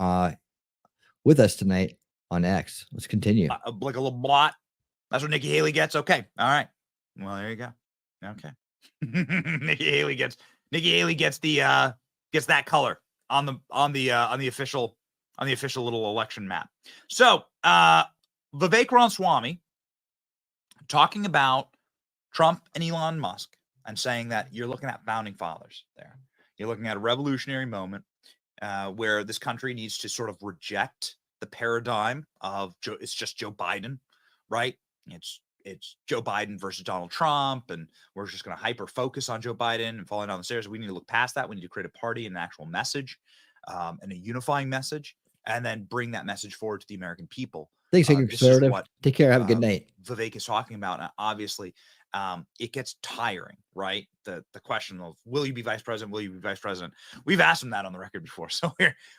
with us tonight on X. Let's continue. Like a little blot. That's what Nikki Haley gets. Okay. All right. Well, there you go. Okay. Nikki Haley gets the gets that color on the official little election map. So Vivek Ramaswamy talking about Trump and Elon Musk and saying that you're looking at founding fathers there. You're looking at a revolutionary moment where this country needs to sort of reject the paradigm of it's just Joe Biden, right? It's Joe Biden versus Donald Trump, and we're just going to hyper focus on Joe Biden and falling down the stairs. We need to look past that. We need to create a party and an actual message and a unifying message, and then bring that message forward to the American people. Thanks, conservative. Take care. Have a good night. Vivek is talking about. Now, obviously, it gets tiring, right? The question of will you be vice president? Will you be vice president? We've asked him that on the record before, so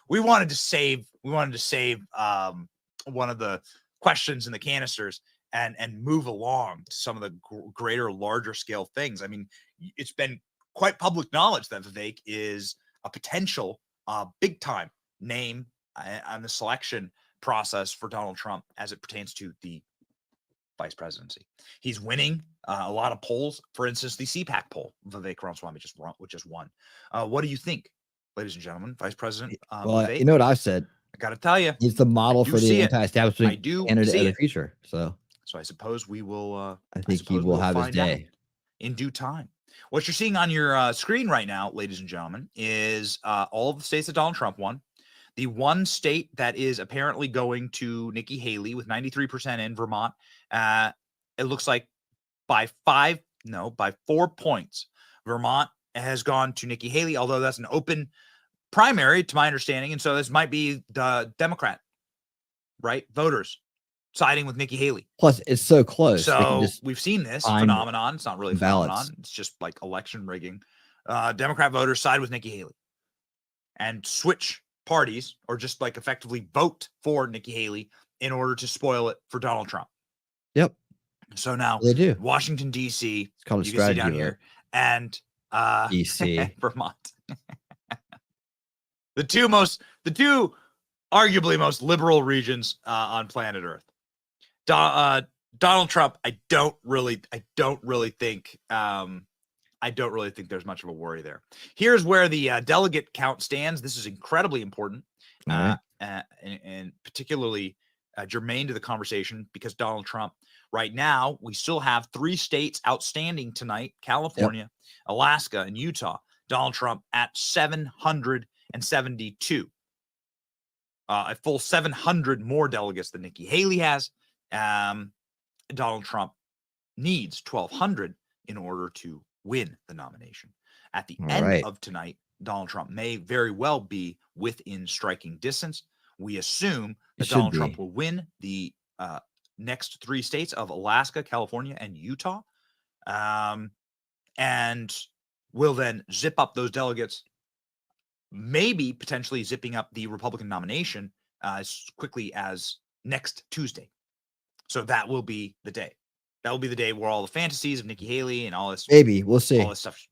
we wanted to save one of the questions in the canisters and move along to some of the greater, larger scale things. I mean, it's been quite public knowledge that Vivek is a potential big time name on the selection process for Donald Trump as it pertains to the vice presidency. He's winning a lot of polls. For instance, the CPAC poll, Vivek Ramaswamy just won. What do you think, ladies and gentlemen, Vice President Well, Vivek? you know what I said. I got to tell you, he's the model for the anti-establishment candidate of the future. So I suppose we will. I think he will have his day in due time. What you're seeing on your screen right now, ladies and gentlemen, is all of the states that Donald Trump won. The one state that is apparently going to Nikki Haley with 93% in Vermont. It looks like by 4 points, Vermont has gone to Nikki Haley, although that's an open primary to my understanding. And so this might be the Democrat, right? Voters siding with Nikki Haley. Plus, it's so close. So we've seen this phenomenon. It's not really a phenomenon. It's just like election rigging. Democrat voters side with Nikki Haley and switch parties, or just like effectively vote for Nikki Haley in order to spoil it for Donald Trump. Yep. So now they do. Washington, D.C. It's called a you strategy can see down here, and D.C. Vermont. the two arguably most liberal regions on planet Earth. Donald Trump, I don't really think there's much of a worry there. Here's where the delegate count stands. This is incredibly important, and particularly germane to the conversation, because Donald Trump, right now, we still have 3 states outstanding tonight: California, Alaska, and Utah. Donald Trump at 772. A full 700 more delegates than Nikki Haley has. Donald Trump needs 1,200 in order to win the nomination. At the end of tonight, Donald Trump may very well be within striking distance. We assume that Donald Trump will win the next 3 states of Alaska, California, and Utah, and will then zip up those delegates, maybe potentially zipping up the Republican nomination as quickly as next Tuesday. So that will be the day. That will be the day where all the fantasies of Nikki Haley and all this, we'll see, all this stuff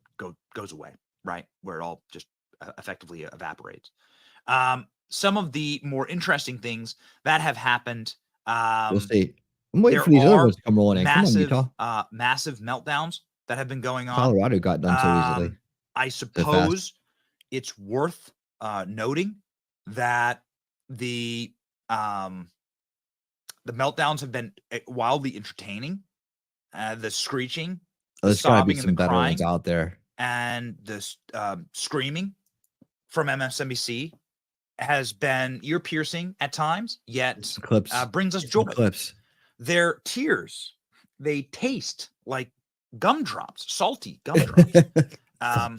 goes away, right? Where it all just effectively evaporates. Some of the more interesting things that have happened. We'll see. I'm waiting for these other ones to come rolling in. Massive, come on, Utah. Massive meltdowns that have been going on. Colorado got done so easily. I suppose it's worth noting that the meltdowns have been wildly entertaining. The screeching There's got to be sobbing and some the better ones crying out there. and the screaming from MSNBC has been ear-piercing at times, yet Clips. brings us joy. Clips. Their tears, they taste like gumdrops, salty gumdrops.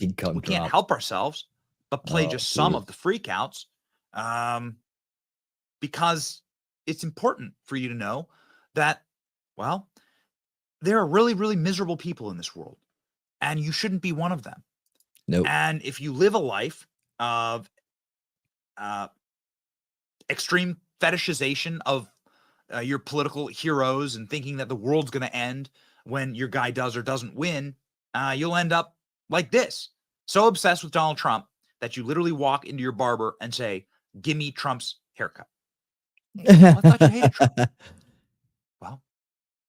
We can't help ourselves but play just some of the freakouts because it's important for you to know that, well, there are really, really miserable people in this world, and you shouldn't be one of them. Nope. And if you live a life of extreme fetishization of your political heroes and thinking that the world's going to end when your guy does or doesn't win, you'll end up like this. So obsessed with Donald Trump that you literally walk into your barber and say, "Give me Trump's haircut." I thought you hated Trump. Well,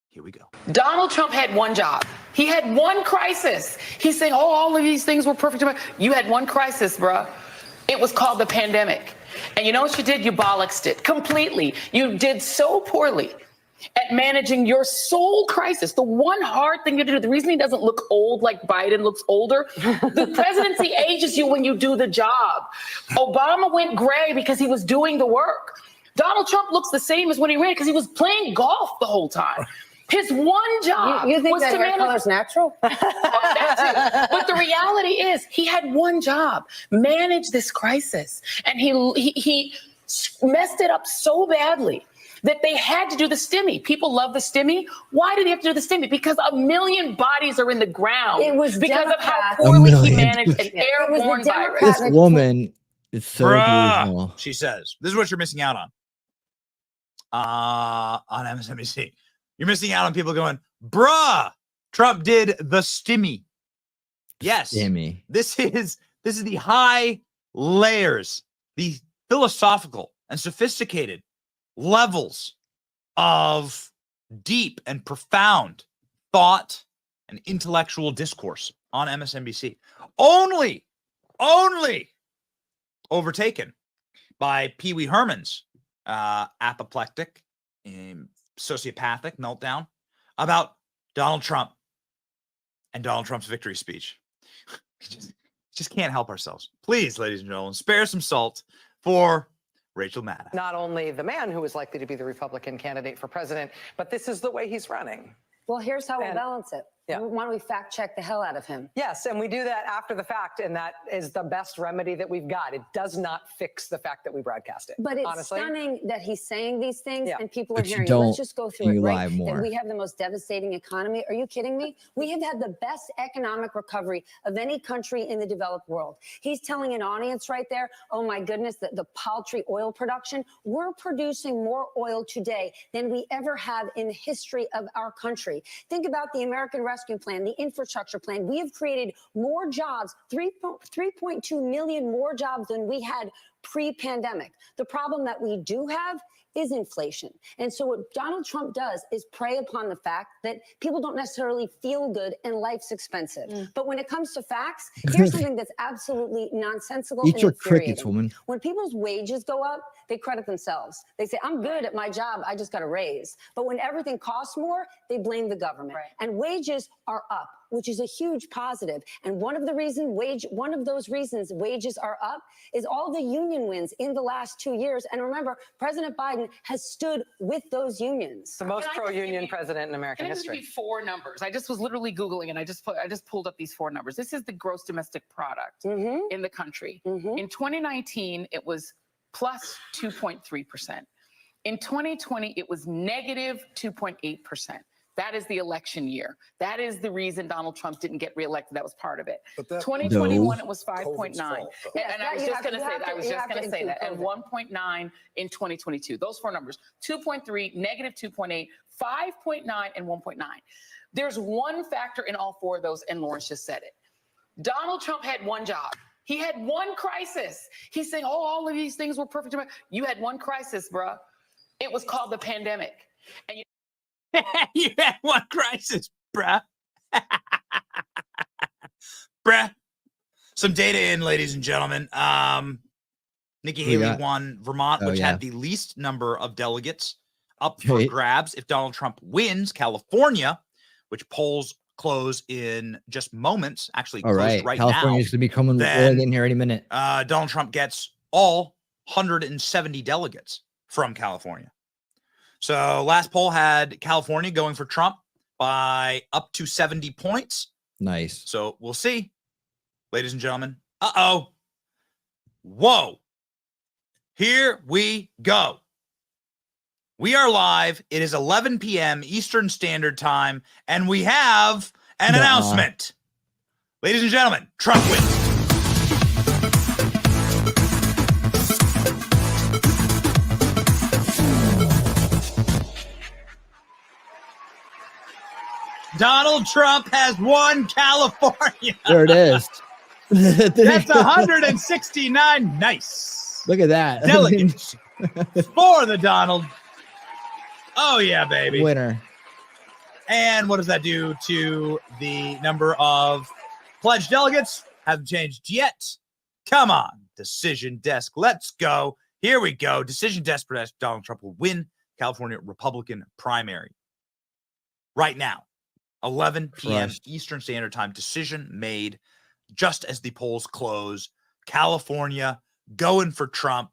here we go. Donald Trump had one job. He had one crisis. He's saying, oh, all of these things were perfect. You had one crisis, bruh. It was called the pandemic. And you know what you did? You bollocksed it completely. You did so poorly at managing your sole crisis. The one hard thing you do, the reason he doesn't look old like Biden looks older, the presidency ages you when you do the job. Obama went gray because he was doing the work. Donald Trump looks the same as when he ran because he was playing golf the whole time. His one job You think was that to hair manage. color's natural? That too. But the reality is he had one job, manage this crisis. And he messed it up so badly that they had to do the stimmy. People love the stimmy. Why did they have to do the stimmy? Because 1 million bodies are in the ground. It was because of how Democrats. poorly he 1 million. managed an airborne virus. This woman is so delusional. She says, this is what you're missing out on MSNBC. You're missing out on people going, bruh, Trump did the stimmy. Yes. Stimmy. This is the high layers, the philosophical and sophisticated levels of deep and profound thought and intellectual discourse on MSNBC. Only overtaken by Pee Wee Herman's apoplectic, sociopathic meltdown about Donald Trump and Donald Trump's victory speech. just can't help ourselves. Please, ladies and gentlemen, spare some salt for Rachel Maddow. Not only the man who is likely to be the Republican candidate for president, but this is the way he's running. Well, here's how we'll And- balance it. Yeah. Why don't we fact check the hell out of him? Yes, and we do that after the fact, and that is the best remedy that we've got. It does not fix the fact that we broadcast it. But it's honestly. stunning that he's saying these things Yeah. and people are But you hearing. don't, Let's just go through and it, you right? lie more. That we have the most devastating economy. Are you kidding me? We have had the best economic recovery of any country in the developed world. He's telling an audience right there, oh my goodness, the paltry oil production. We're producing more oil today than we ever have in the history of our country. Think about the American Rescue Plan, the infrastructure plan. We have created more jobs, 3.2 million more jobs than we had pre-pandemic. The problem that we do have is inflation. And so what Donald Trump does is prey upon the fact that people don't necessarily feel good and life's expensive. But when it comes to facts, here's something that's absolutely nonsensical Eat and your infuriating. crickets, woman. When people's wages go up, they credit themselves. They say, I'm good at my job, I just got a raise. But when everything costs more, they blame the government. And wages are up, which is a huge positive. And one of those reasons wages are up is all the union wins in the last 2 years. And remember, President Biden has stood with those unions. The most pro-union president in American Can I just give history. you 4 numbers? I just was literally Googling and I just pulled up these 4 numbers. This is the gross domestic product in the country. In 2019, it was plus 2.3%. In 2020, it was negative 2.8%. That is the election year. That is the reason Donald Trump didn't get reelected. That was part of it. 2021, it was 5.9. And I was just going to say that. I was just going to say that. And 1.9 in 2022. Those 4 numbers, 2.3, negative 2.8, 5.9, and 1.9. There's one factor in all 4 of those, and Lawrence just said it. Donald Trump had one job. He had one crisis. He's saying, oh, all of these things were perfect. You had one crisis, bruh. It was called the pandemic. And You had one crisis, bruh. Bruh. Some data in, ladies and gentlemen. Nikki Haley won Vermont, which had the least number of delegates up for grabs. If Donald Trump wins California, which polls close in just moments, actually All closed right. right California's going to be coming rolling in here any minute. Donald Trump gets all 170 delegates from California. So last poll had California going for Trump by up to 70 points. Nice. So we'll see, ladies and gentlemen. Uh-oh. Whoa. Here we go. We are live. It is 11 p.m. Eastern Standard Time, and we have an announcement. Ladies and gentlemen, Trump wins. Donald Trump has won California. There it is. That's 169. Nice. Look at that. Delegates for the Donald. Oh, yeah, baby. Winner. And what does that do to the number of pledged delegates? Haven't changed yet. Come on, Decision Desk. Let's go. Here we go. Decision Desk predicts Donald Trump will win California Republican primary. Right now, 11 p.m. Eastern Standard Time. Decision made just as the polls close. California going for Trump.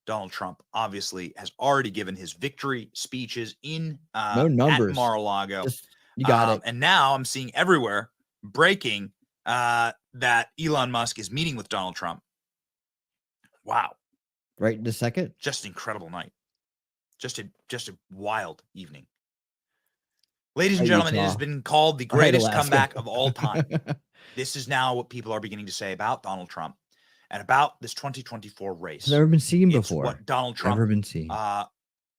Donald Trump obviously has already given his victory speeches in no numbers. At Mar-a-Lago. You got it. And now I'm seeing everywhere breaking that Elon Musk is meeting with Donald Trump. Wow. Right in a second. Just incredible night. Just a wild evening. Ladies and gentlemen, it has been called the greatest comeback of all time. This is now what people are beginning to say about Donald Trump and about this 2024 race. It's never been seen before. What Donald Trump, never been seen.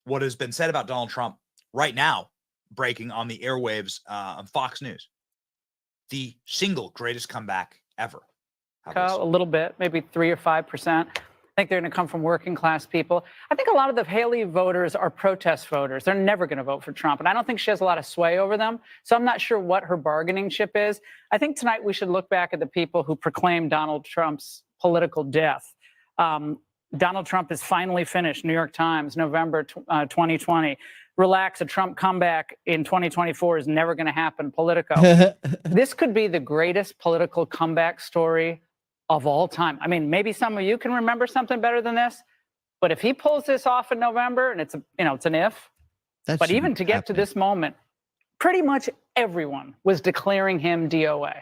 What has been said about Donald Trump right now, breaking on the airwaves on Fox News. The single greatest comeback ever. A little bit, maybe 3 or 5%. I think they're going to come from working class people. I think a lot of the Haley voters are protest voters. They're never going to vote for Trump. And I don't think she has a lot of sway over them. So I'm not sure what her bargaining chip is. I think tonight we should look back at the people who proclaimed Donald Trump's political death. Donald Trump is finally finished. New York Times, November 2020. Relax, a Trump comeback in 2024 is never going to happen. Politico. This could be the greatest political comeback story of all time. I mean, maybe some of you can remember something better than this, but if he pulls this off in November, and it's an if, but even to get to this moment, pretty much everyone was declaring him DOA.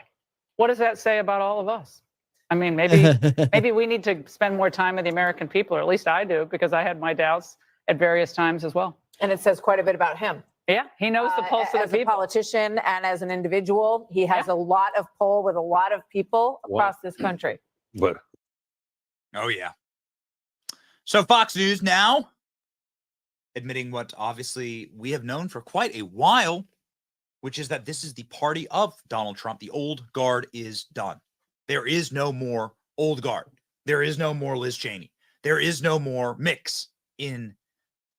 What does that say about all of us? I mean, maybe we need to spend more time with the American people, or at least I do, because I had my doubts at various times as well. And it says quite a bit about him. Yeah, he knows the pulse of the people. As a politician and as an individual, he has a lot of pull with a lot of people across this country. But oh yeah. So Fox News now admitting what obviously we have known for quite a while, which is that this is the party of Donald Trump. The old guard is done. There is no more old guard. There is no more Liz Cheney. There is no more mix in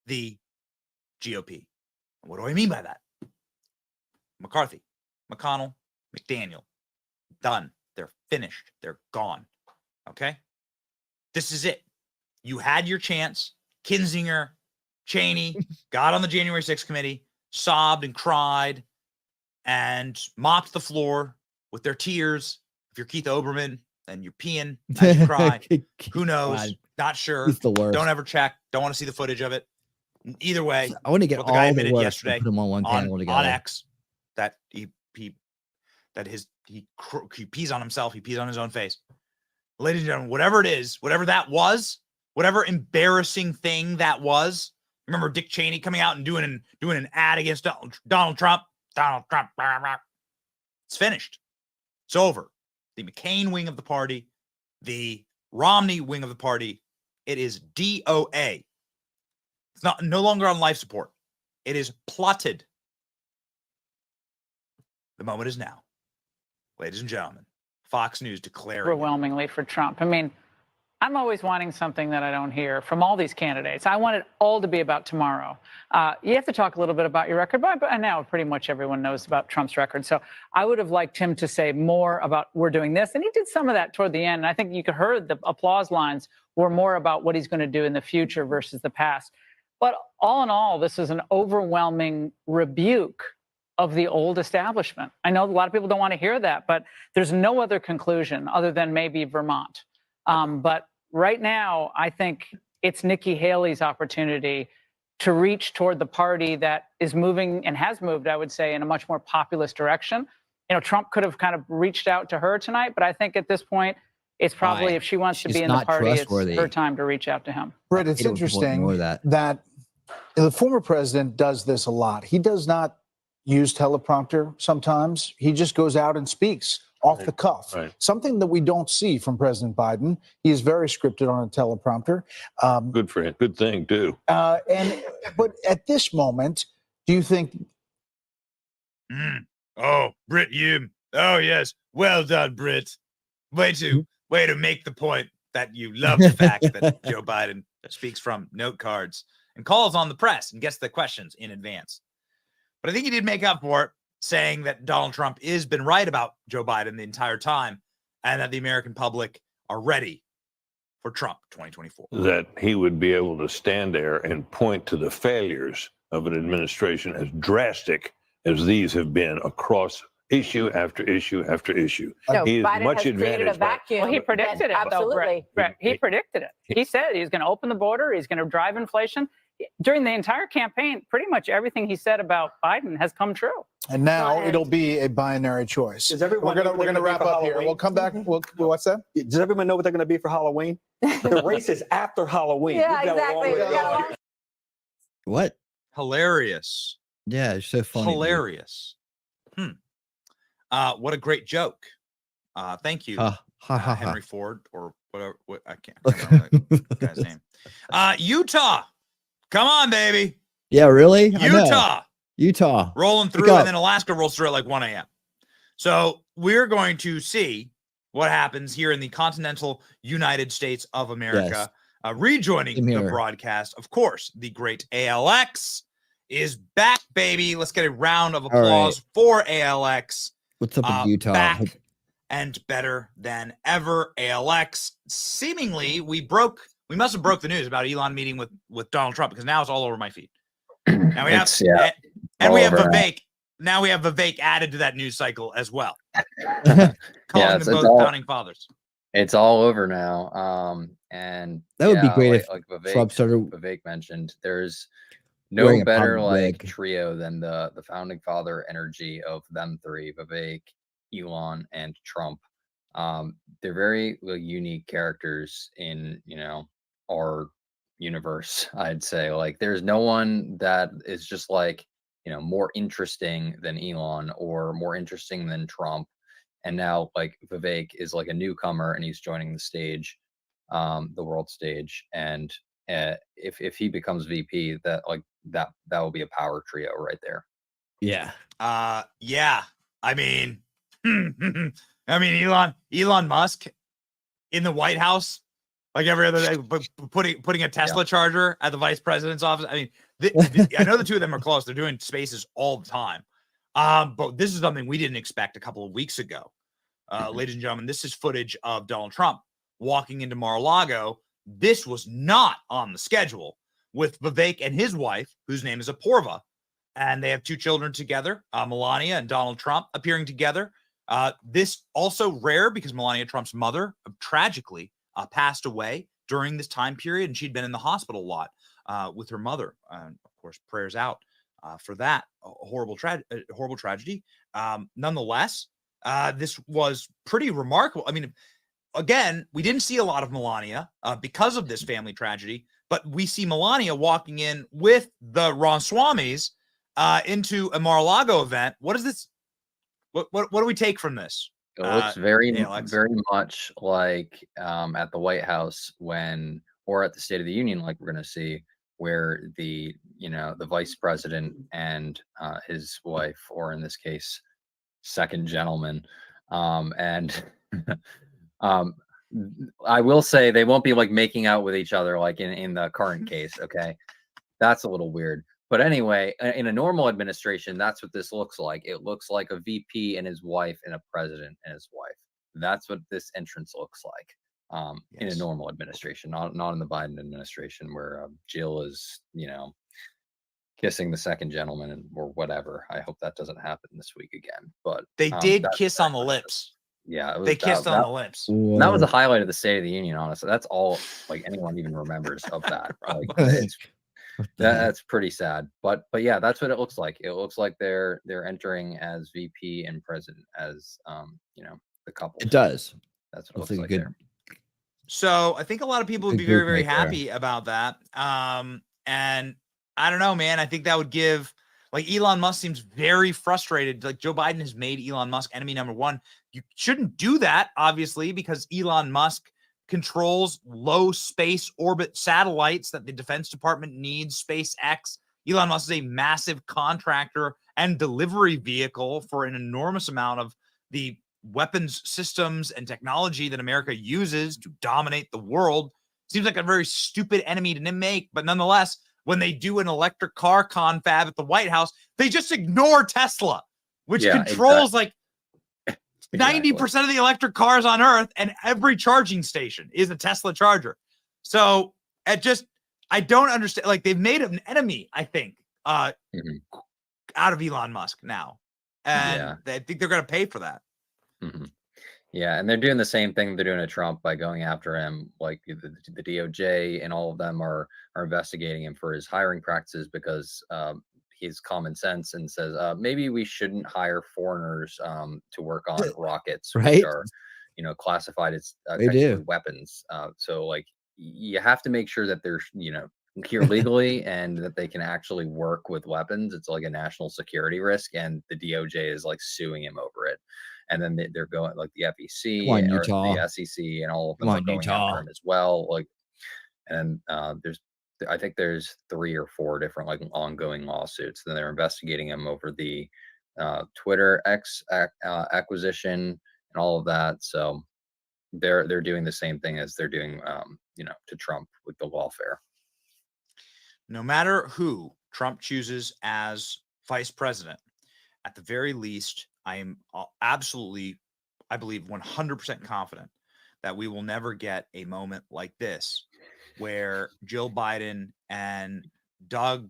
the GOP. What do I mean by that? McCarthy, McConnell, McDaniel, done. They're finished. They're gone. Okay? This is it. You had your chance. Kinzinger, Cheney got on the January 6th committee, sobbed and cried and mopped the floor with their tears. If you're Keith Olbermann and you're peeing as you cry, who knows? God. Not sure. He's the worst. Don't ever check. Don't want to see the footage of it. Either way, I want to get what the guy all admitted the worst yesterday put them on one panel together. on X that he pees on himself. He pees on his own face. Ladies and gentlemen, whatever it is, whatever that was, whatever embarrassing thing that was. Remember Dick Cheney coming out and doing an ad against Donald Trump? Donald Trump. Blah, blah. It's finished. It's over. The McCain wing of the party, the Romney wing of the party, it is DOA. It's no longer on life support. It is plotted. The moment is now. Ladies and gentlemen, Fox News declaring overwhelmingly for Trump. I mean, I'm always wanting something that I don't hear from all these candidates. I want it all to be about tomorrow. You have to talk a little bit about your record, but now pretty much everyone knows about Trump's record. So I would have liked him to say more about we're doing this. And he did some of that toward the end. And I think you could heard the applause lines were more about what he's going to do in the future versus the past. But all in all, this is an overwhelming rebuke of the old establishment. I know a lot of people don't want to hear that, but there's no other conclusion other than maybe Vermont. But right now, I think it's Nikki Haley's opportunity to reach toward the party that is moving and has moved, I would say, in a much more populist direction. Trump could have kind of reached out to her tonight, but I think at this point, it's probably if she wants to be in the party, it's her time to reach out to him. Britt, it's interesting that the former president does this a lot. He does not use teleprompter sometimes. He just goes out and speaks off the cuff, something that we don't see from President Biden. He is very scripted on a teleprompter. Good for him. Good thing, too. But at this moment, do you think... Oh, Britt Hume. Oh, yes. Well done, Britt. Way to make the point that you love the fact that Joe Biden speaks from note cards and calls on the press and gets the questions in advance. But I think he did make up for it, saying that Donald Trump has been right about Joe Biden the entire time and that the American public are ready for Trump 2024. That he would be able to stand there and point to the failures of an administration as drastic as these have been across issue after issue after issue. No, he is Biden much has created a vacuum. Well, he predicted it. Absolutely. He predicted it. He said he's going to open the border. He's going to drive inflation. During the entire campaign, pretty much everything he said about Biden has come true. And now it'll be a binary choice. Does everyone we're gonna wrap up here. We'll come back. What's that? Does everyone know what they're going to be for Halloween? The race is after Halloween. Yeah, exactly. What? Hilarious. Yeah, it's so funny. Hilarious. What a great joke. Thank you, Henry Ford, or whatever. I can't remember that guy's name. Utah. Come on, baby. Yeah, really? Utah. Rolling through, and then Alaska rolls through at like 1 a.m. So we're going to see what happens here in the continental United States of America. Rejoining the broadcast, of course, the great ALX is back, baby. Let's get a round of applause for ALX. What's up with Utah? Back and better than ever. ALX. Seemingly, we must have broke the news about Elon meeting with Donald Trump, because now it's all over my feed. Now we have and we have Vivek. Now we have Vivek added to that news cycle as well. Calling them both founding fathers. It's all over now. And that would be great if Trump started. Vivek mentioned there's no better trio than the founding father energy of them three: Vivek, Elon, and Trump. They're very unique characters in our universe. I'd say there's no one that is just more interesting than Elon or more interesting than Trump. And now Vivek is a newcomer, and he's joining the stage, the world stage. And if he becomes VP, that will be a power trio right there. Yeah. Yeah. I mean, Elon Musk in the White House, every other day, putting a Tesla charger at the vice president's office. I mean, I know the two of them are close. They're doing spaces all the time. But this is something we didn't expect a couple of weeks ago. Ladies and gentlemen, this is footage of Donald Trump walking into Mar-a-Lago. This was not on the schedule, with Vivek and his wife, whose name is Apoorva, and they have 2 children together, Melania and Donald Trump, appearing together. This also rare because Melania Trump's mother tragically passed away during this time period, and she'd been in the hospital a lot with her mother. Of course, prayers out for that horrible tragedy. Nonetheless, this was pretty remarkable. I mean, again, we didn't see a lot of Melania because of this family tragedy, but we see Melania walking in with the Ramaswamis into a Mar-a-Lago event. What is this? What do we take from this? It looks very much like at the White House or at the State of the Union, like we're going to see, where the vice president and his wife, or in this case, second gentleman, and I will say they won't be making out with each other in the current case. Okay, that's a little weird. But anyway, in a normal administration, that's what this looks like. It looks like a VP and his wife and a president and his wife. That's what this entrance looks like in a normal administration, not in the Biden administration, where Jill is, kissing the second gentleman or whatever. I hope that doesn't happen this week again. But they did kiss on the lips. Yeah, they kissed on the lips. That was the highlight of the State of the Union, honestly. That's all like anyone even remembers of that. Like, that's pretty sad. But yeah, that's what it looks like. It looks like they're entering as VP and president as the couple. It does. That's what it looks like there. So I think a lot of people would be very, very happy about that. And I don't know, man. I think that would give, like, Elon Musk seems very frustrated. Like, Joe Biden has made Elon Musk enemy number one. You shouldn't do that, obviously, because Elon Musk controls low space orbit satellites that the Defense Department needs, SpaceX. Elon Musk is a massive contractor and delivery vehicle for an enormous amount of the weapons systems and technology that America uses to dominate the world. Seems like a very stupid enemy to make, but nonetheless, when they do an electric car confab at the White House, they just ignore Tesla, which controls like 90% of the electric cars on Earth, and every charging station is a Tesla charger. So I don't understand. Like, they've made an enemy, I think, out of Elon Musk now, and I think they're going to pay for that. Yeah, and they're doing the same thing they're doing to Trump by going after him. Like the DOJ and all of them are investigating him for his hiring practices because he's common sense and says maybe we shouldn't hire foreigners to work on rockets, which are classified as technically weapons. So like you have to make sure that they're here legally and that they can actually work with weapons. It's like a national security risk, and the DOJ is like suing him over it. And then they're going like the FEC or the SEC and all of them are going after him as well. Like, and I think there's 3 or 4 different like ongoing lawsuits. Then they're investigating him over the Twitter X acquisition and all of that. So they're doing the same thing as they're doing to Trump with the lawfare. No matter who Trump chooses as vice president, at the very least, I am absolutely, I believe 100% confident that we will never get a moment like this where Jill Biden and Doug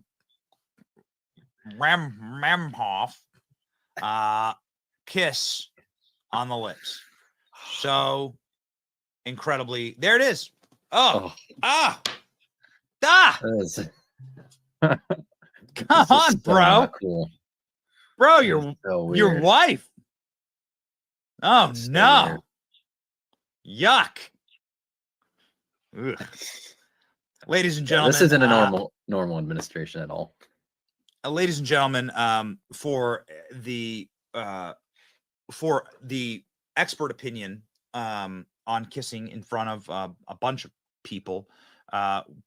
Ramhoff kiss on the lips. So incredibly, there it is. Come on, bro. Cool. Bro, your wife. Oh, That's no. Yuck. Ugh. Ladies and gentlemen. This isn't a normal administration at all. Ladies and gentlemen, for the expert opinion on kissing in front of a bunch of people,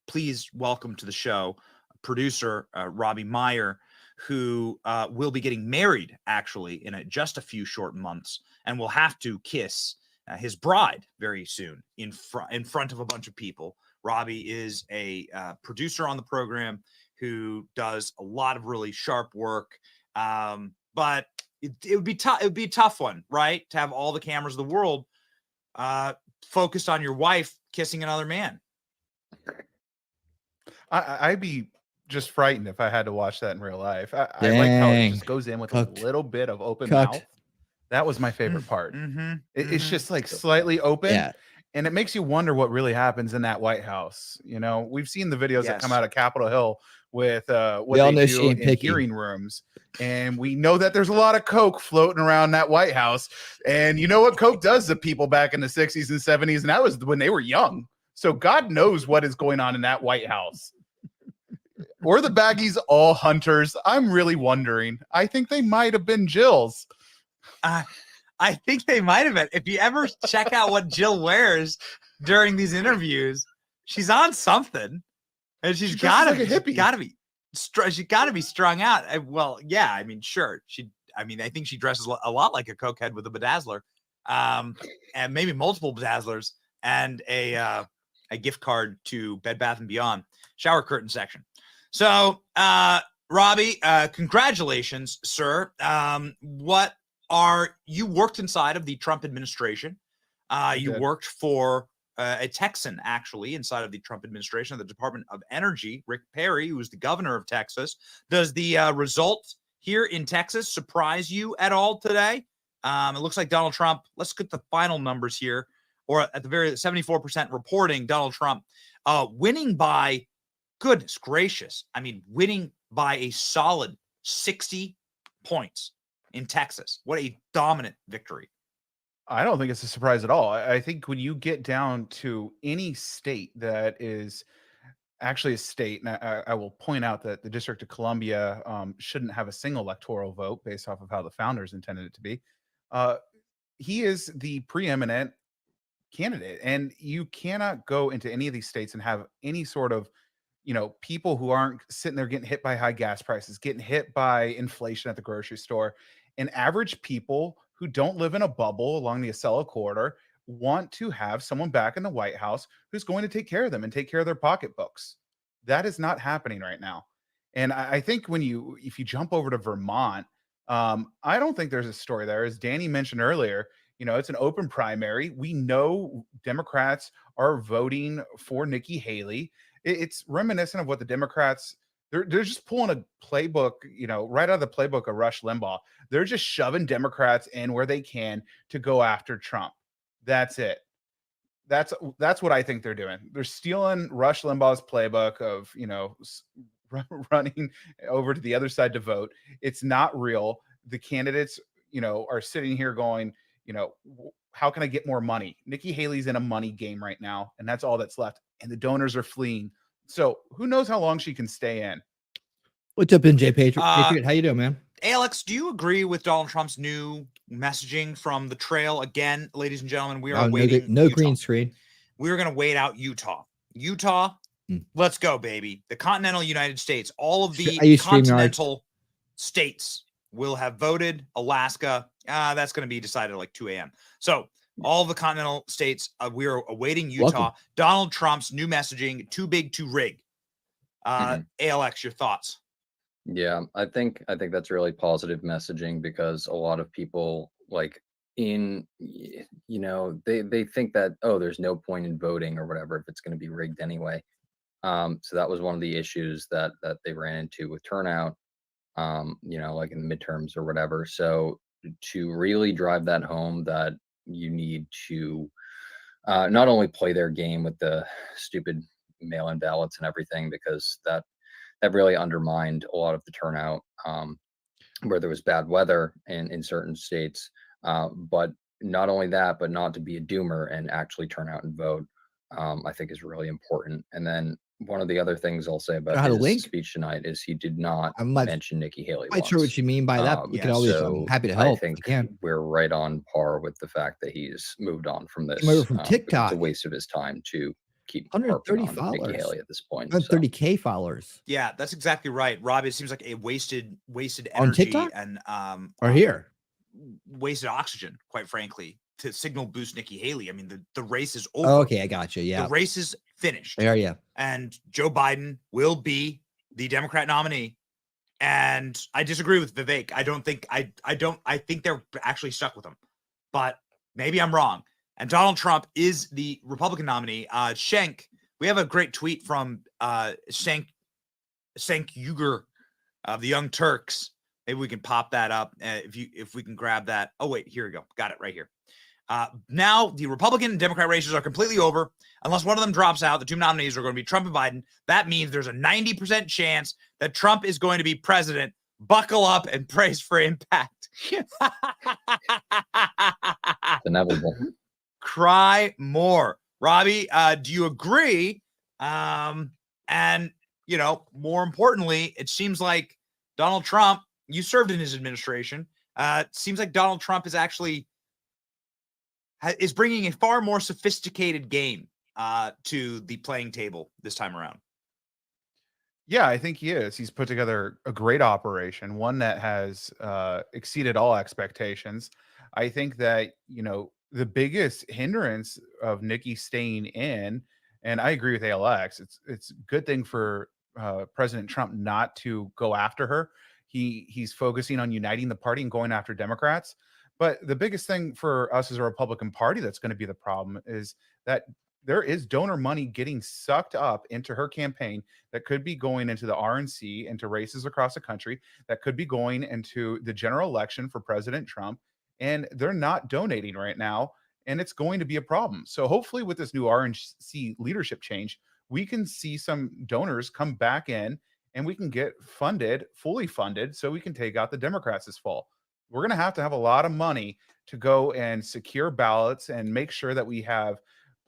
please welcome to the show producer Robbie Meyer, who will be getting married actually in just a few short months, and will have to kiss his bride very soon in front of a bunch of people. Robbie is a producer on the program who does a lot of really sharp work, but it would be tough. It would be a tough one, right? To have all the cameras of the world focused on your wife kissing another man. I'd be just frightened if I had to watch that in real life. I like how it just goes in with a little bit of open mouth. That was my favorite part. It's just like slightly open, and it makes you wonder what really happens in that White House. You know, we've seen the videos that come out of Capitol Hill with what they do in hearing rooms, and we know that there's a lot of coke floating around that White House. And you know what coke does to people back in the 60s and 70s, and that was when they were young. So God knows what is going on in that White House. Were the baggies all hunters? I'm really wondering. I think they might have been Jill's. I think they might have been. If you ever check out what Jill wears during these interviews, she's on something, and she's got to be strung out. Well, yeah, I mean, sure. I think she dresses a lot like a cokehead with a bedazzler, and maybe multiple bedazzlers, and a gift card to Bed Bath & Beyond shower curtain section. So, Robbie, congratulations, sir. You worked inside of the Trump administration. You worked for a Texan actually inside of the Trump administration, the Department of Energy, Rick Perry, who is the governor of Texas. Does the result here in Texas surprise you at all today? It looks like Donald Trump, let's get the final numbers here, or at the very 74% reporting Donald Trump winning by, goodness gracious, I mean, winning by a solid 60 points in Texas. What a dominant victory. I don't think it's a surprise at all. I think when you get down to any state that is actually a state, and I will point out that the District of Columbia shouldn't have a single electoral vote based off of how the founders intended it to be. He is the preeminent candidate, and you cannot go into any of these states and have any sort of, people who aren't sitting there getting hit by high gas prices, getting hit by inflation at the grocery store, and average people who don't live in a bubble along the Acela corridor want to have someone back in the White House who's going to take care of them and take care of their pocketbooks. That is not happening right now. And I think if you jump over to Vermont, I don't think there's a story there. As Danny mentioned earlier, it's an open primary. We know Democrats are voting for Nikki Haley. It's reminiscent of what the Democrats, they're just pulling a playbook, right out of the playbook of Rush Limbaugh. They're just shoving Democrats in where they can to go after Trump. That's it. That's what I think they're doing. They're stealing Rush Limbaugh's playbook of, running over to the other side to vote. It's not real. The candidates, are sitting here going, how can I get more money? Nikki Haley's in a money game right now, and that's all that's left. And the donors are fleeing. So who knows how long she can stay in? What's up, NJ Patriot? Patriot, how you doing, man? Alex, do you agree with Donald Trump's new messaging from the trail? Again, ladies and gentlemen, we are waiting. No green screen. We're going to wait out Utah. Let's go, baby. The continental United States, all of the continental states will have voted. Alaska, that's going to be decided at like 2 a.m. So all the continental states, we are awaiting Utah. Welcome. Donald Trump's new messaging, too big to rig. ALX, your thoughts? Yeah, I think that's really positive messaging, because a lot of people they think that, there's no point in voting or whatever if it's going to be rigged anyway. So that was one of the issues that they ran into with turnout, like in the midterms or whatever. So to really drive that home, that you need to not only play their game with the stupid mail-in ballots and everything, because that really undermined a lot of the turnout where there was bad weather in certain states. But not only that, but not to be a doomer and actually turn out and vote, I think is really important. And then one of the other things I'll say about his speech tonight is he did not mention Nikki Haley. I'm not sure what you mean by that. You can always, I'm happy to help. I think we're right on par with the fact that he's moved on from this. From TikTok. It's a waste of his time to keep 130 on followers. Nikki Haley at this point. 130K followers. Yeah, that's exactly right, Rob. It seems like a wasted energy on TikTok and or here, wasted oxygen, quite frankly, to signal boost Nikki Haley. I mean, the race is over. Oh, okay, I got you. Yeah, the race is finished. There, yeah. And Joe Biden will be the Democrat nominee. And I disagree with Vivek. I think they're actually stuck with him, but maybe I'm wrong. And Donald Trump is the Republican nominee. Schenk, we have a great tweet from Schenk Uygur of the Young Turks. Maybe we can pop that up if we can grab that. Oh, wait, here we go. Got it right here. Now the Republican and Democrat races are completely over. Unless one of them drops out, the two nominees are going to be Trump and Biden. That means there's a 90% chance that Trump is going to be president. Buckle up and brace for impact. Inevitable. Cry more. Robbie, do you agree? And, more importantly, it seems like Donald Trump, you served in his administration. It seems like Donald Trump is actually is bringing a far more sophisticated game to the playing table this time around. Yeah, I think he is. He's put together a great operation, one that has exceeded all expectations. I think that, the biggest hindrance of Nikki staying in, and I agree with ALX, it's a good thing for President Trump not to go after her. He's focusing on uniting the party and going after Democrats. But the biggest thing for us as a Republican Party that's going to be the problem is that there is donor money getting sucked up into her campaign that could be going into the RNC, into races across the country, that could be going into the general election for President Trump. And they're not donating right now. And it's going to be a problem. So hopefully with this new RNC leadership change, we can see some donors come back in and we can get funded, fully funded, so we can take out the Democrats this fall. We're going to have a lot of money to go and secure ballots and make sure that we have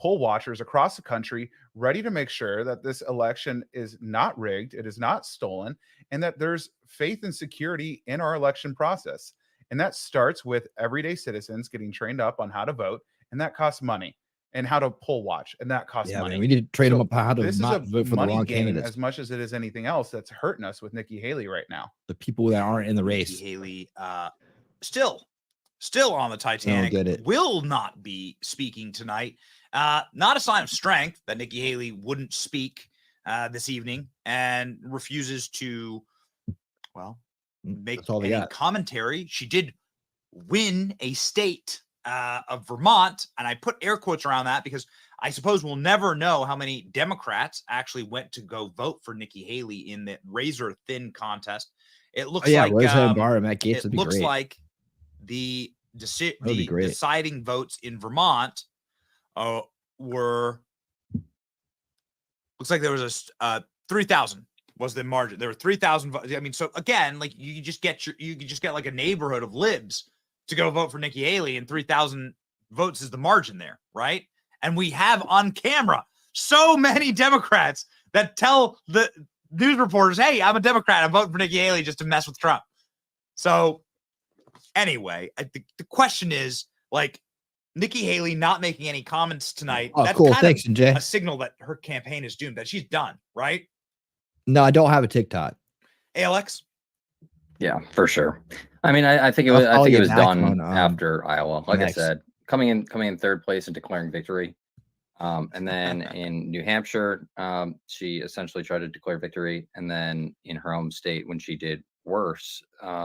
poll watchers across the country ready to make sure that this election is not rigged, it is not stolen, and that there's faith and security in our election process. And that starts with everyday citizens getting trained up on how to vote, and that costs money, and how to poll watch, and that costs money. Man, we need to train them up how to not vote for the wrong game candidates. As much as it is anything else that's hurting us with Nikki Haley right now. The people that aren't in the race. Nikki Haley, still on the Titanic, will not be speaking tonight. Not a sign of strength that Nikki Haley wouldn't speak this evening and refuses to, make any commentary. She did win a state of Vermont, and I put air quotes around that because I suppose we'll never know how many Democrats actually went to go vote for Nikki Haley in the razor thin contest. It looks like it looks like the deciding votes in Vermont were, looks like there was a 3,000 was the margin. There were 3,000 votes. I mean, so again, like you just get like a neighborhood of libs to go vote for Nikki Haley, and 3,000 votes is the margin there, right? And we have on camera so many Democrats that tell the news reporters, "Hey, I'm a Democrat. I'm voting for Nikki Haley just to mess with Trump." So anyway, the question is, like, Nikki Haley not making any comments tonight. Oh, that's cool. kind Thanks, of NJ. a signal that her campaign is doomed, that she's done, right? No, I don't have a TikTok. Alex? Yeah, for sure. I mean, I think it was. I think it was done after Iowa. Like I said, coming in third place and declaring victory, and then in New Hampshire, she essentially tried to declare victory, and then in her home state, when she did worse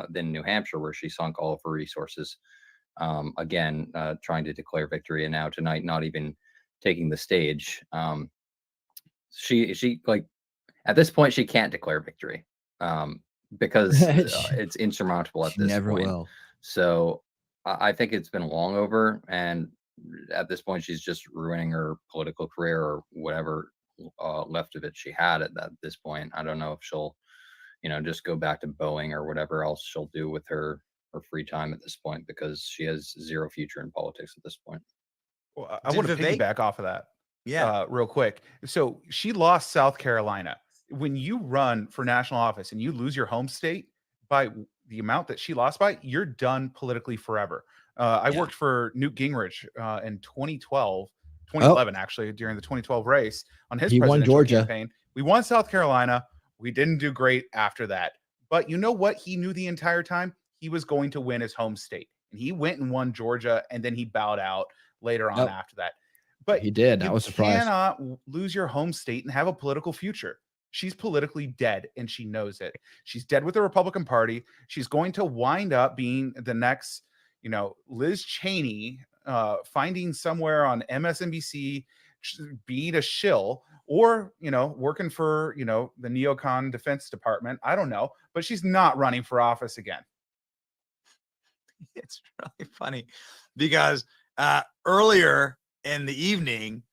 than New Hampshire, where she sunk all of her resources, again trying to declare victory, and now tonight not even taking the stage. She like at this point she can't declare victory. Because it's insurmountable at this point. Will. So I think it's been long over, and at this point she's just ruining her political career or whatever left of it she had at this point. I don't know if she'll, just go back to Boeing or whatever else she'll do with her free time at this point, because she has zero future in politics at this point. Well, I want to piggyback off of that. Yeah, real quick. So she lost South Carolina. When you run for national office and you lose your home state by the amount that she lost by, you're done politically forever. I worked for Newt Gingrich in 2011, actually, during the 2012 race on his presidential campaign. We won South Carolina. We didn't do great after that. But you know what? He knew the entire time he was going to win his home state. And he went and won Georgia, and then he bowed out later on after that. But he did. I was surprised. You cannot lose your home state and have a political future. She's politically dead, and she knows it. She's dead with the Republican Party. She's going to wind up being the next, Liz Cheney, finding somewhere on MSNBC, being a shill, or, working for, the neocon Defense Department. I don't know, but she's not running for office again. It's really funny because earlier in the evening,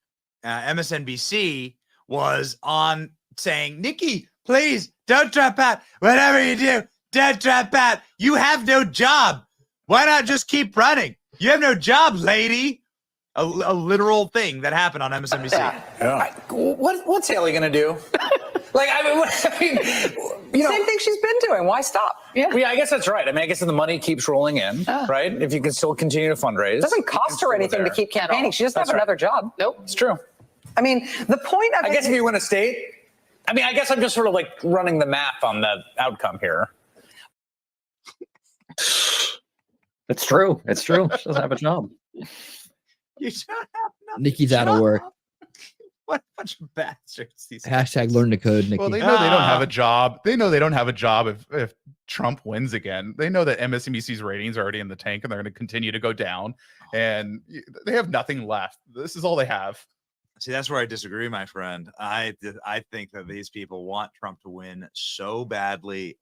MSNBC was on saying, "Nikki, please don't drop out. Whatever you do, don't drop out. You have no job. Why not just keep running? You have no job, lady." A literal thing that happened on MSNBC. Yeah. What's Haley gonna do? Same thing she's been doing. Why stop? Yeah. I guess that's right. I guess if the money keeps rolling in, right? If you can still continue to fundraise, it doesn't cost her anything to keep campaigning. She doesn't have another job. Nope, it's true. I mean, the point of I guess if you win a state, I guess I'm just sort of like running the math on the outcome here. It's true. It's true. She doesn't have a job. You don't have nothing. Nikki's out of work. What a bunch of bastards. Hashtag learn to code, Nikki. Well, they know they don't have a job. They know they don't have a job if Trump wins again. They know that MSNBC's ratings are already in the tank, and they're going to continue to go down. And they have nothing left. This is all they have. See, that's where I disagree, my friend. I think that these people want Trump to win so badly.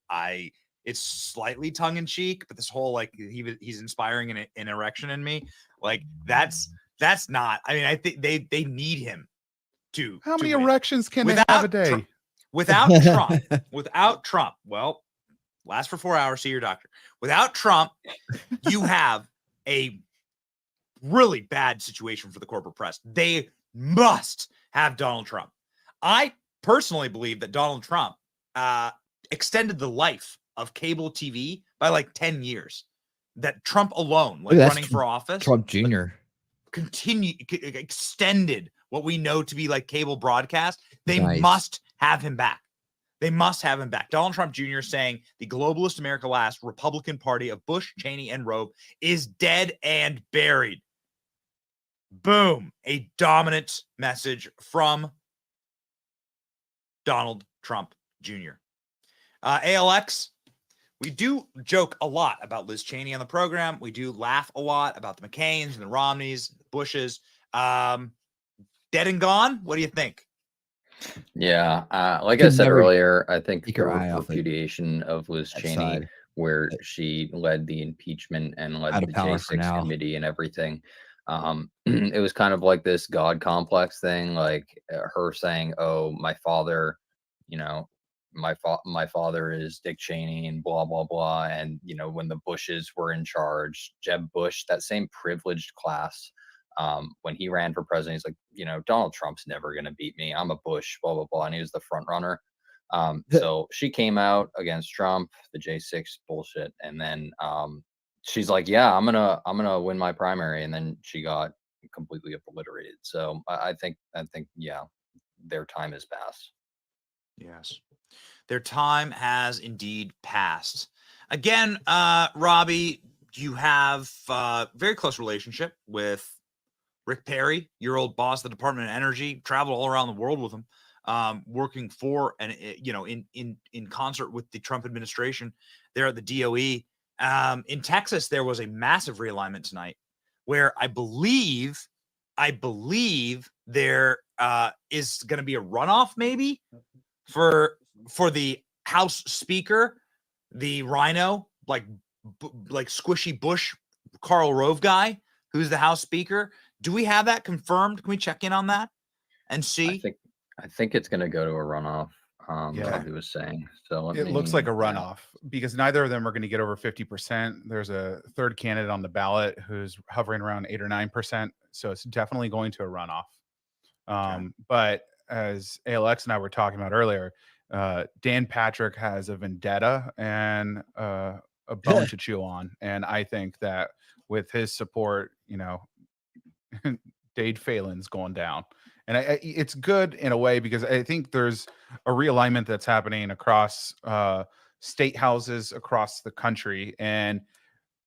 It's slightly tongue in cheek, but this whole like he's inspiring an erection in me. Like that's not. I mean, I think they need him to. How many win. erections can they have a day? Without Trump, well, last for 4 hours. See your doctor. Without Trump, you have a really bad situation for the corporate press. They must have Donald Trump. I personally believe that Donald Trump extended the life of cable TV by like 10 years. That Trump alone, like running for office, Trump Jr. extended what we know to be like cable broadcast. They must have him back. They must have him back. Donald Trump Jr. saying the globalist America Last Republican Party of Bush, Cheney, and Rove is dead and buried. Boom. A dominant message from Donald Trump Jr. ALX, we do joke a lot about Liz Cheney on the program. We do laugh a lot about the McCains and the Romneys, the Bushes. Dead and gone? What do you think? Yeah, like I said earlier, I think the repudiation of Liz Cheney, where she led the impeachment and led the J6 committee and everything, it was kind of like this God complex thing, like her saying, "Oh, my father, my father is Dick Cheney and blah blah blah," and when the Bushes were in charge, Jeb Bush, that same privileged class. When he ran for president, he's like, Donald Trump's never going to beat me. I'm a Bush, blah, blah, blah. And he was the front runner. So she came out against Trump, the J6 bullshit. And then she's like, yeah, I'm going to win my primary. And then she got completely obliterated. So I think, yeah, their time has passed. Yes. Their time has indeed passed. Again, Robbie, you have a very close relationship with Rick Perry, your old boss, the Department of Energy, traveled all around the world with him, working for and in concert with the Trump administration there at the DOE. In Texas, there was a massive realignment tonight, where I believe there is going to be a runoff, maybe for the House Speaker, the Rhino, like squishy Bush, Karl Rove guy, who's the House Speaker. Do we have that confirmed? Can we check in on that and see? I think it's going to go to a runoff. Like he was saying. So it looks like a runoff because neither of them are going to get over 50%. There's a third candidate on the ballot who's hovering around 8 or 9%. So it's definitely going to a runoff. But as ALX and I were talking about earlier, Dan Patrick has a vendetta and a bone to chew on. And I think that with his support, Dade Phelan's going down. And it's good in a way because I think there's a realignment that's happening across state houses across the country. And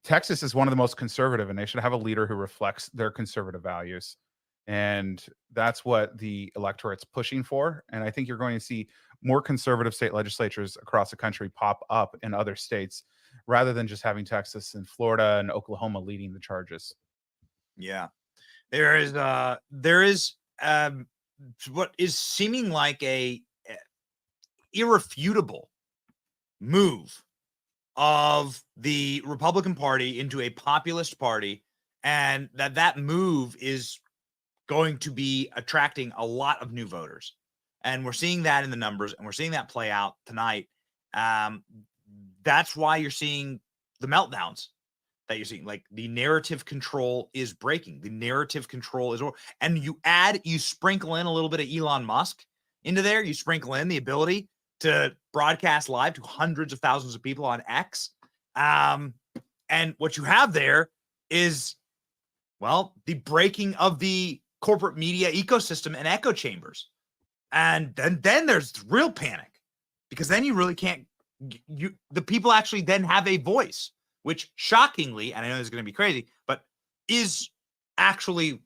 Texas is one of the most conservative, and they should have a leader who reflects their conservative values. And that's what the electorate's pushing for. And I think you're going to see more conservative state legislatures across the country pop up in other states rather than just having Texas and Florida and Oklahoma leading the charges. Yeah. There is what is seeming like a irrefutable move of the Republican Party into a populist party, and that move is going to be attracting a lot of new voters. And we're seeing that in the numbers, and we're seeing that play out tonight. That's why you're seeing the meltdowns that you're seeing. Like, the narrative control is breaking. The narrative control is, and you sprinkle in a little bit of Elon Musk into there. You sprinkle in the ability to broadcast live to hundreds of thousands of people on X. And what you have there is, well, the breaking of the corporate media ecosystem and echo chambers. And then there's real panic, because then you really can't, the people actually then have a voice, which shockingly, and I know this is going to be crazy, but is actually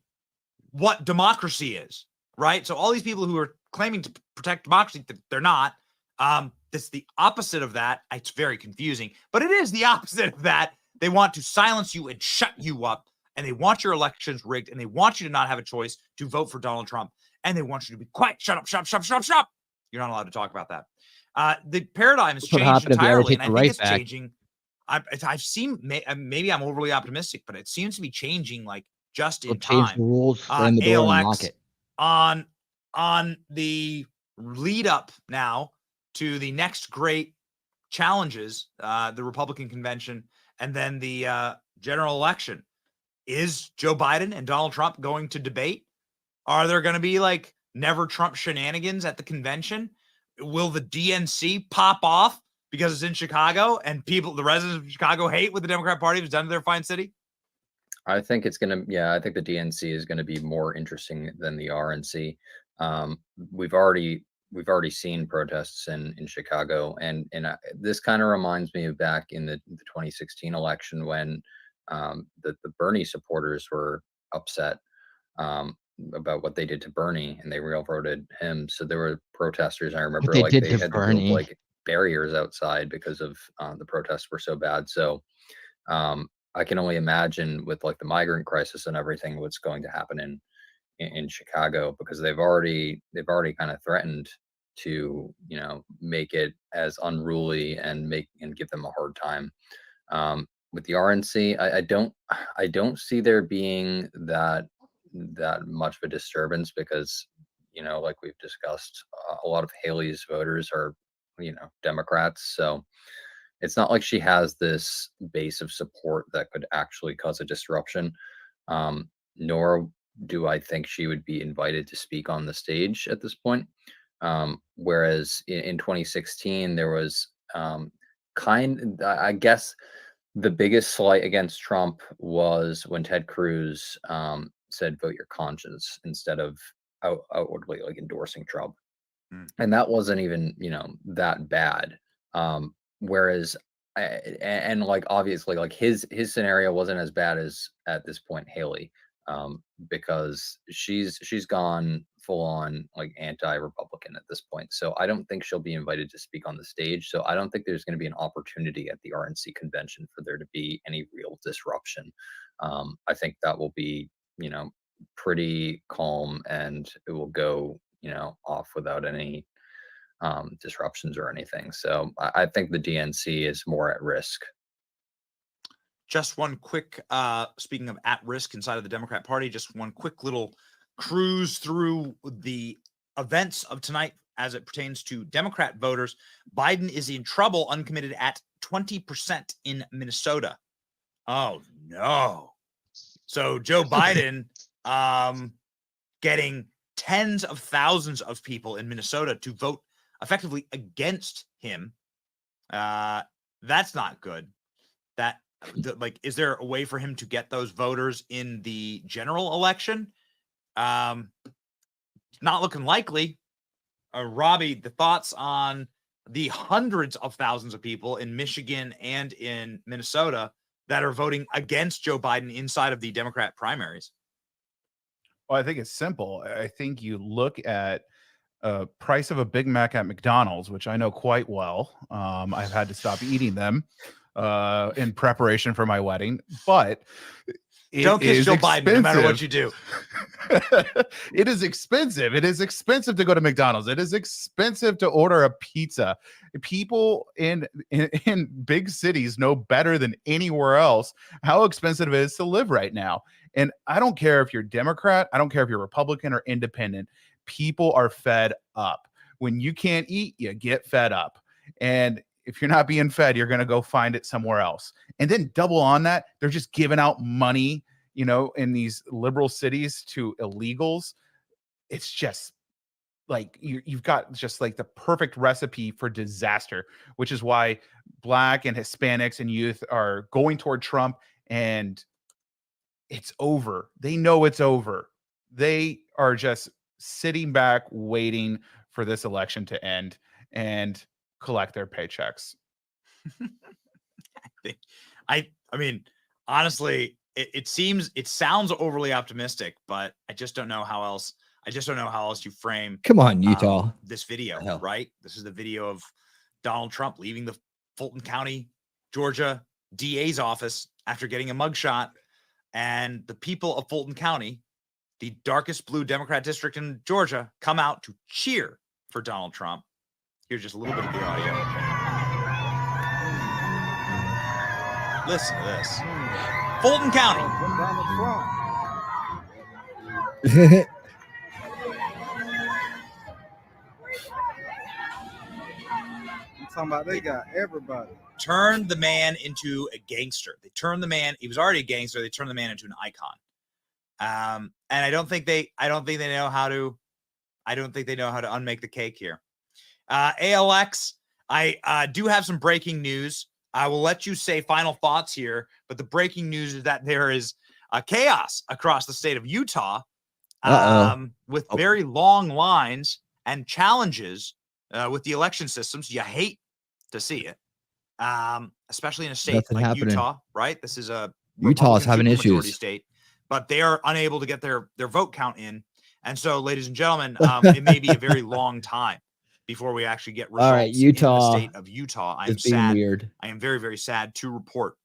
what democracy is, right? So all these people who are claiming to protect democracy, they're not. That's the opposite of that. It's very confusing, but it is the opposite of that. They want to silence you and shut you up, and they want your elections rigged, and they want you to not have a choice to vote for Donald Trump. and they want you to be quiet. Shut up, shut up, shut up, shut up, shut up. You're not allowed to talk about that. The paradigm has changed entirely, and I think it's changing. I've seen, maybe I'm overly optimistic, but it seems to be changing like just in time. Change the rules, slam the door, and lock it. On the lead up now to the next great challenges, the Republican convention, and then the general election. Is Joe Biden and Donald Trump going to debate? Are there going to be like never Trump shenanigans at the convention? Will the DNC pop off because it's in Chicago and the residents of Chicago hate what the Democrat Party has done to their fine city? I think it's going to, I think the DNC is going to be more interesting than the RNC. We've already seen protests in Chicago, and this kind of reminds me of back in the 2016 election when the Bernie supporters were upset about what they did to Bernie, and they railroaded him. So there were protesters. I remember they had to build like barriers outside because of the protests were so bad. So I can only imagine with like the migrant crisis and everything what's going to happen in Chicago, because they've already kind of threatened to make it as unruly and give them a hard time. With the RNC, I don't see there being that much of a disturbance because like we've discussed, a lot of Haley's voters are Democrats, so it's not like she has this base of support that could actually cause a disruption. Nor do I think she would be invited to speak on the stage at this point. Whereas in 2016 there was I guess the biggest slight against Trump was when Ted Cruz said vote your conscience instead of outwardly like endorsing Trump. And that wasn't even that bad. Whereas and like obviously like his scenario wasn't as bad as at this point Haley, because she's gone full on like anti-Republican at this point. So I don't think she'll be invited to speak on the stage. So I don't think there's going to be an opportunity at the RNC convention for there to be any real disruption. I think that will be, pretty calm, and it will go, off without any disruptions or anything. So I think the DNC is more at risk. Just one quick, speaking of at risk inside of the Democrat Party, just one quick little cruise through the events of tonight as it pertains to Democrat voters. Biden is in trouble, uncommitted at 20% in Minnesota. Oh, no. So Joe Biden getting tens of thousands of people in Minnesota to vote effectively against him. That's not good. Is there a way for him to get those voters in the general election? Not looking likely. Robbie, the thoughts on the hundreds of thousands of people in Michigan and in Minnesota that are voting against Joe Biden inside of the Democrat primaries? Well, I think it's simple. I think you look at price of a Big Mac at McDonald's, which I know quite well. I've had to stop eating them in preparation for my wedding, but don't kiss Joe Biden no matter what you do. It is expensive. It is expensive to go to McDonald's. It is expensive to order a pizza. People in big cities know better than anywhere else how expensive it is to live right now. And I don't care if you're Democrat, I don't care if you're Republican or independent. People are fed up. When you can't eat, you get fed up. And if you're not being fed, you're going to go find it somewhere else. And then double on that, they're just giving out money, in these liberal cities to illegals. It's just like you've got just like the perfect recipe for disaster, which is why Black and Hispanics and youth are going toward Trump, and it's over. They know it's over. They are just sitting back waiting for this election to end and collect their paychecks. I mean, honestly, it sounds overly optimistic, but I just don't know how else. I just don't know how else you frame. Come on, Utah. This video, right? This is the video of Donald Trump leaving the Fulton County, Georgia DA's office after getting a mugshot, and the people of Fulton County the darkest blue Democrat district in Georgia, come out to cheer for Donald Trump. Here's just a little bit of the audio. Listen to this. Fulton County. Talking about they got everybody. Turned the man into a gangster. They turned the man. He was already a gangster. They turned the man into an icon. And I don't think they know how to unmake the cake here. ALX. I do have some breaking news. I will let you say final thoughts here, but the breaking news is that there is chaos across the state of Utah, with very long lines and challenges with the election systems. You hate to see it, especially in a state like Utah, right? This is a Utah's having majority issues. state, but they are unable to get their vote count in. And so, ladies and gentlemen, it may be a very long time before we actually get results. All right, Utah, in the state of Utah. I am is being sad. weird. I am very, very sad to report.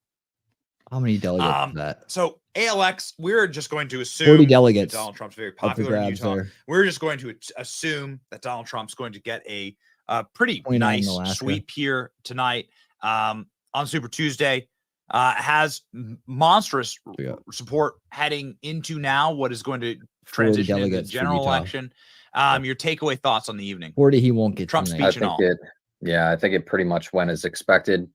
How many delegates is that? So ALX, we're just going to assume 40 delegates. that Donald Trump's very Up for popular in grabs Utah. there. We're just going to assume that Donald Trump's going to get a pretty 29 in nice Alaska. sweep here tonight on Super Tuesday. Has monstrous support heading into now what is going to transition into the delegates for general Utah. election. Your takeaway thoughts on the evening? 40 he won't get Trump's tonight. speech and all. I think it pretty much went as expected.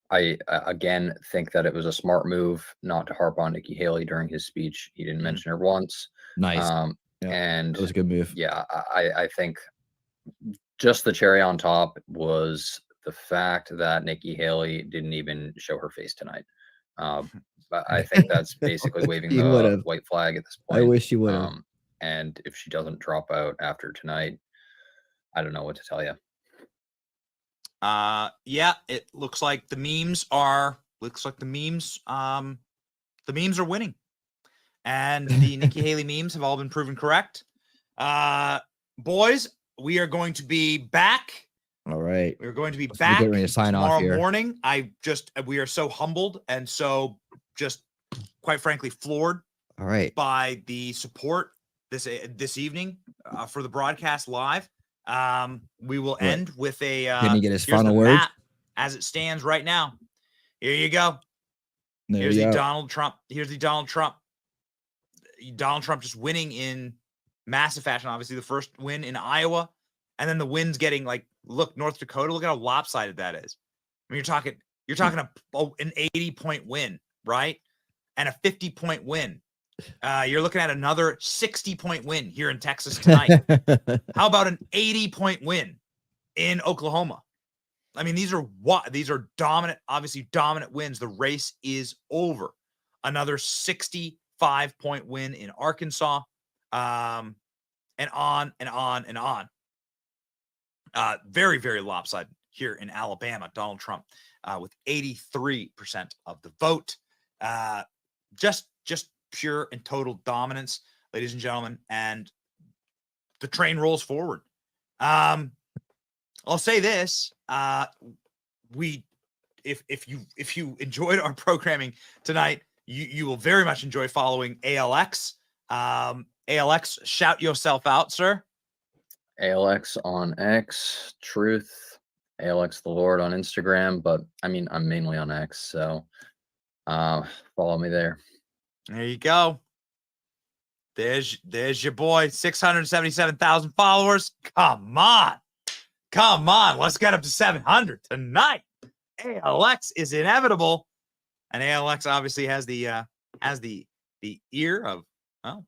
I again think that it was a smart move not to harp on Nikki Haley during his speech. He didn't mention her once. Nice. And that was a good move. Yeah, I think just the cherry on top was the fact that Nikki Haley didn't even show her face tonight. But I think that's basically waving You the would've. white flag at this point. I wish you would have. And if she doesn't drop out after tonight, I don't know what to tell you. Yeah, it looks like the memes are winning. And the Nikki Haley memes have all been proven correct. Boys, we are going to be back. All right. We're going to be Let's back get ready to sign off tomorrow here. morning. We are so humbled and so just quite frankly floored All right. by the support this evening for the broadcast live. We will end with a Can he get his here's final the words? map as it stands right now. Here you go. There Here's you the go. Donald Trump. Here's the Donald Trump. Donald Trump just winning in massive fashion. Obviously, the first win in Iowa, and then the wins getting look, North Dakota. Look at how lopsided that is. I mean, you're talking an 80-point win, right? And a 50-point win. You're looking at another 60-point win here in Texas tonight. How about an 80-point win in Oklahoma? I mean, these are dominant, obviously dominant wins. The race is over. Another 65-point win in Arkansas, and on and on and on. Very, very lopsided here in Alabama. Donald Trump with 83% of the vote. Just pure and total dominance, ladies and gentlemen, and the train rolls forward. I'll say this: if you enjoyed our programming tonight, you will very much enjoy following ALX. ALX, shout yourself out, sir. ALX on X, Truth, ALX the Lord on Instagram, but I mean I'm mainly on X, so follow me there. There you go. There's your boy, 677,000 followers. Come on. Let's get up to 700 tonight. ALX is inevitable. And ALX obviously has the ear of, well,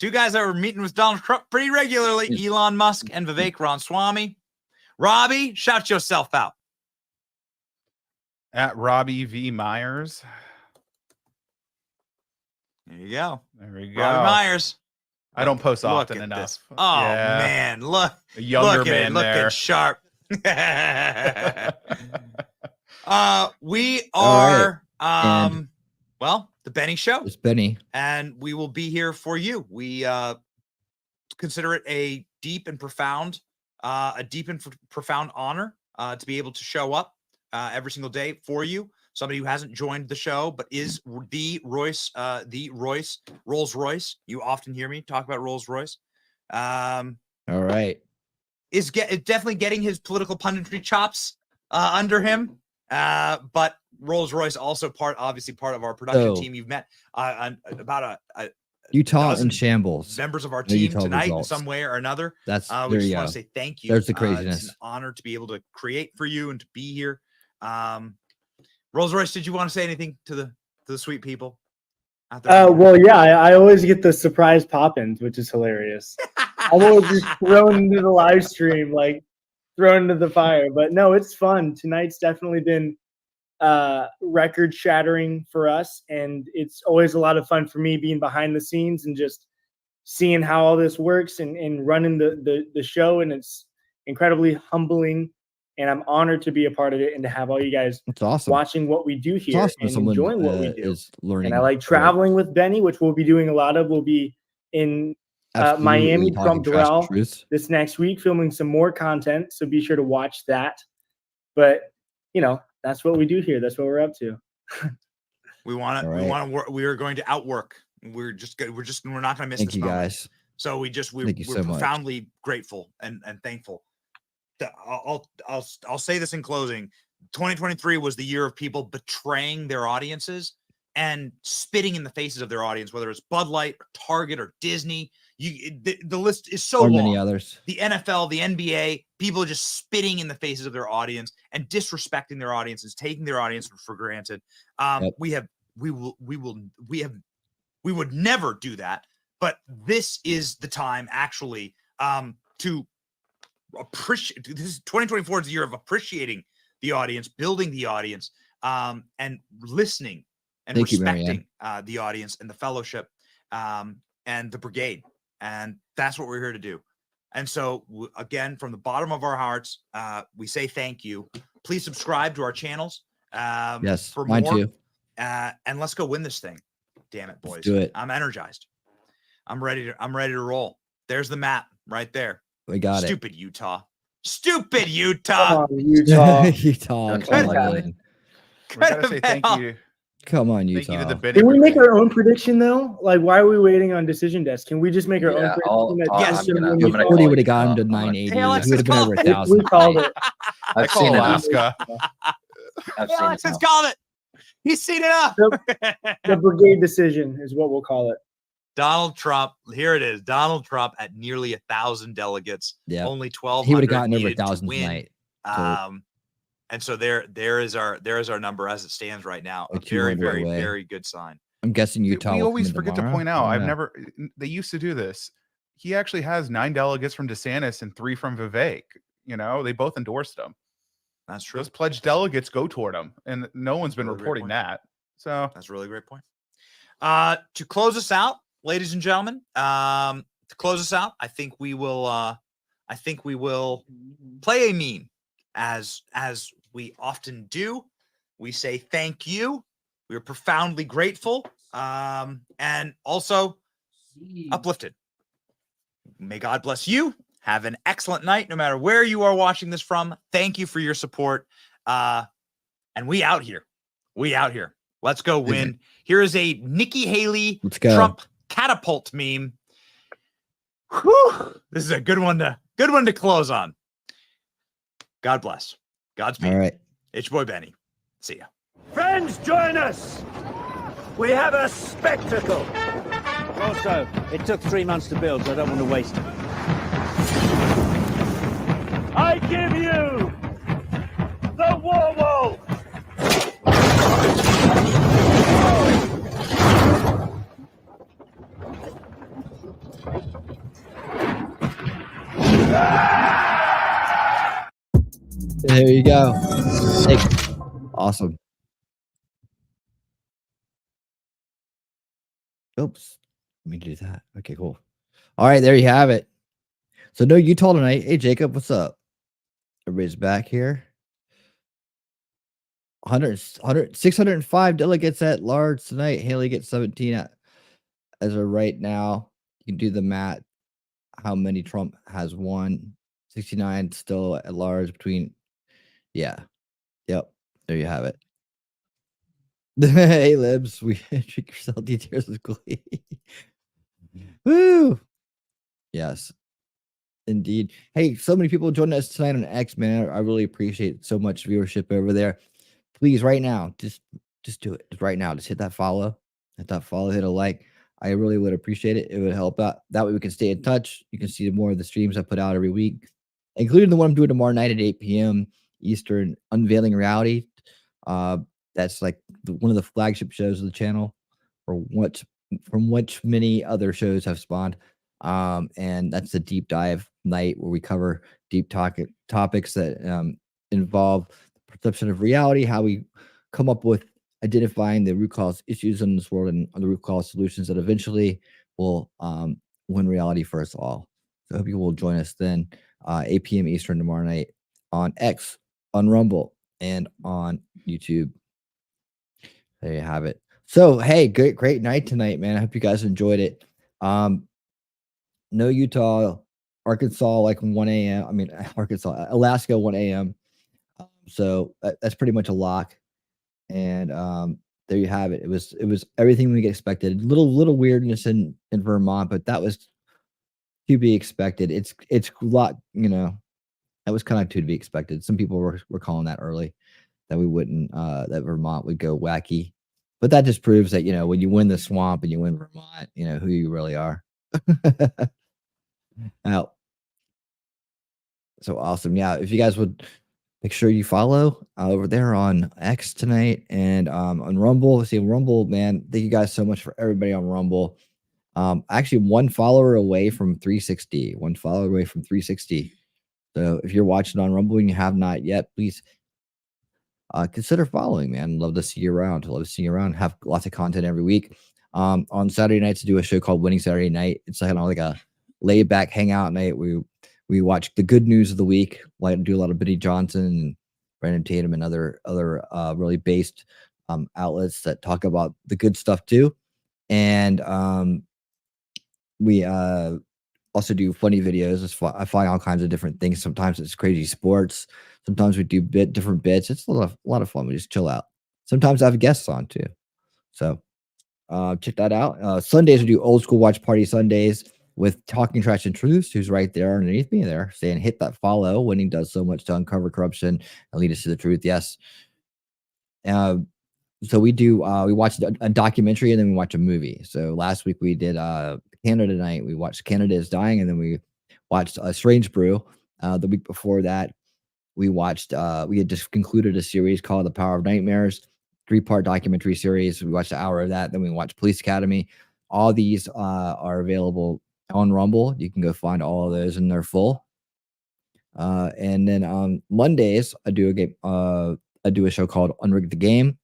two guys that were meeting with Donald Trump pretty regularly, Elon Musk and Vivek Ramaswamy. Robbie, shout yourself out. At Robbie V. Myers. There you go. There we go. Robbie Myers. I don't post Look often at enough. this. Oh, Yeah. man. Look. A younger look at man it. Look there. at sharp. We All right. are, well, the Benny Show. It's Benny. And we will be here for you. We consider it a deep and profound honor to be able to show up every single day for you. somebody who hasn't joined the show, but is the Rolls Royce. You often hear me talk about Rolls Royce. All right. Is definitely getting his political punditry chops under him. But Rolls Royce also obviously part of our production team. You've met about a Utah in shambles. Members of our team tonight in some way or another. We just want to say thank you. There's the craziness. It's an honor to be able to create for you and to be here. Rolls Royce, did you want to say anything to the sweet people out there? Well, yeah, I always get the surprise pop-ins, which is hilarious. I'm always just thrown into the live stream, like thrown into the fire. But no, it's fun. Tonight's definitely been record shattering for us, and it's always a lot of fun for me being behind the scenes and just seeing how all this works and running the show. And it's incredibly humbling, and I'm honored to be a part of it and to have all you guys watching what we do here and enjoying what we do. And I like traveling with Benny, which we'll be doing a lot of. We'll be in Miami, Trump Doral this next week, filming some more content, so be sure to watch that. But that's what we do here. That's what we're up to. We want to work. We are going to outwork. We're not going to miss this moment. Guys. So we're profoundly grateful and thankful. I'll say this in closing. 2023 was the year of people betraying their audiences and spitting in the faces of their audience, whether it's Bud Light or Target or Disney. The list is so long. Many others. The NFL, the NBA, people are just spitting in the faces of their audience and disrespecting their audiences, taking their audience for granted. We would never do that, but this is the time actually to appreciate. This is 2024 is the year of appreciating the audience, building the audience, and listening and respecting the audience and the fellowship and the brigade. And that's what we're here to do. And so, again, from the bottom of our hearts, we say thank you. Please subscribe to our channels. Yes, for mine more. too. And let's go win this thing. Damn it, boys. Let's do it. I'm energized. I'm ready to roll. There's the map right there. We got it. Stupid Utah. Stupid Utah. Come on, Utah. Utah. We gotta say thank you. Come on, Utah. Thank you to the Can we make our own prediction though? Like, why are we waiting on Decision Desk? Can we just make our own prediction? Cody would have gotten to 980. He would have been over 1,000. We called it. I've seen Alaska. Alex has called it. He's seen it up. The brigade decision is what we'll call it. Donald Trump. Here it is. Donald Trump at nearly 1,000 delegates. Yeah. Only 1,200. He would have gotten over 1,000 tonight. And so there is our number as it stands right now. A very, very, very good sign. I'm guessing Utah. We always forget to point out. They used to do this. He actually has 9 delegates from DeSantis and 3 from Vivek. They both endorsed him. That's true. Those pledged delegates go toward him, and no one's been reporting that. So that's a really great point. To close us out, ladies and gentlemen, I think we will play a meme as we often do. We say thank you. We are profoundly grateful, and also uplifted. May God bless you. Have an excellent night, no matter where you are watching this from. Thank you for your support. And we out here. Let's go win. Here is a Nikki Haley Trump catapult meme. Whew. This is a good one to close on. God bless. Godspeed. All right. It's your boy Benny. See ya. Friends, join us. We have a spectacle. Also, it took 3 months to build, so I don't want to waste it. I give you the war wall. There you go. Awesome. Oops. Let me do that. Okay, cool. All right, there you have it. So no Utah tonight. Hey, Jacob, what's up? Everybody's back here. 605 delegates at large tonight. Haley gets 17 as of right now. You can do the math. How many Trump has won? 69 still at large between. Yeah. Yep. There you have it. Hey, Libs, we treat yourself details with glee. Woo! Yes, indeed. Hey, so many people joining us tonight on X, man. I really appreciate so much viewership over there. Please, right now, just do it. Just right now, just hit that follow. Hit that follow, hit a like. I really would appreciate it. It would help out. That way we can stay in touch. You can see more of the streams I put out every week, including the one I'm doing tomorrow night at 8 p.m. Eastern, Unveiling Reality. That's like one of the flagship shows of the channel, from which many other shows have spawned. And that's a deep dive night where we cover deep topics that involve perception of reality, how we come up with identifying the root cause issues in this world and the root cause solutions that eventually will win reality for us all. So I hope you will join us then, 8 p.m. Eastern tomorrow night on X, on Rumble, and on YouTube. There you have it. So, hey, great night tonight, man. I hope you guys enjoyed it. No Utah, Arkansas, like 1 a.m. I mean, Arkansas, Alaska, 1 a.m. So that's pretty much a lock. And there you have it. It was everything we expected. Little weirdness in Vermont, but that was to be expected. It's a lot, that was kind of to be expected. Some people were calling that early, that we wouldn't, that Vermont would go wacky. But that just proves that, when you win the swamp and you win Vermont, who you really are. Now, so awesome. Yeah, if you guys would make sure you follow over there on X tonight and on Rumble. See, Rumble, man, thank you guys so much for everybody on Rumble. Actually, one follower away from 360. One follower away from 360. So if you're watching on Rumble and you have not yet, please consider following, man. Love to see you around. Love to see you around. Have lots of content every week. On Saturday nights, I do a show called Winning Saturday Night. It's like a laid back hangout night. We watch the good news of the week. Like do a lot of Biddy Johnson and Brandon Tatum and other really based outlets that talk about the good stuff too. And we also do funny videos. I find all kinds of different things. Sometimes it's crazy sports. Sometimes we do different bits. It's a lot of fun. We just chill out. Sometimes I have guests on too. So check that out. Sundays we do old school watch party Sundays with Talking Trash and Truths, who's right there underneath me there, saying hit that follow. Winning does so much to uncover corruption and lead us to the truth. Yes. So we do we watched a documentary and then we watch a movie. So last week we did Canada Night. We watched Canada is Dying, and then we watched a Strange Brew. The week before that, we watched we had just concluded a series called The Power of Nightmares, 3-part documentary series. We watched an hour of that. Then we watched Police Academy. All these are available on Rumble. You can go find all of those, and they're full. And then on Mondays, I do a show called Unrig the Game,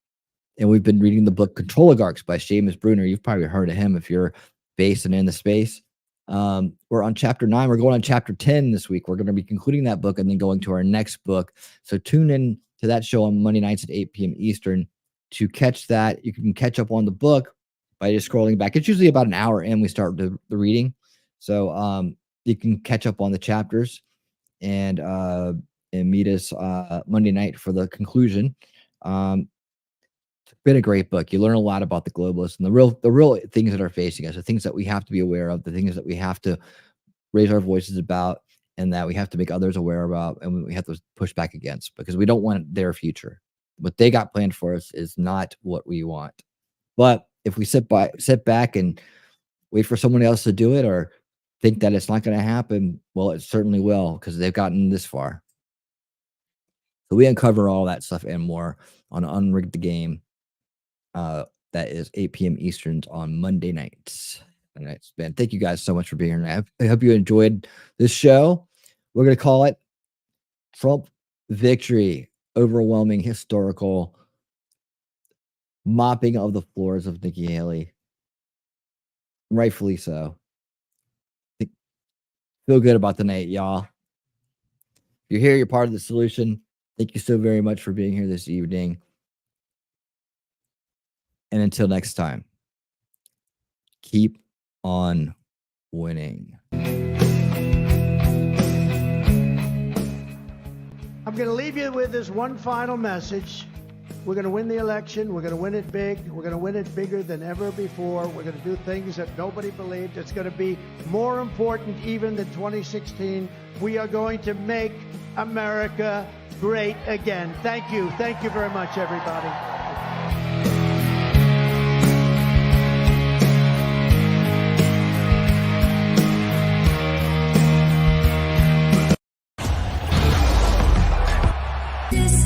and we've been reading the book Control Oligarchs by Seamus Bruner. You've probably heard of him if you're based and in the space. We're on chapter 9. We're going on chapter 10 this week. We're going to be concluding that book and then going to our next book. So tune in to that show on Monday nights at 8 p.m. Eastern to catch that. You can catch up on the book by just scrolling back. It's usually about an hour in we start the reading. So you can catch up on the chapters and meet us Monday night for the conclusion. It's been a great book. You learn a lot about the globalists and the real things that are facing us, the things that we have to be aware of, the things that we have to raise our voices about, and that we have to make others aware about, and we have to push back against, because we don't want their future. What they got planned for us is not what we want. But if we sit back and wait for someone else to do it, or think that it's not going to happen, well, it certainly will, because they've gotten this far. So we uncover all that stuff and more on Unrig the Game. That is 8 p.m. Eastern on Monday nights. Man, thank you guys so much for being here. I hope you enjoyed this show. We're going to call it Trump Victory. Overwhelming, historical mopping of the floors of Nikki Haley. Rightfully so. Feel good about the night, y'all. If you're here, you're part of the solution. Thank you so very much for being here this evening. And until next time, keep on winning. I'm going to leave you with this one final message. We're going to win the election. We're going to win it big. We're going to win it bigger than ever before. We're going to do things that nobody believed. It's going to be more important even than 2016. We are going to make America great again. Thank you. Thank you very much, everybody. This